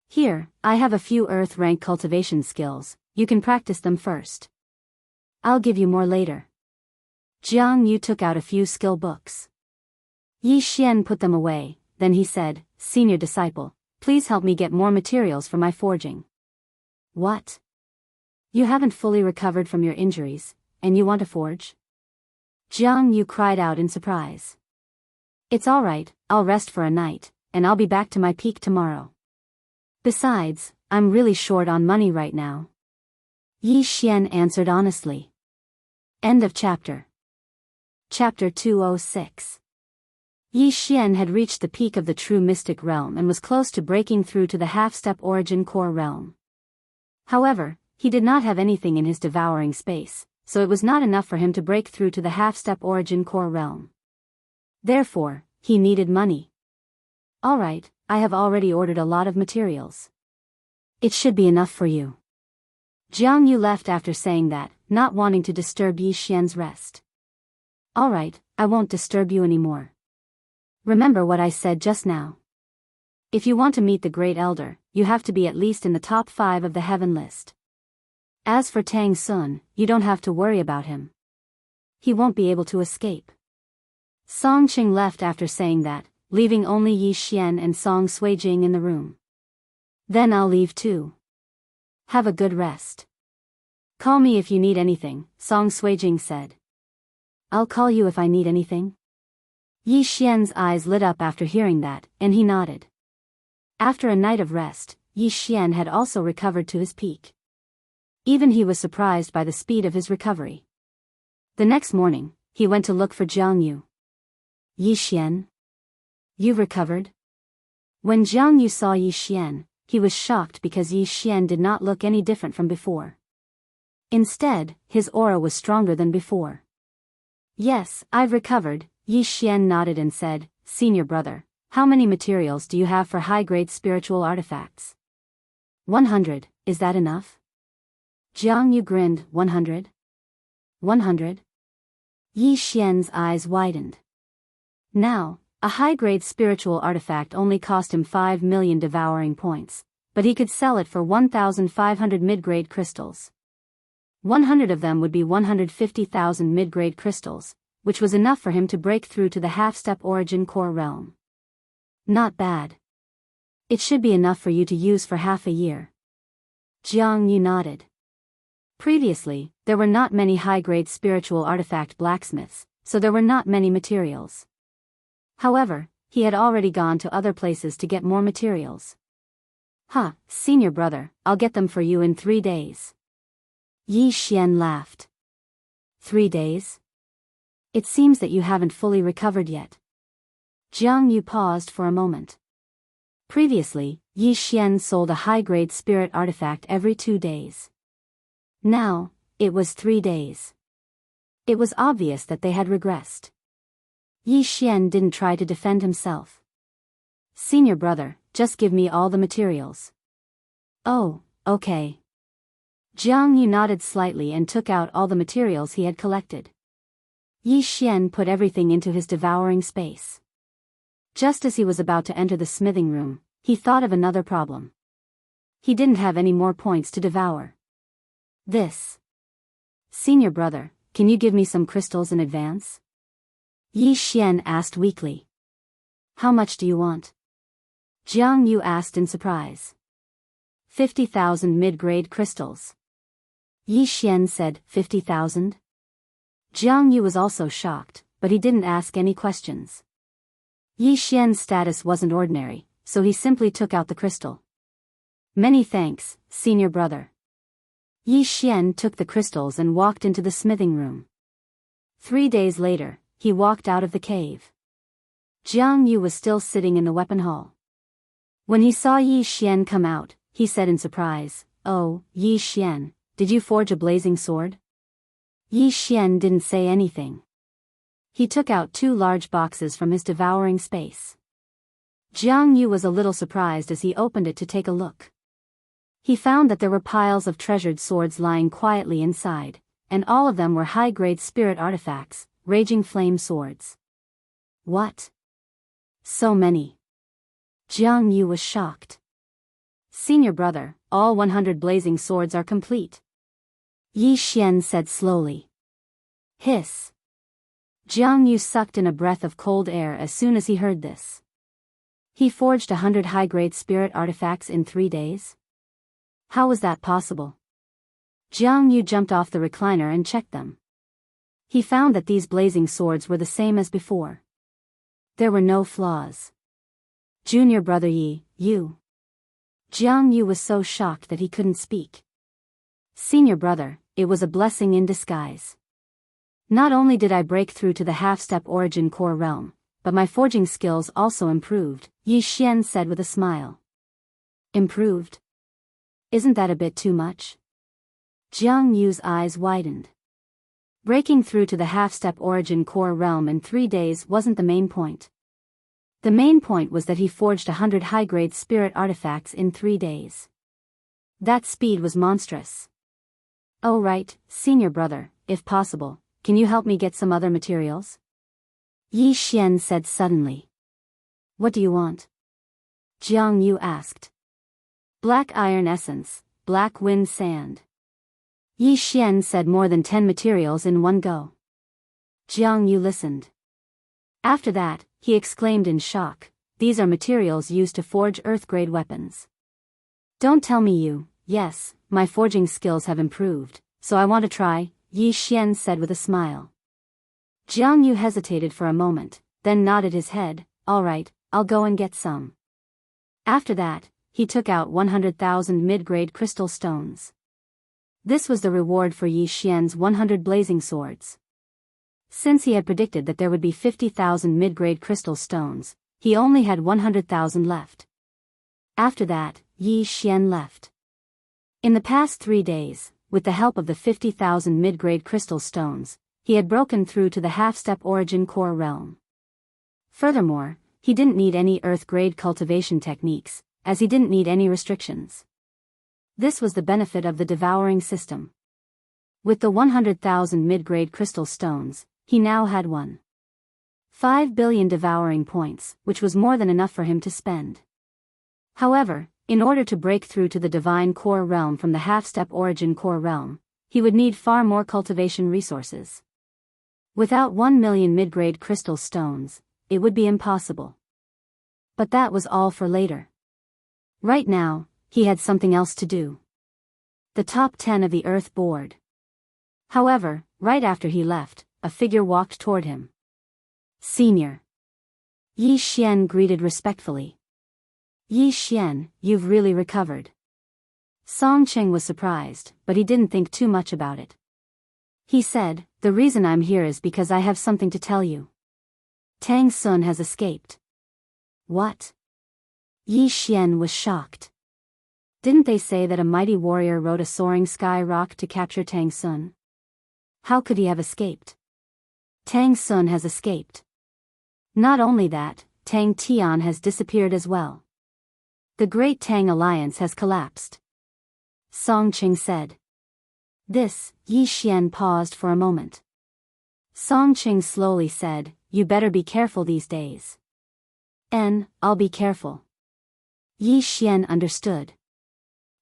Here, I have a few earth rank cultivation skills, you can practice them first. I'll give you more later. Jiang Yu took out a few skill books. Yi Xian put them away, then he said, Senior disciple, please help me get more materials for my forging. What? You haven't fully recovered from your injuries, and you want to forge? Jiang Yu cried out in surprise. It's alright, I'll rest for a night, and I'll be back to my peak tomorrow. Besides, I'm really short on money right now. Yi Xian answered honestly. End of chapter. Chapter 206. Yi Xian had reached the peak of the true mystic realm and was close to breaking through to the half-step origin core realm. However, he did not have anything in his devouring space, so it was not enough for him to break through to the half-step origin core realm. Therefore, he needed money. Alright, I have already ordered a lot of materials. It should be enough for you. Jiang Yu left after saying that, not wanting to disturb Yi Xian's rest. Alright, I won't disturb you anymore. Remember what I said just now. If you want to meet the Great Elder, you have to be at least in the top 5 of the heaven list. As for Tang Sun, you don't have to worry about him. He won't be able to escape. Song Qing left after saying that, leaving only Yi Xian and Song Suijing in the room. Then I'll leave too. Have a good rest. Call me if you need anything, Song Suijing said. I'll call you if I need anything. Yi Xian's eyes lit up after hearing that, and he nodded. After a night of rest, Yi Xian had also recovered to his peak. Even he was surprised by the speed of his recovery. The next morning, he went to look for Jiang Yu. Yi Xian? You've recovered? When Jiang Yu saw Yi Xian, he was shocked because Yi Xian did not look any different from before. Instead, his aura was stronger than before. Yes, I've recovered, Yi Xian nodded and said, Senior brother, how many materials do you have for high-grade spiritual artifacts? 100, is that enough? Jiang Yu grinned, 100? 100? Yi Xian's eyes widened. Now, a high-grade spiritual artifact only cost him 5 million devouring points, but he could sell it for 1,500 mid-grade crystals. 100 of them would be 150,000 mid-grade crystals, which was enough for him to break through to the half-step origin core realm. Not bad. It should be enough for you to use for half a year. Jiang Yu nodded. Previously, there were not many high-grade spiritual artifact blacksmiths, so there were not many materials. However, he had already gone to other places to get more materials. Senior brother, I'll get them for you in 3 days. Yi Xian laughed. 3 days? It seems that you haven't fully recovered yet. Jiang Yu paused for a moment. Previously, Yi Xian sold a high-grade spirit artifact every 2 days. Now, it was 3 days. It was obvious that they had regressed. Yi Xian didn't try to defend himself. Senior brother, just give me all the materials. Oh, okay. Jiang Yu nodded slightly and took out all the materials he had collected. Yi Xian put everything into his devouring space. Just as he was about to enter the smithing room, he thought of another problem. He didn't have any more points to devour. Senior brother, can you give me some crystals in advance? Yi Xian asked weakly. How much do you want? Jiang Yu asked in surprise. 50,000 mid-grade crystals. Yi Xian said, 50,000? Jiang Yu was also shocked, but he didn't ask any questions. Yi Xian's status wasn't ordinary, so he simply took out the crystal. Many thanks, senior brother. Yi Xian took the crystals and walked into the smithing room. 3 days later, he walked out of the cave. Jiang Yu was still sitting in the weapon hall. When he saw Yi Xian come out, he said in surprise, "Oh, Yi Xian, did you forge a blazing sword?" Yi Xian didn't say anything. He took out 2 large boxes from his devouring space. Jiang Yu was a little surprised as he opened it to take a look. He found that there were piles of treasured swords lying quietly inside, and all of them were high-grade spirit artifacts, raging flame swords. What? So many. Jiang Yu was shocked. Senior brother, all 100 blazing swords are complete. Yi Xian said slowly. Hiss. Jiang Yu sucked in a breath of cold air as soon as he heard this. He forged 100 high-grade spirit artifacts in 3 days? How was that possible? Jiang Yu jumped off the recliner and checked them. He found that these blazing swords were the same as before. There were no flaws. Junior brother Yi, you. Jiang Yu was so shocked that he couldn't speak. Senior brother, it was a blessing in disguise. Not only did I break through to the half-step origin core realm, but my forging skills also improved, Yi Xian said with a smile. Improved? Isn't that a bit too much? Jiang Yu's eyes widened. Breaking through to the half-step origin core realm in 3 days wasn't the main point. The main point was that he forged 100 high-grade spirit artifacts in 3 days. That speed was monstrous. Oh right, senior brother, if possible, can you help me get some other materials? Yi Xian said suddenly. What do you want? Jiang Yu asked. Black iron essence, black wind sand. Yi Xian said more than 10 materials in one go. Jiang Yu listened. After that, he exclaimed in shock, these are materials used to forge earth-grade weapons. Don't tell me you, yes, my forging skills have improved, so I want to try, Yi Xian said with a smile. Jiang Yu hesitated for a moment, then nodded his head, all right, I'll go and get some. After that, he took out 100,000 mid-grade crystal stones. This was the reward for Yi Xian's 100 blazing swords. Since he had predicted that there would be 50,000 mid-grade crystal stones, he only had 100,000 left. After that, Yi Xian left. In the past 3 days, with the help of the 50,000 mid-grade crystal stones, he had broken through to the half-step origin core realm. Furthermore, he didn't need any earth-grade cultivation techniques, as he didn't need any restrictions. This was the benefit of the devouring system. With the 100,000 mid-grade crystal stones, he now had 1.5 billion devouring points, which was more than enough for him to spend. However, In order to break through to the divine core realm from the half-step origin core realm, he would need far more cultivation resources. Without 1 million mid-grade crystal stones, it would be impossible. But that was all for later. Right now, he had something else to do. The top 10 of the Earth board. However, right after he left, a figure walked toward him. Senior. Yi Xian greeted respectfully. Yi Xian, you've really recovered. Song Cheng was surprised, but he didn't think too much about it. He said, the reason I'm here is because I have something to tell you. Tang Sun has escaped. What? Yi Xian was shocked. Didn't they say that a mighty warrior rode a soaring sky rock to capture Tang Sun? How could he have escaped? Tang Sun has escaped. Not only that, Tang Tian has disappeared as well. The Great Tang Alliance has collapsed. Song Cheng said. This, Yi Xian paused for a moment. Song Cheng slowly said, you better be careful these days. I'll be careful. Yi Xian understood.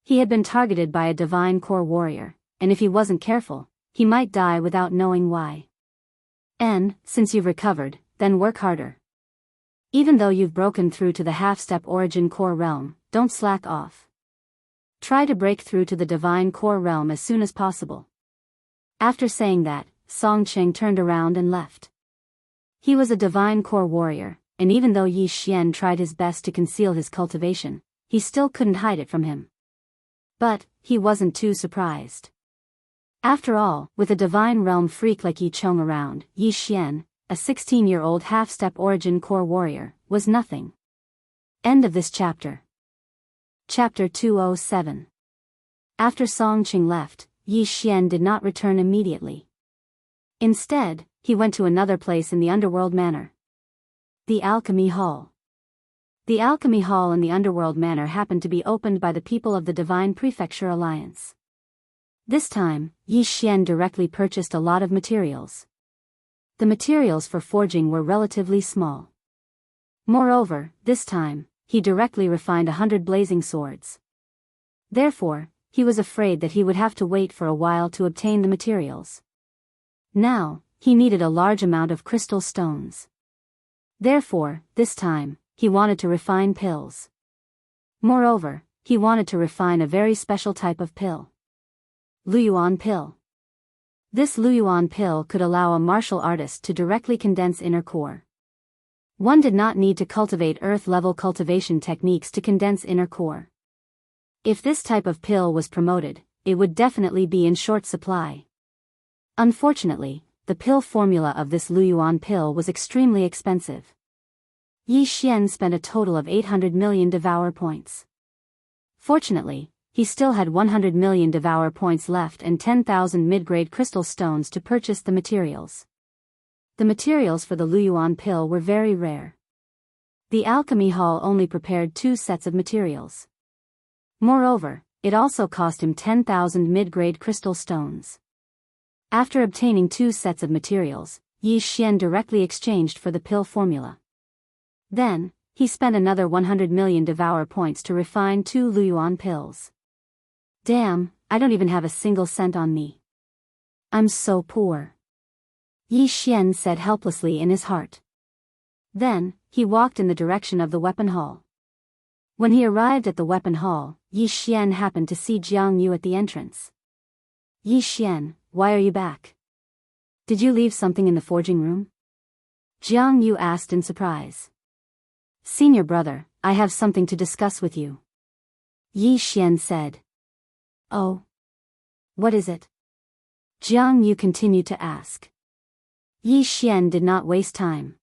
He had been targeted by a divine core warrior, and if he wasn't careful, he might die without knowing why. Since you've recovered, then work harder. Even though you've broken through to the half-step origin core realm, don't slack off. Try to break through to the divine core realm as soon as possible. After saying that, Song Cheng turned around and left. He was a divine core warrior, and even though Yi Xian tried his best to conceal his cultivation, he still couldn't hide it from him. But, he wasn't too surprised. After all, with a divine realm freak like Yi Chong around, Yi Xian, a 16-year-old half-step origin core warrior, was nothing. End of this chapter. Chapter 207. After Song Cheng left, Yi Xian did not return immediately. Instead, he went to another place in the Underworld Manor. The Alchemy Hall. The Alchemy Hall in the Underworld Manor happened to be opened by the people of the Divine Prefecture Alliance. This time, Yi Xian directly purchased a lot of materials. The materials for forging were relatively small. Moreover, this time, he directly refined 100 blazing swords. Therefore, he was afraid that he would have to wait for a while to obtain the materials. Now, he needed a large amount of crystal stones. Therefore, this time, he wanted to refine pills. Moreover, he wanted to refine a very special type of pill. Luyuan pill. This Luyuan pill could allow a martial artist to directly condense inner core. One did not need to cultivate earth-level cultivation techniques to condense inner core. If this type of pill was promoted, it would definitely be in short supply. Unfortunately, the pill formula of this Luyuan pill was extremely expensive. Yi Xian spent a total of 800 million devour points. Fortunately, he still had 100 million devour points left and 10,000 mid-grade crystal stones to purchase the materials. The materials for the Luyuan pill were very rare. The Alchemy Hall only prepared 2 sets of materials. Moreover, it also cost him 10,000 mid-grade crystal stones. After obtaining 2 sets of materials, Yi Xian directly exchanged for the pill formula. Then, he spent another 100 million devour points to refine 2 Luyuan pills. Damn, I don't even have a single cent on me. I'm so poor. Yi Xian said helplessly in his heart. Then, he walked in the direction of the weapon hall. When he arrived at the weapon hall, Yi Xian happened to see Jiang Yu at the entrance. Yi Xian, why are you back? Did you leave something in the forging room? Jiang Yu asked in surprise. Senior brother, I have something to discuss with you. Yi Xian said. Oh. What is it? Jiang Yu continued to ask. Yi Xian did not waste time.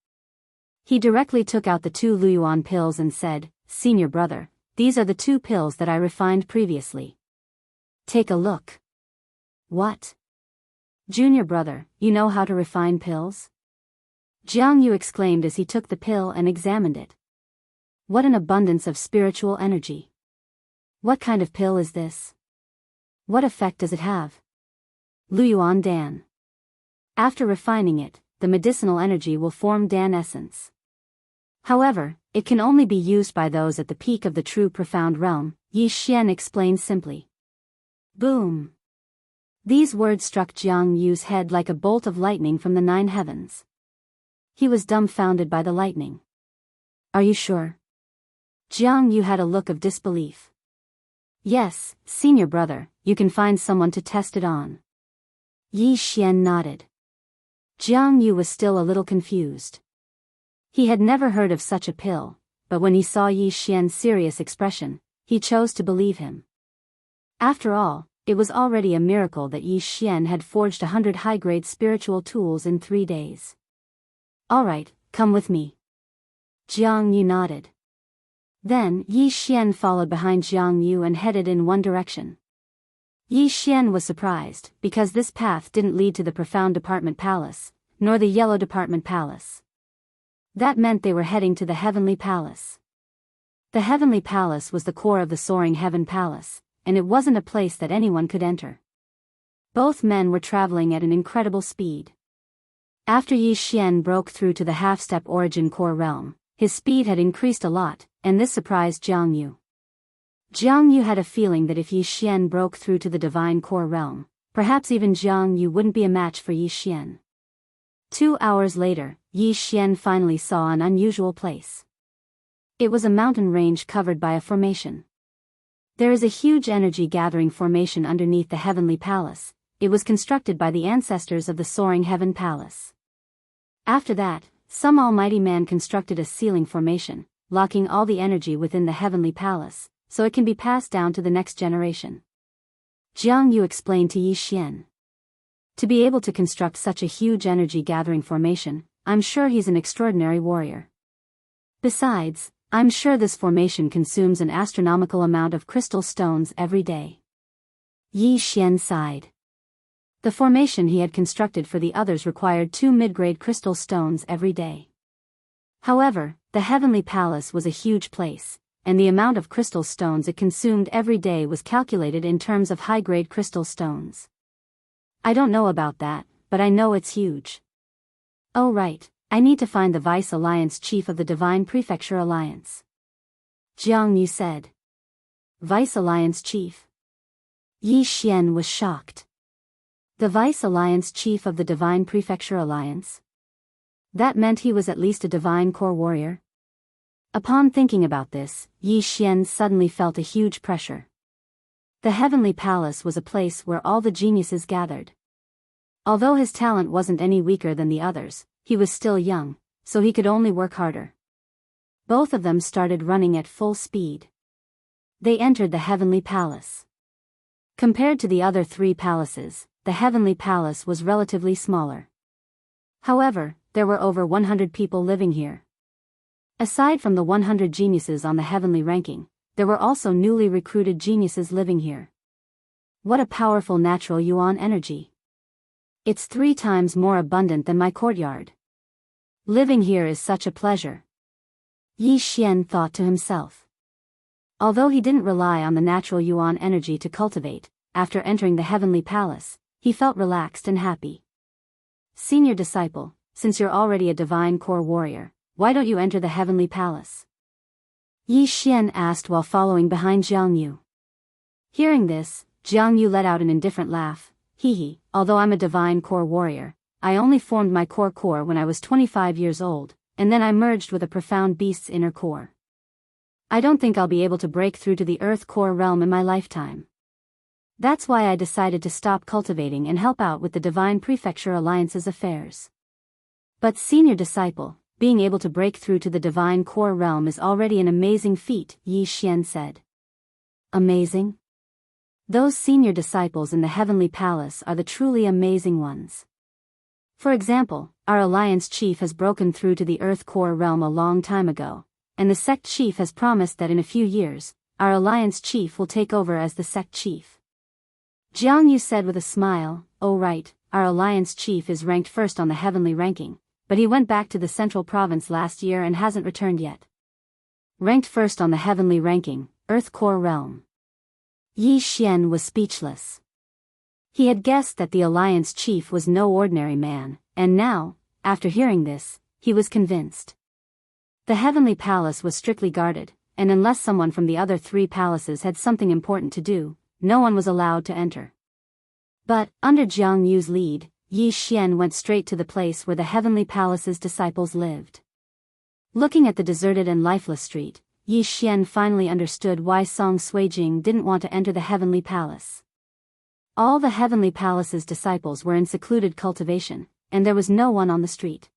He directly took out the 2 Luyuan pills and said, Senior brother, these are the 2 pills that I refined previously. Take a look. What? Junior brother, you know how to refine pills? Jiang Yu exclaimed as he took the pill and examined it. What an abundance of spiritual energy. What kind of pill is this? What effect does it have? Luyuan Dan. After refining it, the medicinal energy will form Dan essence. However, it can only be used by those at the peak of the true profound realm, Yi Xian explained simply. Boom! These words struck Jiang Yu's head like a bolt of lightning from the 9 heavens. He was dumbfounded by the lightning. Are you sure? Jiang Yu had a look of disbelief. Yes, senior brother, you can find someone to test it on. Yi Xian nodded. Jiang Yu was still a little confused. He had never heard of such a pill, but when he saw Yi Xian's serious expression, he chose to believe him. After all, it was already a miracle that Yi Xian had forged 100 high-grade spiritual tools in 3 days. All right, come with me. Jiang Yu nodded. Then, Yi Xian followed behind Jiang Yu and headed in one direction. Yi Xian was surprised, because this path didn't lead to the Profound Department Palace, nor the Yellow Department Palace. That meant they were heading to the Heavenly Palace. The Heavenly Palace was the core of the Soaring Heaven Palace, and it wasn't a place that anyone could enter. Both men were traveling at an incredible speed. After Yi Xian broke through to the half-step origin core realm, his speed had increased a lot, and this surprised Jiang Yu. Jiang Yu had a feeling that if Yi Xian broke through to the divine core realm, perhaps even Jiang Yu wouldn't be a match for Yi Xian. 2 hours later, Yi Xian finally saw an unusual place. It was a mountain range covered by a formation. There is a huge energy-gathering formation underneath the Heavenly Palace. It was constructed by the ancestors of the Soaring Heaven Palace. After that, some almighty man constructed a ceiling formation, locking all the energy within the Heavenly Palace, so it can be passed down to the next generation. Jiang Yu explained to Yi Xian. To be able to construct such a huge energy-gathering formation, I'm sure he's an extraordinary warrior. Besides, I'm sure this formation consumes an astronomical amount of crystal stones every day. Yi Xian sighed. The formation he had constructed for the others required 2 mid-grade crystal stones every day. However, the Heavenly Palace was a huge place, and the amount of crystal stones it consumed every day was calculated in terms of high-grade crystal stones. I don't know about that, but I know it's huge. Oh right, I need to find the Vice Alliance Chief of the Divine Prefecture Alliance. Jiang Yu said. Vice Alliance Chief? Yi Xian was shocked. The Vice Alliance Chief of the Divine Prefecture Alliance? That meant he was at least a divine core warrior? Upon thinking about this, Yi Xian suddenly felt a huge pressure. The Heavenly Palace was a place where all the geniuses gathered. Although his talent wasn't any weaker than the others, he was still young, so he could only work harder. Both of them started running at full speed. They entered the Heavenly Palace. Compared to the other 3 palaces, the Heavenly Palace was relatively smaller. However, there were over 100 people living here. Aside from the 100 geniuses on the heavenly ranking, there were also newly recruited geniuses living here. What a powerful natural yuan energy. It's 3 times more abundant than my courtyard. Living here is such a pleasure. Yi Xian thought to himself. Although he didn't rely on the natural yuan energy to cultivate, after entering the Heavenly Palace, he felt relaxed and happy. Senior disciple, since you're already a divine core warrior, why don't you enter the Heavenly Palace? Yi Xian asked while following behind Jiang Yu. Hearing this, Jiang Yu let out an indifferent laugh. Hee, although I'm a divine core warrior, I only formed my core when I was 25 years old, and then I merged with a profound beast's inner core. I don't think I'll be able to break through to the Earth core realm in my lifetime. That's why I decided to stop cultivating and help out with the Divine Prefecture Alliance's affairs. But senior disciple, being able to break through to the divine core realm is already an amazing feat, Yi Xian said. Amazing? Those senior disciples in the Heavenly Palace are the truly amazing ones. For example, our Alliance Chief has broken through to the Earth core realm a long time ago, and the Sect Chief has promised that in a few years, our Alliance Chief will take over as the Sect Chief. Jiang Yu said with a smile, oh right, our Alliance Chief is ranked first on the heavenly ranking, but he went back to the Central Province last year and hasn't returned yet. Ranked first on the heavenly ranking, Earth core realm. Yi Xian was speechless. He had guessed that the Alliance Chief was no ordinary man, and now, after hearing this, he was convinced. The heavenly palace was strictly guarded, and unless someone from the other 3 palaces had something important to do, no one was allowed to enter. But, under Jiang Yu's lead, Yi Xian went straight to the place where the heavenly palace's disciples lived. Looking at the deserted and lifeless street, Yi Xian finally understood why Song Suijing didn't want to enter the heavenly palace. All the heavenly palace's disciples were in secluded cultivation, and there was no one on the street.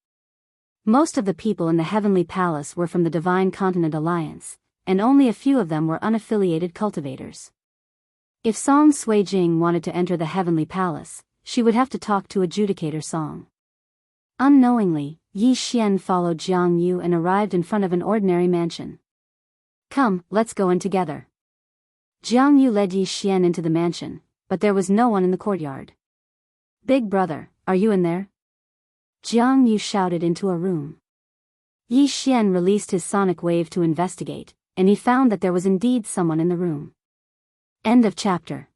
Most of the people in the heavenly palace were from the Divine Continent Alliance, and only a few of them were unaffiliated cultivators. If Song Suijing wanted to enter the heavenly palace, she would have to talk to Adjudicator Song. Unknowingly, Yi Xian followed Jiang Yu and arrived in front of an ordinary mansion. "Come, let's go in together." Jiang Yu led Yi Xian into the mansion, but there was no one in the courtyard. "Big brother, are you in there?" Jiang Yu shouted into a room. Yi Xian released his sonic wave to investigate, and he found that there was indeed someone in the room. End of chapter.